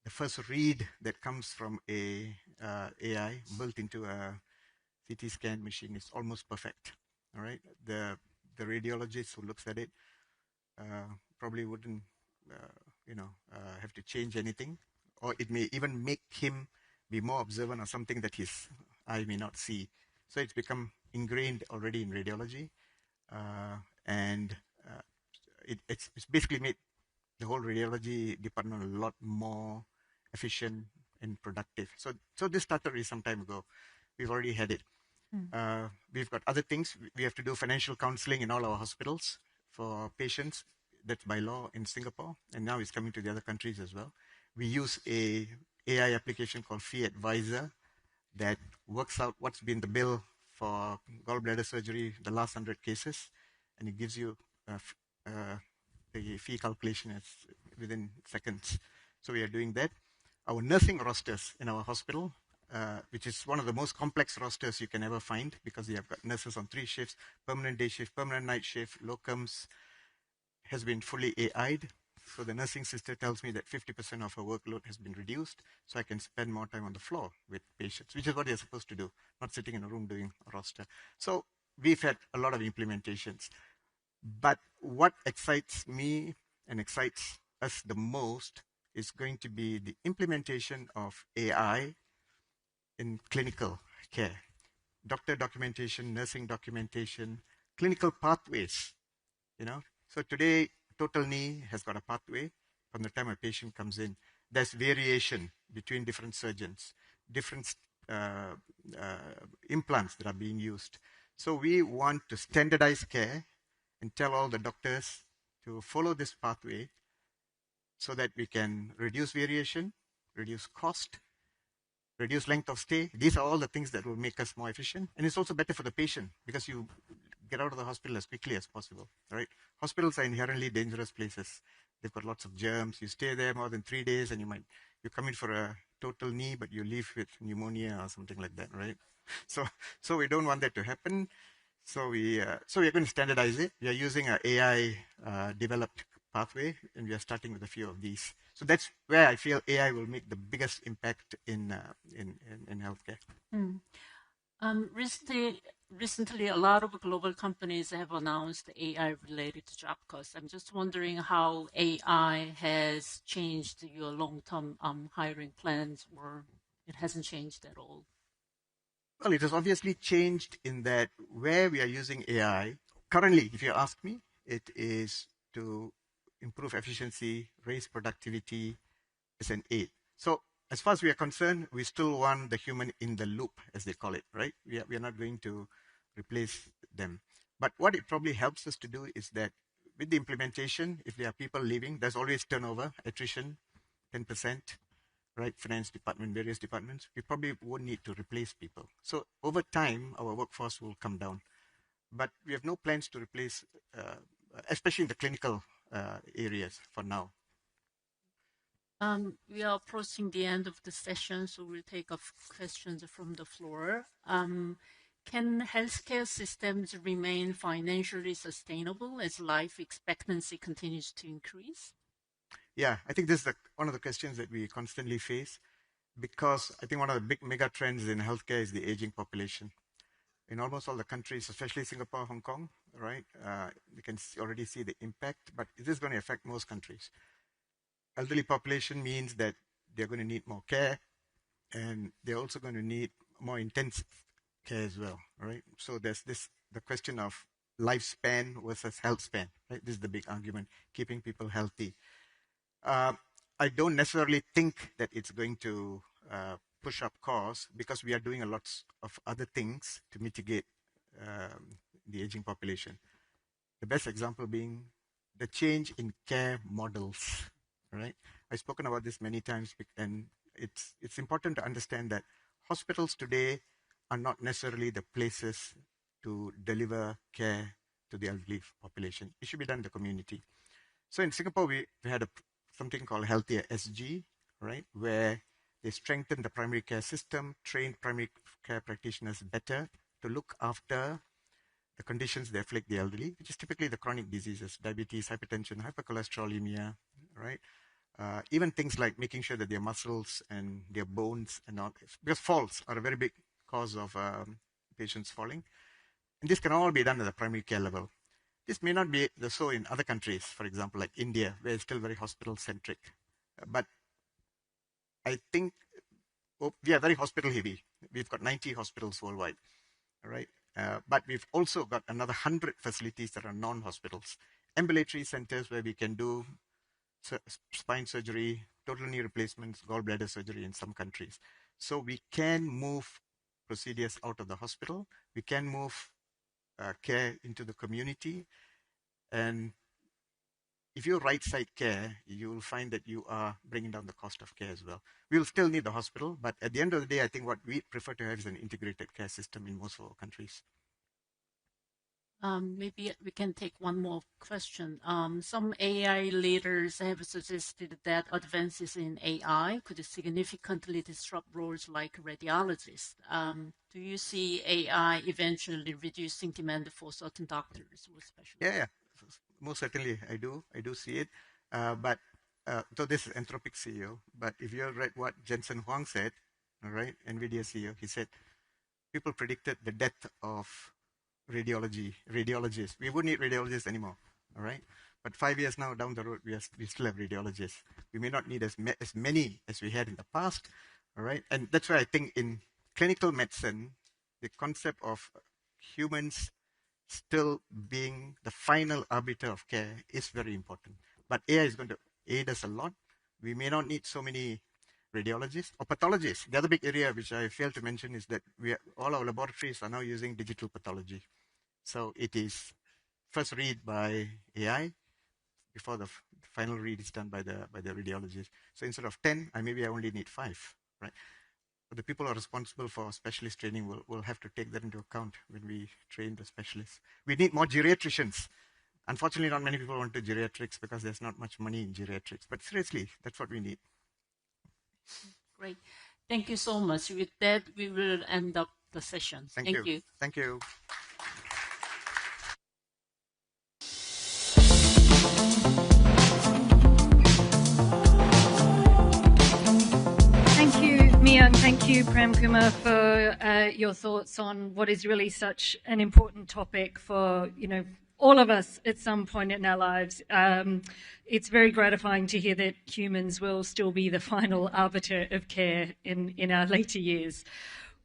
the first read that comes from a AI built into a CT scan machine is almost perfect. All right, the radiologist who looks at it probably wouldn't, have to change anything, or it may even make him be more observant of something that his eye may not see. So it's become ingrained already in radiology, and it's basically made the whole radiology department a lot more efficient and productive. So this started already some time ago. We've already had it. We've got other things. We have to do financial counseling in all our hospitals for patients. That's by law in Singapore, and now it's coming to the other countries as well. We use a AI application called Fee Advisor that works out what's been the bill for gallbladder surgery, the last 100 cases, and it gives you the fee calculation within seconds. So we are doing that. Our nursing rosters in our hospital, which is one of the most complex rosters you can ever find, because you have got nurses on 3 shifts, permanent day shift, permanent night shift, locums, has been fully AI'd. So the nursing sister tells me that 50% of her workload has been reduced, so I can spend more time on the floor with patients, which is what you're supposed to do, not sitting in a room doing a roster. So we've had a lot of implementations. But what excites me and excites us the most is going to be the implementation of AI in clinical care. Doctor documentation, nursing documentation, clinical pathways, So today, total knee has got a pathway from the time a patient comes in. There's variation between different surgeons, different implants that are being used. So we want to standardize care and tell all the doctors to follow this pathway so that we can reduce variation, reduce cost, reduce length of stay. These are all the things that will make us more efficient. And it's also better for the patient because you get out of the hospital as quickly as possible, right? Hospitals are inherently dangerous places. They've got lots of germs. You stay there more than 3 days and you come in for a total knee, but you leave with pneumonia or something like that, right? So we don't want that to happen. So we're going to standardize it. We are using an AI developed pathway, and we are starting with a few of these. So that's where I feel AI will make the biggest impact in healthcare. Recently, a lot of global companies have announced AI-related job cuts. I'm just wondering how AI has changed your long-term hiring plans, or it hasn't changed at all. Well, it has obviously changed in that where we are using AI, currently, if you ask me, it is to improve efficiency, raise productivity as an aid. So as far as we are concerned, we still want the human in the loop, as they call it, right? We are not going to replace them. But what it probably helps us to do is that with the implementation, if there are people leaving, there's always turnover, attrition, 10%, right? Finance department, various departments. We probably won't need to replace people. So over time, our workforce will come down. But we have no plans to replace, especially in the clinical areas for now. We are approaching the end of the session, so we'll take up questions from the floor. Can healthcare systems remain financially sustainable as life expectancy continues to increase? Yeah, I think this is one of the questions that we constantly face, because I think one of the big mega trends in healthcare is the aging population. In almost all the countries, especially Singapore, Hong Kong, right? You can already see the impact, but it is going to affect most countries. Elderly population means that they're going to need more care, and they're also going to need more intensive care as well, right? So there's the question of lifespan versus health span, right? This is the big argument, keeping people healthy. I don't necessarily think that it's going to push up costs, because we are doing a lot of other things to mitigate the aging population. The best example being the change in care models, right? I've spoken about this many times, and it's important to understand that hospitals today are not necessarily the places to deliver care to the elderly population. It should be done in the community. So in Singapore, we had something called Healthier SG, right? Where they strengthened the primary care system, trained primary care practitioners better to look after the conditions that afflict the elderly, which is typically the chronic diseases, diabetes, hypertension, hypercholesterolemia, right? Even things like making sure that their muscles and their bones and all, because falls are a very big cause of patients falling. And this can all be done at the primary care level. This may not be so in other countries, for example, like India, where it's still very hospital-centric. But I think we are very hospital-heavy. We've got 90 hospitals worldwide, right? But we've also got another 100 facilities that are non-hospitals. Ambulatory centers where we can do spine surgery, total knee replacements, gallbladder surgery in some countries. So we can move procedures out of the hospital. We can move care into the community. And if you right-side care, you will find that you are bringing down the cost of care as well. We will still need the hospital, but at the end of the day, I think what we prefer to have is an integrated care system in most of our countries. Maybe we can take one more question. Some AI leaders have suggested that advances in AI could significantly disrupt roles like radiologists. Do you see AI eventually reducing demand for certain doctors or specialists? Yeah, most certainly I do see it. So this is Anthropic CEO, but if you read what Jensen Huang said, all right, NVIDIA CEO, he said people predicted the death of radiologists. We wouldn't need radiologists anymore, all right? But 5 years now down the road, we still have radiologists. We may not need as many as we had in the past, all right? And that's why I think in clinical medicine, the concept of humans still being the final arbiter of care is very important. But AI is going to aid us a lot. We may not need so many radiologists or pathologists. The other big area which I failed to mention is that all our laboratories are now using digital pathology. So it is first read by AI before the final read is done by the radiologist. So instead of 10, maybe I only need 5, right? But the people who are responsible for specialist training will have to take that into account when we train the specialists. We need more geriatricians. Unfortunately, not many people want to do geriatrics because there's not much money in geriatrics. But seriously, that's what we need. Great. Thank you so much. With that, we will end up the session. Thank you. Thank you. Thank you, Mia, and thank you, Prem Kumar, for your thoughts on what is really such an important topic for, all of us at some point in our lives. It's very gratifying to hear that humans will still be the final arbiter of care in our later years.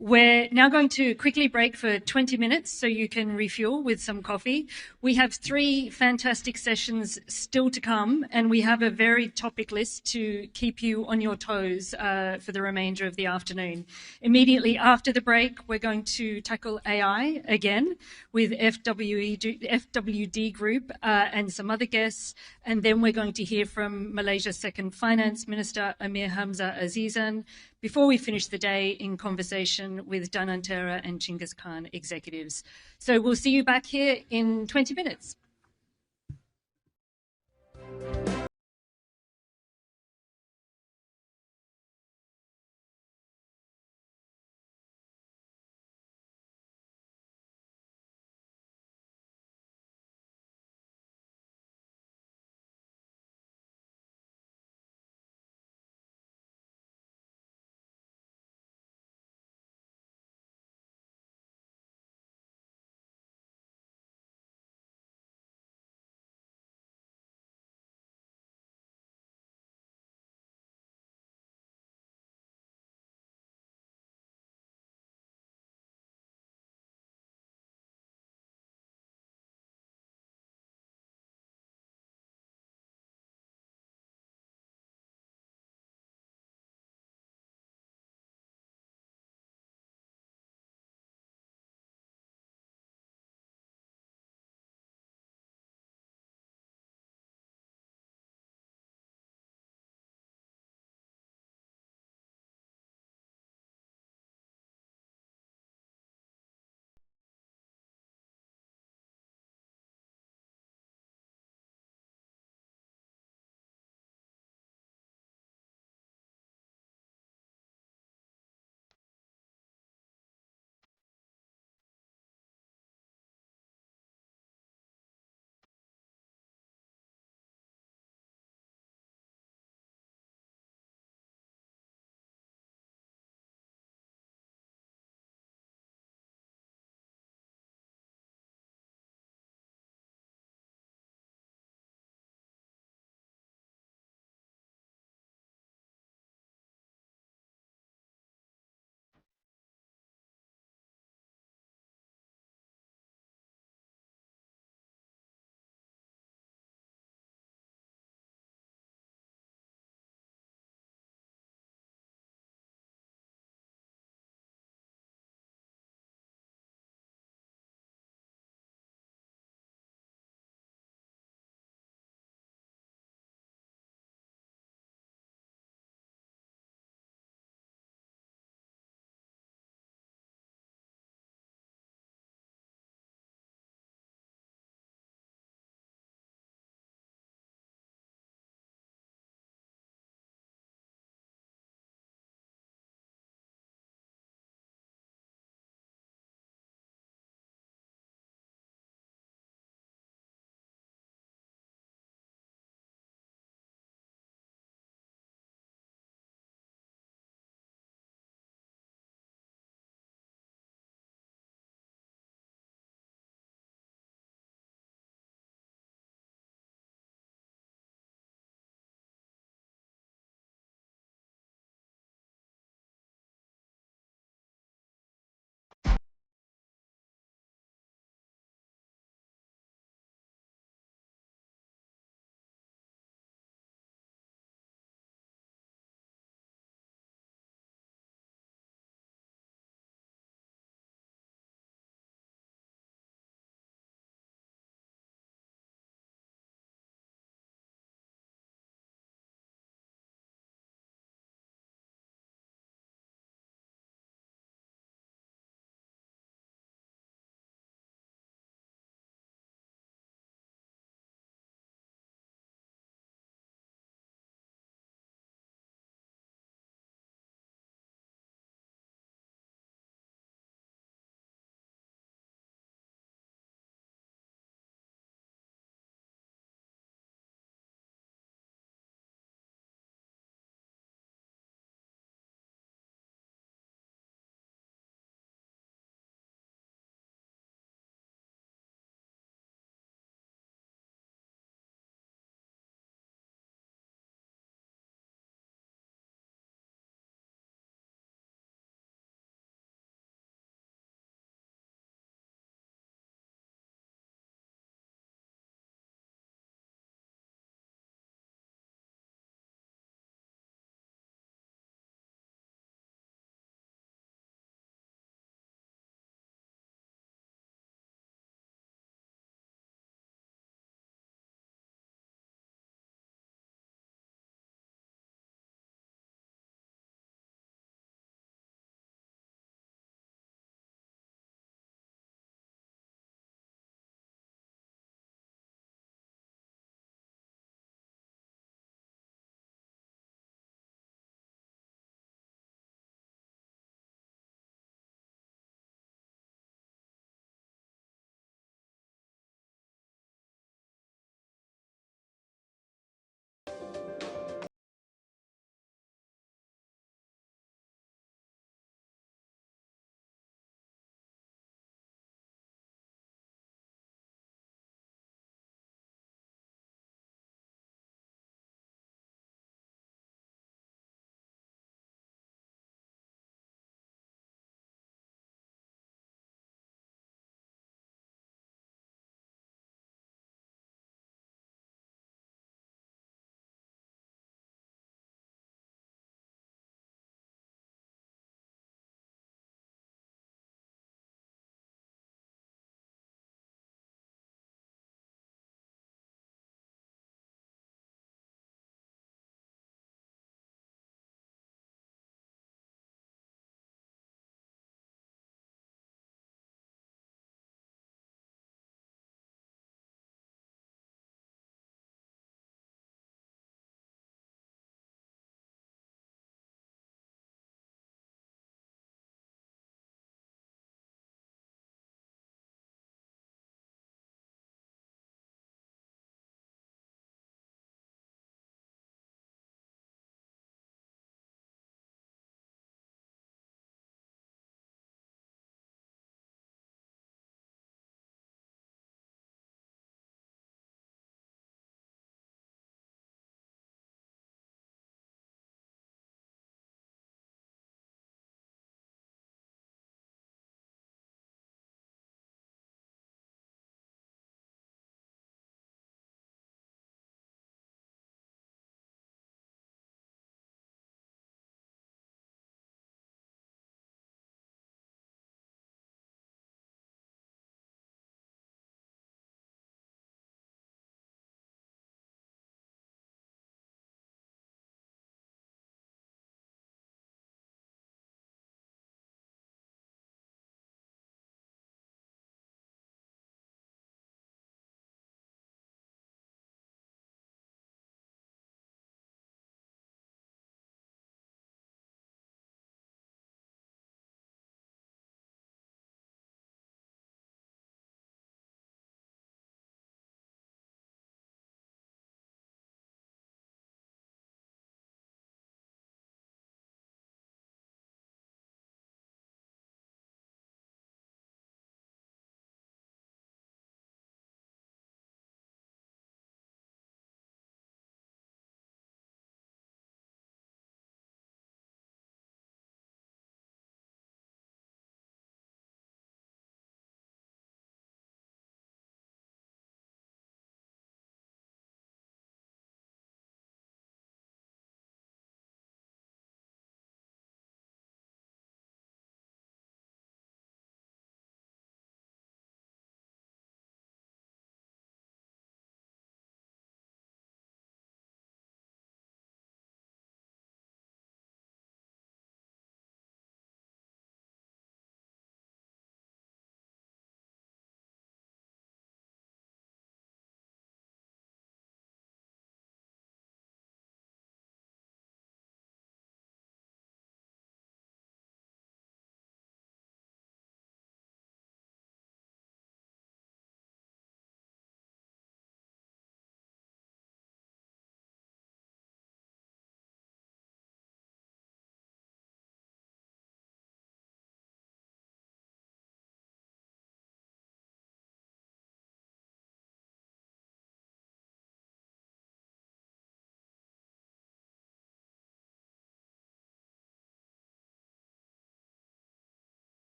We're now going to quickly break for 20 minutes so you can refuel with some coffee. We have 3 fantastic sessions still to come, and we have a very topic list to keep you on your toes for the remainder of the afternoon. Immediately after the break, we're going to tackle AI again with FWD Group and some other guests, and then we're going to hear from Malaysia's second Finance Minister, Amir Hamzah Azizan, before we finish the day in conversation with Danantara and Chinggis Khan executives. So we'll see you back here in 20 minutes.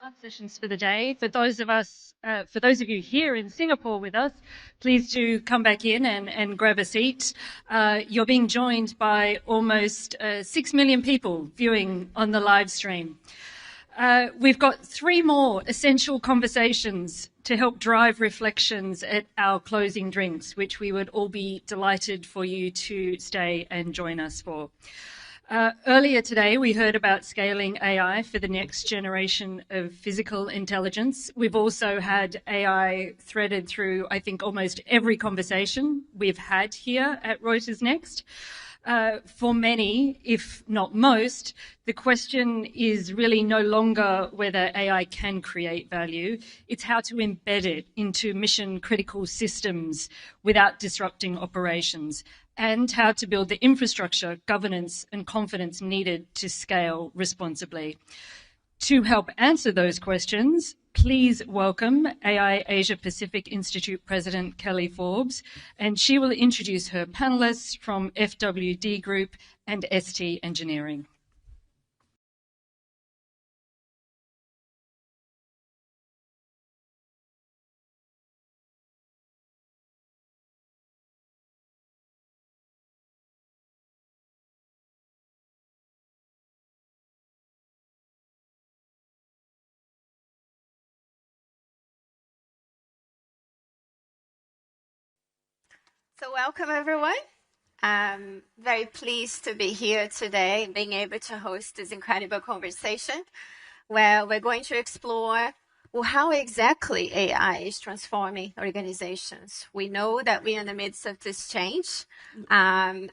last sessions for the day. For those of you here in Singapore with us, please do come back in and grab a seat. You're being joined by almost 6 million people viewing on the live stream. We've got 3 more essential conversations to help drive reflections at our closing drinks, which we would all be delighted for you to stay and join us for. Earlier today, we heard about scaling AI for the next generation of physical intelligence. We've also had AI threaded through, I think, almost every conversation we've had here at Reuters Next. For many, if not most, the question is really no longer whether AI can create value. It's how to embed it into mission-critical systems without disrupting operations, and how to build the infrastructure, governance, and confidence needed to scale responsibly. To help answer those questions, please welcome AI Asia Pacific Institute President Kelly Forbes, and she will introduce her panelists from FWD Group and ST Engineering. So welcome, everyone. I'm very pleased to be here today, being able to host this incredible conversation where we're going to explore how exactly AI is transforming organizations. We know that we're in the midst of this change, and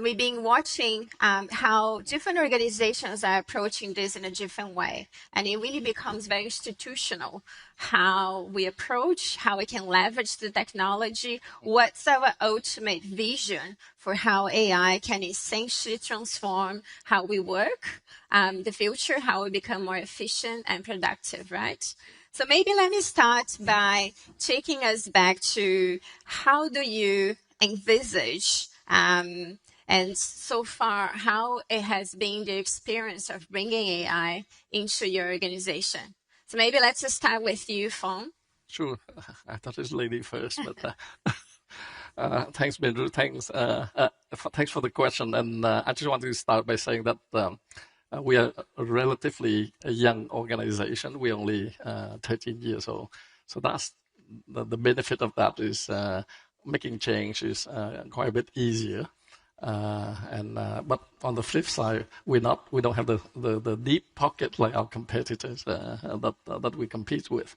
we've been watching how different organizations are approaching this in a different way. And it really becomes very institutional, how we approach, how we can leverage the technology, what's our ultimate vision for how AI can essentially transform how we work, the future, how we become more efficient and productive, right? So maybe let me start by taking us back to how do you envisage and so far, how it has been the experience of bringing AI into your organization. So maybe let's just start with you, Phong. Sure. I thought it was lady first, but thanks, Bindru. Thanks for the question. And I just want to start by saying that we are a relatively young organization. We're only 13 years old. So that's the benefit of that is making change is quite a bit easier. But on the flip side, we don't have the deep pocket like our competitors that we compete with.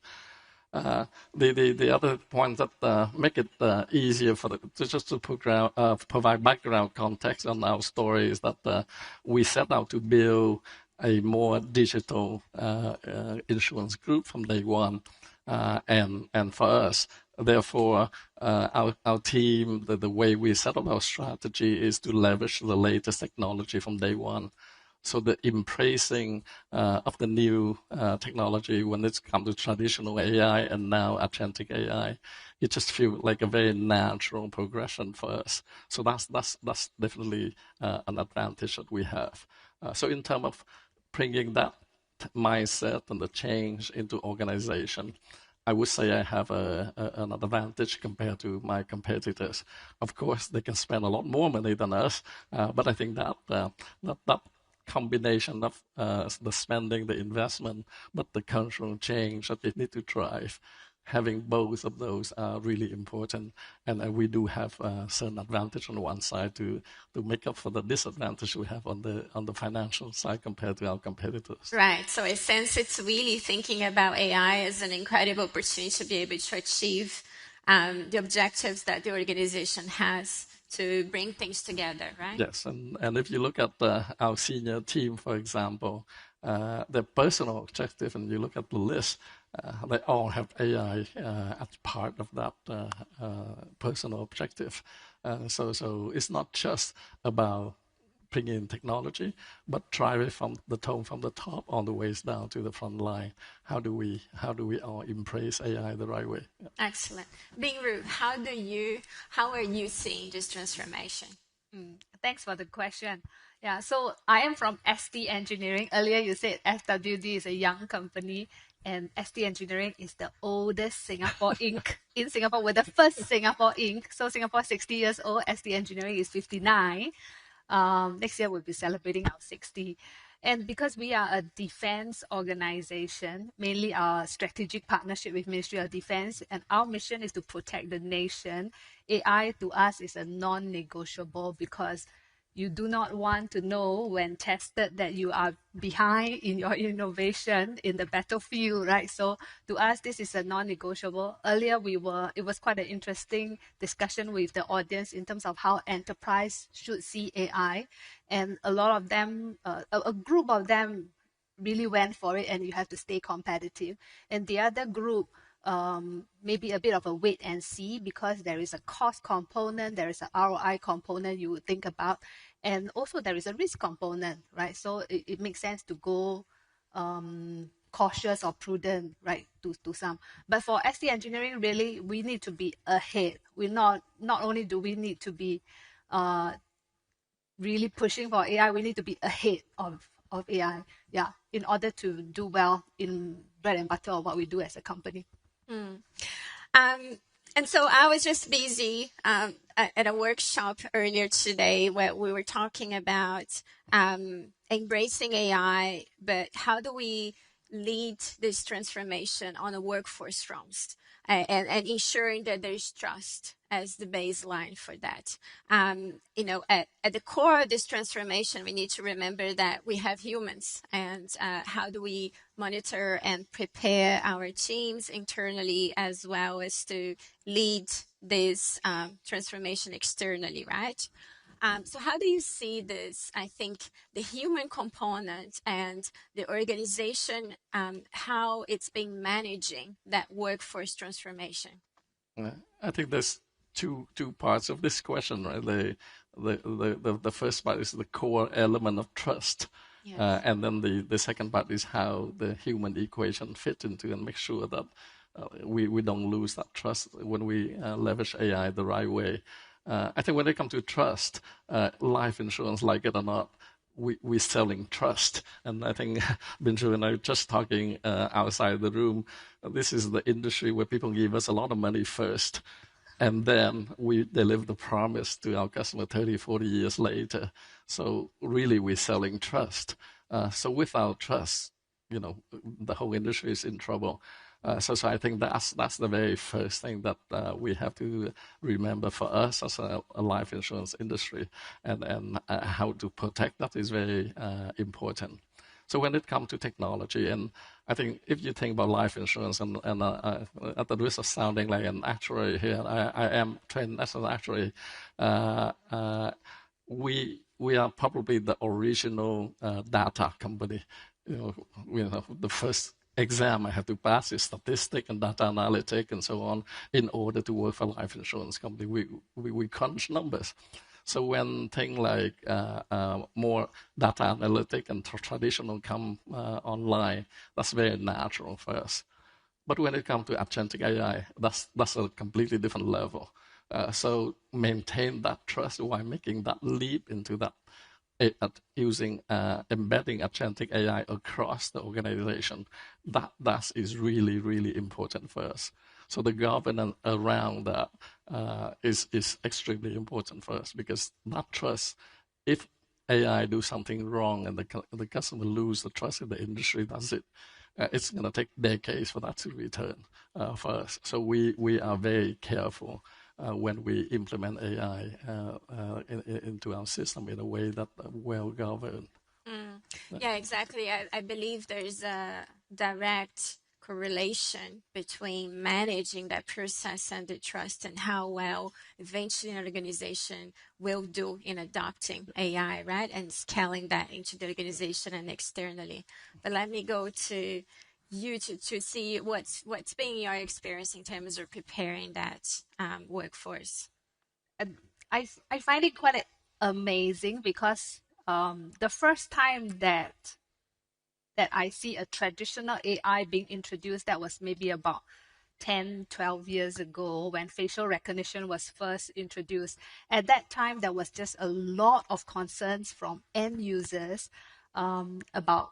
The other point that make it easier just to provide background context on our story is that we set out to build a more digital insurance group from day one, and for us. Therefore, our team, the way we set up our strategy is to leverage the latest technology from day one. So the embracing of the new technology when it's come to traditional AI and now agentic AI, it just feels like a very natural progression for us. So that's definitely an advantage that we have. So in terms of bringing that mindset and the change into organization, I would say I have an advantage compared to my competitors. Of course, they can spend a lot more money than us, but I think that combination of the spending, the investment, but the cultural change that they need to drive, having both of those are really important. And we do have a certain advantage on one side to make up for the disadvantage we have on the financial side compared to our competitors. Right. So in a sense, it's really thinking about AI as an incredible opportunity to be able to achieve the objectives that the organization has to bring things together, right? Yes. And if you look at our senior team, for example, their personal objective, and you look at the list, they all have AI as part of that personal objective. So it's not just about bringing in technology, but driving from the top all the ways down to the front line. How do we all embrace AI the right way? Yeah. Excellent. Bingru, how are you seeing this transformation? Thanks for the question. Yeah, so I am from ST Engineering. Earlier you said FWD is a young company, and ST Engineering is the oldest Singapore Inc. in Singapore. We're the first Singapore Inc. So Singapore is 60 years old. ST Engineering is 59. Next year we'll be celebrating our 60. And because we are a defense organization, mainly our strategic partnership with Ministry of Defense, and our mission is to protect the nation, AI to us is a non-negotiable because you do not want to know when tested that you are behind in your innovation in the battlefield, right? So to us, this is a non-negotiable. Earlier, it was quite an interesting discussion with the audience in terms of how enterprise should see AI. And a lot of them, a group of them really went for it, and you have to stay competitive. And the other group, maybe a bit of a wait and see because there is a cost component, there is an ROI component you would think about, and also there is a risk component, right? So it makes sense to go cautious or prudent, right, to some. But for ST Engineering, really, we need to be ahead. Not only do we need to be really pushing for AI, we need to be ahead of AI, yeah, in order to do well in bread and butter of what we do as a company. And so I was just busy at a workshop earlier today where we were talking about embracing AI, but how do we lead this transformation on a workforce front and ensuring that there's trust as the baseline for that. At the core of this transformation, we need to remember that we have humans, and how do we monitor and prepare our teams internally as well as to lead this transformation externally, right? So how do you see this? I think the human component and the organization, how it's been managing that workforce transformation. I think there's two parts of this question, right? The first part is the core element of trust. Yes. And then the second part is how the human equation fit into and make sure that we don't lose that trust when we leverage AI the right way. I think when it comes to trust, life insurance, like it or not, we're selling trust. And I think Binju and I were just talking outside the room. This is the industry where people give us a lot of money first, and then we deliver the promise to our customer 30, 40 years later. So really, we're selling trust. So without trust, the whole industry is in trouble. So I think that's the very first thing that we have to remember for us as a life insurance industry, and how to protect that is very important. So when it comes to technology, and I think if you think about life insurance, and at the risk of sounding like an actuary here, I am trained as an actuary. We are probably the original data company. The first exam I have to pass is statistic and data analytic and so on in order to work for life insurance company. We crunch numbers. So when things like more data analytic and traditional come online, that's very natural for us. But when it comes to agentic AI, that's a completely different level. So maintain that trust while making that leap into that, using embedding agentic AI across the organization. That is really, really important for us. So the governance around that is extremely important for us, because that trust, if AI do something wrong and the customer lose the trust in the industry, that's it. It's going to take decades for that to return for us. So we are very careful when we implement AI into our system in a way that well governed. Yeah, exactly. I believe there's a direct correlation between managing that process and the trust and how well eventually an organization will do in adopting AI, right? And scaling that into the organization and externally. But let me go to you to see what's been your experience in terms of preparing that workforce. I find it quite amazing because the first time that I see a traditional AI being introduced, that was maybe about 10, 12 years ago when facial recognition was first introduced. At that time, there was just a lot of concerns from end users about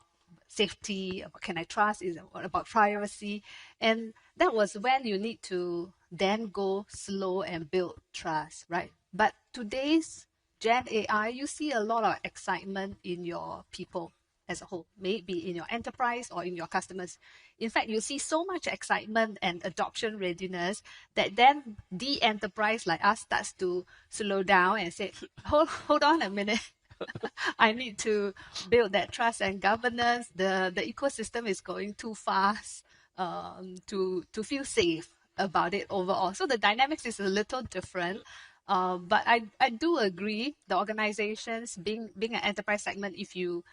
safety, about can I trust, about privacy. And that was when you need to then go slow and build trust, right? But today's Gen AI, you see a lot of excitement in your people as a whole, maybe in your enterprise or in your customers. In fact, you see so much excitement and adoption readiness that then the enterprise like us starts to slow down and say, hold on a minute. I need to build that trust and governance. The ecosystem is going too fast to feel safe about it overall. So the dynamics is a little different. But I do agree the organizations being an enterprise segment, if you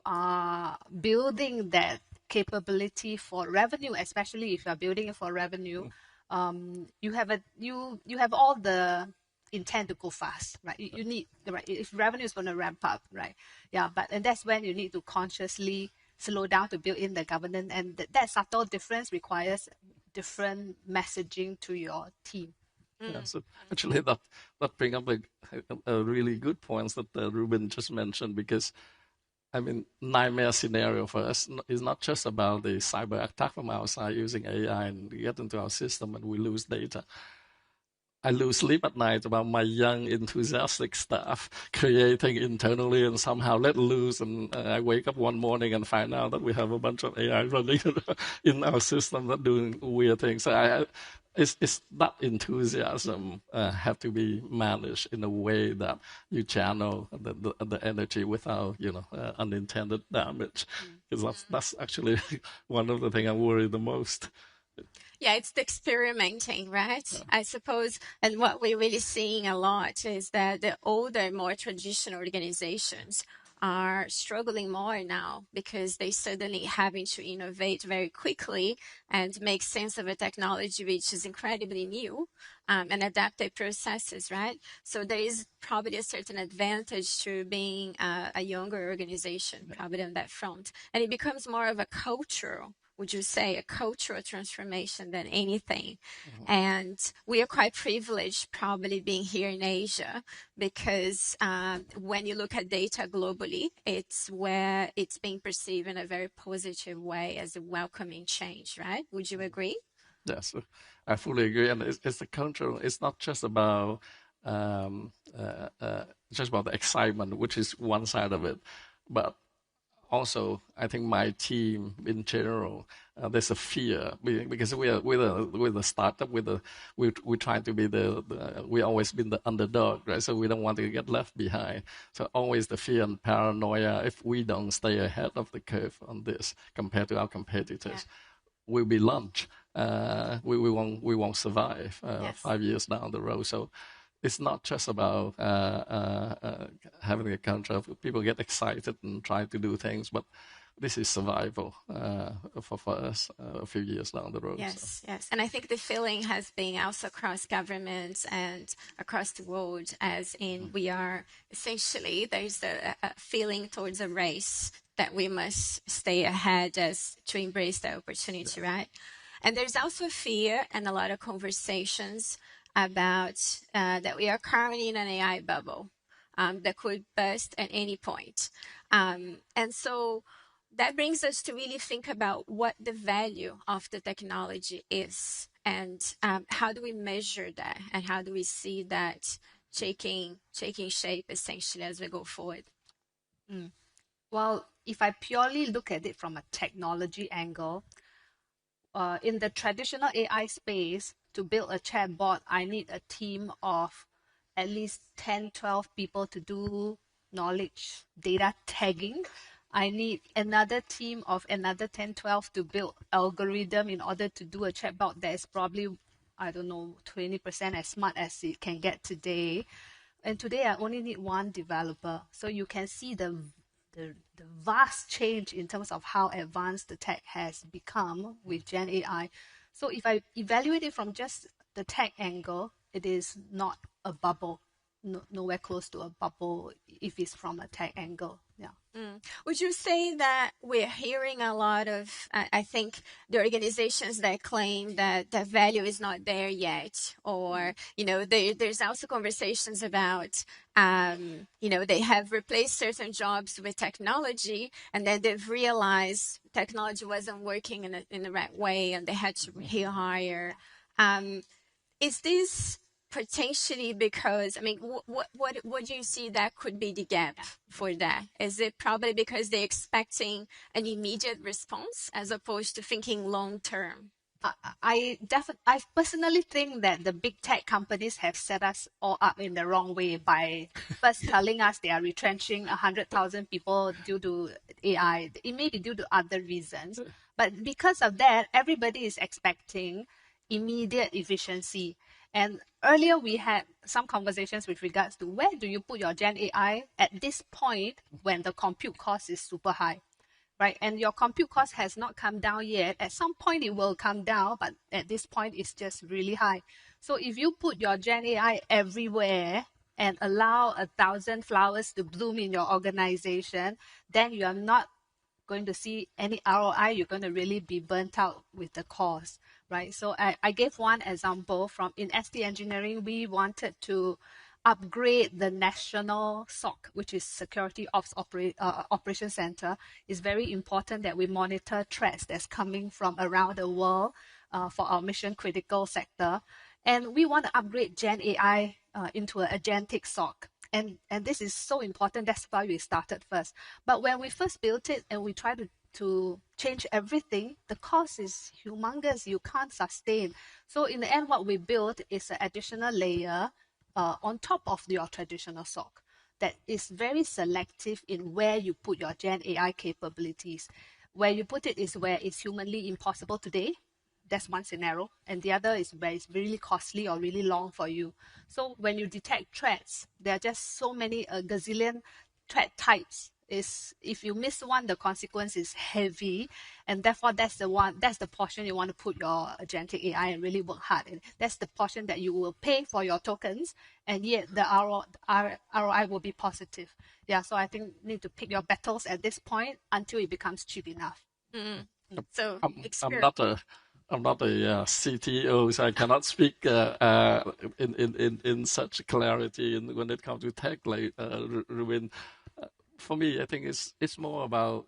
are building that capability for revenue, especially if you are building it for revenue, you have all the intent to go fast, right? You need, right, if revenue is going to ramp up, right? Yeah, and that's when you need to consciously slow down to build in the governance, and that subtle difference requires different messaging to your team. Yeah, so actually that brings up a really good point that Ruben just mentioned, because I mean, nightmare scenario for us is not just about the cyber attack from outside using AI and get into our system and we lose data. I lose sleep at night about my young, enthusiastic staff creating internally and somehow let loose. And I wake up one morning and find out that we have a bunch of AI running in our system that doing weird things. So it's that enthusiasm have to be managed in a way that you channel the energy without unintended damage. Because that's actually one of the things I worry the most. Yeah, it's the experimenting, right? Yeah. I suppose, and what we're really seeing a lot is that the older, more traditional organizations are struggling more now because they suddenly having to innovate very quickly and make sense of a technology which is incredibly new and adapt their processes, right? So there is probably a certain advantage to being a younger organization, probably on that front. And it becomes more of a cultural, would you say, a cultural transformation than anything. Mm-hmm. And we are quite privileged probably being here in Asia because when you look at data globally, it's where it's being perceived in a very positive way as a welcoming change, right? Would you agree? Yes, I fully agree. And it's the cultural, it's not just about the excitement, which is one side of it, but also, I think my team in general, there's a fear because we're a startup. We try to be we always been the underdog, right? So we don't want to get left behind. So always the fear and paranoia. If we don't stay ahead of the curve on this compared to our competitors, we'll be launched. We won't survive 5 years down the road. So it's not just about having a culture of people get excited and try to do things, but this is survival for us a few years down the road. Yes, so. Yes. And I think the feeling has been also across governments and across the world, as in we are essentially, there's a feeling towards a race that we must stay ahead as to embrace the opportunity, right? And there's also fear and a lot of conversations about that we are currently in an AI bubble that could burst at any point. And so that brings us to really think about what the value of the technology is and how do we measure that and how do we see that taking shape essentially as we go forward. Well, if I purely look at it from a technology angle, in the traditional AI space, to build a chatbot, I need a team of at least 10, 12 people to do knowledge data tagging. I need another team of another 10, 12 to build algorithm in order to do a chatbot that is probably, 20% as smart as it can get today. And today I only need one developer. So you can see the vast change in terms of how advanced the tech has become with Gen AI. So if I evaluate it from just the tech angle, it is not a bubble. nowhere close to a bubble if it's from a tech angle. Yeah. Would you say that we're hearing a lot of, I think, the organizations that claim that the value is not there yet, or, there's also conversations about, they have replaced certain jobs with technology, and then they've realized technology wasn't working in the right way, and they had to rehire. Is this potentially because, what do you see that could be the gap for that? Is it probably because they're expecting an immediate response as opposed to thinking long term? I personally think that the big tech companies have set us all up in the wrong way by first telling us they are retrenching 100,000 people due to AI. It may be due to other reasons, but because of that, everybody is expecting immediate efficiency. And earlier we had some conversations with regards to where do you put your Gen AI at this point when the compute cost is super high, right? And your compute cost has not come down yet. At some point it will come down, but at this point it's just really high. So if you put your Gen AI everywhere and allow 1,000 flowers to bloom in your organization, then you are not going to see any ROI. You're going to really be burnt out with the cost. Right, so I gave one example from in ST Engineering. We wanted to upgrade the national SOC, which is Security Ops Operations Center. It's very important that we monitor threats that's coming from around the world for our mission critical sector. And we want to upgrade Gen AI into an agentic SOC. And this is so important. That's why we started first. But when we first built it and we tried to change everything, the cost is humongous. You can't sustain. So in the end, what we built is an additional layer on top of your traditional SOC that is very selective in where you put your Gen AI capabilities. Where you put it is where it's humanly impossible today. That's one scenario. And the other is where it's really costly or really long for you. So when you detect threats, there are just so many, a gazillion threat types. If you miss one, the consequence is heavy, and therefore that's the portion you want to put your agentic AI and really work hard in. That's the portion that you will pay for your tokens, and yet the ROI will be positive. Yeah, so I think you need to pick your battles at this point until it becomes cheap enough. So I'm not a CTO, so I cannot speak in such clarity when it comes to tech, like Ruben. For me, I think it's more about,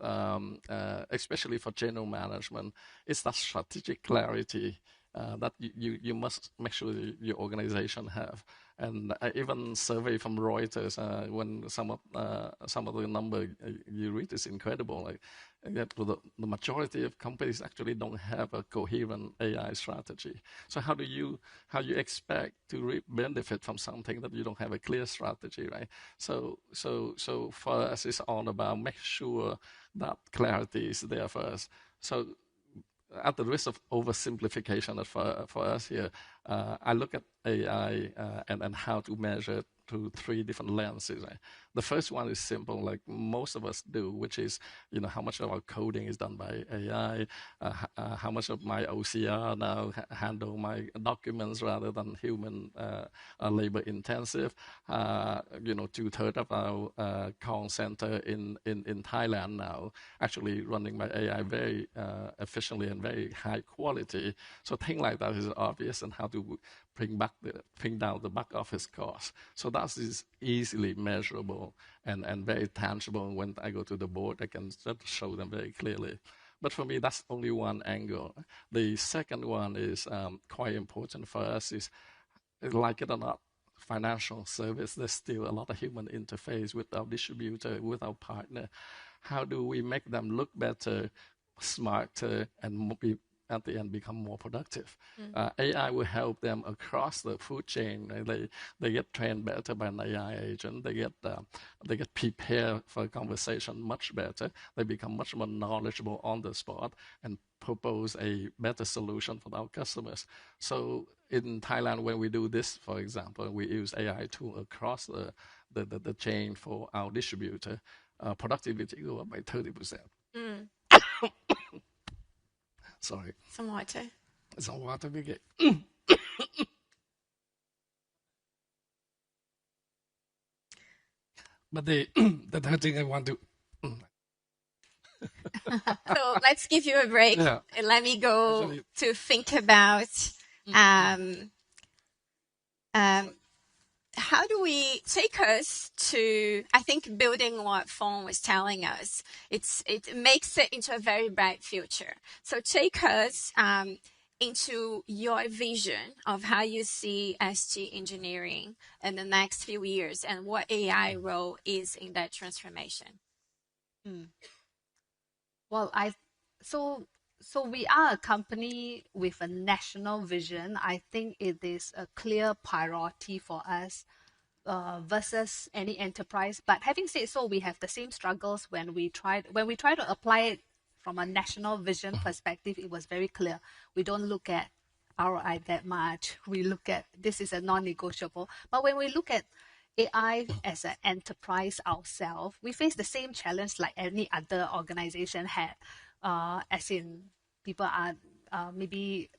especially for general management, it's that strategic clarity that you must make sure your organization have. And I even survey from Reuters when some of the number you read is incredible. Like the majority of companies actually don't have a coherent AI strategy. So how you expect to reap benefit from something that you don't have a clear strategy, right? So for us, it's all about make sure that clarity is there first. So at the risk of oversimplification for us here, I look at AI and how to measure it through three different lenses. Right? The first one is simple, like most of us do, which is, how much of our coding is done by AI, how much of my OCR now handle my documents rather than human labor intensive. 2/3 of our call center in Thailand now actually running by AI very efficiently and very high quality. So things like that is obvious, and how to bring down the back office cost. So that is easily measurable and very tangible. When I go to the board, I can just show them very clearly. But for me, that's only one angle. The second one is quite important for us, is, like it or not, financial service, there's still a lot of human interface with our distributor, with our partner. How do we make them look better, smarter, and at the end become more productive? AI will help them across the food chain. They get trained better by an AI agent. They get prepared for a conversation much better. They become much more knowledgeable on the spot and propose a better solution for our customers. So in Thailand, when we do this, for example, we use AI tool across the chain for our distributor. Productivity go up by 30%. Sorry. Some water. Some water, we get. But the third thing I want to. So let's give you a break and let me go to think about how do we take us to, I think building what Fong was telling us, it makes it into a very bright future. So take us into your vision of how you see SG engineering in the next few years and what AI role is in that transformation. Well, so we are a company with a national vision. I think it is a clear priority for us versus any enterprise. But having said so, we have the same struggles when we try to apply it from a national vision perspective. It was very clear. We don't look at ROI that much. We look at this is a non-negotiable. But when we look at AI as an enterprise ourselves, we face the same challenge like any other organization had, as in people are maybe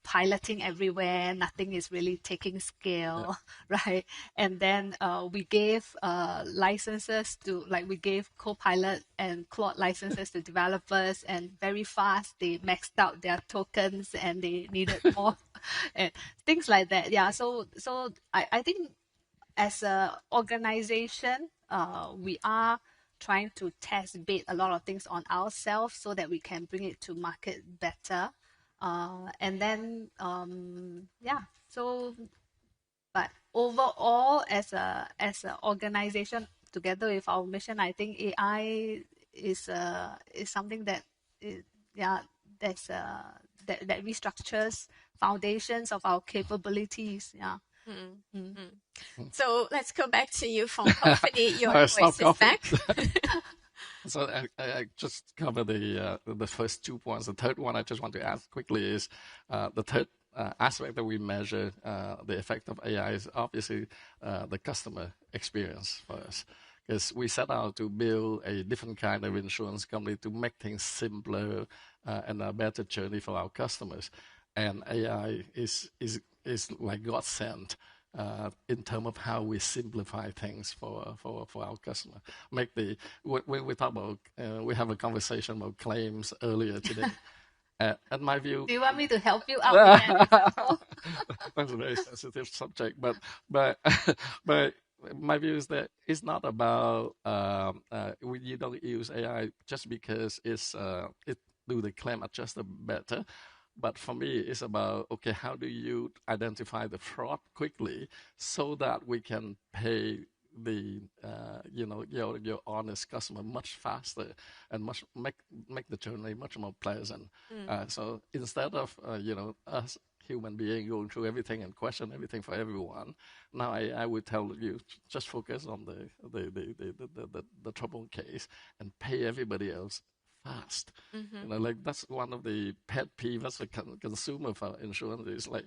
piloting everywhere, nothing is really taking scale, right? And then we gave licenses to, like we gave Copilot and Claude licenses to developers, and very fast they maxed out their tokens and they needed more, and things like that. Yeah, so I think as an organization, we are trying to test bait a lot of things on ourselves so that we can bring it to market better. And then, but overall, as an organization, together with our mission, I think AI is something that that restructures foundations of our capabilities. Yeah. So let's go back to you, Fong. Hopefully your voice is back. So I just covered the first 2 points. The third one I just want to ask quickly is the third aspect that we measure the effect of AI is obviously the customer experience for us. Because we set out to build a different kind of insurance company to make things simpler and a better journey for our customers. And AI is like God sent in terms of how we simplify things for our customer. When we talk about, we have a conversation about claims earlier today. And my view. Do you want me to help you out with that example? That's a very sensitive subject, but my view is that it's not about you don't use AI just because it do the claim adjuster better. But for me, it's about, okay, how do you identify the fraud quickly so that we can pay the your honest customer much faster and make the journey much more pleasant. So instead of us human being going through everything and question everything for everyone, now I would tell you just focus on the trouble case and pay everybody else fast. Like that's one of the pet peeves as a consumer for insurance. Is like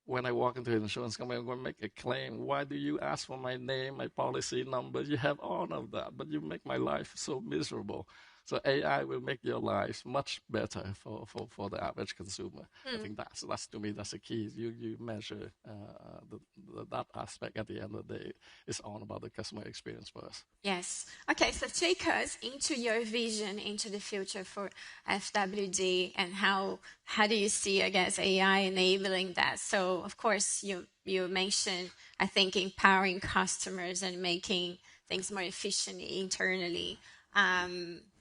when I walk into an insurance company, I'm going to make a claim. Why do you ask for my name, my policy number? You have all of that, but you make my life so miserable. So AI will make your life much better for the average consumer. I think that's to me that's the key. You measure that aspect at the end of the day. It's all about the customer experience for us. Yes. Okay. So take us into your vision into the future for FWD and how do you see, I guess, AI enabling that? So of course you mentioned, I think, empowering customers and making things more efficient internally.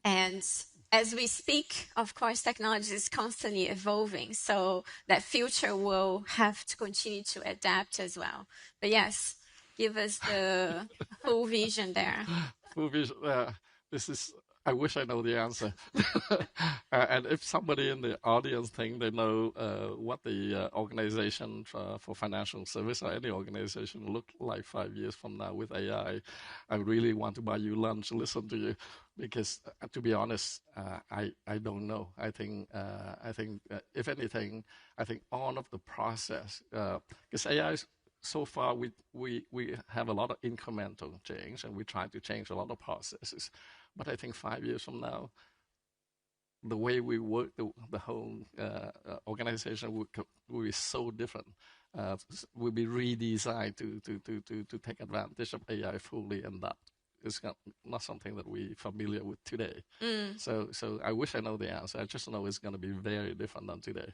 And as we speak, of course, technology is constantly evolving, so that future will have to continue to adapt as well. But yes, give us the full vision there. Full vision. I wish I know the answer. And if somebody in the audience think they know what the organization for financial service or any organization look like 5 years from now with AI, I really want to buy you lunch, listen to you, because to be honest, I don't know. I think if anything, I think all of the process, because AI is, so far, we have a lot of incremental change, and we try to change a lot of processes. But I think 5 years from now, the way we work, the whole organization will be so different. Will be redesigned to take advantage of AI fully, and that is not something that we're familiar with today. So I wish I know the answer. I just know it's going to be very different than today.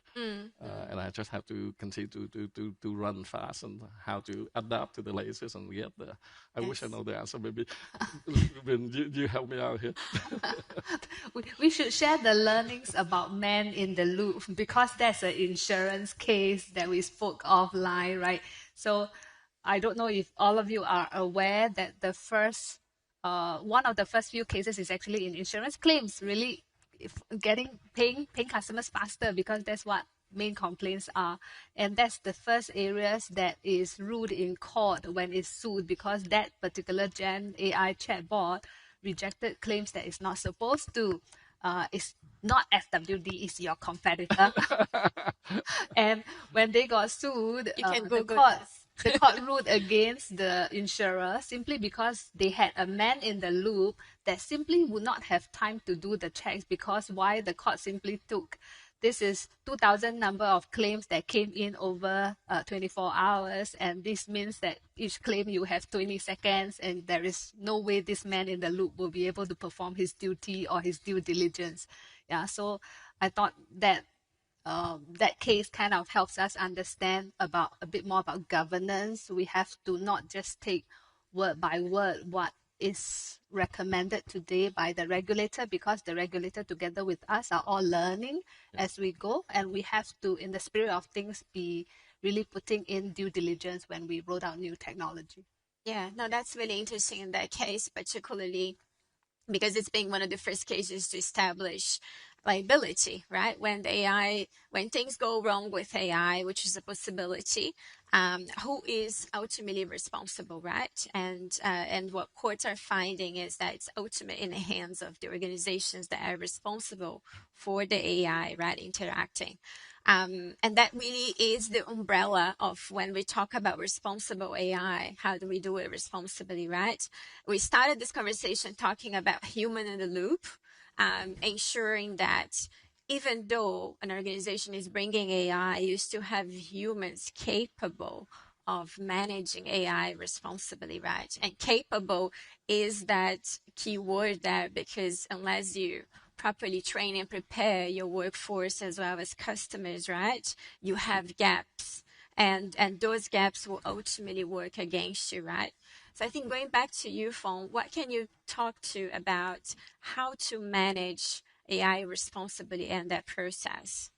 And I just have to continue to run fast and how to adapt to the latest and get there. I wish I know the answer. Maybe you help me out here. We should share the learnings about man in the loop, because that's an insurance case that we spoke offline, right? So I don't know if all of you are aware that the first, one of the first few cases is actually in insurance claims, really paying customers faster, because that's what main complaints are. And that's the first areas that is ruled in court when it's sued, because that particular Gen AI chatbot rejected claims that it's not supposed to. It's not FWD, it's your competitor. And when they got sued, the court ruled against the insurer simply because they had a man in the loop that simply would not have time to do the checks, because why the court simply took this is 2,000 number of claims that came in over 24 hours. And this means that each claim you have 20 seconds, and there is no way this man in the loop will be able to perform his duty or his due diligence. Yeah, so I thought that that case kind of helps us understand about a bit more about governance. We have to not just take word by word what is recommended today by the regulator, because the regulator together with us are all learning as we go, and we have to, in the spirit of things, be really putting in due diligence when we roll out new technology. Yeah, no, that's really interesting in that case, particularly because it's been one of the first cases to establish liability, right? When things go wrong with AI, which is a possibility, who is ultimately responsible, right? And what courts are finding is that it's ultimately in the hands of the organizations that are responsible for the AI, right, interacting. And that really is the umbrella of when we talk about responsible AI. How do we do it responsibly, right? We started this conversation talking about human in the loop, ensuring that even though an organization is bringing AI, you still have humans capable of managing AI responsibly, right? And capable is that key word there, because unless you properly train and prepare your workforce as well as customers, right, you have gaps, and those gaps will ultimately work against you, right? So I think going back to you, Phong, what can you talk to about how to manage AI responsibly and that process?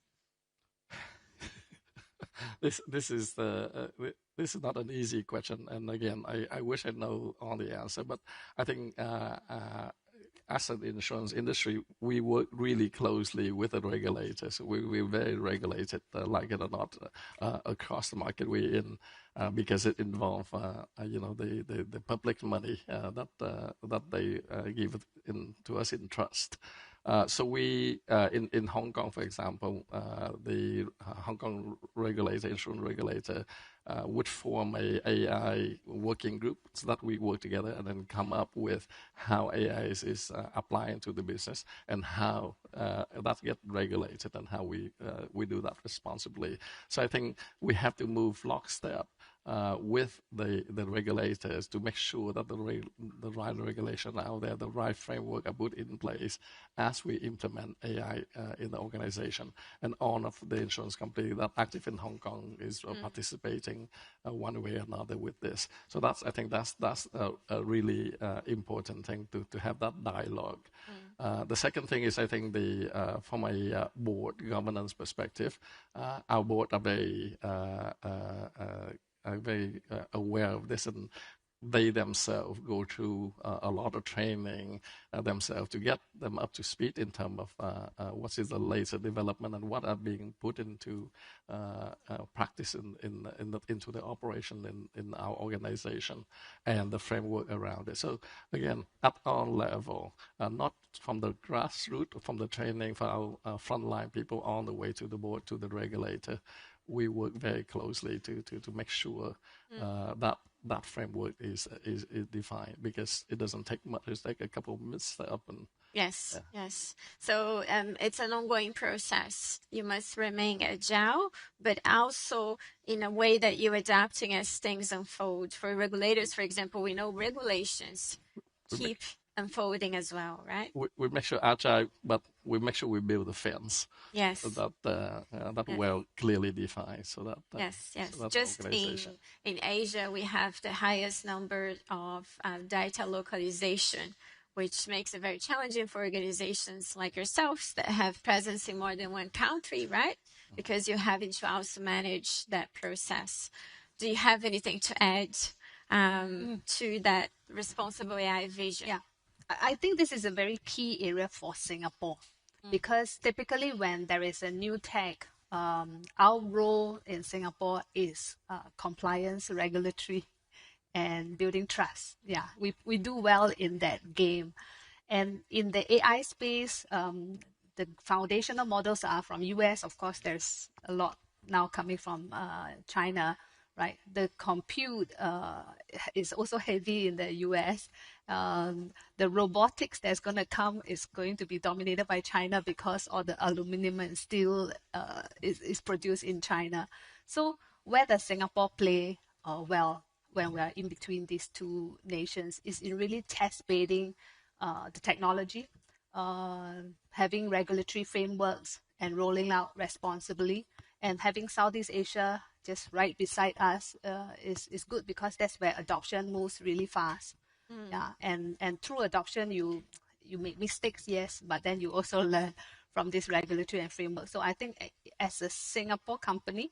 This is not an easy question, and again, I wish I know all the answer, but I think as an insurance industry, we work really closely with the regulators. We're very regulated, like it or not, across the market we're in, because it involves, the public money that they give to us in trust. So we, in Hong Kong, for example, the Hong Kong regulator, insurance regulator, would form a AI working group so that we work together and then come up with how AI is applying to the business and how that get regulated and how we do that responsibly. So I think we have to move lockstep with the regulators to make sure that the right regulation out there, the right framework are put in place as we implement AI in the organization. And all of the insurance companies that are active in Hong Kong is participating one way or another with this. So I think that's a really important thing to have that dialogue. The second thing is, I think from a board governance perspective, our board are very aware of this, and they themselves go through a lot of training themselves to get them up to speed in terms of what is the latest development and what are being put into practice into the operation in our organization and the framework around it. So again, at our level, not from the grassroots, from the training for our frontline people all the way to the board, to the regulator, we work very closely to make sure that framework is defined, because it doesn't take much. It's like a couple of minutes up and yes. So it's an ongoing process. You must remain agile, but also in a way that you're adapting as things unfold. For regulators, for example, we know regulations keep unfolding as well, right? We make sure agile, but we make sure we build a fence. Yes. That well clearly defined. So that yes. So that Just in Asia, we have the highest number of data localization, which makes it very challenging for organizations like yourselves that have presence in more than one country, right? Because you're having to also manage that process. Do you have anything to add to that responsible AI vision? Yeah, I think this is a very key area for Singapore because typically when there is a new tech, our role in Singapore is compliance, regulatory, and building trust. Yeah, we do well in that game. And in the AI space, the foundational models are from US. Of course, there's a lot now coming from China, right? The compute is also heavy in the US. The robotics that's going to come is going to be dominated by China because all the aluminum and steel is produced in China. So where does Singapore play well when we are in between these two nations is in really test bedding the technology, having regulatory frameworks and rolling out responsibly, and having Southeast Asia just right beside us is good because that's where adoption moves really fast. Yeah, and through adoption you make mistakes, yes, but then you also learn from this regulatory and framework. So I think as a Singapore company,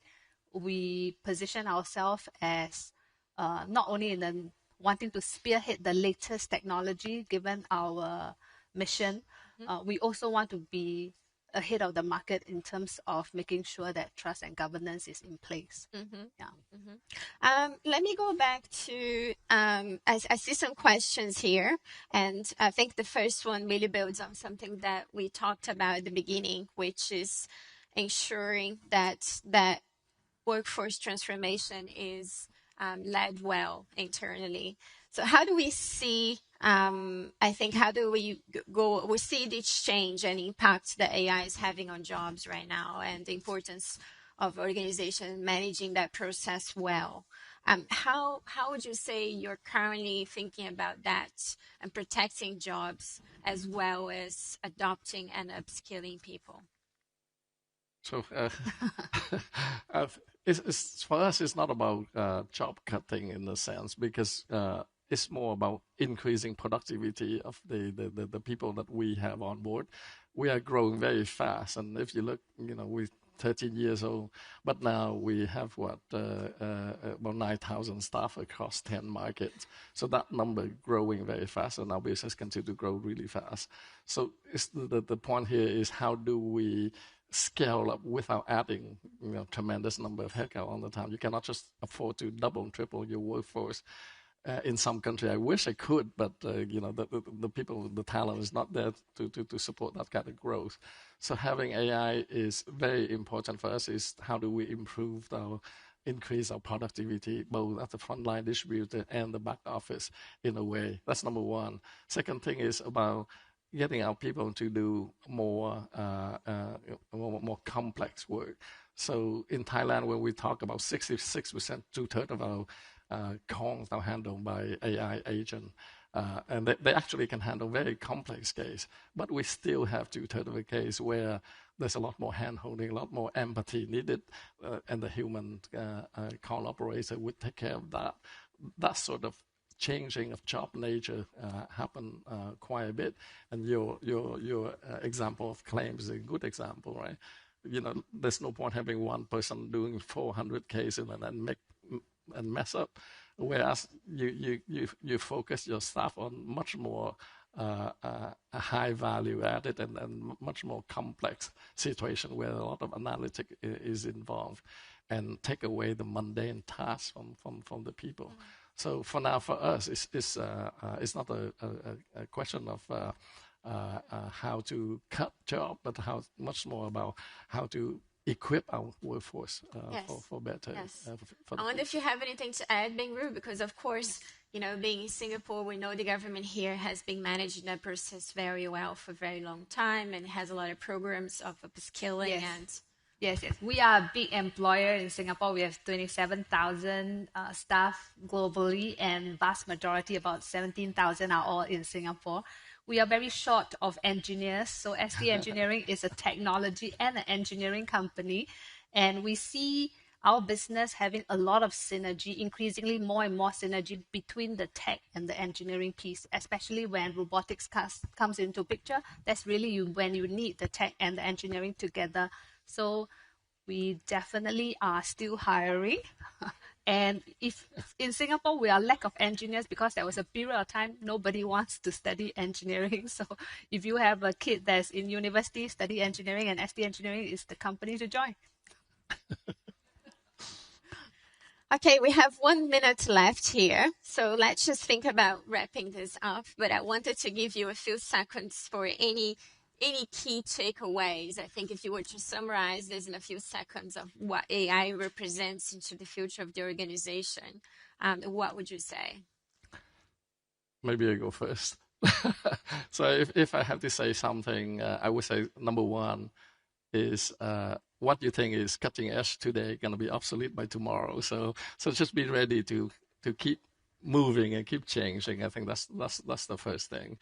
we position ourselves as not only in the wanting to spearhead the latest technology given our mission, we also want to be ahead of the market in terms of making sure that trust and governance is in place. Let me go back to, I see some questions here, and I think the first one really builds on something that we talked about at the beginning, which is ensuring that workforce transformation is led well internally. So how do we see, how do we see this change and impact that AI is having on jobs right now and the importance of organization managing that process well? How would you say you're currently thinking about that and protecting jobs as well as adopting and upskilling people? So for us, it's not about job cutting in a sense because it's more about increasing productivity of the people that we have on board. We are growing very fast, and if you look, we're 13 years old, but now we have about 9,000 staff across 10 markets. So that number growing very fast, and our business continue to grow really fast. So the point here is how do we scale up without adding tremendous number of headcount all the time. You cannot just afford to double and triple your workforce. In some country, I wish I could, but the people, the talent is not there to support that kind of growth. So having AI is very important for us. Is how do we increase our productivity both at the frontline distributor and the back office in a way. That's number one. Second thing is about getting our people to do more complex work. So in Thailand, when we talk about 66%, 2/3 of our calls now handled by AI agent, and they actually can handle very complex case. But we still have 2/3 of a case where there's a lot more hand-holding, a lot more empathy needed, and the human call operator would take care of that. That sort of changing of job nature happen quite a bit. And your example of claims is a good example, right? There's no point having one person doing 400 cases and mess up, whereas you focus your staff on much more a high value added and much more complex situation where a lot of analytics is involved, and take away the mundane tasks from the people. So for now, for us, it's not a question of how to cut job, but how much more about how to equip our workforce for better. Yes. I wonder if you have anything to add, Bing Ru, because of course, being in Singapore, we know the government here has been managing that process very well for a very long time and has a lot of programs of upskilling. Yes. And Yes, yes. We are a big employer in Singapore. We have 27,000 staff globally, and vast majority, about 17,000, are all in Singapore. We are very short of engineers. So ST Engineering is a technology and an engineering company. And we see our business having a lot of synergy, increasingly more and more synergy between the tech and the engineering piece, especially when robotics comes into picture. That's really when you need the tech and the engineering together. So we definitely are still hiring. And if in Singapore, we are lack of engineers because there was a period of time nobody wants to study engineering. So if you have a kid that's in university, study engineering, and ST Engineering is the company to join. Okay, we have 1 minute left here. So let's just think about wrapping this up. But I wanted to give you a few seconds for any key takeaways. I think if you were to summarize this in a few seconds of what AI represents into the future of the organization, what would you say? Maybe I go first. So if I have to say something, I would say number one is what you think is cutting edge today going to be obsolete by tomorrow. So just be ready to keep moving and keep changing. I think that's the first thing.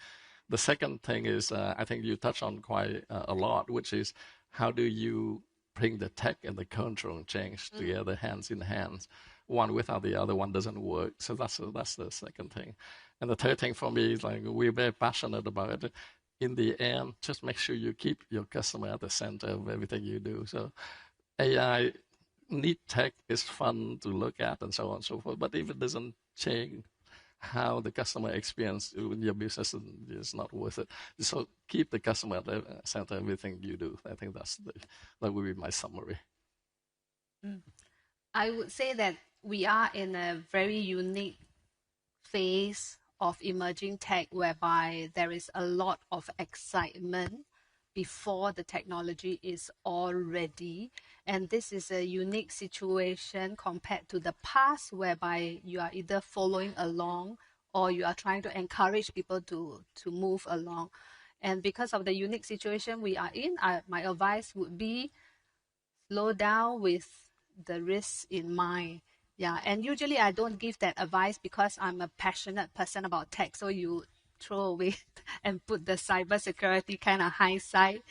The second thing is, I think you touched on quite a lot, which is how do you bring the tech and the cultural change together, hands in hands. One without the other one doesn't work. So that's the second thing. And the third thing for me is like we're very passionate about it. In the end, just make sure you keep your customer at the center of everything you do. So AI, neat tech is fun to look at and so on and so forth. But if it doesn't change how the customer experience in your business, is not worth it. So keep the customer at the center of everything you do. I think that would be my summary. I would say that we are in a very unique phase of emerging tech whereby there is a lot of excitement before the technology is all ready. And this is a unique situation compared to the past whereby you are either following along or you are trying to encourage people to move along. And because of the unique situation we are in, my advice would be slow down with the risks in mind. Yeah, and usually I don't give that advice because I'm a passionate person about tech. So you throw away and put the cybersecurity kind of high side.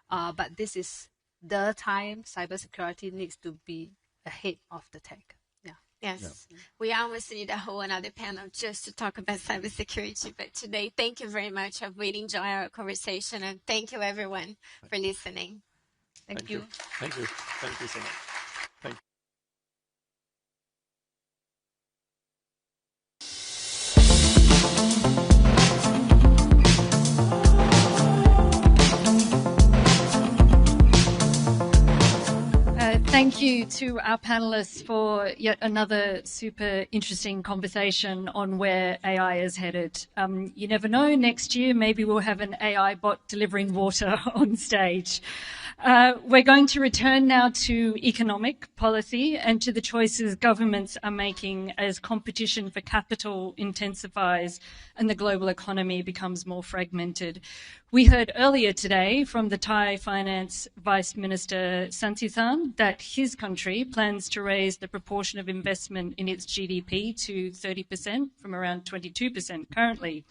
But this is the time cybersecurity needs to be ahead of the tech. Yeah. Yes. Yeah. We almost need a whole another panel just to talk about cybersecurity. But today, thank you very much. I've really enjoyed our conversation. And thank you, everyone, for listening. Thank you. Thank you. Thank you so much. Thank you. Thank you to our panelists for yet another super interesting conversation on where AI is headed. You never know, next year maybe we'll have an AI bot delivering water on stage. We're going to return now to economic policy and to the choices governments are making as competition for capital intensifies and the global economy becomes more fragmented. We heard earlier today from the Thai Finance Vice Minister Santithan that his country plans to raise the proportion of investment in its GDP to 30% from around 22% currently.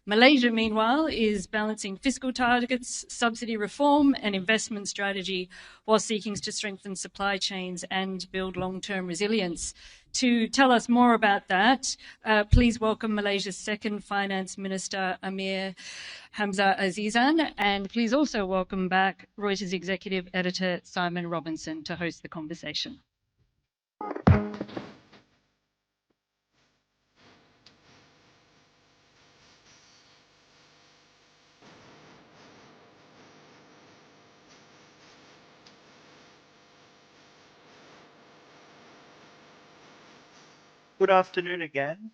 Malaysia, meanwhile, is balancing fiscal targets, subsidy reform and investment strategy while seeking to strengthen supply chains and build long-term resilience. To tell us more about that, please welcome Malaysia's second Finance Minister, Amir Hamzah Azizan, and please also welcome back Reuters Executive Editor Simon Robinson to host the conversation. Good afternoon again.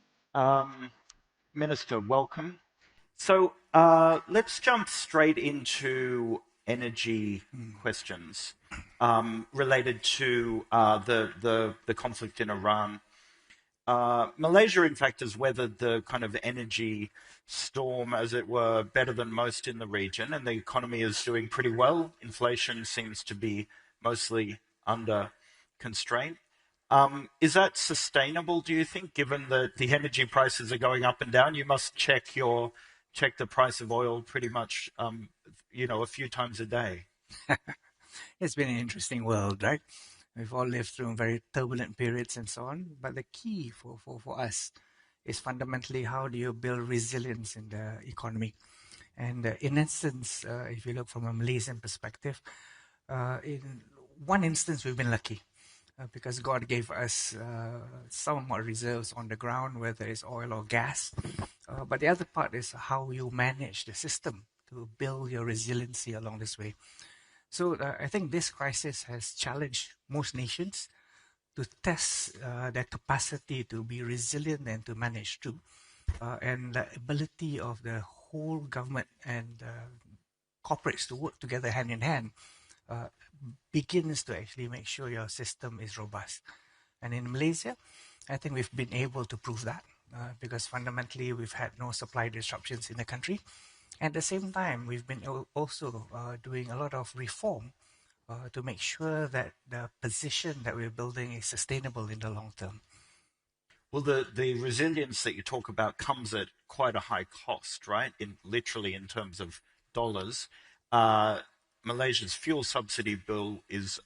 Minister, welcome. So let's jump straight into energy questions related to the conflict in Iran. Malaysia, in fact, has weathered the kind of energy storm, as it were, better than most in the region, and the economy is doing pretty well. Inflation seems to be mostly under constraint. Is that sustainable, do you think, given that the energy prices are going up and down? You must check the price of oil pretty much, a few times a day. It's been an interesting world, right? We've all lived through very turbulent periods and so on. But the key for us is fundamentally how do you build resilience in the economy? And in instance, if you look from a Malaysian perspective, in one instance, we've been lucky because God gave us some more reserves on the ground, whether it's oil or gas. But the other part is how you manage the system to build your resiliency along this way. So I think this crisis has challenged most nations to test their capacity to be resilient and to manage through. And the ability of the whole government and corporates to work together hand in hand begins to actually make sure your system is robust. And in Malaysia, I think we've been able to prove that because fundamentally we've had no supply disruptions in the country. At the same time, we've been also doing a lot of reform to make sure that the position that we're building is sustainable in the long term. Well, the resilience that you talk about comes at quite a high cost, right? Literally in terms of dollars. Malaysia's fuel subsidy bill is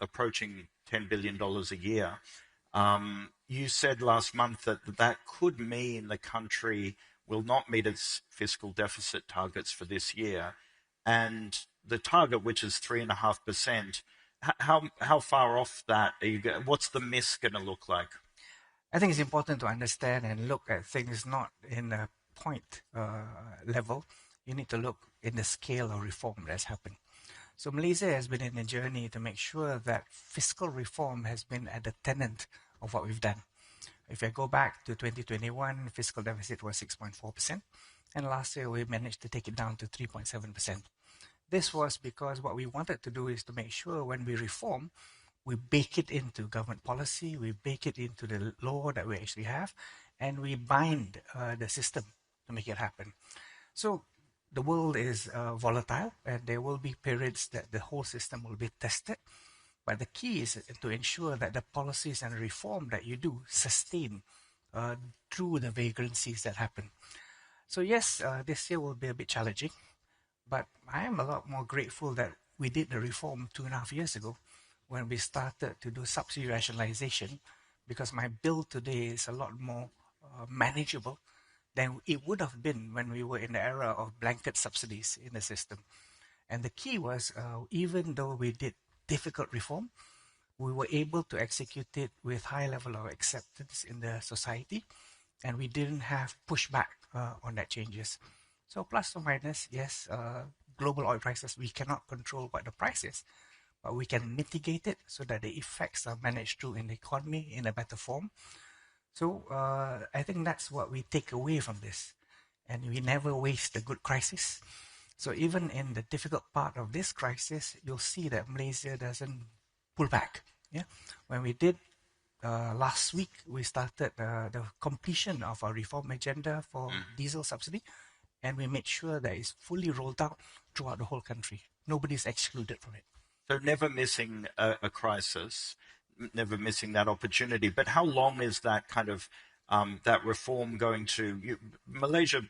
approaching $10 billion a year. You said last month that could mean the country will not meet its fiscal deficit targets for this year. And the target, which is 3.5%, how far off that are you going? What's the miss going to look like? I think it's important to understand and look at things not in a point level. You need to look in the scale of reform that's happened. So Malaysia has been in a journey to make sure that fiscal reform has been at the tenet of what we've done. If I go back to 2021, fiscal deficit was 6.4%, and last year we managed to take it down to 3.7%. This was because what we wanted to do is to make sure when we reform, we bake it into government policy, we bake it into the law that we actually have, and we bind the system to make it happen. So the world is volatile, and there will be periods that the whole system will be tested. But the key is to ensure that the policies and reform that you do sustain through the vagrancies that happen. So yes, this year will be a bit challenging, but I am a lot more grateful that we did the reform 2.5 years ago when we started to do subsidy rationalization, because my bill today is a lot more manageable than it would have been when we were in the era of blanket subsidies in the system. And the key was, even though we did difficult reform, we were able to execute it with high level of acceptance in the society, and we didn't have pushback on that changes. So plus or minus, yes, global oil prices, we cannot control what the price is, but we can mitigate it so that the effects are managed through in the economy in a better form. So I think that's what we take away from this. And we never waste a good crisis. So even in the difficult part of this crisis, you'll see that Malaysia doesn't pull back. Yeah, when we did last week, we started the completion of our reform agenda for diesel subsidy, and we made sure that it's fully rolled out throughout the whole country. Nobody's excluded from it. So never missing a crisis, never missing that opportunity. But how long is that kind of that reform going to? Malaysia,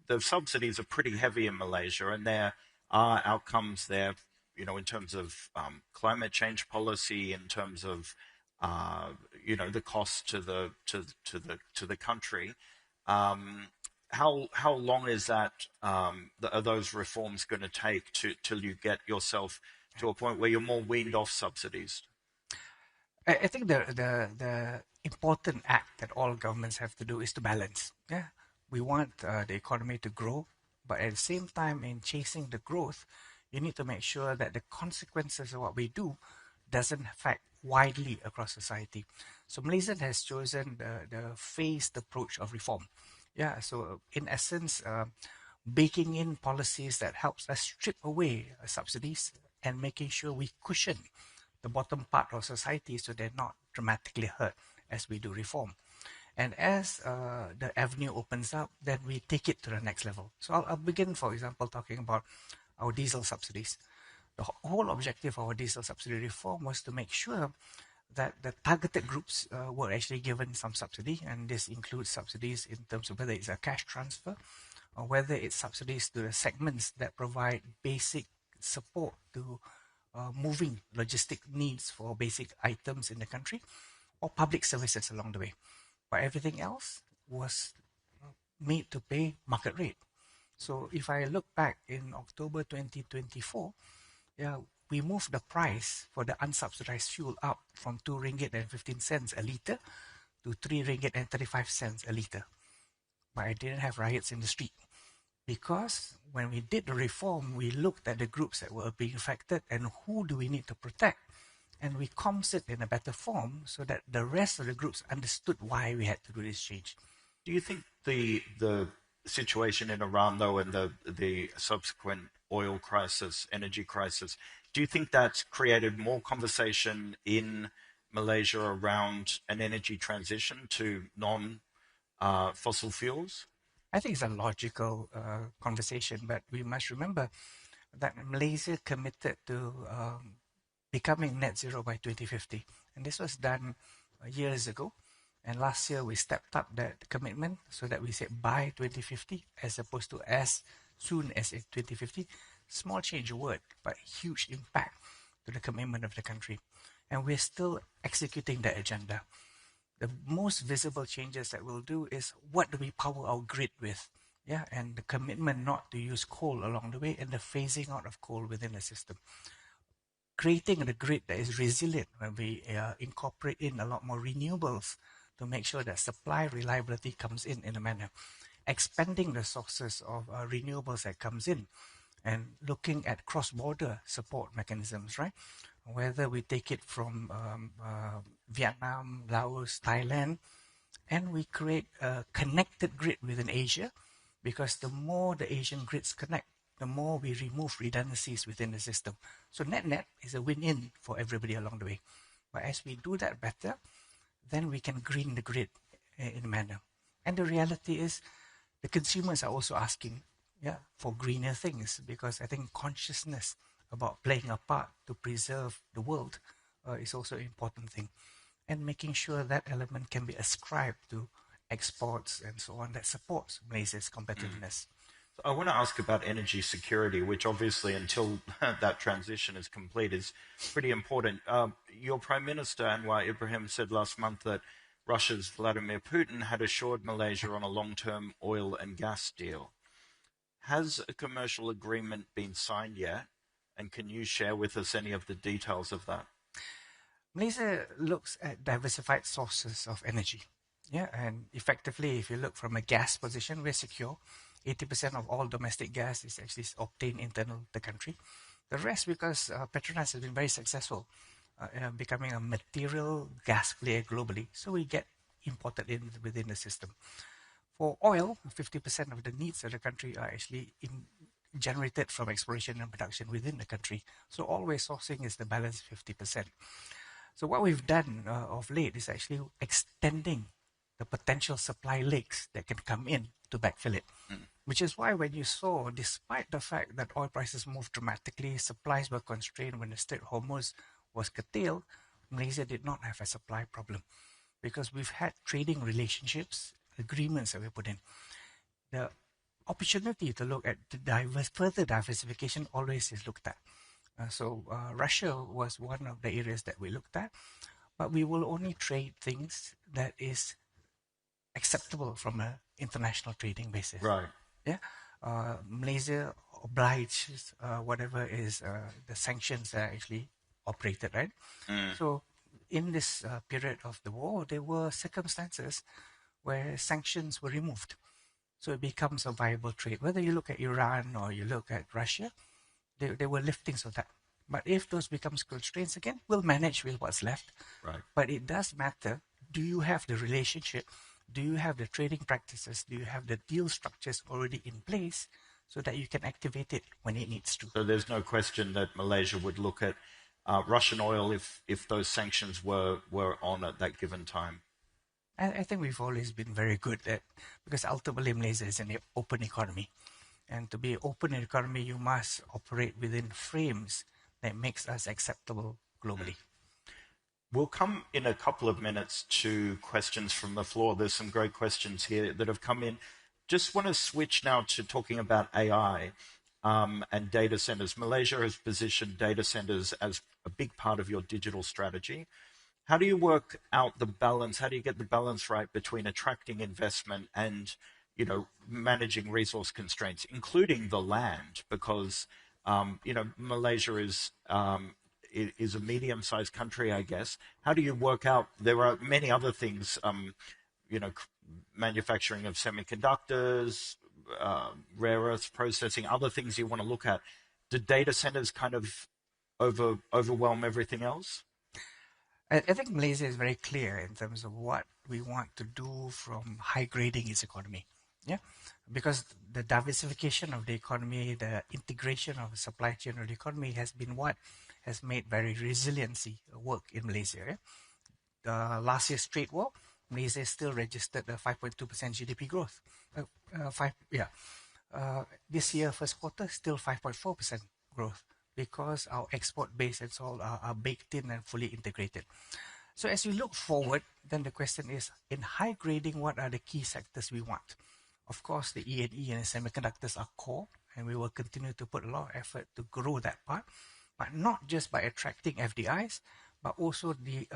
the subsidies are pretty heavy in Malaysia, and there are outcomes there, in terms of climate change policy, in terms of the cost to the country. How long is that? Are those reforms going to take till you get yourself to a point where you're more weaned off subsidies? I think the important act that all governments have to do is to balance. Yeah, we want the economy to grow, but at the same time, in chasing the growth, you need to make sure that the consequences of what we do doesn't affect widely across society. So Malaysia has chosen the phased approach of reform. Yeah, so in essence, baking in policies that helps us strip away subsidies and making sure we cushion the bottom part of society so they're not dramatically hurt as we do reform. And as the avenue opens up, then we take it to the next level. So I'll begin, for example, talking about our diesel subsidies. The whole objective of our diesel subsidy reform was to make sure that the targeted groups were actually given some subsidy, and this includes subsidies in terms of whether it's a cash transfer or whether it's subsidies to the segments that provide basic support to moving logistic needs for basic items in the country, or public services along the way. But everything else was made to pay market rate. So if I look back in October 2024, we moved the price for the unsubsidized fuel up from 2 ringgit and 15 cents a litre to 3 ringgit and 35 cents a litre. But I didn't have riots in the street, because when we did the reform, we looked at the groups that were being affected and who do we need to protect. And we comms it in a better form so that the rest of the groups understood why we had to do this change. Do you think the situation in Iran, though, and the subsequent oil crisis, energy crisis, do you think that's created more conversation in Malaysia around an energy transition to non-fossil fuels? I think it's a logical conversation, but we must remember that Malaysia committed to becoming net zero by 2050. And this was done years ago. And last year we stepped up that commitment so that we said by 2050 as opposed to as soon as 2050. Small change of word, but huge impact to the commitment of the country. And we're still executing that agenda. The most visible changes that we'll do is what do we power our grid with? And the commitment not to use coal along the way, and the phasing out of coal within the system. Creating a grid that is resilient when we incorporate in a lot more renewables to make sure that supply reliability comes in a manner. Expanding the sources of renewables that comes in, and looking at cross-border support mechanisms, right? Whether we take it from Vietnam, Laos, Thailand, and we create a connected grid within Asia, because the more the Asian grids connect, the more we remove redundancies within the system. So net-net is a win-in for everybody along the way. But as we do that better, then we can green the grid in a manner. And the reality is the consumers are also asking for greener things, because I think consciousness about playing a part to preserve the world is also an important thing. And making sure that element can be ascribed to exports and so on that supports Malaysia's competitiveness. So I want to ask about energy security, which obviously until that transition is complete is pretty important. Your Prime Minister, Anwar Ibrahim, said last month that Russia's Vladimir Putin had assured Malaysia on a long-term oil and gas deal. Has a commercial agreement been signed yet? And can you share with us any of the details of that? Malaysia looks at diversified sources of energy. And effectively, if you look from a gas position, we're secure. 80% of all domestic gas is actually obtained internal the country. The rest because Petronas has been very successful becoming a material gas player globally. So we get imported in within the system. For oil, 50% of the needs of the country are actually generated from exploration and production within the country. So always sourcing is the balance 50%. So what we've done of late is actually extending the potential supply leaks that can come in to backfill it. Which is why when you saw, despite the fact that oil prices moved dramatically, supplies were constrained when the Strait of Hormuz was curtailed, Malaysia did not have a supply problem, because we've had trading relationships, agreements that we put in. The opportunity to look at the further diversification always is looked at. So Russia was one of the areas that we looked at, but we will only trade things that is acceptable from an international trading basis. Right. Malaysia obliges whatever is the sanctions that are actually operated, right? So in this period of the war, there were circumstances where sanctions were removed. So it becomes a viable trade. Whether you look at Iran or you look at Russia, there were liftings of that. But if those becomes constraints again, we'll manage with what's left. Right. But it does matter. Do you have the relationship? Do you have the trading practices? Do you have the deal structures already in place so that you can activate it when it needs to? So there's no question that Malaysia would look at Russian oil if those sanctions were on at that given time. I think we've always been very good at, because ultimately Malaysia is an open economy. And to be an open economy, you must operate within frames that makes us acceptable globally. We'll come in a couple of minutes to questions from the floor. There's some great questions here that have come in. Just want to switch now to talking about AI and data centers. Malaysia has positioned data centers as a big part of your digital strategy. How do you work out the balance? How do you get the balance right between attracting investment and, you know, managing resource constraints, including the land? Because, you know, Malaysia is a medium-sized country, I guess. How do you work out? There are many other things, you know, manufacturing of semiconductors, rare earth processing, other things you want to look at. Do data centers kind of overwhelm everything else? I think Malaysia is very clear in terms of what we want to do from high grading its economy. Yeah, because the diversification of the economy, the integration of the supply chain of the economy has been what has made very resiliency work in Malaysia. Yeah? Last year's trade war, Malaysia still registered a 5.2% GDP growth. This year, first quarter, still 5.4% growth because our export base and so on are baked in and fully integrated. So as we look forward, then the question is, in high grading, what are the key sectors we want? Of course, the E&E and semiconductors are core, and we will continue to put a lot of effort to grow that part, but not just by attracting FDIs, but also the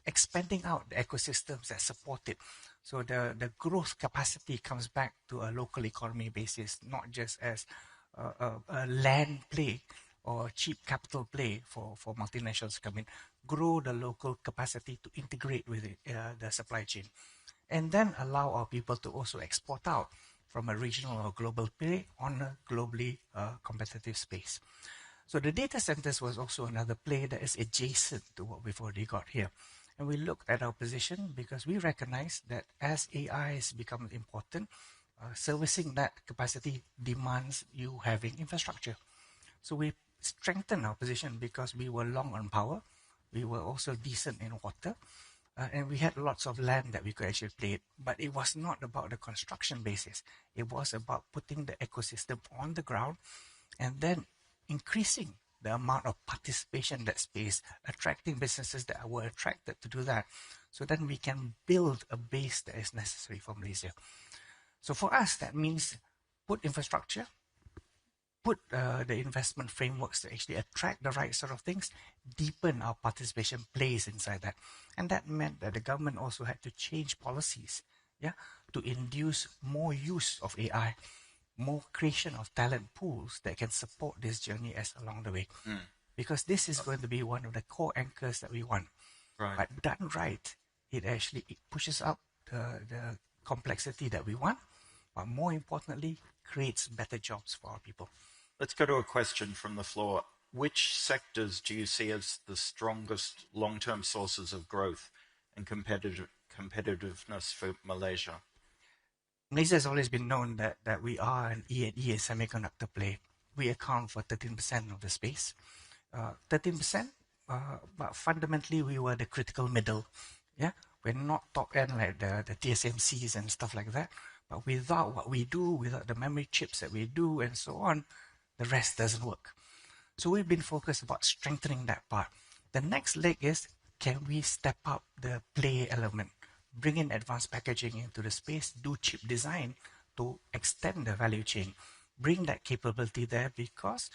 expanding out the ecosystems that support it. So the growth capacity comes back to a local economy basis, not just as a land play or cheap capital play for multinationals to come in. Grow the local capacity to integrate with the supply chain. And then allow our people to also export out from a regional or global play on a globally competitive space. So the data centers was also another play that is adjacent to what we've already got here. And we looked at our position because we recognize that as AI has become important, servicing that capacity demands you having infrastructure. So we strengthened our position because we were long on power. We were also decent in water. And we had lots of land that we could actually play it. But it was not about the construction basis. It was about putting the ecosystem on the ground and then increasing the amount of participation in that space, attracting businesses that were attracted to do that. So then we can build a base that is necessary for Malaysia. So for us, that means put infrastructure, put the investment frameworks to actually attract the right sort of things, deepen our participation plays inside that. And that meant that the government also had to change policies, to induce more use of AI, more creation of talent pools that can support this journey as along the way. Because this is going to be one of the core anchors that we want. Right. But done right, it pushes up the complexity that we want, but more importantly, creates better jobs for our people. Let's go to a question from the floor. Which sectors do you see as the strongest long-term sources of growth and competitiveness for Malaysia? Malaysia has always been known that we are an E&E and semiconductor play. We account for 13% of the space. 13%, but fundamentally we were the critical middle. Yeah, we're not top end like the TSMCs and stuff like that. But without what we do, without the memory chips that we do and so on, the rest doesn't work. So we've been focused about strengthening that part. The next leg is, can we step up the play element? Bring in advanced packaging into the space, do chip design to extend the value chain. Bring that capability there because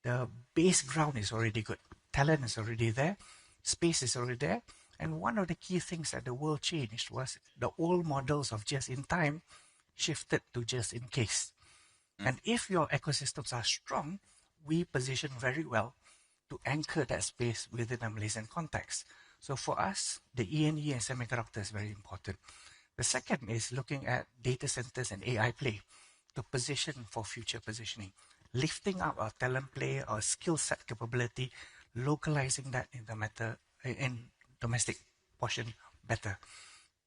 the base ground is already good. Talent is already there. Space is already there. And one of the key things that the world changed was the old models of just in time shifted to just in case. And if your ecosystems are strong, we position very well to anchor that space within a Malaysian context. So for us, the E&E and semiconductor is very important. The second is looking at data centers and AI play to position for future positioning. Lifting up our talent play, our skill set capability, localizing that in domestic portion better.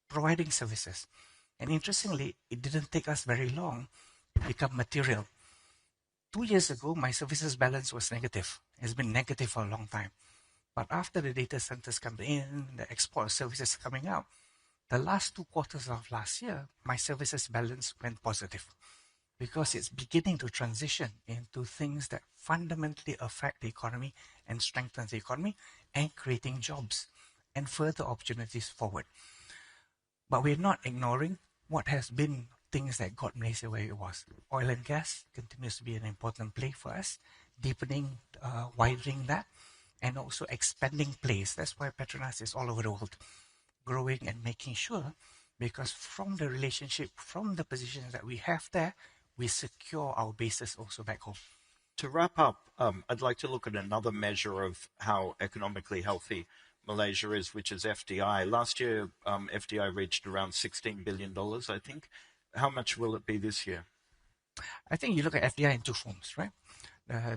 Providing services. And interestingly, it didn't take us very long to become material. 2 years ago, my services balance was negative. It's been negative for a long time. But after the data centers come in, the export services coming out, the last 2 quarters of last year, my services balance went positive because it's beginning to transition into things that fundamentally affect the economy and strengthens the economy and creating jobs and further opportunities forward. But we're not ignoring what has been things that got Malaysia where it was. Oil and gas continues to be an important play for us, deepening, widening that, and also expanding plays. That's why Petronas is all over the world, growing and making sure, because from the relationship, from the positions that we have there, we secure our bases also back home. To wrap up, I'd like to look at another measure of how economically healthy Malaysia is, which is FDI. Last year, FDI reached around $16 billion, I think. How much will it be this year? I think you look at FDI in two forms, right?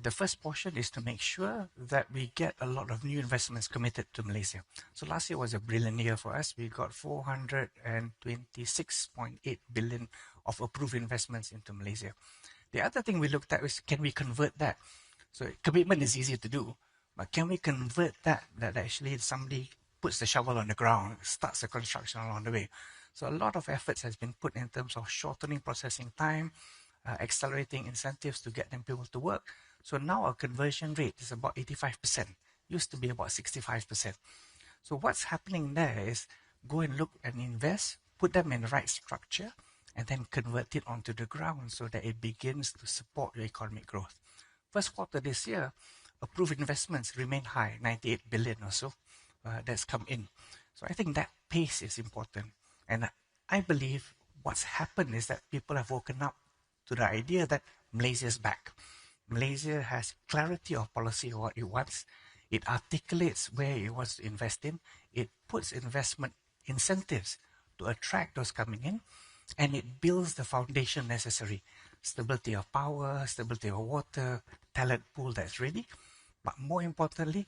The first portion is to make sure that we get a lot of new investments committed to Malaysia. So last year was a brilliant year for us. We got 426.8 billion of approved investments into Malaysia. The other thing we looked at is, can we convert that? So commitment is easy to do, but can we convert that actually somebody puts the shovel on the ground, starts the construction along the way? So a lot of efforts has been put in terms of shortening processing time, accelerating incentives to get them people to work. So now our conversion rate is about 85%. Used to be about 65%. So what's happening there is go and look and invest, put them in the right structure, and then convert it onto the ground so that it begins to support your economic growth. First quarter this year, approved investments remain high, 98 billion or so that's come in. So I think that pace is important. And I believe what's happened is that people have woken up to the idea that Malaysia is back. Malaysia has clarity of policy of what it wants. It articulates where it wants to invest in. It puts investment incentives to attract those coming in. And it builds the foundation necessary. Stability of power, stability of water, talent pool that's ready. But more importantly,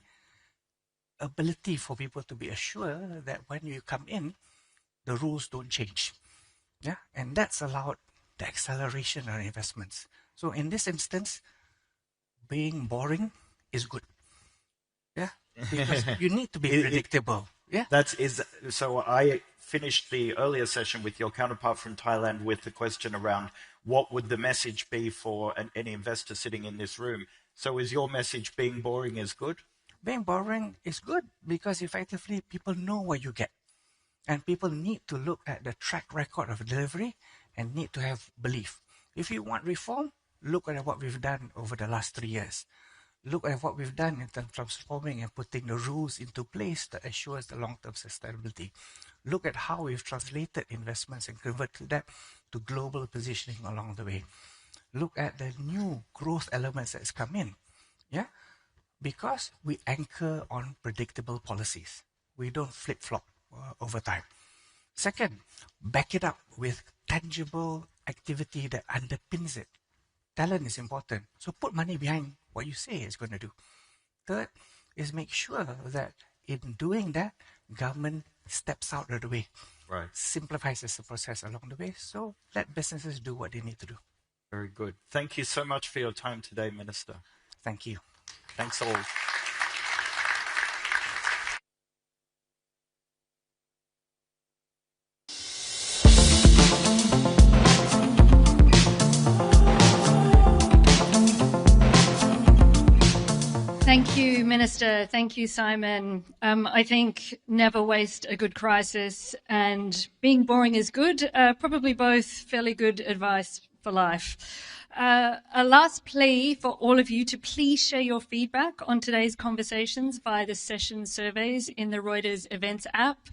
ability for people to be assured that when you come in, the rules don't change. Yeah, and that's allowed the acceleration of investments. So in this instance, being boring is good. Yeah, because you need to be predictable. Yeah, so I finished the earlier session with your counterpart from Thailand with the question around what would the message be for any investor sitting in this room. So is your message being boring is good? Being boring is good because effectively people know what you get. And people need to look at the track record of delivery and need to have belief. If you want reform, look at what we've done over the last 3 years. Look at what we've done in terms of transforming and putting the rules into place that assures the long-term sustainability. Look at how we've translated investments and converted that to global positioning along the way. Look at the new growth elements that's come in. Yeah, because we anchor on predictable policies. We don't flip-flop over time. Second, back it up with tangible activity that underpins it. Talent is important, so put money behind what you say it's going to do. Third is make sure that in doing that, government steps out of the way, right? Simplifies the process along the way, so let businesses do what they need to do. Very good. Thank you so much for your time today, Minister. Thank you. Thanks all. Thank you, Minister. Thank you, Simon. I think never waste a good crisis, and being boring is good. Probably both fairly good advice for life. A last plea for all of you to please share your feedback on today's conversations via the session surveys in the Reuters Events app.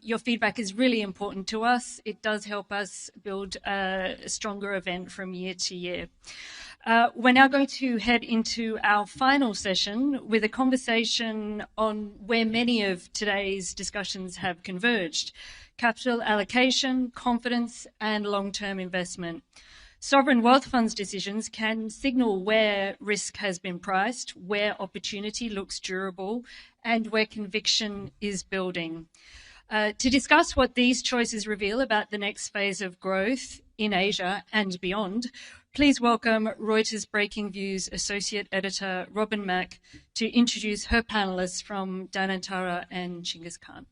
Your feedback is really important to us. It does help us build a stronger event from year to year. We're now going to head into our final session with a conversation on where many of today's discussions have converged: capital allocation, confidence, and long-term investment. Sovereign wealth funds decisions can signal where risk has been priced, where opportunity looks durable, and where conviction is building. To discuss what these choices reveal about the next phase of growth in Asia and beyond, please welcome Reuters Breaking Views Associate Editor Robin Mack to introduce her panelists from Danantara and Chinggis Khan.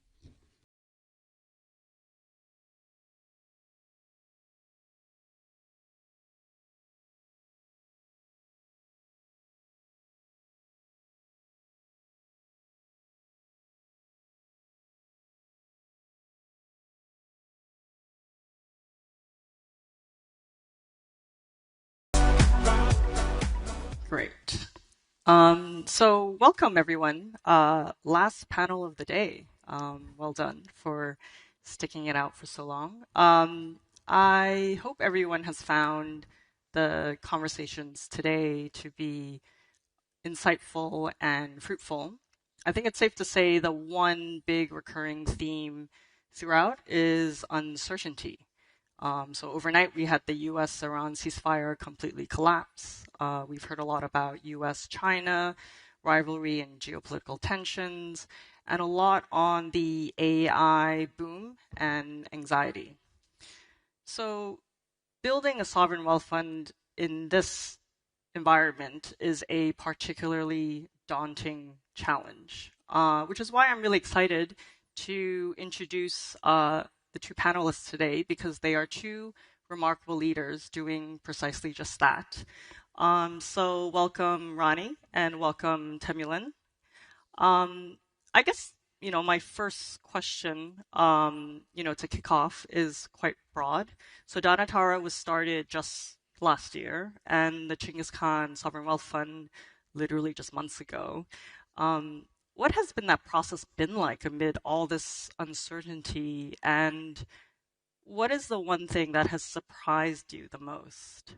Great. So welcome everyone. Last panel of the day. Well done for sticking it out for so long. I hope everyone has found the conversations today to be insightful and fruitful. I think it's safe to say the one big recurring theme throughout is uncertainty. So overnight, we had the US-Iran ceasefire completely collapse. We've heard a lot about US-China rivalry and geopolitical tensions, and a lot on the AI boom and anxiety. So building a sovereign wealth fund in this environment is a particularly daunting challenge, which is why I'm really excited to introduce the two panelists today, because they are two remarkable leaders doing precisely just that. So welcome Ronnie and welcome Temulen. I guess, my first question, to kick off is quite broad. So Danatara was started just last year, and the Chinggis Khan Sovereign Wealth Fund literally just months ago. What has been that process been like amid all this uncertainty, and what is the one thing that has surprised you the most?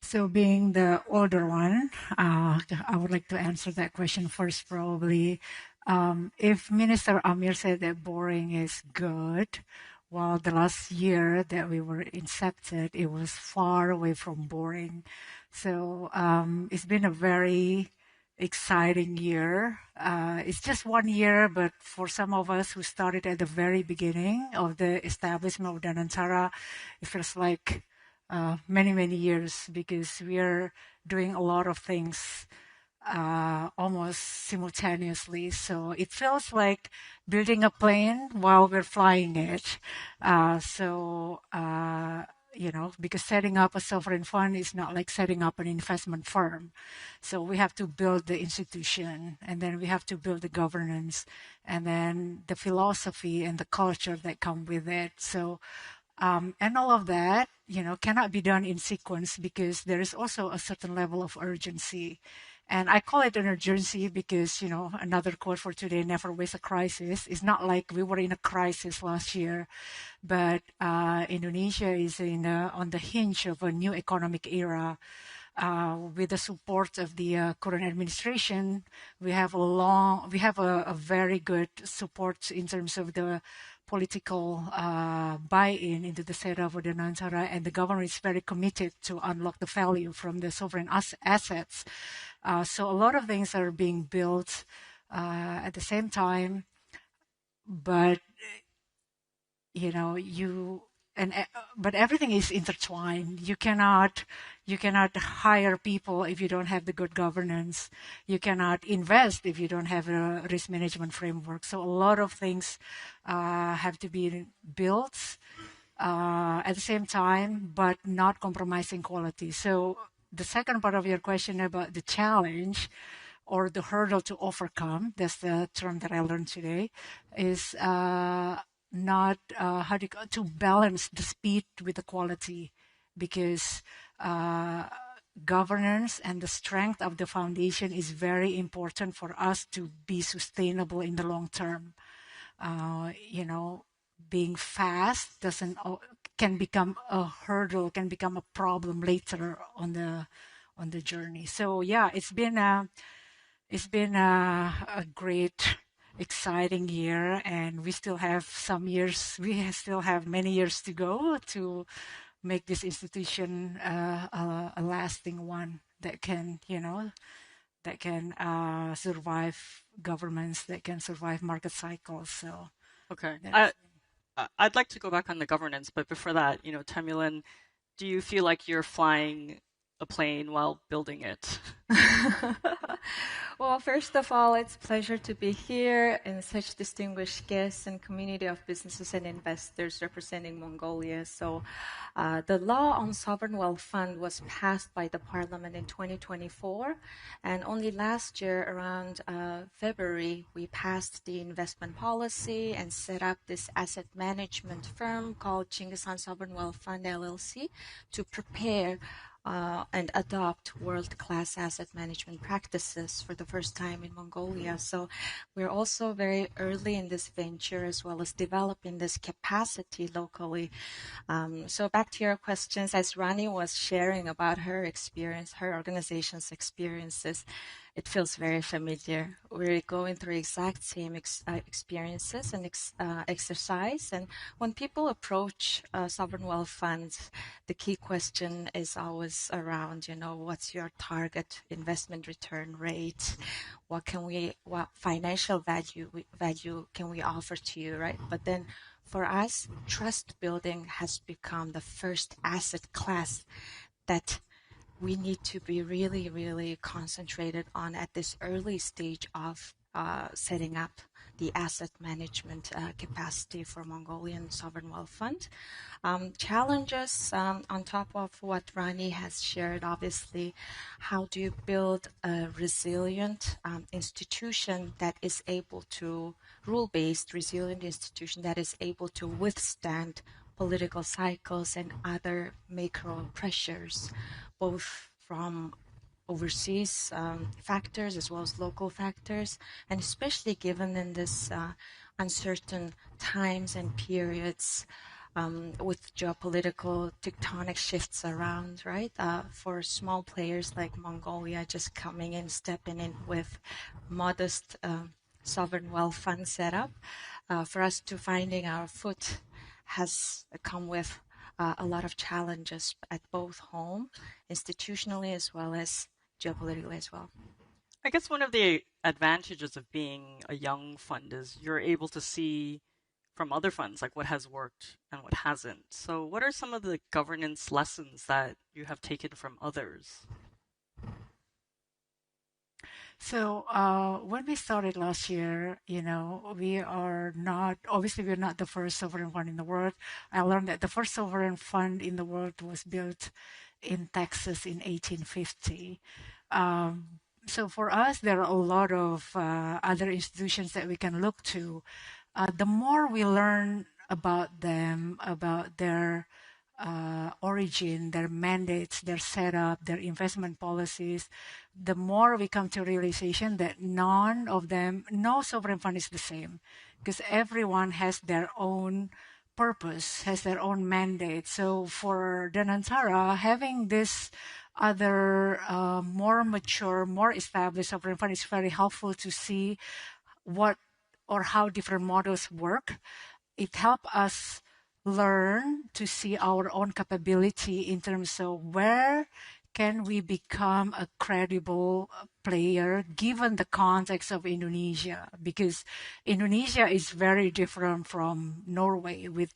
So being the older one, I would like to answer that question first probably. If Minister Amir said that boring is good, well, the last year that we were incepted, it was far away from boring. So it's been a very exciting year. It's just 1 year, but for some of us who started at the very beginning of the establishment of Danantara, it feels like many, many years, because we are doing a lot of things almost simultaneously. So it feels like building a plane while we're flying it. Because setting up a sovereign fund is not like setting up an investment firm. So we have to build the institution, and then we have to build the governance, and then the philosophy and the culture that come with it. So, and all of that, cannot be done in sequence, because there is also a certain level of urgency. And I call it an urgency because, another quote for today, never waste a crisis. It's not like we were in a crisis last year, but Indonesia is on the hinge of a new economic era. With the support of the current administration, we have a very good support in terms of the political buy-in into the setup of the Danantara, and the government is very committed to unlock the value from the sovereign assets. So a lot of things are being built at the same time, but but everything is intertwined. You cannot hire people if you don't have the good governance. You cannot invest if you don't have a risk management framework. So a lot of things have to be built at the same time, but not compromising quality. So the second part of your question about the challenge or the hurdle to overcome, that's the term that I learned today, is to balance the speed with the quality, because governance and the strength of the foundation is very important for us to be sustainable in the long term. Being fast can become a hurdle, can become a problem later on the journey. So yeah, it's been a great, exciting year, and we still have many years to go to make this institution a lasting one that can survive governments, that can survive market cycles. So okay, I'd like to go back on the governance, but before that, Temulen, do you feel like you're flying a plane while building it? Well, first of all, it's a pleasure to be here and such distinguished guests and community of businesses and investors representing Mongolia. So the law on sovereign wealth fund was passed by the parliament in 2024. And only last year, around February, we passed the investment policy and set up this asset management firm called Chinggis Khan Sovereign Wealth Fund LLC to prepare and adopt world-class asset management practices for the first time in Mongolia. So we're also very early in this venture, as well as developing this capacity locally. So back to your questions, as Rani was sharing about her experience, her organization's experiences, it feels very familiar. We're going through exact same experiences and exercise. And when people approach sovereign wealth funds, the key question is always around, what's your target investment return rate? What financial value can we offer to you, right? But then for us, trust building has become the first asset class that we need to be really, really concentrated on at this early stage of setting up the asset management capacity for Mongolian Sovereign Wealth Fund. Challenges on top of what Rani has shared, obviously, how do you build a resilient institution that is able to, rule-based, resilient institution that is able to withstand political cycles and other macro pressures, both from overseas factors as well as local factors, and especially given in this uncertain times and periods with geopolitical tectonic shifts around, right? For small players like Mongolia just coming in, stepping in with modest sovereign wealth fund setup, for us to finding our foot has come with a lot of challenges at both home, institutionally, as well as geopolitically as well. I guess one of the advantages of being a young fund is you're able to see from other funds, like what has worked and what hasn't. So what are some of the governance lessons that you have taken from others? So when we started last year, we're not the first sovereign fund in the world. I learned that the first sovereign fund in the world was built in Texas in 1850. So for us, there are a lot of other institutions that we can look to. The more we learn about them, about their origin, their mandates, their setup, their investment policies, the more we come to realization that no sovereign fund is the same, because everyone has their own purpose, has their own mandate. So for Danantara, having this other more mature, more established sovereign fund is very helpful to see what or how different models work. It helps us learn to see our own capability in terms of where can we become a credible player given the context of Indonesia, because Indonesia is very different from Norway with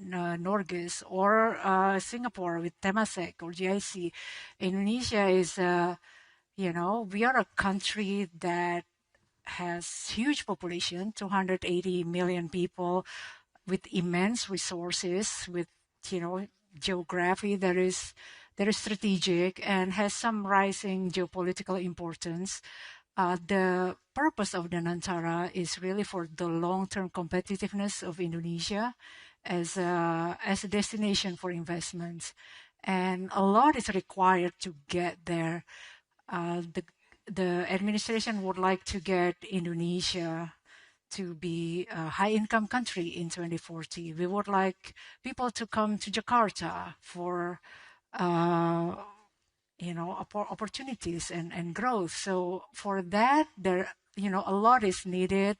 Norges, or Singapore with Temasek or GIC. Indonesia is we are a country that has huge population, 280 million people, with immense resources, with geography that is strategic and has some rising geopolitical importance. The purpose of Danantara is really for the long-term competitiveness of Indonesia as a destination for investments, and a lot is required to get there. The administration would like to get Indonesia to be a high-income country in 2040. We would like people to come to Jakarta for opportunities and growth. So for that, a lot is needed.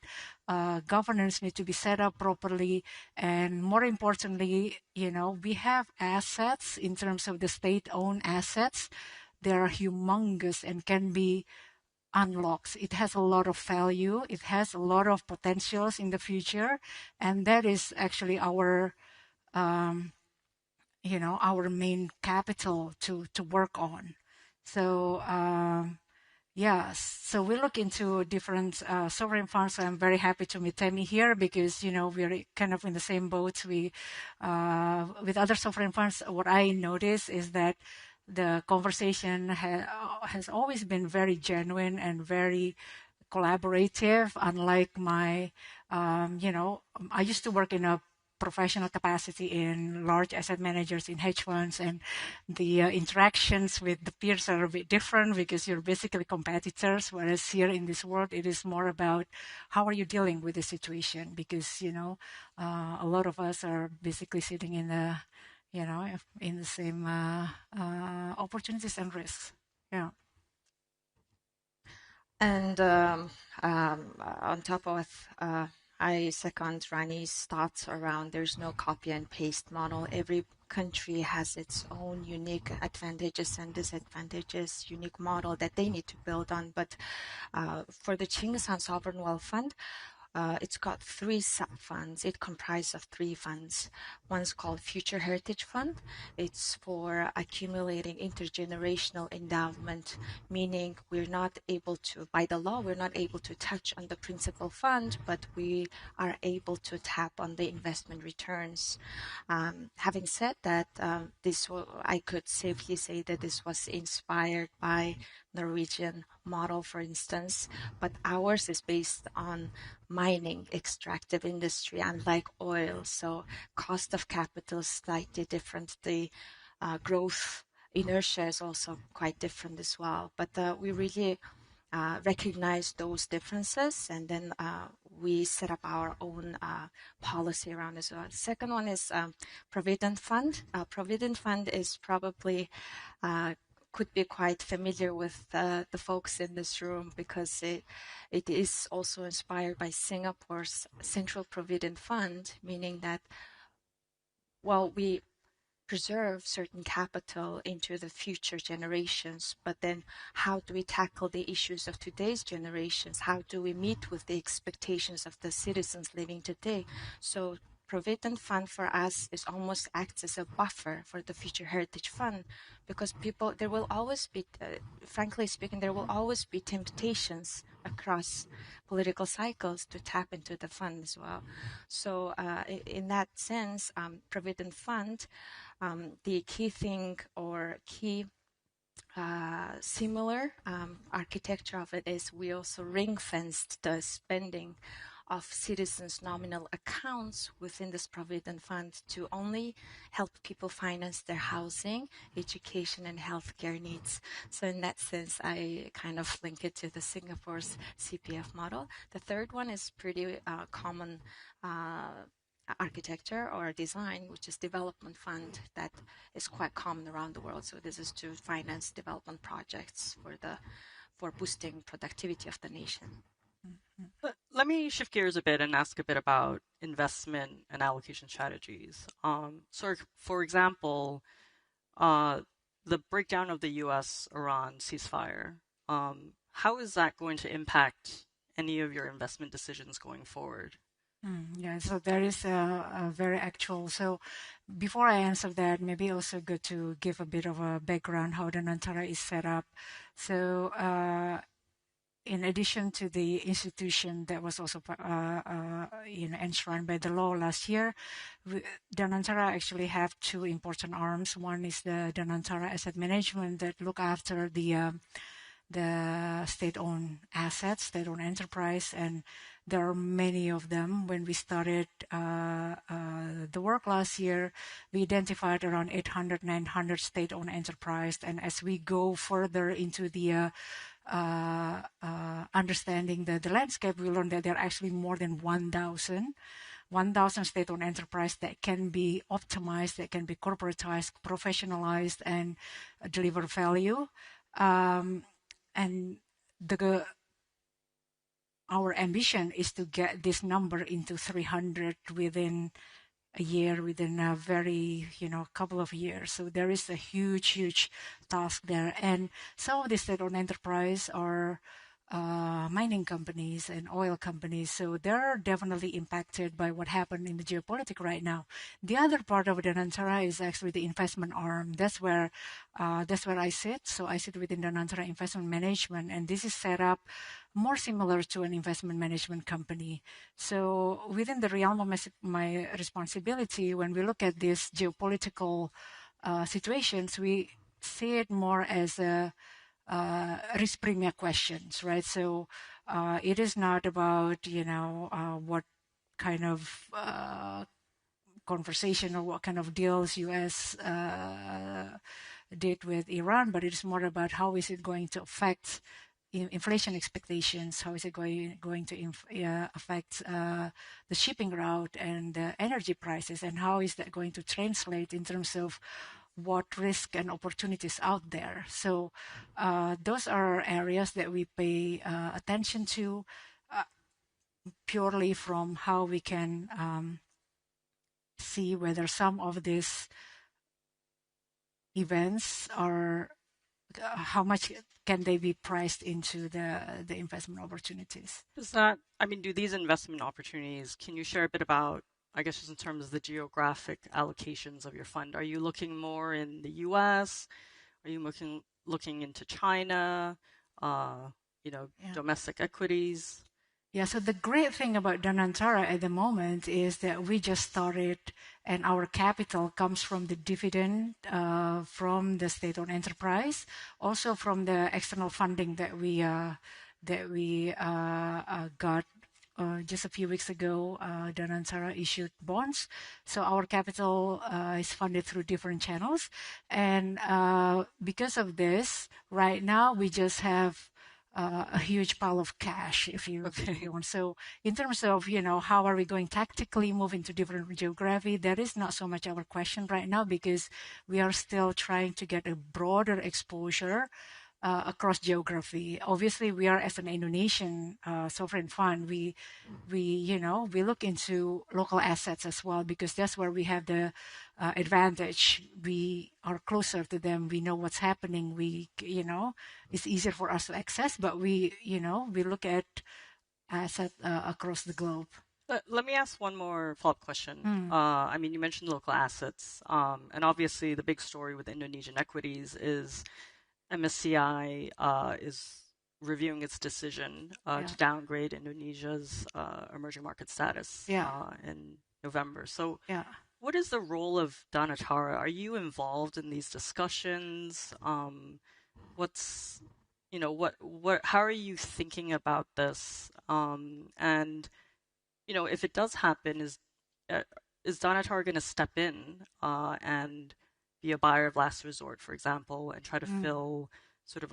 Governance need to be set up properly, and more importantly, we have assets in terms of the state-owned assets. They are humongous and can be unlocks. It has a lot of value. It has a lot of potentials in the future, and that is actually our main capital to work on. So so we look into different sovereign funds. So I'm very happy to meet Temi here, because we're kind of in the same boat. We with other sovereign funds, what I notice is that the conversation has always been very genuine and very collaborative. Unlike my, I used to work in a professional capacity in large asset managers, in hedge funds, and the interactions with the peers are a bit different because you're basically competitors, whereas here in this world, it is more about how are you dealing with the situation, because, a lot of us are basically sitting in the, in the same opportunities and risks. Yeah. And on top of I second Rani's thoughts around there's no copy and paste model. Every country has its own unique advantages and disadvantages, unique model that they need to build on. But for the Chingasan Sovereign Wealth Fund, it's got 3 sub-funds. It comprises of 3 funds. One's called Future Heritage Fund. It's for accumulating intergenerational endowment, meaning we're not able to, by the law, we're not able to touch on the principal fund, but we are able to tap on the investment returns. Having said that, I could safely say that this was inspired by Norwegian model, for instance, but ours is based on mining, extractive industry, unlike oil. So cost of capital is slightly different. The growth inertia is also quite different as well. But we really recognize those differences, and then we set up our own policy around as well. Second one is Provident Fund. Provident Fund is probably could be quite familiar with the folks in this room, because it is also inspired by Singapore's Central Provident Fund, meaning that, well, we preserve certain capital into the future generations, but then how do we tackle the issues of today's generations? How do we meet with the expectations of the citizens living today? So Provident Fund for us is almost acts as a buffer for the Future Heritage Fund, because there will always be, frankly speaking, there will always be temptations across political cycles to tap into the fund as well. So in that sense, Provident Fund, the key thing or key similar architecture of it is we also ring-fenced the spending of citizens' nominal accounts within this Provident Fund to only help people finance their housing, education, and healthcare needs. So in that sense, I kind of link it to the Singapore's CPF model. The third one is pretty common architecture or design, which is Development Fund, that is quite common around the world. So this is to finance development projects for boosting productivity of the nation. Let me shift gears a bit and ask a bit about investment and allocation strategies. So, for example, the breakdown of the U.S.-Iran ceasefire, how is that going to impact any of your investment decisions going forward? Yeah, so there is a very actual. So before I answer that, maybe also good to give a bit of a background how the Nantara is set up. So in addition to the institution that was also enshrined by the law last year, the Nantara actually have 2 important arms. One is the Nantara Asset Management that look after the state-owned assets, state-owned enterprise, and there are many of them. When we started the work last year, we identified around 800, 900 state-owned enterprise, and as we go further into the understanding the landscape, we learned that there are actually more than 1,000 state-owned enterprise that can be optimized, that can be corporatized, professionalized, and deliver value. And our ambition is to get this number into 300 within a year, within a very, couple of years. So there is a huge task there. And some of the state-owned enterprise are mining companies and oil companies. So they're definitely impacted by what happened in the geopolitics right now. The other part of the Nantara is actually the investment arm. That's where I sit. So I sit within the Nantara Investment Management, and this is set up more similar to an investment management company. So within the realm of my responsibility, when we look at these geopolitical situations, we see it more as a risk premium questions, right? So it is not about what kind of conversation or what kind of deals U.S. did with Iran, but it's more about how is it going to affect inflation expectations, how is it going to affect the shipping route and the energy prices, and how is that going to translate in terms of what risk and opportunities out there. So those are areas that we pay attention to purely from how we can see whether some of these events are how much can they be priced into the investment opportunities. Do these investment opportunities, can you share a bit about, I guess, just in terms of the geographic allocations of your fund? Are you looking more in the US? Are you looking into China? Domestic equities? Yeah, so the great thing about Danantara at the moment is that we just started, and our capital comes from the dividend from the state-owned enterprise, also from the external funding that we got just a few weeks ago. Danantara issued bonds, so our capital is funded through different channels, and because of this, right now we just have a huge pile of cash, if you want. So in terms of, how are we going tactically move into different geography, that is not so much our question right now, because we are still trying to get a broader exposure across geography. Obviously, we are, as an Indonesian sovereign fund, we look into local assets as well, because that's where we have the advantage. We are closer to them. We know what's happening. It's easier for us to access, but we look at assets across the globe. Let me ask one more follow-up question. You mentioned local assets, and obviously the big story with Indonesian equities is MSCI is reviewing its decision to downgrade Indonesia's emerging market status in November. So what is the role of Danatara? Are you involved in these discussions? How are you thinking about this? And if it does happen, is Danatara going to step in and be a buyer of last resort, for example, and try to fill sort of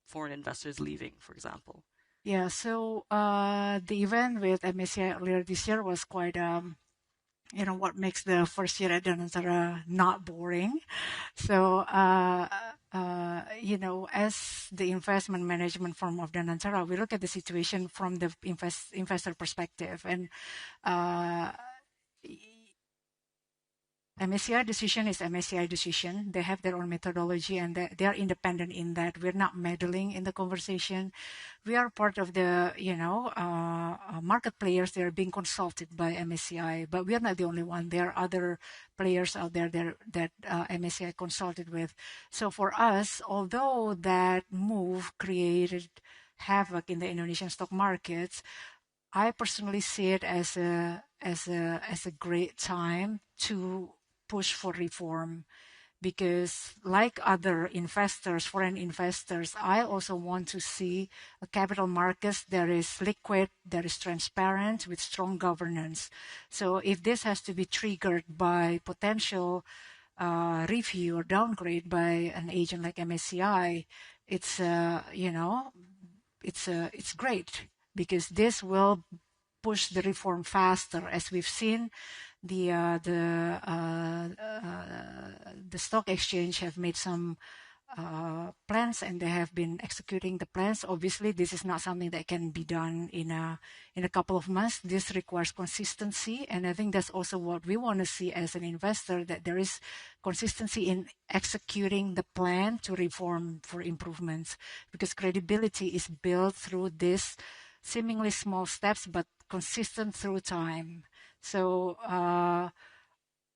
foreign investors leaving, for example? Yeah, so the event with MSCI earlier this year was quite, what makes the first year at Danantara not boring. So, as the investment management firm of Danantara, we look at the situation from the investor perspective, and MSCI decision is MSCI decision. They have their own methodology, and they are independent in that. We're not meddling in the conversation. We are part of the, market players. They are being consulted by MSCI, but we are not the only one. There are other players out there that MSCI consulted with. So for us, although that move created havoc in the Indonesian stock markets, I personally see it as a great time to push for reform, because like other investors, foreign investors, I also want to see a capital markets that is liquid, that is transparent, with strong governance. So if this has to be triggered by potential review or downgrade by an agent like MSCI, it's great, because this will push the reform faster. As we've seen, the stock exchange have made some plans, and they have been executing the plans. Obviously, this is not something that can be done in a couple of months. This requires consistency, and I think that's also what we want to see as an investor, that there is consistency in executing the plan to reform for improvements, because credibility is built through this seemingly small steps, but consistent through time. So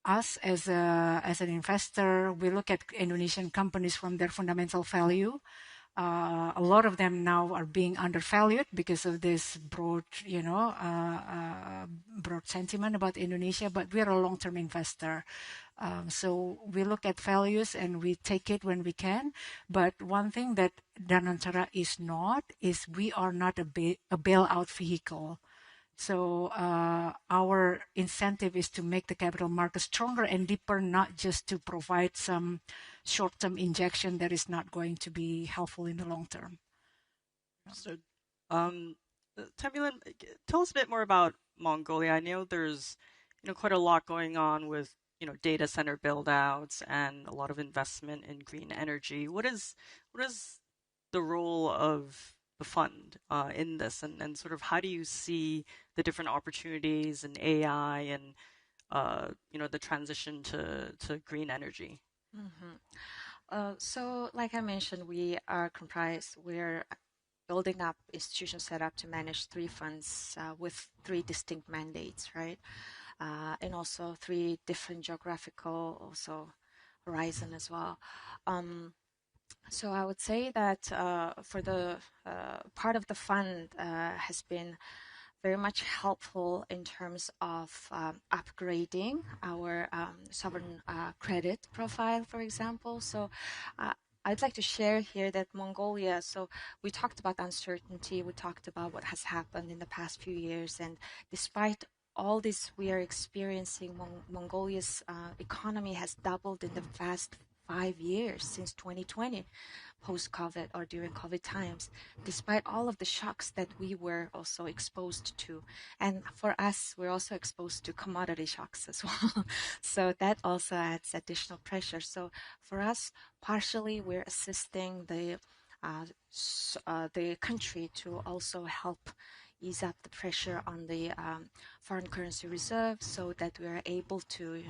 us as an investor, we look at Indonesian companies from their fundamental value. A lot of them now are being undervalued because of this broad sentiment about Indonesia, but we are a long-term investor. So we look at values and we take it when we can. But one thing that Danantara is we are not a bailout vehicle. So our incentive is to make the capital market stronger and deeper, not just to provide some short-term injection that is not going to be helpful in the long term. So, Tamilan, tell us a bit more about Mongolia. I know there's quite a lot going on with data center build-outs and a lot of investment in green energy. What is the role of the fund in this, and sort of how do you see the different opportunities in AI and the transition to green energy? So, like I mentioned, we're building up institutions set up to manage 3 funds with 3 distinct mandates, right? And also 3 different geographical horizon as well. So I would say that for the part of the fund has been very much helpful in terms of upgrading our sovereign credit profile, for example. So I'd like to share here that Mongolia, so we talked about uncertainty, we talked about what has happened in the past few years, and despite all this we are experiencing, Mongolia's economy has doubled in the past 5 years since 2020, post-COVID or during COVID times, despite all of the shocks that we were also exposed to. And for us, we're also exposed to commodity shocks as well. So that also adds additional pressure. So for us, partially, we're assisting the country to also help ease up the pressure on the foreign currency reserve so that we are able to,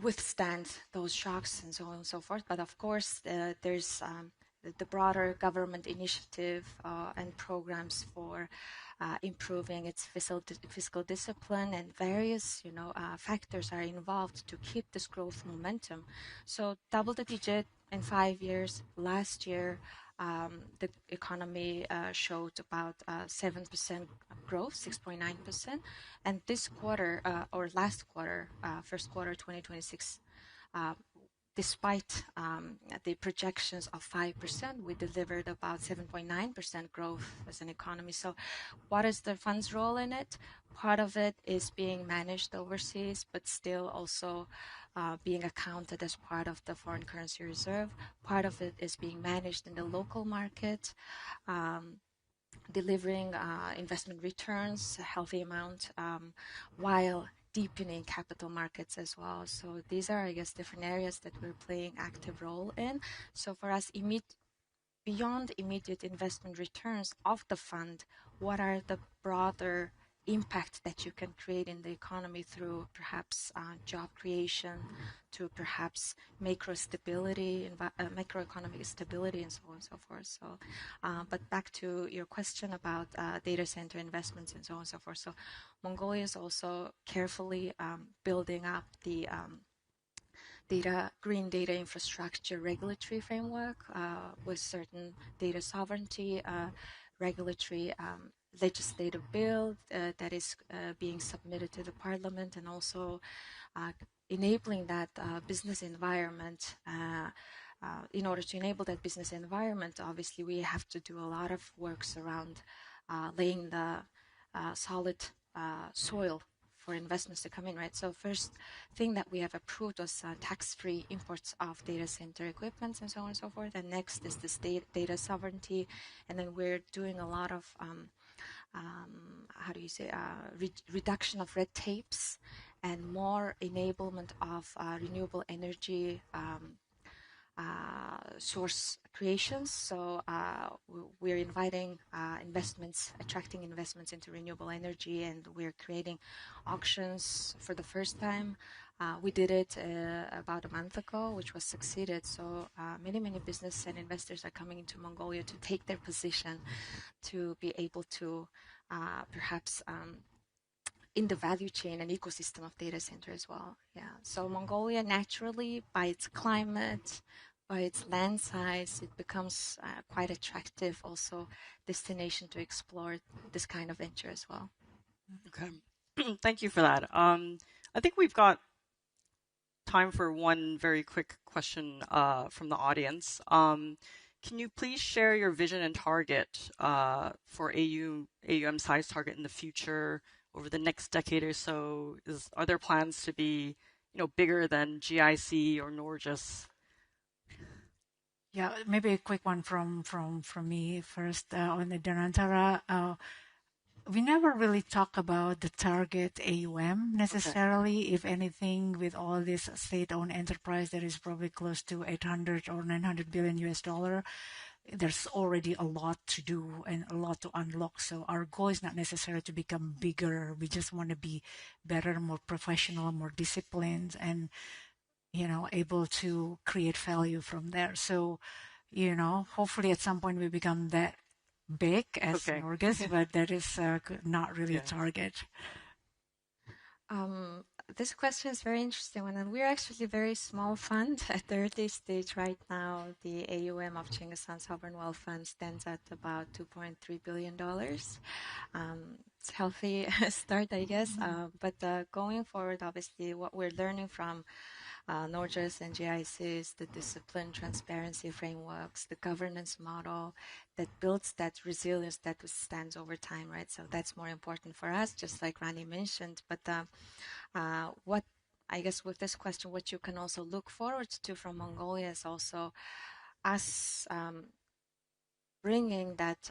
withstand those shocks and so on and so forth. But of course, there's the broader government initiative and programs for improving its fiscal discipline, and various factors are involved to keep this growth momentum. So double the digit in 5 years. Last year, the economy showed about 7% growth, 6.9%. And this quarter, or last quarter, first quarter 2026, despite the projections of 5%, we delivered about 7.9% growth as an economy. So what is the fund's role in it? Part of it is being managed overseas, but still also being accounted as part of the foreign currency reserve. Part of it is being managed in the local market, delivering investment returns, a healthy amount, while deepening capital markets as well. So these are, I guess, different areas that we're playing active role in. So for us, beyond immediate investment returns of the fund, what are the broader impact that you can create in the economy through perhaps job creation, to perhaps macroeconomic stability, and so on and so forth. So, but back to your question about data center investments and so on and so forth. So Mongolia is also carefully building up the green data infrastructure regulatory framework with certain data sovereignty regulatory legislative bill that is being submitted to the parliament, and also enabling that business environment. In order to enable that business environment, obviously we have to do a lot of works around laying the solid soil for investments to come in, right? So first thing that we have approved was tax-free imports of data center equipment and so on and so forth. And next is this data sovereignty. And then we're doing a lot of, reduction of red tapes and more enablement of renewable energy source creations. So we're inviting attracting investments into renewable energy, and we're creating auctions for the first time. We did it about a month ago, which was succeeded. So many business and investors are coming into Mongolia to take their position, to be able to perhaps in the value chain and ecosystem of data center as well. Yeah. So Mongolia, naturally, by its climate, by its land size, it becomes quite attractive also destination to explore this kind of venture as well. Okay. Thank you for that. I think we've got time for one very quick question from the audience. can you please share your vision and target for AUM size target in the future over the next decade or so? Are there plans to be, bigger than GIC or Norges? Yeah, maybe a quick one from me first on the Dhanantara. We never really talk about the target AUM necessarily. Okay. If anything, with all this state-owned enterprise that is probably close to 800 or 900 billion US dollar, there's already a lot to do and a lot to unlock. So our goal is not necessarily to become bigger. We just want to be better, more professional, more disciplined, and able to create value from there. So, hopefully at some point we become that big as Norges, but that is not really a target. This question is very interesting one, and we're actually a very small fund at the early stage right now. The AUM of Chingasan Sovereign Wealth Fund stands at about $2.3 billion. It's a healthy start, I guess. But going forward, obviously, what we're learning from Norges and GICs, the discipline transparency frameworks, the governance model that builds that resilience that stands over time, right? So that's more important for us, just like Rani mentioned. But what I guess with this question, what you can also look forward to from Mongolia is also us bringing that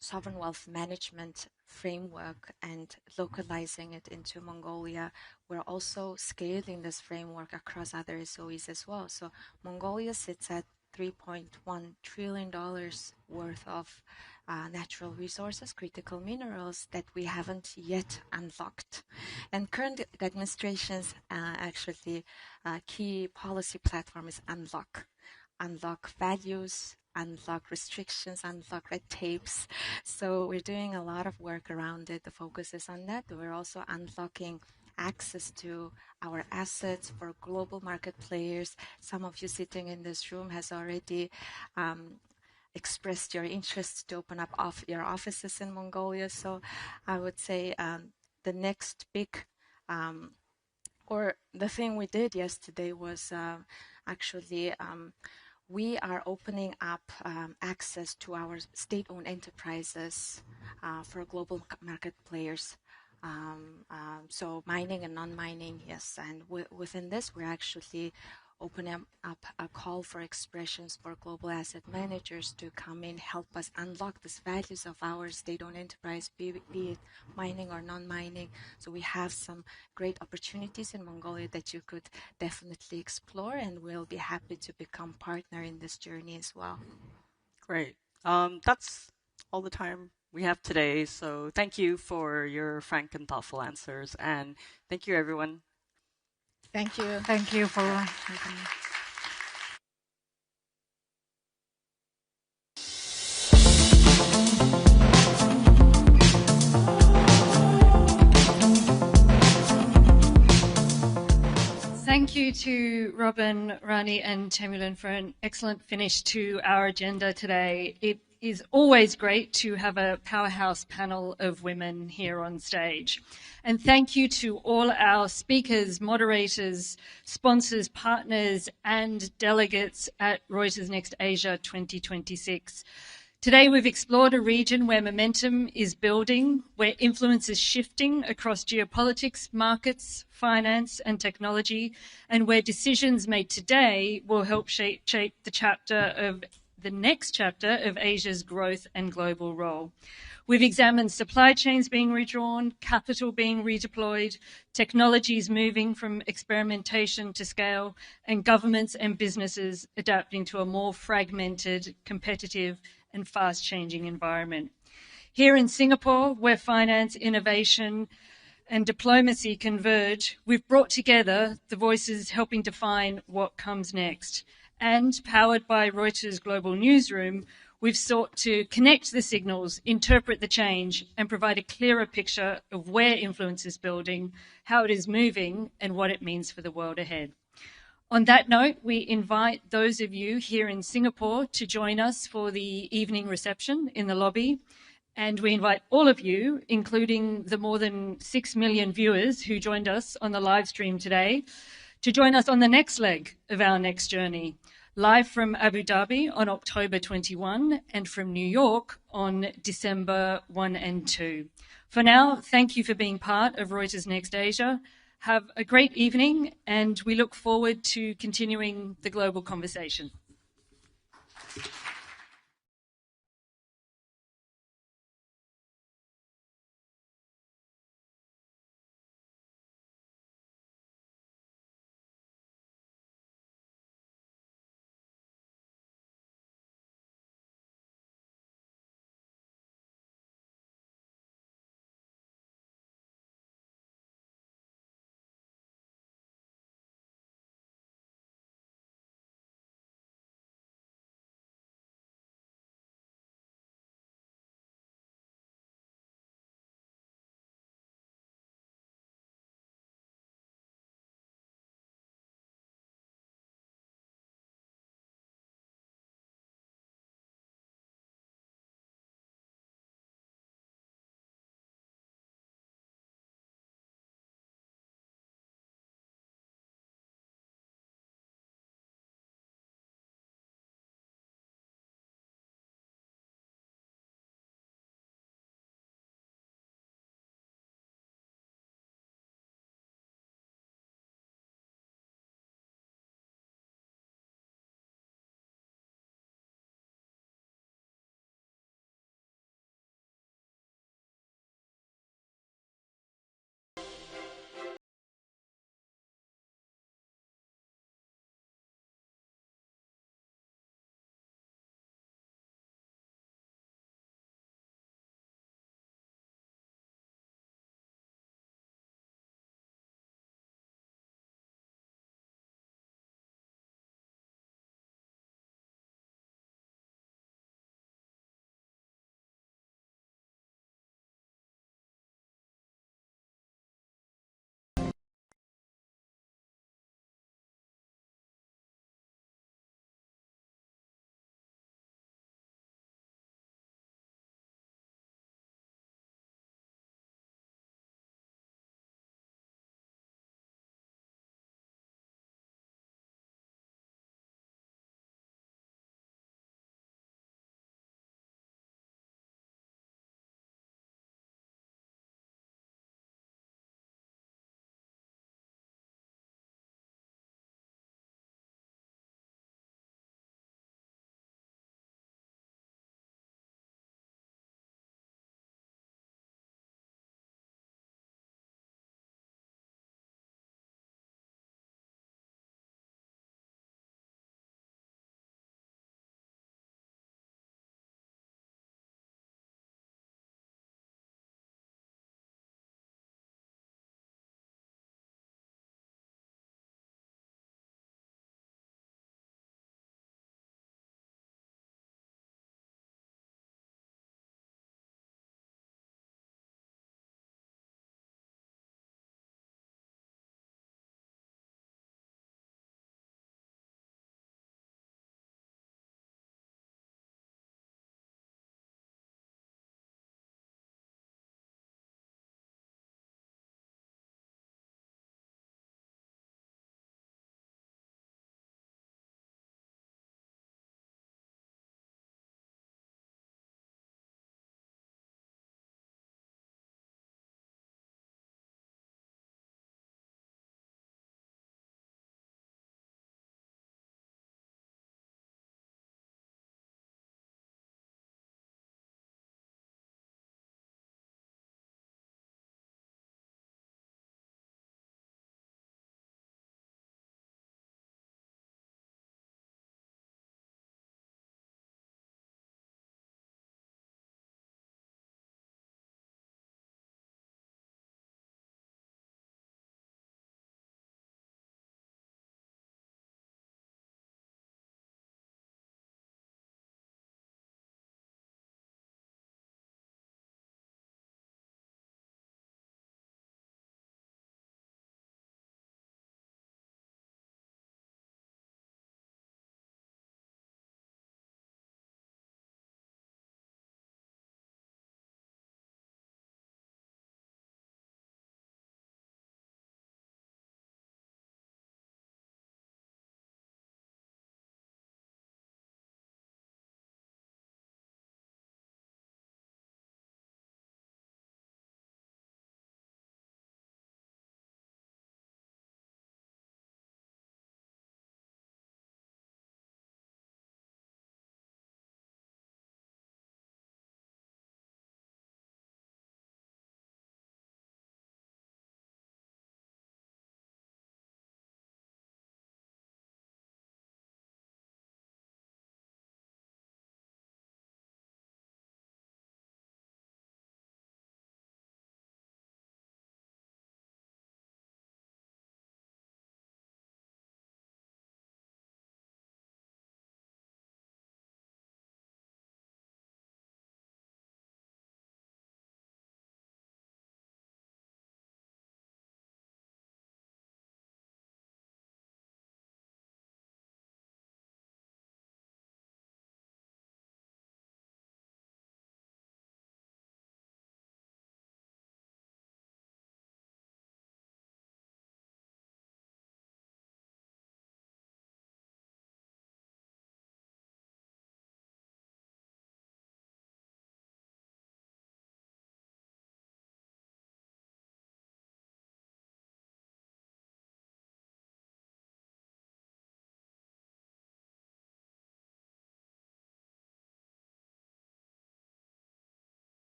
sovereign wealth management framework and localizing it into Mongolia. We're also scaling this framework across other SOEs as well. So Mongolia sits at $3.1 trillion worth of natural resources, critical minerals that we haven't yet unlocked. And current administration's actually key policy platform is unlock. Unlock values, unlock restrictions, unlock red tapes. So we're doing a lot of work around it. The focus is on that. We're also unlocking access to our assets for global market players. Some of you sitting in this room has already expressed your interest to open up your offices in Mongolia. So I would say the next big or the thing we did yesterday was actually we are opening up access to our state-owned enterprises for global market players. So mining and non-mining, yes. And within this, we're actually opening up a call for expressions for global asset managers to come in, help us unlock these values of our state-owned enterprise, be it mining or non-mining. So we have some great opportunities in Mongolia that you could definitely explore, and we'll be happy to become partner in this journey as well. Great. That's all the time we have today. So thank you for your frank and thoughtful answers, and thank you, everyone. Thank you. Thank you for having me. Thank you to Robin, Rani, and Temulen for an excellent finish to our agenda today. It is always great to have a powerhouse panel of women here on stage. And thank you to all our speakers, moderators, sponsors, partners, and delegates at Reuters NEXT Asia 2026. Today, we've explored a region where momentum is building, where influence is shifting across geopolitics, markets, finance, and technology, and where decisions made today will help shape the next chapter of Asia's growth and global role. We've examined supply chains being redrawn, capital being redeployed, technologies moving from experimentation to scale, and governments and businesses adapting to a more fragmented, competitive, and fast-changing environment. Here in Singapore, where finance, innovation, and diplomacy converge, we've brought together the voices helping define what comes next. And powered by Reuters Global Newsroom, we've sought to connect the signals, interpret the change, and provide a clearer picture of where influence is building, how it is moving, and what it means for the world ahead. On that note, we invite those of you here in Singapore to join us for the evening reception in the lobby. And we invite all of you, including the more than 6 million viewers who joined us on the live stream today, to join us on the next leg of our next journey, live from Abu Dhabi on October 21 and from New York on December 1 and 2. For now, thank you for being part of Reuters Next Asia. Have a great evening, and we look forward to continuing the global conversation.